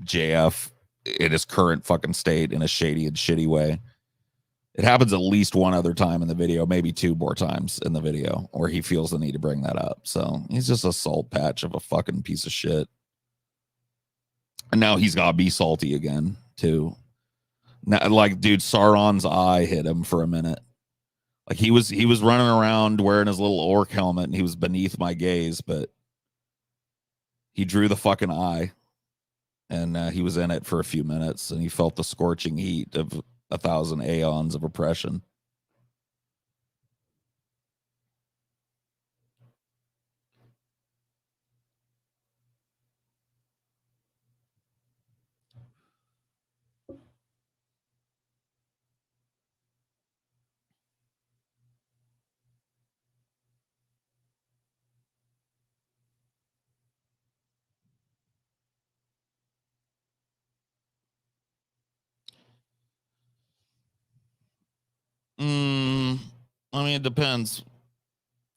A: JF in his current fucking state in a shady and shitty way. It happens at least one other time in the video, maybe two more times in the video, where he feels the need to bring that up. So he's just a salt patch of a fucking piece of shit. And now he's got to be salty again, too. Now, like, dude, Sauron's eye hit him for a minute. Like, he was running around wearing his little orc helmet, and he was beneath my gaze, but he drew the fucking eye. And he was in it for a few minutes, and he felt the scorching heat of 1,000 aeons of oppression. I mean, it depends.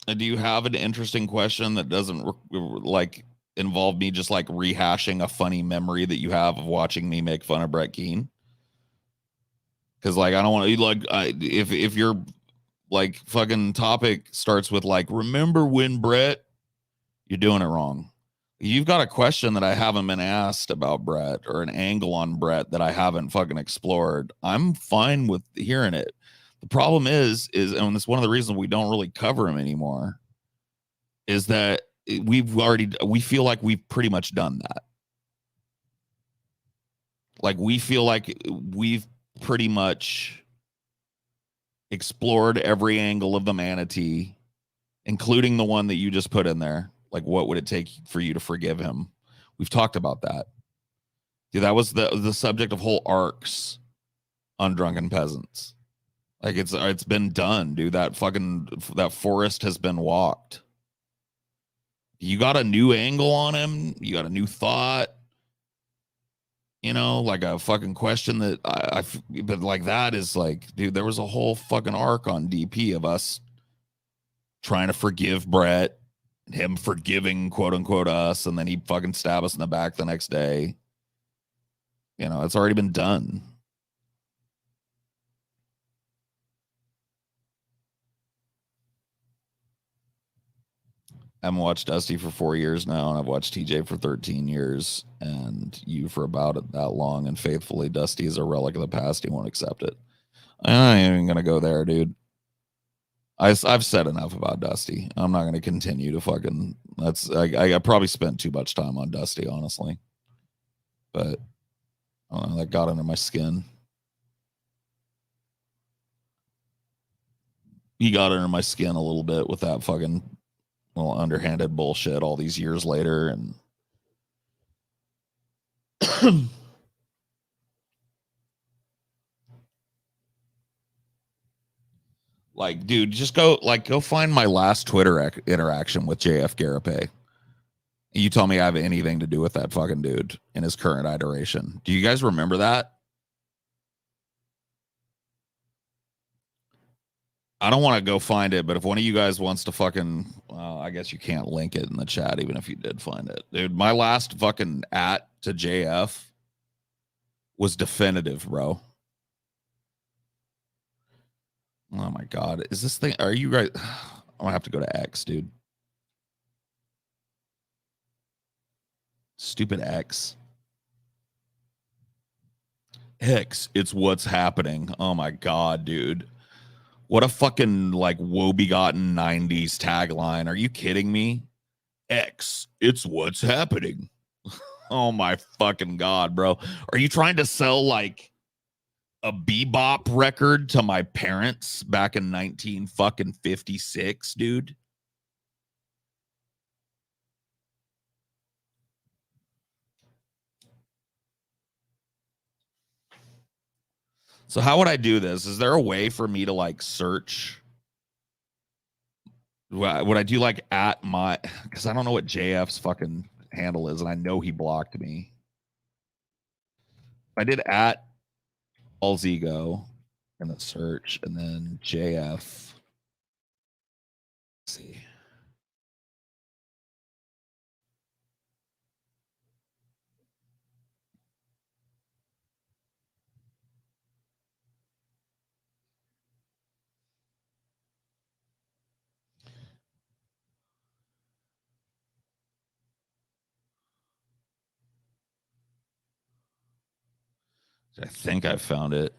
A: Do you have an interesting question that doesn't like involve me just like rehashing a funny memory that you have of watching me make fun of Brett Keane? Because like I don't want to like if your like fucking topic starts with like remember when Brett, you're doing it wrong. You've got a question that I haven't been asked about Brett or an angle on Brett that I haven't fucking explored. I'm fine with hearing it. The problem is, and it's one of the reasons we don't really cover him anymore, is that we feel like we've pretty much done that. Like we feel like we've pretty much explored every angle of the manatee, including the one that you just put in there. Like, what would it take for you to forgive him? We've talked about that. Dude, that was the subject of whole arcs on Drunken Peasants. Like it's been done, dude. That forest has been walked. You got a new angle on him. You got a new thought. You know, like a fucking question that but like that is like, dude, there was a whole fucking arc on DP of us trying to forgive Brett, him forgiving quote unquote us, and then he fucking stab us in the back the next day. You know, it's already been done. I haven't watched Dusty for 4 years now, and I've watched TJ for 13 years, and you for about that long. And faithfully, Dusty is a relic of the past. He won't accept it. I ain't even gonna go there, dude. I've said enough about Dusty. I'm not gonna continue to fucking. I probably spent too much time on Dusty, honestly. But I don't know, that got under my skin. He got under my skin a little bit with that fucking little underhanded bullshit all these years later, and like, dude, just go find my last Twitter interaction with JF Garape. You tell me I have anything to do with that fucking dude in his current iteration. Do you guys remember that? I don't want to go find it, but if one of you guys wants to fucking, I guess you can't link it in the chat, even if you did find it. Dude, my last fucking at to JF was definitive, bro. Oh my God. Is this thing, are you guys, I'm gonna have to go to X, dude. Stupid X. X, it's what's happening. Oh my God, dude. What a fucking like woe-begotten 90s tagline. Are you kidding me? X, it's what's happening. Oh my fucking God, bro. Are you trying to sell like a bebop record to my parents back in 1956, dude? So how would I do this? Is there a way for me to like search? Would I do like at my, because I don't know what JF's fucking handle is, and I know he blocked me. I did at All's Ego in the search, and then JF. Let's see. I think I found it.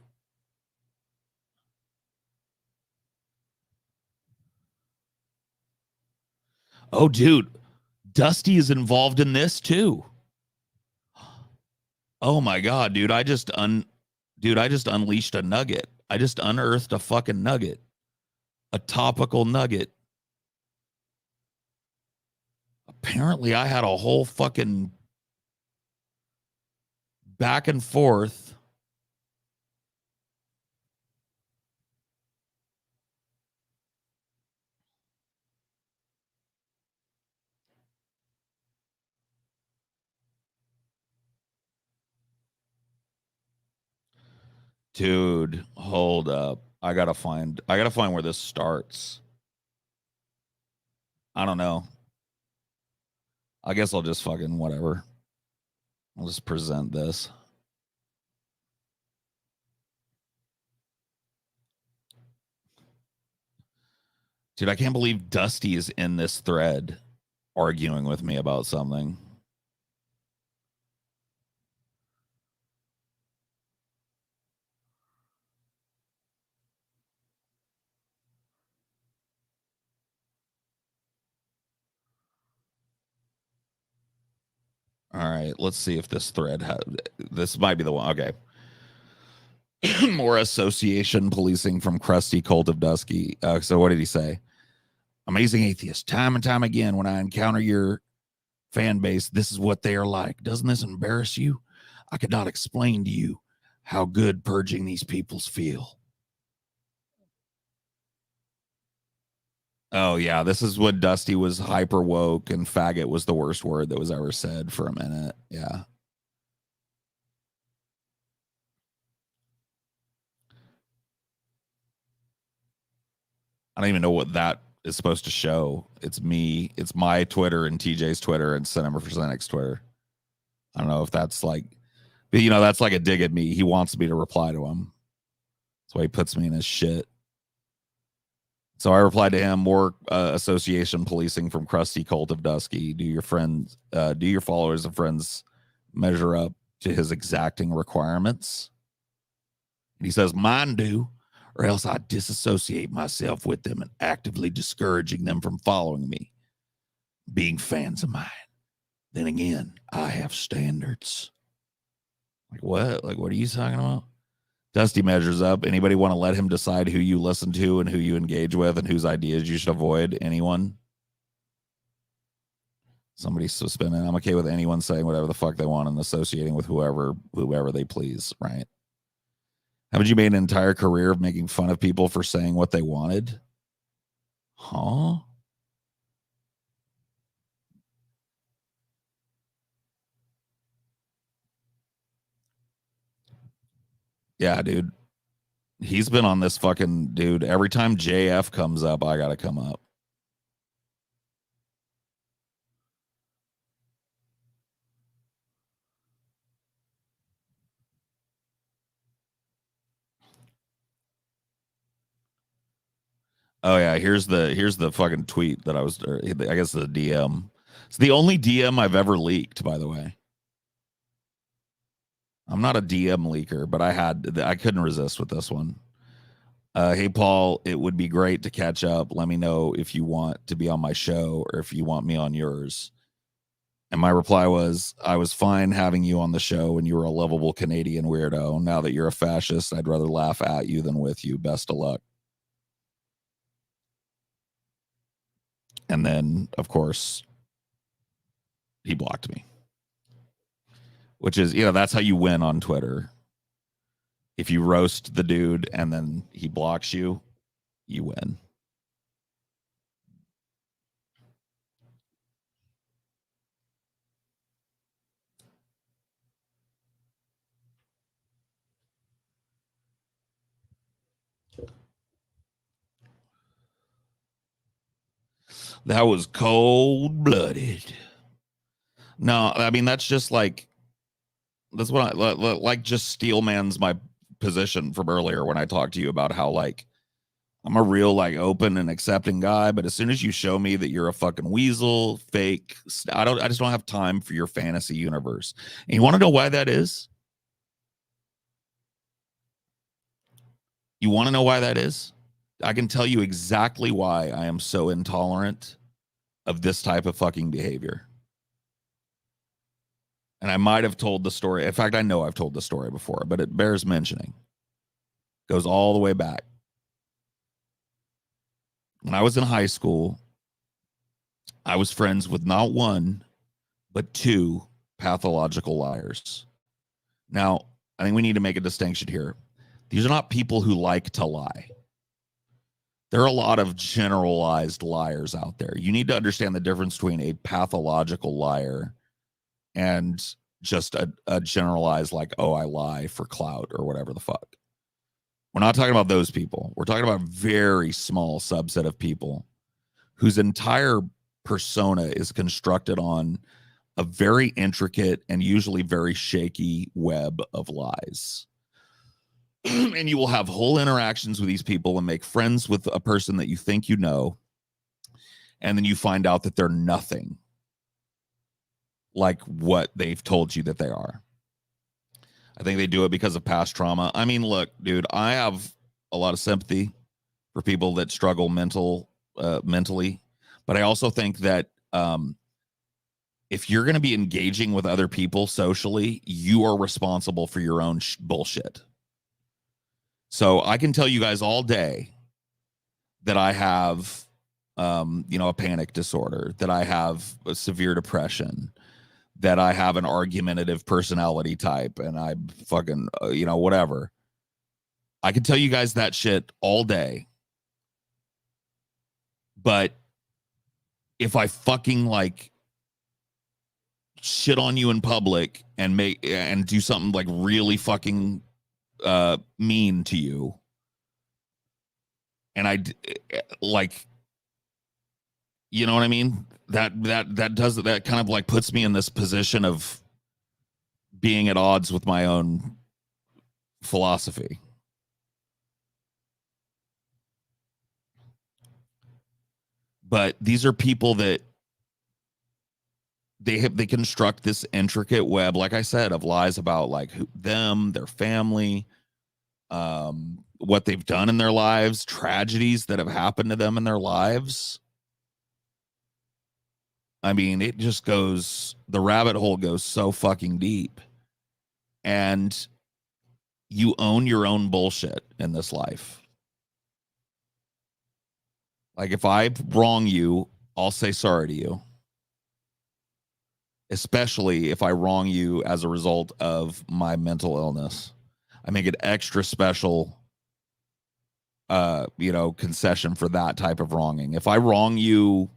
A: Oh, dude, Dusty is involved in this too. Oh my God, dude, I just unleashed a nugget. I just unearthed a fucking nugget. A topical nugget. Apparently I had a whole fucking back and forth. Dude, hold up. I gotta find where this starts. I don't know. I guess I'll just fucking whatever. I'll just present this. Dude, I can't believe Dusty is in this thread arguing with me about something. All right, let's see if this thread this might be the one. Okay. More association policing from Krusty Cult of Dusky. So what did he say? Amazing atheist. Time and time again, when I encounter your fan base, this is what they are like. Doesn't this embarrass you? I could not explain to you how good purging these peoples feel. Oh yeah, this is when Dusty was hyper woke and faggot was the worst word that was ever said for a minute. Yeah. I don't even know what that is supposed to show. It's me. It's my Twitter and TJ's Twitter and Cinema for Cynics Twitter. I don't know if that's like, you know, that's like a dig at me. He wants me to reply to him. That's why he puts me in his shit. So I replied to him, more association policing from crusty cult of Dusky. Do your followers and friends measure up to his exacting requirements? And he says, mine do, or else I disassociate myself with them and actively discouraging them from following me, being fans of mine. Then again, I have standards. Like what? Like, what are you talking about? Dusty measures up. Anybody want to let him decide who you listen to and who you engage with and whose ideas you should avoid? Anyone? Somebody's suspended. I'm okay with anyone saying whatever the fuck they want and associating with whoever they please, right? Haven't you made an entire career of making fun of people for saying what they wanted? Huh? Yeah, dude. He's been on this fucking dude. Every time JF comes up, I gotta come up. Oh yeah, here's the fucking tweet that I was, I guess the DM. It's the only DM I've ever leaked, by the way. I'm not a DM leaker, but I couldn't resist with this one. Hey Paul, it would be great to catch up. Let me know if you want to be on my show or if you want me on yours. And my reply was, I was fine having you on the show when you were a lovable Canadian weirdo. Now that you're a fascist, I'd rather laugh at you than with you. Best of luck. And then, of course, he blocked me. Which is, you know, that's how you win on Twitter. If you roast the dude and then he blocks you, you win. That was cold-blooded. No, I mean, that's just like, that's what I like. Just Steelman's my position from earlier when I talked to you about how, like, I'm a real, like, open and accepting guy, but as soon as you show me that you're a fucking weasel, fake, I just don't have time for your fantasy universe. And you want to know why that is? You want to know why that is? I can tell you exactly why I am so intolerant of this type of fucking behavior. And I might have told the story. In fact, I know I've told the story before, but it bears mentioning. Goes all the way back. When I was in high school, I was friends with not one, but two pathological liars. Now, I think we need to make a distinction here. These are not people who like to lie. There are a lot of generalized liars out there. You need to understand the difference between a pathological liar and just a generalized, like, oh, I lie for clout or whatever the fuck. We're not talking about those people. We're talking about a very small subset of people whose entire persona is constructed on a very intricate and usually very shaky web of lies. And you will have whole interactions with these people and make friends with a person that you think you know. And then you find out that they're nothing like what they've told you that they are. I think they do it because of past trauma. I mean, look, dude, I have a lot of sympathy for people that struggle mentally, but I also think that if you're going to be engaging with other people socially, you are responsible for your own bullshit. So I can tell you guys all day that I have, a panic disorder, that I have a severe depression, that I have an argumentative personality type, and I fucking, whatever. I can tell you guys that shit all day. But if I fucking like shit on you in public and do something like really fucking mean to you, And like, you know what I mean? That kind of like puts me in this position of being at odds with my own philosophy. But these are people that they construct this intricate web, like I said, of lies about like them, their family, what they've done in their lives, tragedies that have happened to them in their lives. I mean, it just goes, the rabbit hole goes so fucking deep. And you own your own bullshit in this life. Like, if I wrong you, I'll say sorry to you. Especially if I wrong you as a result of my mental illness. I make it extra special, concession for that type of wronging. If I wrong you,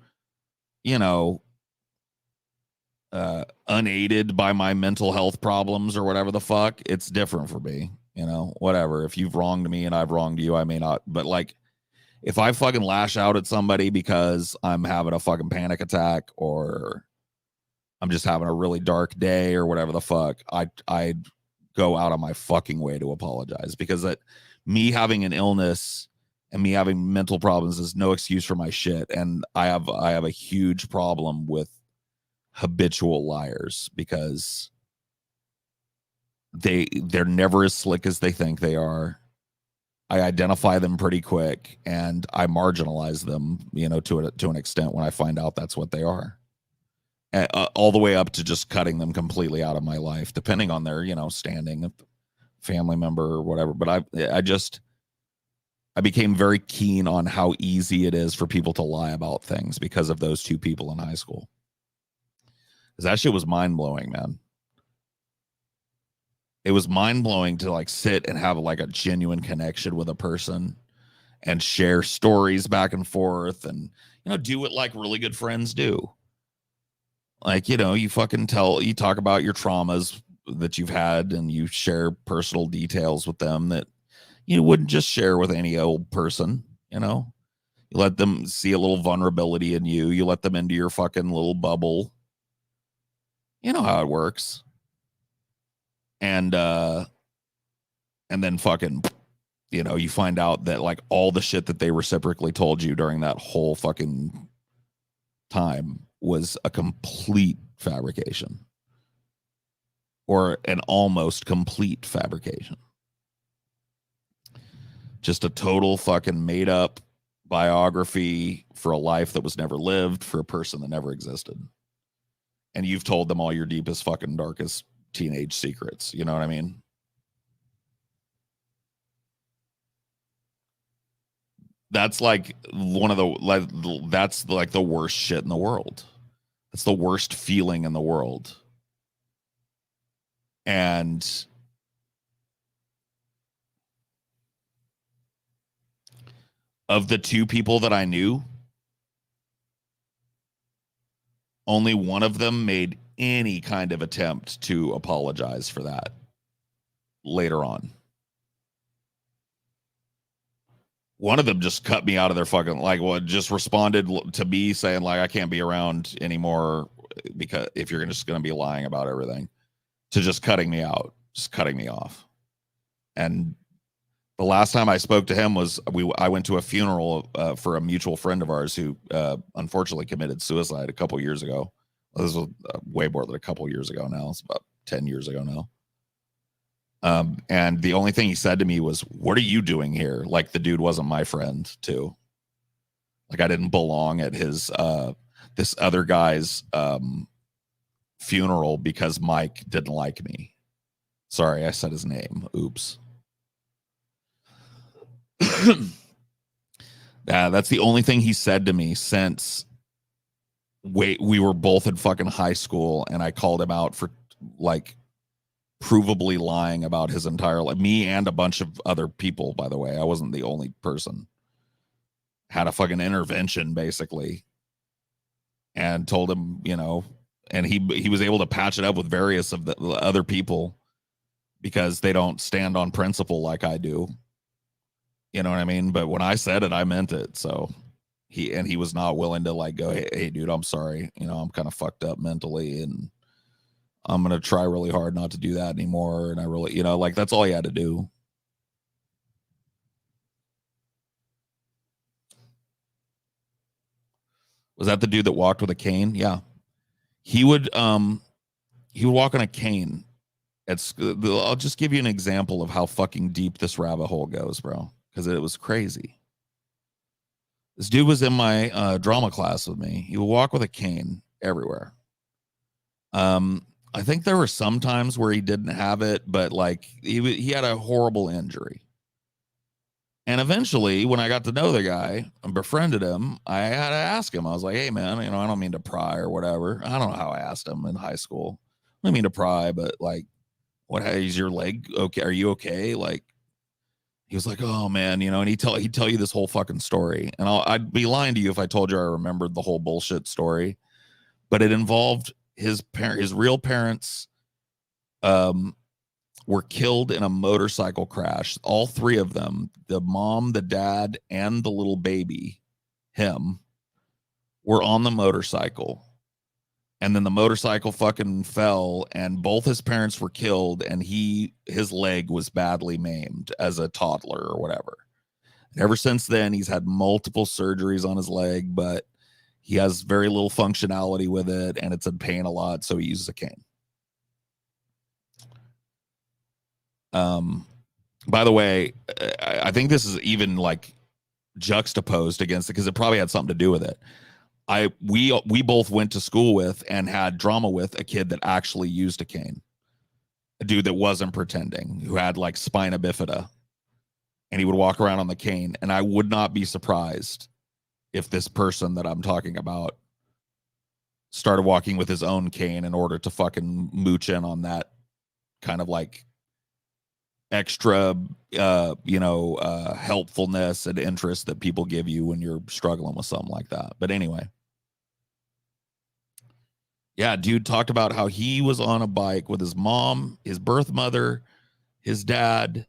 A: unaided by my mental health problems or whatever the fuck, it's different for me, whatever. If you've wronged me and I've wronged you, I may not, but like, if I fucking lash out at somebody because I'm having a fucking panic attack or I'm just having a really dark day or whatever the fuck, I'd go out of my fucking way to apologize, because that me having an illness and me having mental problems is no excuse for my shit. And I have a huge problem with habitual liars, because they're never as slick as they think they are. I identify them pretty quick, and I marginalize them, to an extent when I find out that's what they are. All the way up to just cutting them completely out of my life, depending on their, standing, family member or whatever. But I became very keen on how easy it is for people to lie about things because of those two people in high school. Because that shit was mind-blowing, man. It was mind-blowing to like sit and have like a genuine connection with a person and share stories back and forth and, do what like really good friends do. Like, you talk about your traumas that you've had and you share personal details with them that you wouldn't just share with any old person, You let them see a little vulnerability in you. You let them into your fucking little bubble. You know how it works. And then fucking, you find out that like all the shit that they reciprocally told you during that whole fucking time was a complete fabrication, or an almost complete fabrication. Just a total fucking made up biography for a life that was never lived, for a person that never existed. And you've told them all your deepest fucking darkest teenage secrets. You know what I mean? That's like that's like the worst shit in the world. It's the worst feeling in the world. And of the two people that I knew, only one of them made any kind of attempt to apologize for that later on. One of them just cut me out of their fucking, just responded to me saying like, I can't be around anymore because if you're just going to be lying about everything, to just cutting me out, just cutting me off. And the last time I spoke to him was I went to a funeral for a mutual friend of ours who unfortunately committed suicide a couple years ago. This was way more than a couple years ago now. It's about 10 years ago now. And the only thing he said to me was, "What are you doing here?" Like the dude wasn't my friend too. Like I didn't belong at his this other guy's funeral because Mike didn't like me. Sorry, I said his name. Oops. That's the only thing he said to me since we were both in fucking high school, and I called him out for like provably lying about his entire life. Me and a bunch of other people, by the way. I wasn't the only person. Had a fucking intervention basically, and told him, and he was able to patch it up with various of the other people because they don't stand on principle like I do. You know what I mean? But when I said it, I meant it. So he was not willing to like go, hey dude, I'm sorry. You know, I'm kind of fucked up mentally and I'm going to try really hard not to do that anymore. And I really, you know, like that's all he had to do. Was that the dude that walked with a cane? Yeah. He would walk on a cane. I'll just give you an example of how fucking deep this rabbit hole goes, bro, because it was crazy. This dude was in my drama class with me. He would walk with a cane everywhere. I think there were some times where he didn't have it, but like he had a horrible injury. And eventually, when I got to know the guy and befriended him, I had to ask him. I was like, hey, man, you know, I don't mean to pry or whatever. I don't know how I asked him in high school. I don't mean to pry, but like, is your leg okay? Are you okay? Like, he was like, oh, man, you know, and he'd tell you this whole fucking story. And I'd be lying to you if I told you I remembered the whole bullshit story. But it involved his real parents were killed in a motorcycle crash. All three of them, the mom, the dad, and the little baby, him, were on the motorcycle. And then the motorcycle fucking fell and both his parents were killed. And his leg was badly maimed as a toddler or whatever. And ever since then, he's had multiple surgeries on his leg, but he has very little functionality with it. And it's in pain a lot. So he uses a cane. By the way, I think this is even like juxtaposed against it because it probably had something to do with it. We both went to school with and had drama with a kid that actually used a cane, a dude that wasn't pretending, who had like spina bifida, and he would walk around on the cane. And I would not be surprised if this person that I'm talking about started walking with his own cane in order to fucking mooch in on that kind of like extra helpfulness and interest that people give you when you're struggling with something like that. But anyway, yeah, dude talked about how he was on a bike with his mom, his birth mother, his dad,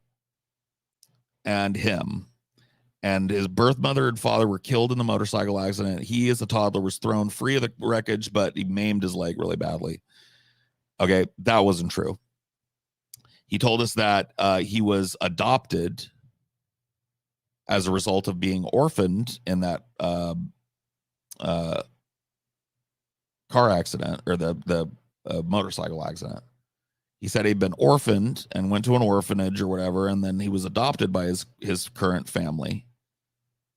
A: and him. And his birth mother and father were killed in the motorcycle accident. He, as a toddler, was thrown free of the wreckage, but he maimed his leg really badly. Okay, that wasn't true. He told us that he was adopted as a result of being orphaned in that car accident or the motorcycle accident. He said he'd been orphaned and went to an orphanage or whatever, and then he was adopted by his current family.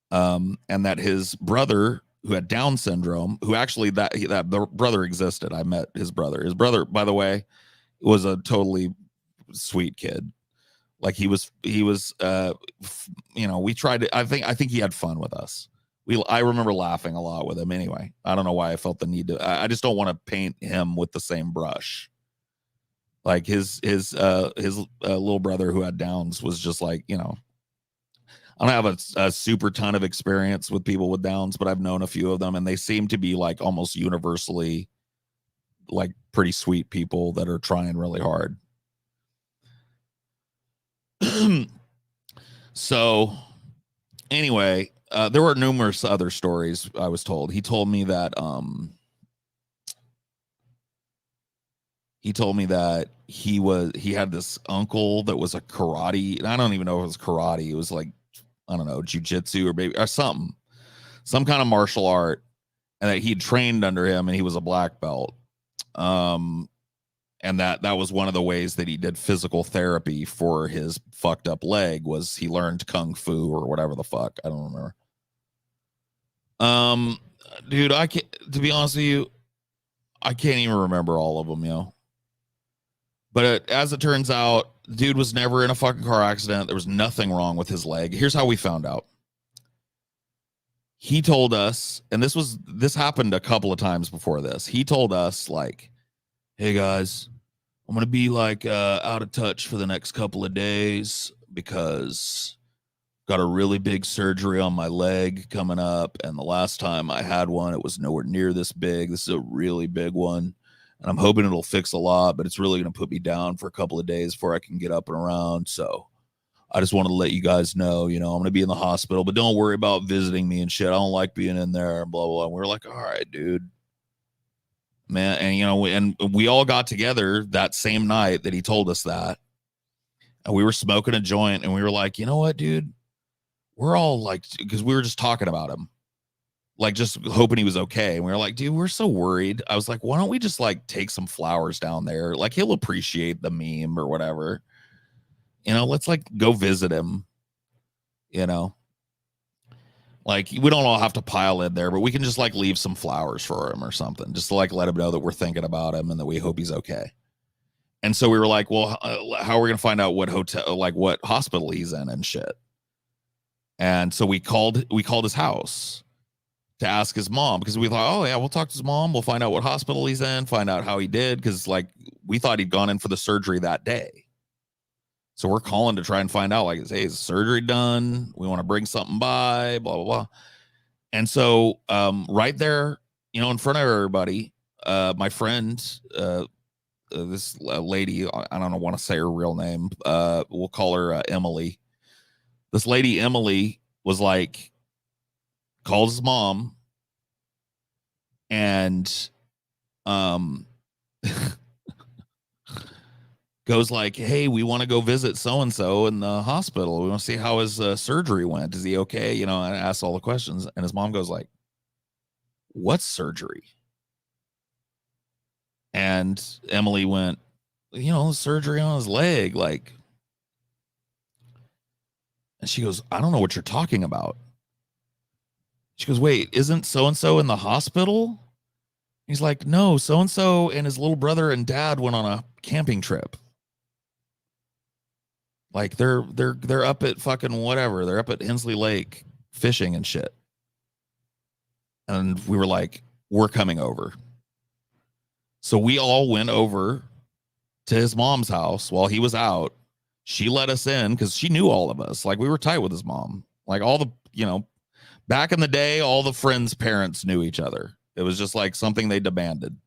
A: And that his brother, who had Down syndrome, who actually that brother existed. I met his brother. His brother, by the way, was a totally sweet kid. Like he was we tried to, I think he had fun with us. I remember laughing a lot with him. Anyway, I don't know why I felt the need to, I just don't want to paint him with the same brush. Like his little brother who had Downs was just like, you know, I don't have a super ton of experience with people with Downs, but I've known a few of them, and they seem to be like almost universally like pretty sweet people that are trying really hard. So anyway, there were numerous other stories I was told. He told me that he had this uncle that was a karate, and I don't even know if it was karate. It was like, I don't know, jujitsu or maybe or some kind of martial art, and that he'd trained under him and he was a black belt. And that was one of the ways that he did physical therapy for his fucked up leg, was he learned kung fu or whatever the fuck. I don't remember. Dude, I can't, to be honest with you, I can't even remember all of them, you know. But as it turns out, dude was never in a fucking car accident. There was nothing wrong with his leg. Here's how we found out. He told us, and this happened a couple of times before this. He told us like, hey guys, I'm going to be like out of touch for the next couple of days because got a really big surgery on my leg coming up. And the last time I had one, it was nowhere near this big. This is a really big one. And I'm hoping it'll fix a lot, but it's really going to put me down for a couple of days before I can get up and around. So I just wanted to let you guys know, I'm going to be in the hospital, but don't worry about visiting me and shit. I don't like being in there, blah, blah, blah. And we were like, all right, dude. Man, and we all got together that same night that he told us that. And we were smoking a joint and we were like, you know what, dude? We're all like, because we were just talking about him, like just hoping he was okay. And we were like, dude, we're so worried. I was like, why don't we just like take some flowers down there? Like he'll appreciate the meme or whatever. Let's like go visit him, like we don't all have to pile in there, but we can just like leave some flowers for him or something, just to like let him know that we're thinking about him and that we hope he's okay. And so we were like, well, how are we going to find out what hotel, like what hospital he's in and shit? And so we called his house to ask his mom, because we thought, oh yeah, we'll talk to his mom. We'll find out what hospital he's in, find out how he did. Cause like we thought he'd gone in for the surgery that day. So we're calling to try and find out, like, hey, is surgery done? We want to bring something by, blah, blah, blah. And so right there, in front of everybody, my friend, this lady, I don't want to say her real name. We'll call her Emily. This lady, Emily, was like, called his mom and goes like, hey, we want to go visit so-and-so in the hospital. We want to see how his surgery went. Is he okay? And asks all the questions. And his mom goes like, what surgery? And Emily went, surgery on his leg. Like, and she goes, I don't know what you're talking about. She goes, wait, isn't so-and-so in the hospital? He's like, no, so-and-so and his little brother and dad went on a camping trip. Like they're up at fucking whatever. They're up at Hensley Lake fishing and shit. And we were like, we're coming over. So we all went over to his mom's house while he was out. She let us in because she knew all of us. Like we were tight with his mom. Like all the, back in the day, all the friends' parents knew each other. It was just like something they demanded.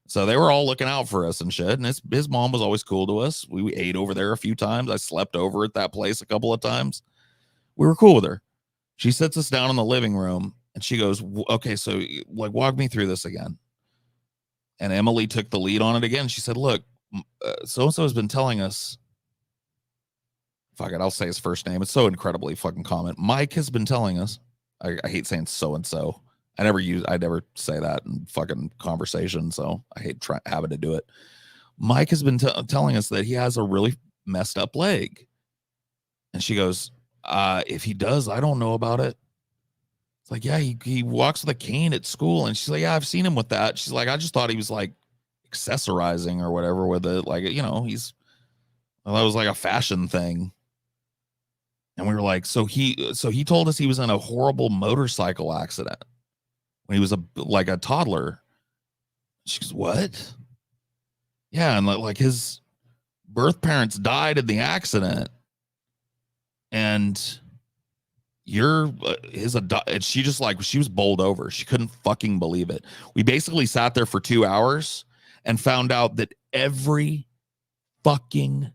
A: So they were all looking out for us and shit. And his mom was always cool to us. We ate over there a few times. I slept over at that place a couple of times. We were cool with her. She sits us down in the living room and she goes, okay, so like walk me through this again. And Emily took the lead on it again. She said, look, so-and-so has been telling us, fuck it, I'll say his first name. It's so incredibly fucking common. Mike has been telling us, I hate saying so-and-so. I never say that in fucking conversation, so I hate having to do it. Mike has been telling us that he has a really messed up leg. And she goes, if he does, I don't know about it. It's like, yeah, he walks with a cane at school. And she's like, yeah, I've seen him with that. She's like, I just thought he was like accessorizing or whatever with it. Like, that was like a fashion thing. And we were like, so he told us he was in a horrible motorcycle accident when he was a toddler. She goes, what? Yeah, and like his birth parents died in the accident, and and she just like, she was bowled over. She couldn't fucking believe it. We basically sat there for 2 hours and found out that every fucking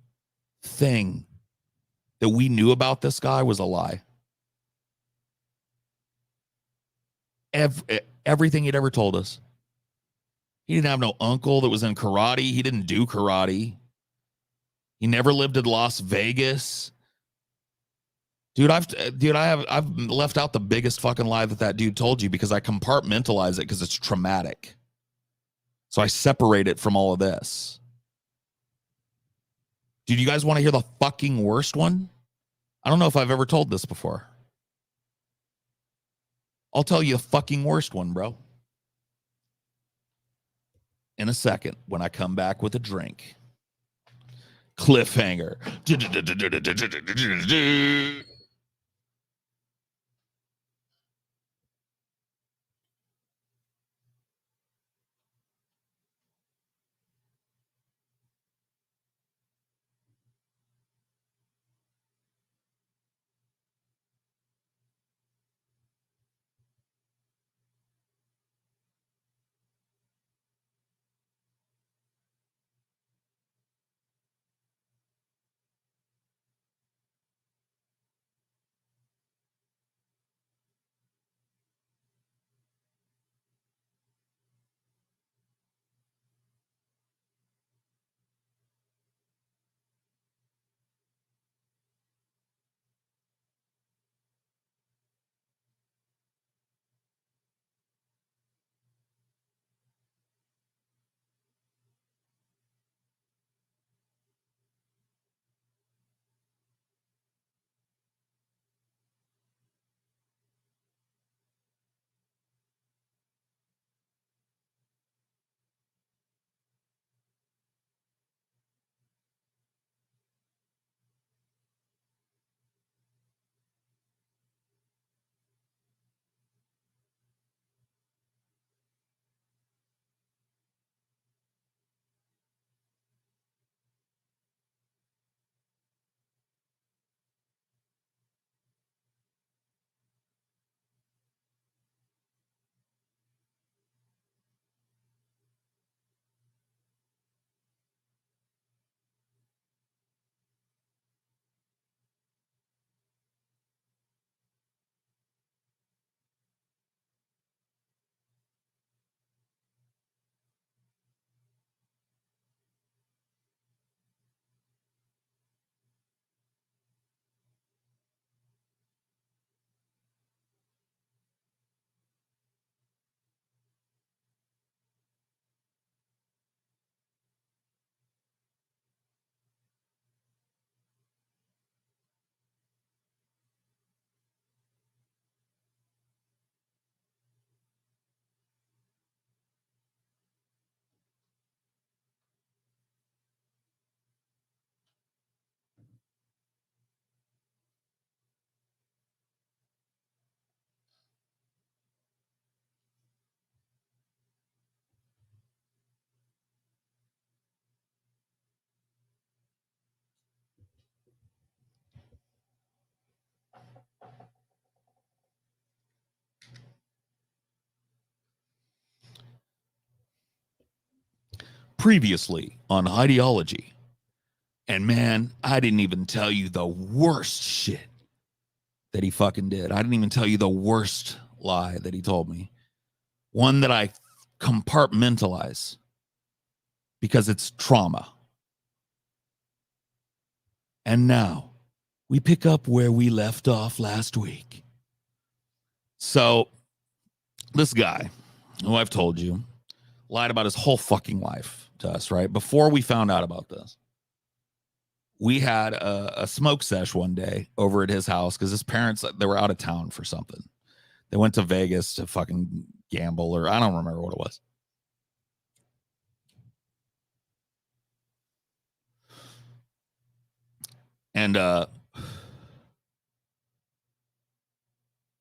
A: thing that we knew about this guy was a lie. Everything he'd ever told us. He didn't have no uncle that was in karate. He didn't do karate. He never lived in Las Vegas. Dude, I've left out the biggest fucking lie that dude told you because I compartmentalize it because it's traumatic. So I separate it from all of this. Dude, you guys want to hear the fucking worst one? I don't know if I've ever told this before. I'll tell you the fucking worst one, bro. In a second when I come back with a drink. Cliffhanger. previously on ideology. And man, I didn't even tell you the worst shit that he fucking did. I didn't even tell you the worst lie that he told me. One that I compartmentalize because it's trauma. And now we pick up where we left off last week. So this guy, who I've told you, lied about his whole fucking life to us, right? Before we found out about this, we had a smoke sesh one day over at his house because his parents, they were out of town for something. They went to Vegas to fucking gamble, or I don't remember what it was. And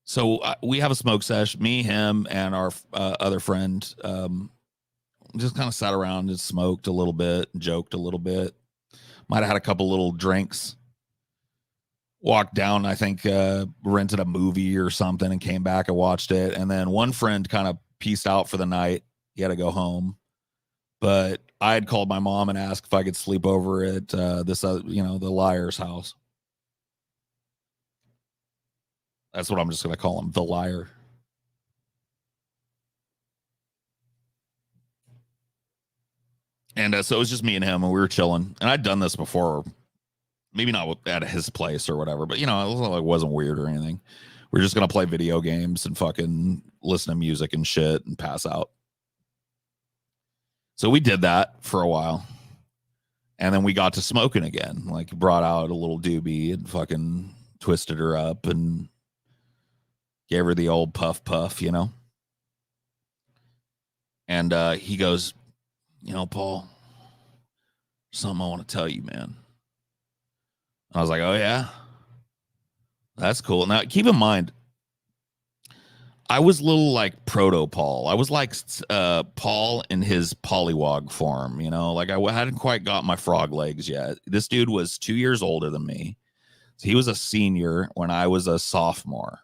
A: so we have a smoke sesh, me, him, and our other friend just kind of sat around and smoked a little bit, joked a little bit. Might have had a couple little drinks. Walked down, I think, rented a movie or something and came back and watched it. And then one friend kind of peaced out for the night. He had to go home. But I had called my mom and asked if I could sleep over at this, the liar's house. That's what I'm just going to call him, the liar. And so it was just me and him, and we were chilling. And I'd done this before, maybe not at his place or whatever, but, it wasn't weird or anything. We were just going to play video games and fucking listen to music and shit and pass out. So we did that for a while. And then we got to smoking again. Like, brought out a little doobie and fucking twisted her up and gave her the old puff, And he goes, Paul, something I want to tell you, man. I was like, oh, yeah? That's cool. Now, keep in mind, I was a little like proto-Paul. I was like Paul in his polywog form, Like, I hadn't quite got my frog legs yet. This dude was 2 years older than me. So he was a senior when I was a sophomore.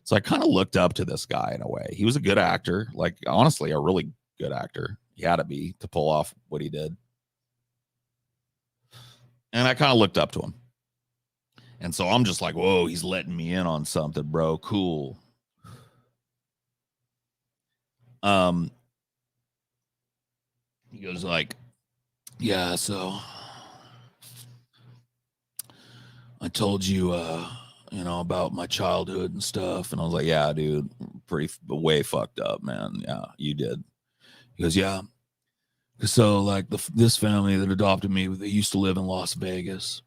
A: So I kind of looked up to this guy in a way. He was a good actor. Like, honestly, a really good actor. He had to be to pull off what he did. And I kind of looked up to him. And so I'm just like, whoa, he's letting me in on something, bro. Cool. He goes like, yeah, so I told you, about my childhood and stuff. And I was like, yeah, dude, way fucked up, man. Yeah, you did. He goes, yeah. So like this family that adopted me, they used to live in Las Vegas.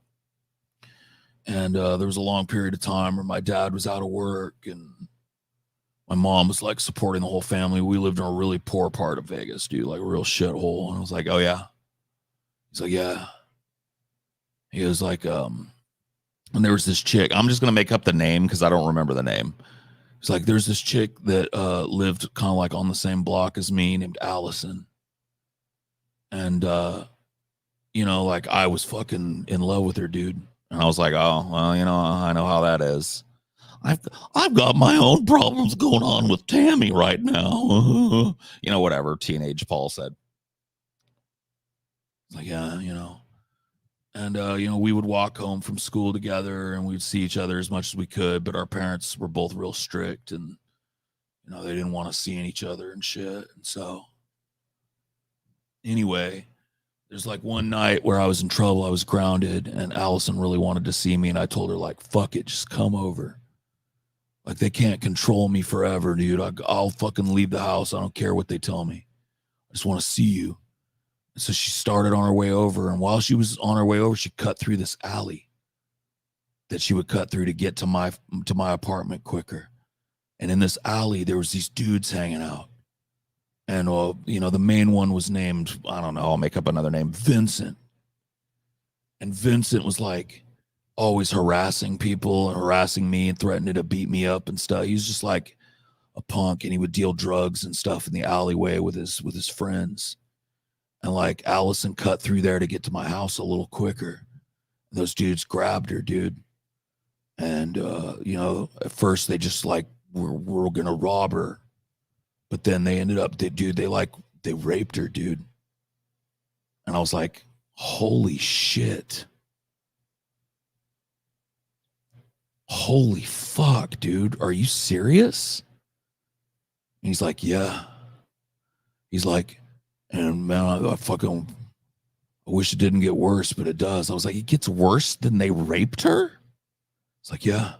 A: And there was a long period of time where my dad was out of work and my mom was like supporting the whole family. We lived in a really poor part of Vegas, dude, like a real shithole. And I was like, oh yeah. He's like, yeah. He was like, and there was this chick. I'm just going to make up the name because I don't remember the name. It's like, there's this chick that lived kind of like on the same block as me named Allison. And, like I was fucking in love with her, dude. And I was like, oh, well, I know how that is. I've got my own problems going on with Tammy right now. Whatever teenage Paul said. Like, yeah, And, we would walk home from school together and we'd see each other as much as we could. But our parents were both real strict and, they didn't want to see each other and shit. And so anyway, there's like one night where I was in trouble. I was grounded and Allison really wanted to see me. And I told her like, fuck it, just come over. Like, they can't control me forever, dude. I'll fucking leave the house. I don't care what they tell me. I just want to see you. And so she started on her way over. And while she was on her way over, she cut through this alley that she would cut through to get to my apartment quicker. And in this alley, there was these dudes hanging out. And, the main one was named, I don't know, I'll make up another name, Vincent. And Vincent was like always harassing people and harassing me and threatening to beat me up and stuff. He was just like a punk, and he would deal drugs and stuff in the alleyway with his friends. And like Allison cut through there to get to my house a little quicker. And those dudes grabbed her, dude. And, at first they just like, we're going to rob her. But then they ended up, they raped her, dude. And I was like, holy shit. Holy fuck, dude. Are you serious? And he's like, yeah. He's like, and man, I wish it didn't get worse, but it does. I was like, it gets worse than they raped her? It's like, yeah.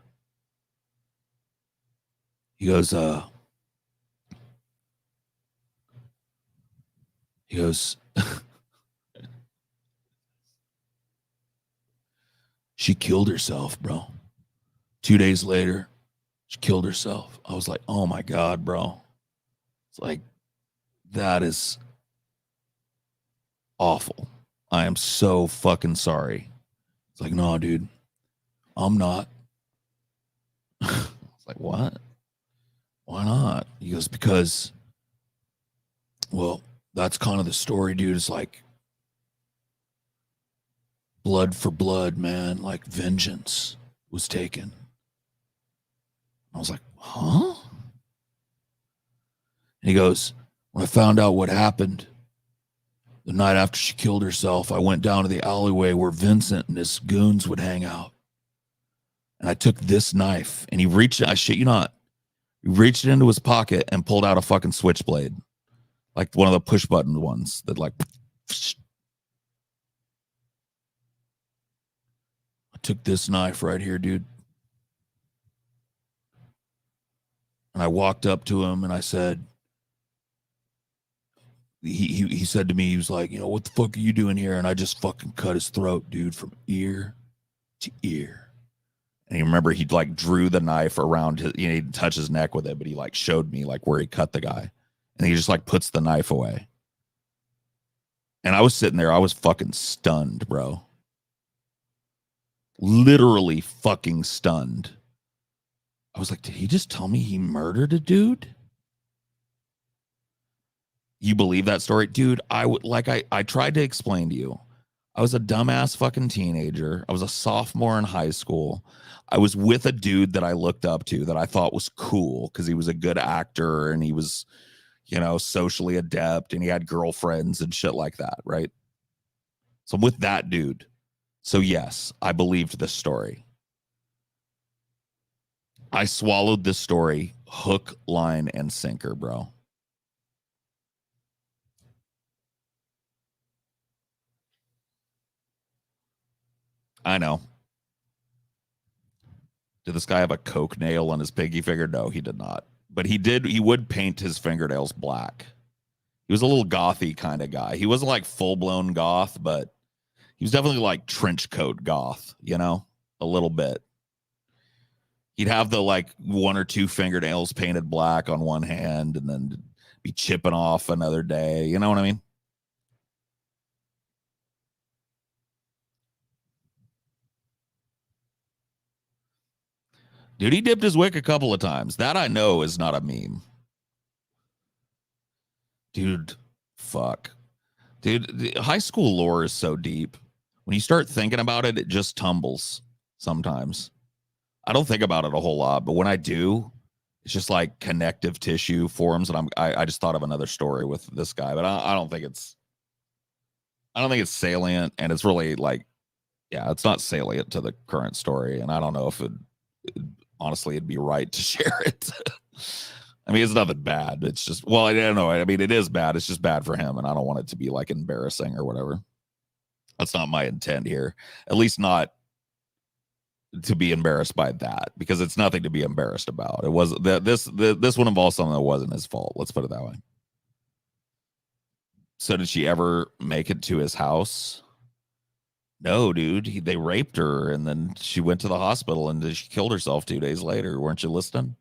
A: He goes, she killed herself, bro. 2 days later, she killed herself. I was like, oh my God, bro. It's like, that is awful. I am so fucking sorry. It's like, no, dude, I'm not. It's like, what? Why not? He goes, because, well, that's kind of the story, dude. It's like blood for blood, man. Like vengeance was taken. I was like, huh? And he goes, when I found out what happened the night after she killed herself, I went down to the alleyway where Vincent and his goons would hang out. And I took this knife, and he reached, I shit you not, he reached it into his pocket and pulled out a fucking switchblade. Like one of the push button ones that like, I took this knife right here, dude. And I walked up to him and I said, he said to me, he was like, you know, what the fuck are you doing here? And I just fucking cut his throat, dude, from ear to ear. And you remember he like drew the knife around his, you know, he didn't touch his neck with it, but he like showed me like where he cut the guy. And he just like puts the knife away. And I was sitting there, I was fucking stunned, bro. Literally fucking stunned. I was like, did he just tell me he murdered a dude? You believe that story? Dude, I tried to explain to you. I was a dumbass fucking teenager. I was a sophomore in high school. I was with a dude that I looked up to that I thought was cool because he was a good actor and he was, you know, socially adept and he had girlfriends and shit like that, right? So I'm with that dude. So yes, I believed this story. I swallowed this story hook, line, and sinker, bro. I know. Did this guy have a coke nail on his pinky finger? No, he did not. But he would paint his fingernails black. He was a little gothy kind of guy. He wasn't like full-blown goth, but he was definitely like trench coat goth, you know, a little bit. He'd have the like 1 or 2 fingernails painted black on one hand and then be chipping off another day. You know what I mean? Dude, he dipped his wick a couple of times. That I know is not a meme. Dude, fuck. Dude, high school lore is so deep. When you start thinking about it, it just tumbles sometimes. I don't think about it a whole lot, but when I do, it's just like connective tissue forms. And I just thought of another story with this guy, but I don't think it's salient, and it's really like, yeah, it's not salient to the current story. And I don't know if honestly, it'd be right to share it. I mean, it's nothing bad. It's just, well, I don't know. I mean, it is bad. It's just bad for him. And I don't want it to be like embarrassing or whatever. That's not my intent here. At least not to be embarrassed by that, because it's nothing to be embarrassed about. It was this one involves something that wasn't his fault. Let's put it that way. So did she ever make it to his house? No, dude. They raped her, and then she went to the hospital, and she killed herself 2 days later. Weren't you listening?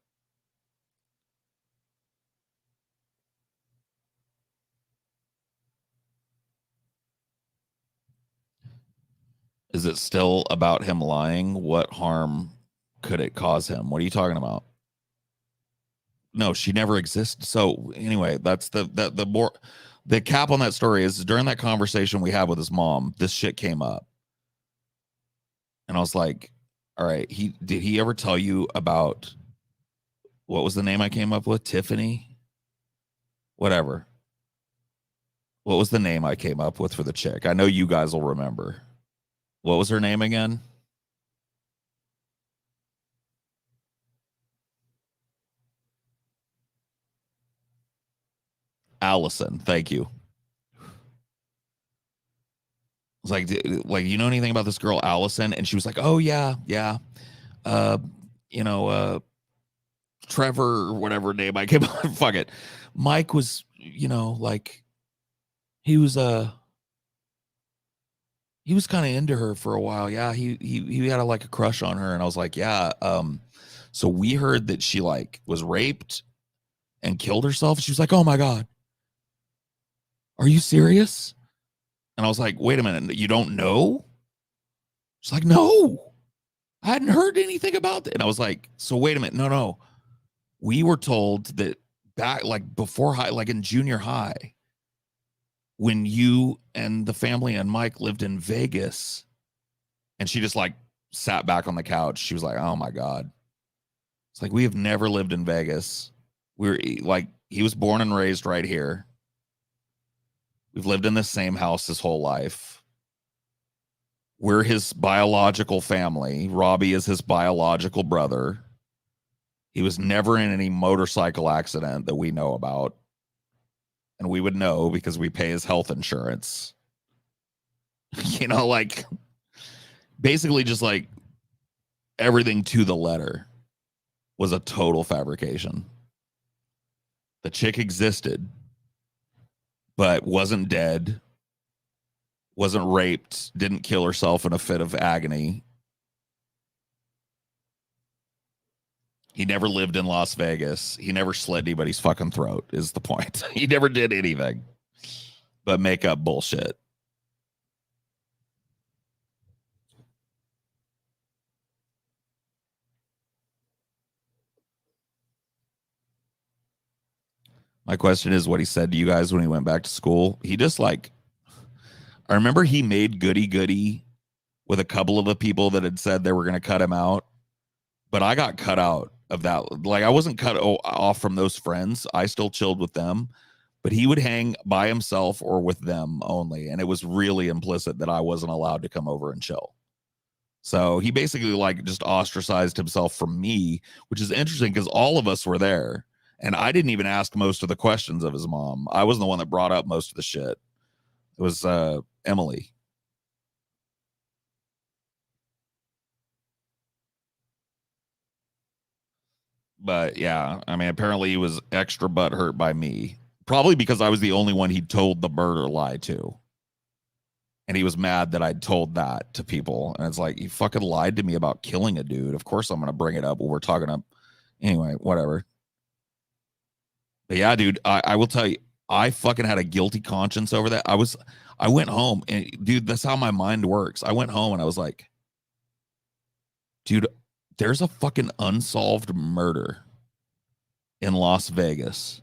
A: Is it still about him lying? What harm could it cause him? What are you talking about? No, she never existed. So anyway, that's the cap on that story is during that conversation we had with his mom, this shit came up. And I was like, all right, did he ever tell you about, what was the name I came up with? Tiffany? Whatever. What was the name I came up with for the chick? I know you guys will remember. What was her name again? Allison. Thank you. I was like, you know anything about this girl, Allison? And she was like, oh, yeah. Uh, you know, Trevor or whatever name I came up with. Fuck it. Mike was, like, he was kind of into her for a while. Yeah, he had like a crush on her, and I was like, yeah. So we heard that she like was raped and killed herself. She was like, oh my God, are you serious? And I was like, wait a minute, you don't know? She's like, no, I hadn't heard anything about that. And I was like, so wait a minute, no. We were told that back like before high, like in junior high, when you and the family and Mike lived in Vegas, and she just like sat back on the couch. She was like, oh my God. It's like, we have never lived in Vegas. We're like, he was born and raised right here. We've lived in the same house his whole life. We're his biological family. Robbie is his biological brother. He was never in any motorcycle accident that we know about. And we would know because we pay his health insurance. Like basically just like everything to the letter was a total fabrication. The chick existed, but wasn't dead, wasn't raped, didn't kill herself in a fit of agony. He never lived in Las Vegas. He never slit anybody's fucking throat, is the point. He never did anything but make up bullshit. My question is what he said to you guys when he went back to school. He just like, I remember he made goody with a couple of the people that had said they were going to cut him out, but I got cut out of that. Like I wasn't cut off from those friends. I still chilled with them, but he would hang by himself or with them only. And it was really implicit that I wasn't allowed to come over and chill. So he basically like just ostracized himself from me, which is interesting because all of us were there. And I didn't even ask most of the questions of his mom. I wasn't the one that brought up most of the shit. It was Emily. But yeah, I mean, apparently he was extra butthurt by me. Probably because I was the only one he told the murder lie to. And he was mad that I'd told that to people. And it's like, he fucking lied to me about killing a dude. Of course I'm going to bring it up when we're talking up. Anyway, whatever. But yeah, dude, I will tell you, I fucking had a guilty conscience over that. I went home and dude, that's how my mind works. I went home and I was like, dude, there's a fucking unsolved murder in Las Vegas.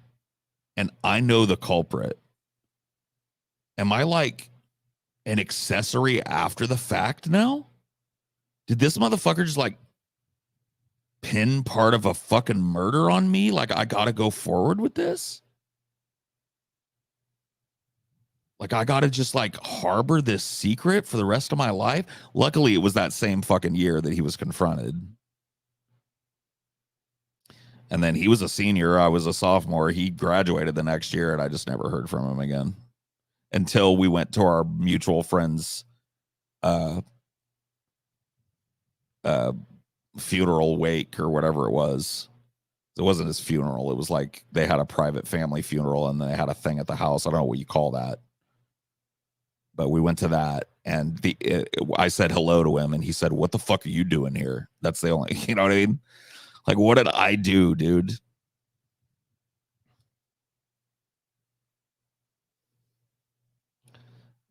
A: And I know the culprit. Am I like an accessory after the fact now? Did this motherfucker just like pin part of a fucking murder on me? Like I gotta go forward with this? Like I gotta just like harbor this secret for the rest of my life? Luckily, it was that same fucking year that he was confronted. And then he was a senior. I was a sophomore. He graduated the next year, and I just never heard from him again until we went to our mutual friend's funeral wake or whatever it was. It wasn't his funeral. It was like they had a private family funeral and they had a thing at the house. I don't know what you call that. But we went to that and I said hello to him and he said, what the fuck are you doing here? That's the only, you know what I mean? Like, what did I do, dude?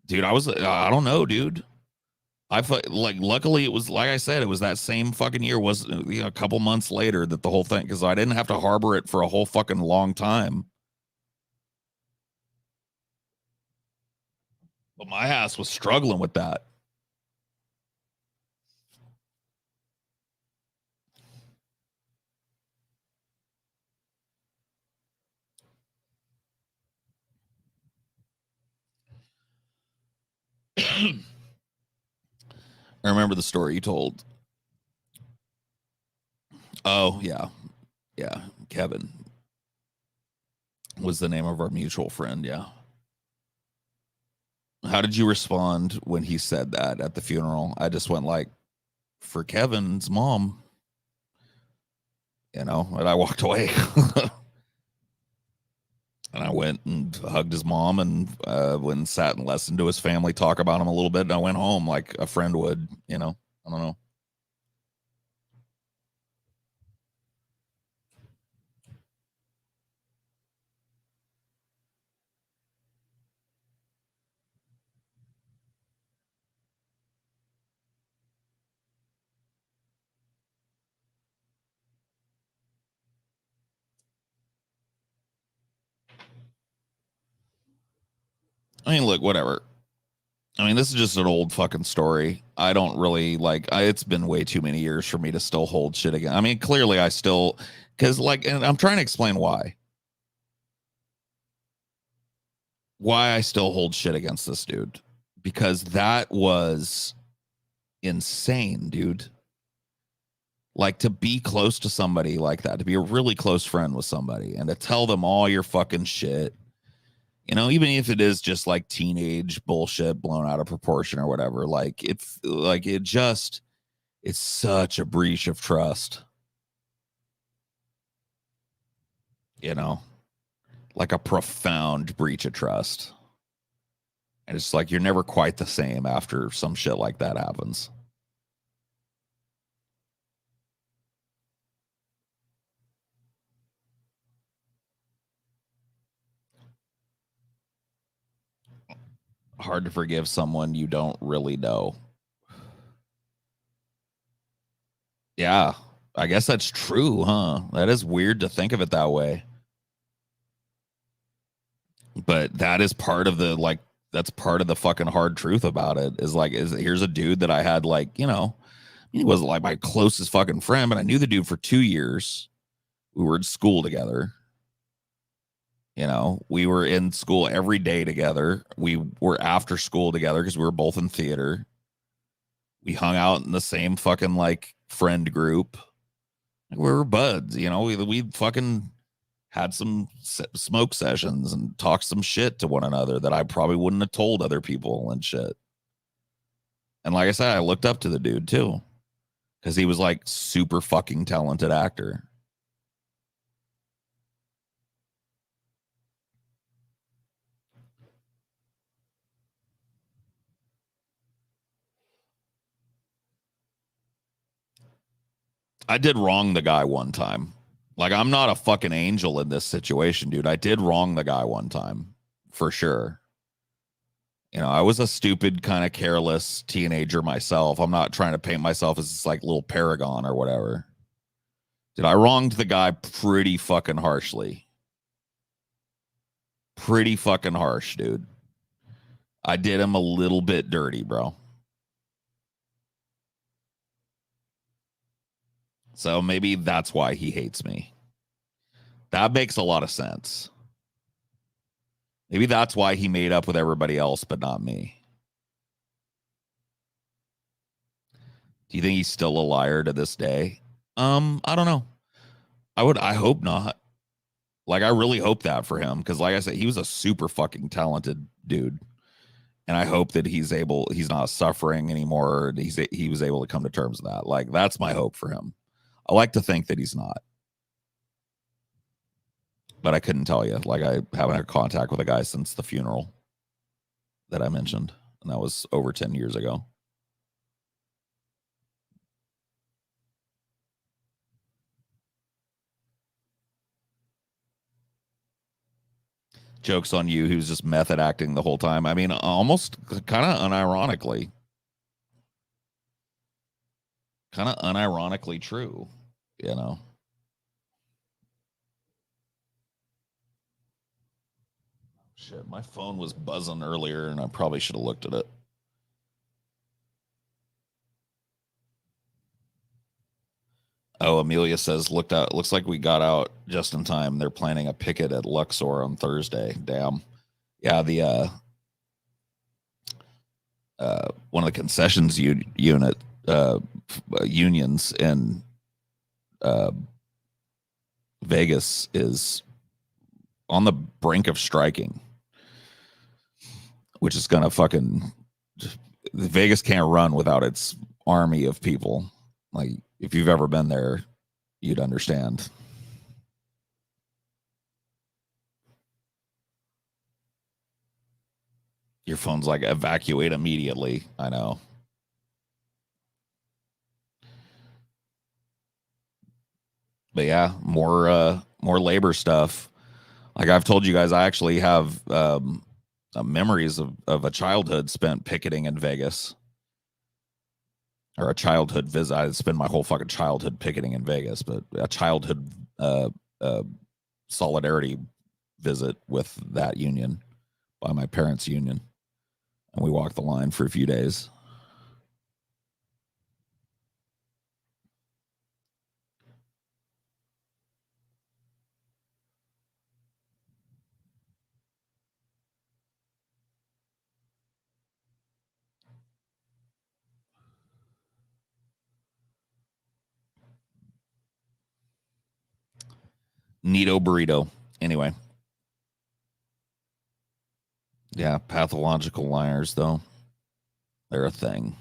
A: Dude, I don't know, dude. I felt like, luckily it was, like I said, it was that same fucking year, was a couple months later that the whole thing, because I didn't have to harbor it for a whole fucking long time. But my ass was struggling with that. I remember the story you told. Oh, yeah. Yeah. Kevin was the name of our mutual friend. Yeah. How did you respond when he said that at the funeral? I just went like, for Kevin's mom, and I walked away. And I went and hugged his mom and went and sat and listened to his family talk about him a little bit. And I went home like a friend would, I don't know. I mean, look, whatever. I mean, this is just an old fucking story. I don't really it's been way too many years for me to still hold shit again. I mean, clearly I still, and I'm trying to explain why I still hold shit against this dude, because that was insane, dude. Like, to be close to somebody like that, to be a really close friend with somebody and to tell them all your fucking shit, even if it is just like teenage bullshit blown out of proportion or whatever, it's such a breach of trust, like a profound breach of trust. And it's like, you're never quite the same after some shit like that happens. Hard to forgive someone you don't really know. Yeah, I guess that's true, huh? That is weird to think of it that way. But that is part of that's part of the fucking hard truth about it, is here's a dude that I had he wasn't like my closest fucking friend, but I knew the dude for 2 years. We were in school together. We were in school every day together. We were after school together because we were both in theater. We hung out in the same fucking friend group. We were buds, we fucking had some smoke sessions and talked some shit to one another that I probably wouldn't have told other people and shit. And like I said, I looked up to the dude too, because he was super fucking talented actor. I did wrong the guy one time. I'm not a fucking angel in this situation, dude. I did wrong the guy one time, for sure. I was a stupid, kind of careless teenager myself. I'm not trying to paint myself as this little paragon or whatever. Dude, I wronged the guy pretty fucking harshly. Pretty fucking harsh, dude. I did him a little bit dirty, bro. So maybe that's why he hates me. That makes a lot of sense. Maybe that's why he made up with everybody else, but not me. Do you think he's still a liar to this day? I don't know. I hope not. I really hope that for him, because like I said, he was a super fucking talented dude. And I hope that he's not suffering anymore. He was able to come to terms with that. That's my hope for him. I like to think that he's not. But I couldn't tell you. I haven't had contact with a guy since the funeral that I mentioned. And that was over 10 years ago. Joke's on you. He was just method acting the whole time. I mean, almost kind of unironically. Kind of unironically true, Shit, my phone was buzzing earlier and I probably should have looked at it. Oh, Amelia says, looks like we got out just in time. They're planning a picket at Luxor on Thursday. Damn. Yeah, one of the concessions unions in Vegas is on the brink of striking, which is gonna fucking Vegas can't run without its army of people. Like, if you've ever been there, you'd understand. Your phone's like, evacuate immediately. I know. But yeah, more labor stuff. Like I've told you guys, I actually have memories of a childhood spent picketing in Vegas, or a childhood visit. I spent my whole fucking childhood picketing in Vegas, but a childhood solidarity visit with that union, by my parents' union, and we walked the line for a few days. Neato burrito. Anyway. Yeah, pathological liars, though. They're a thing.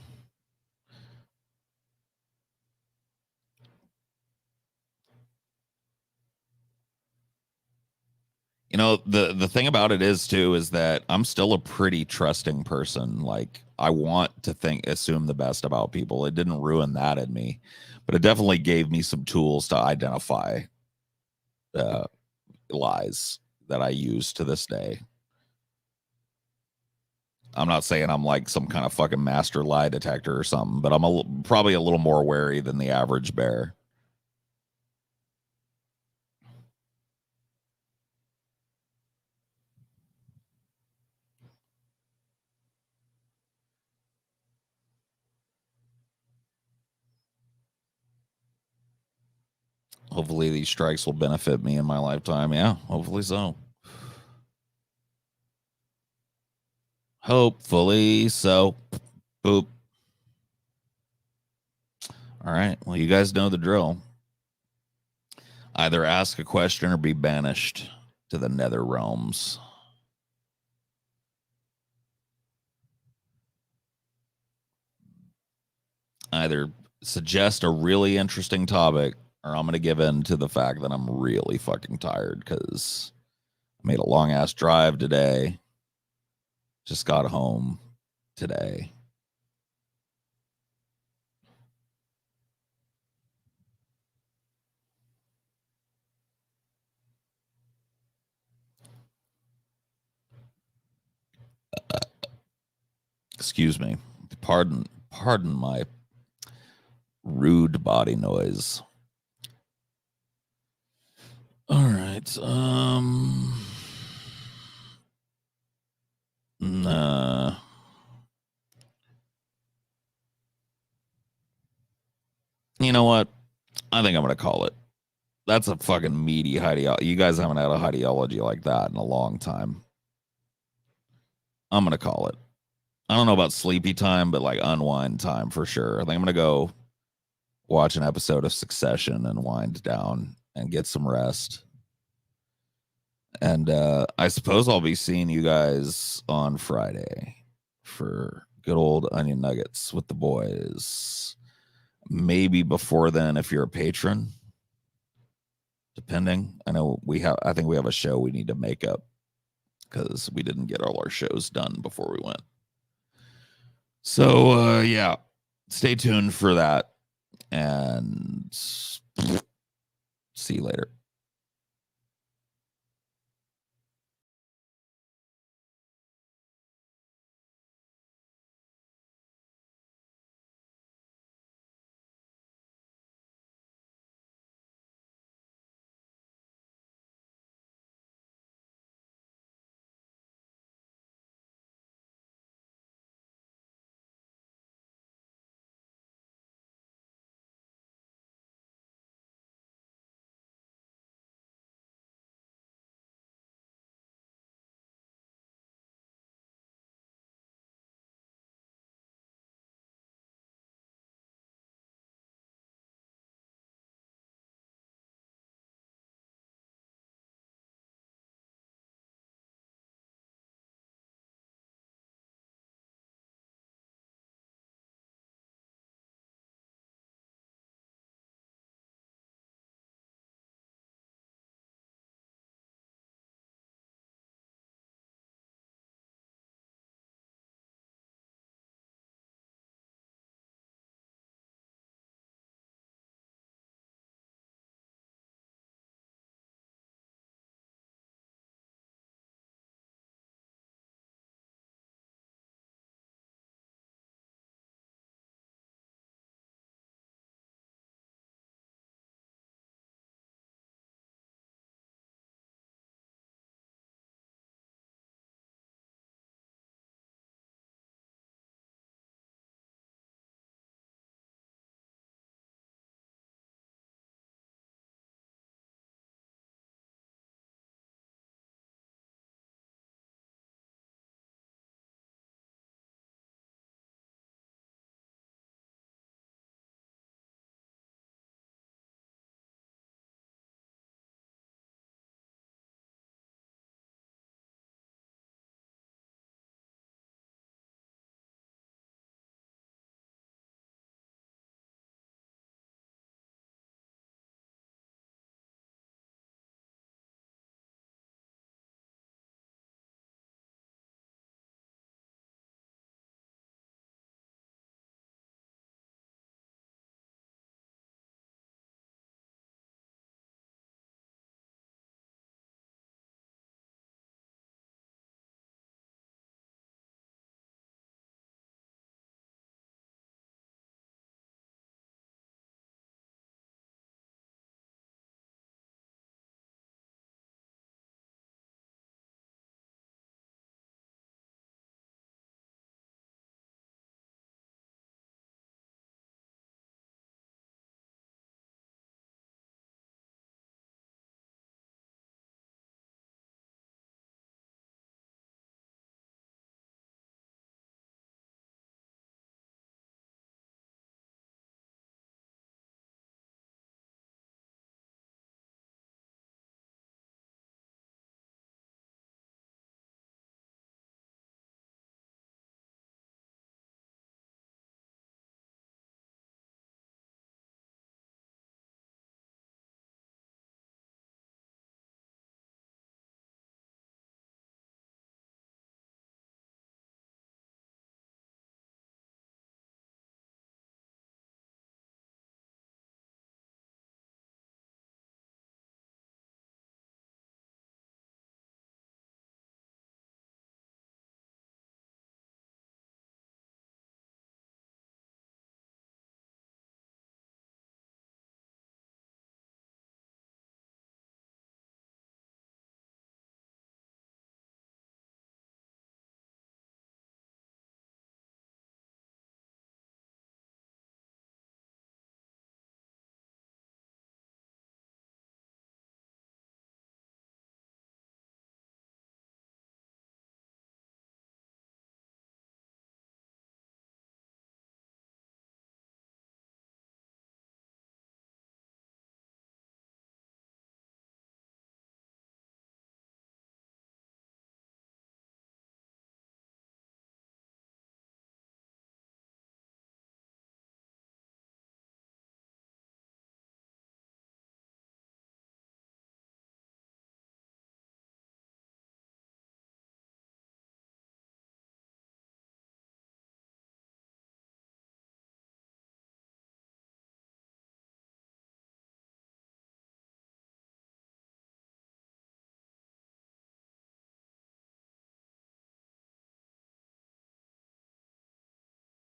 A: You know, the thing about it is, too, is that I'm still a pretty trusting person. Like, I want to assume the best about people. It didn't ruin that in me, but it definitely gave me some tools to identify lies that I use to this day. I'm not saying I'm like some kind of fucking master lie detector or something, but I'm probably a little more wary than the average bear. Hopefully these strikes will benefit me in my lifetime. Yeah, hopefully so. Hopefully so. Boop. All right. Well, you guys know the drill. Either ask a question or be banished to the nether realms. Either suggest a really interesting topic, or I'm going to give in to the fact that I'm really fucking tired because I made a long ass drive today. Just got home today. Excuse me. Pardon my rude body noise. All right. Nah. You know what? I think I'm going to call it. That's a fucking meaty ideology. You guys haven't had a ideology like that in a long time. I'm going to call it. I don't know about sleepy time, but like unwind time for sure. I think I'm going to go watch an episode of Succession and wind down and get some rest. And I suppose I'll be seeing you guys on Friday for good old onion nuggets with the boys. Maybe before then, if you're a patron, depending. I think we have a show we need to make up because we didn't get all our shows done before we went. So, yeah, stay tuned for that and see you later.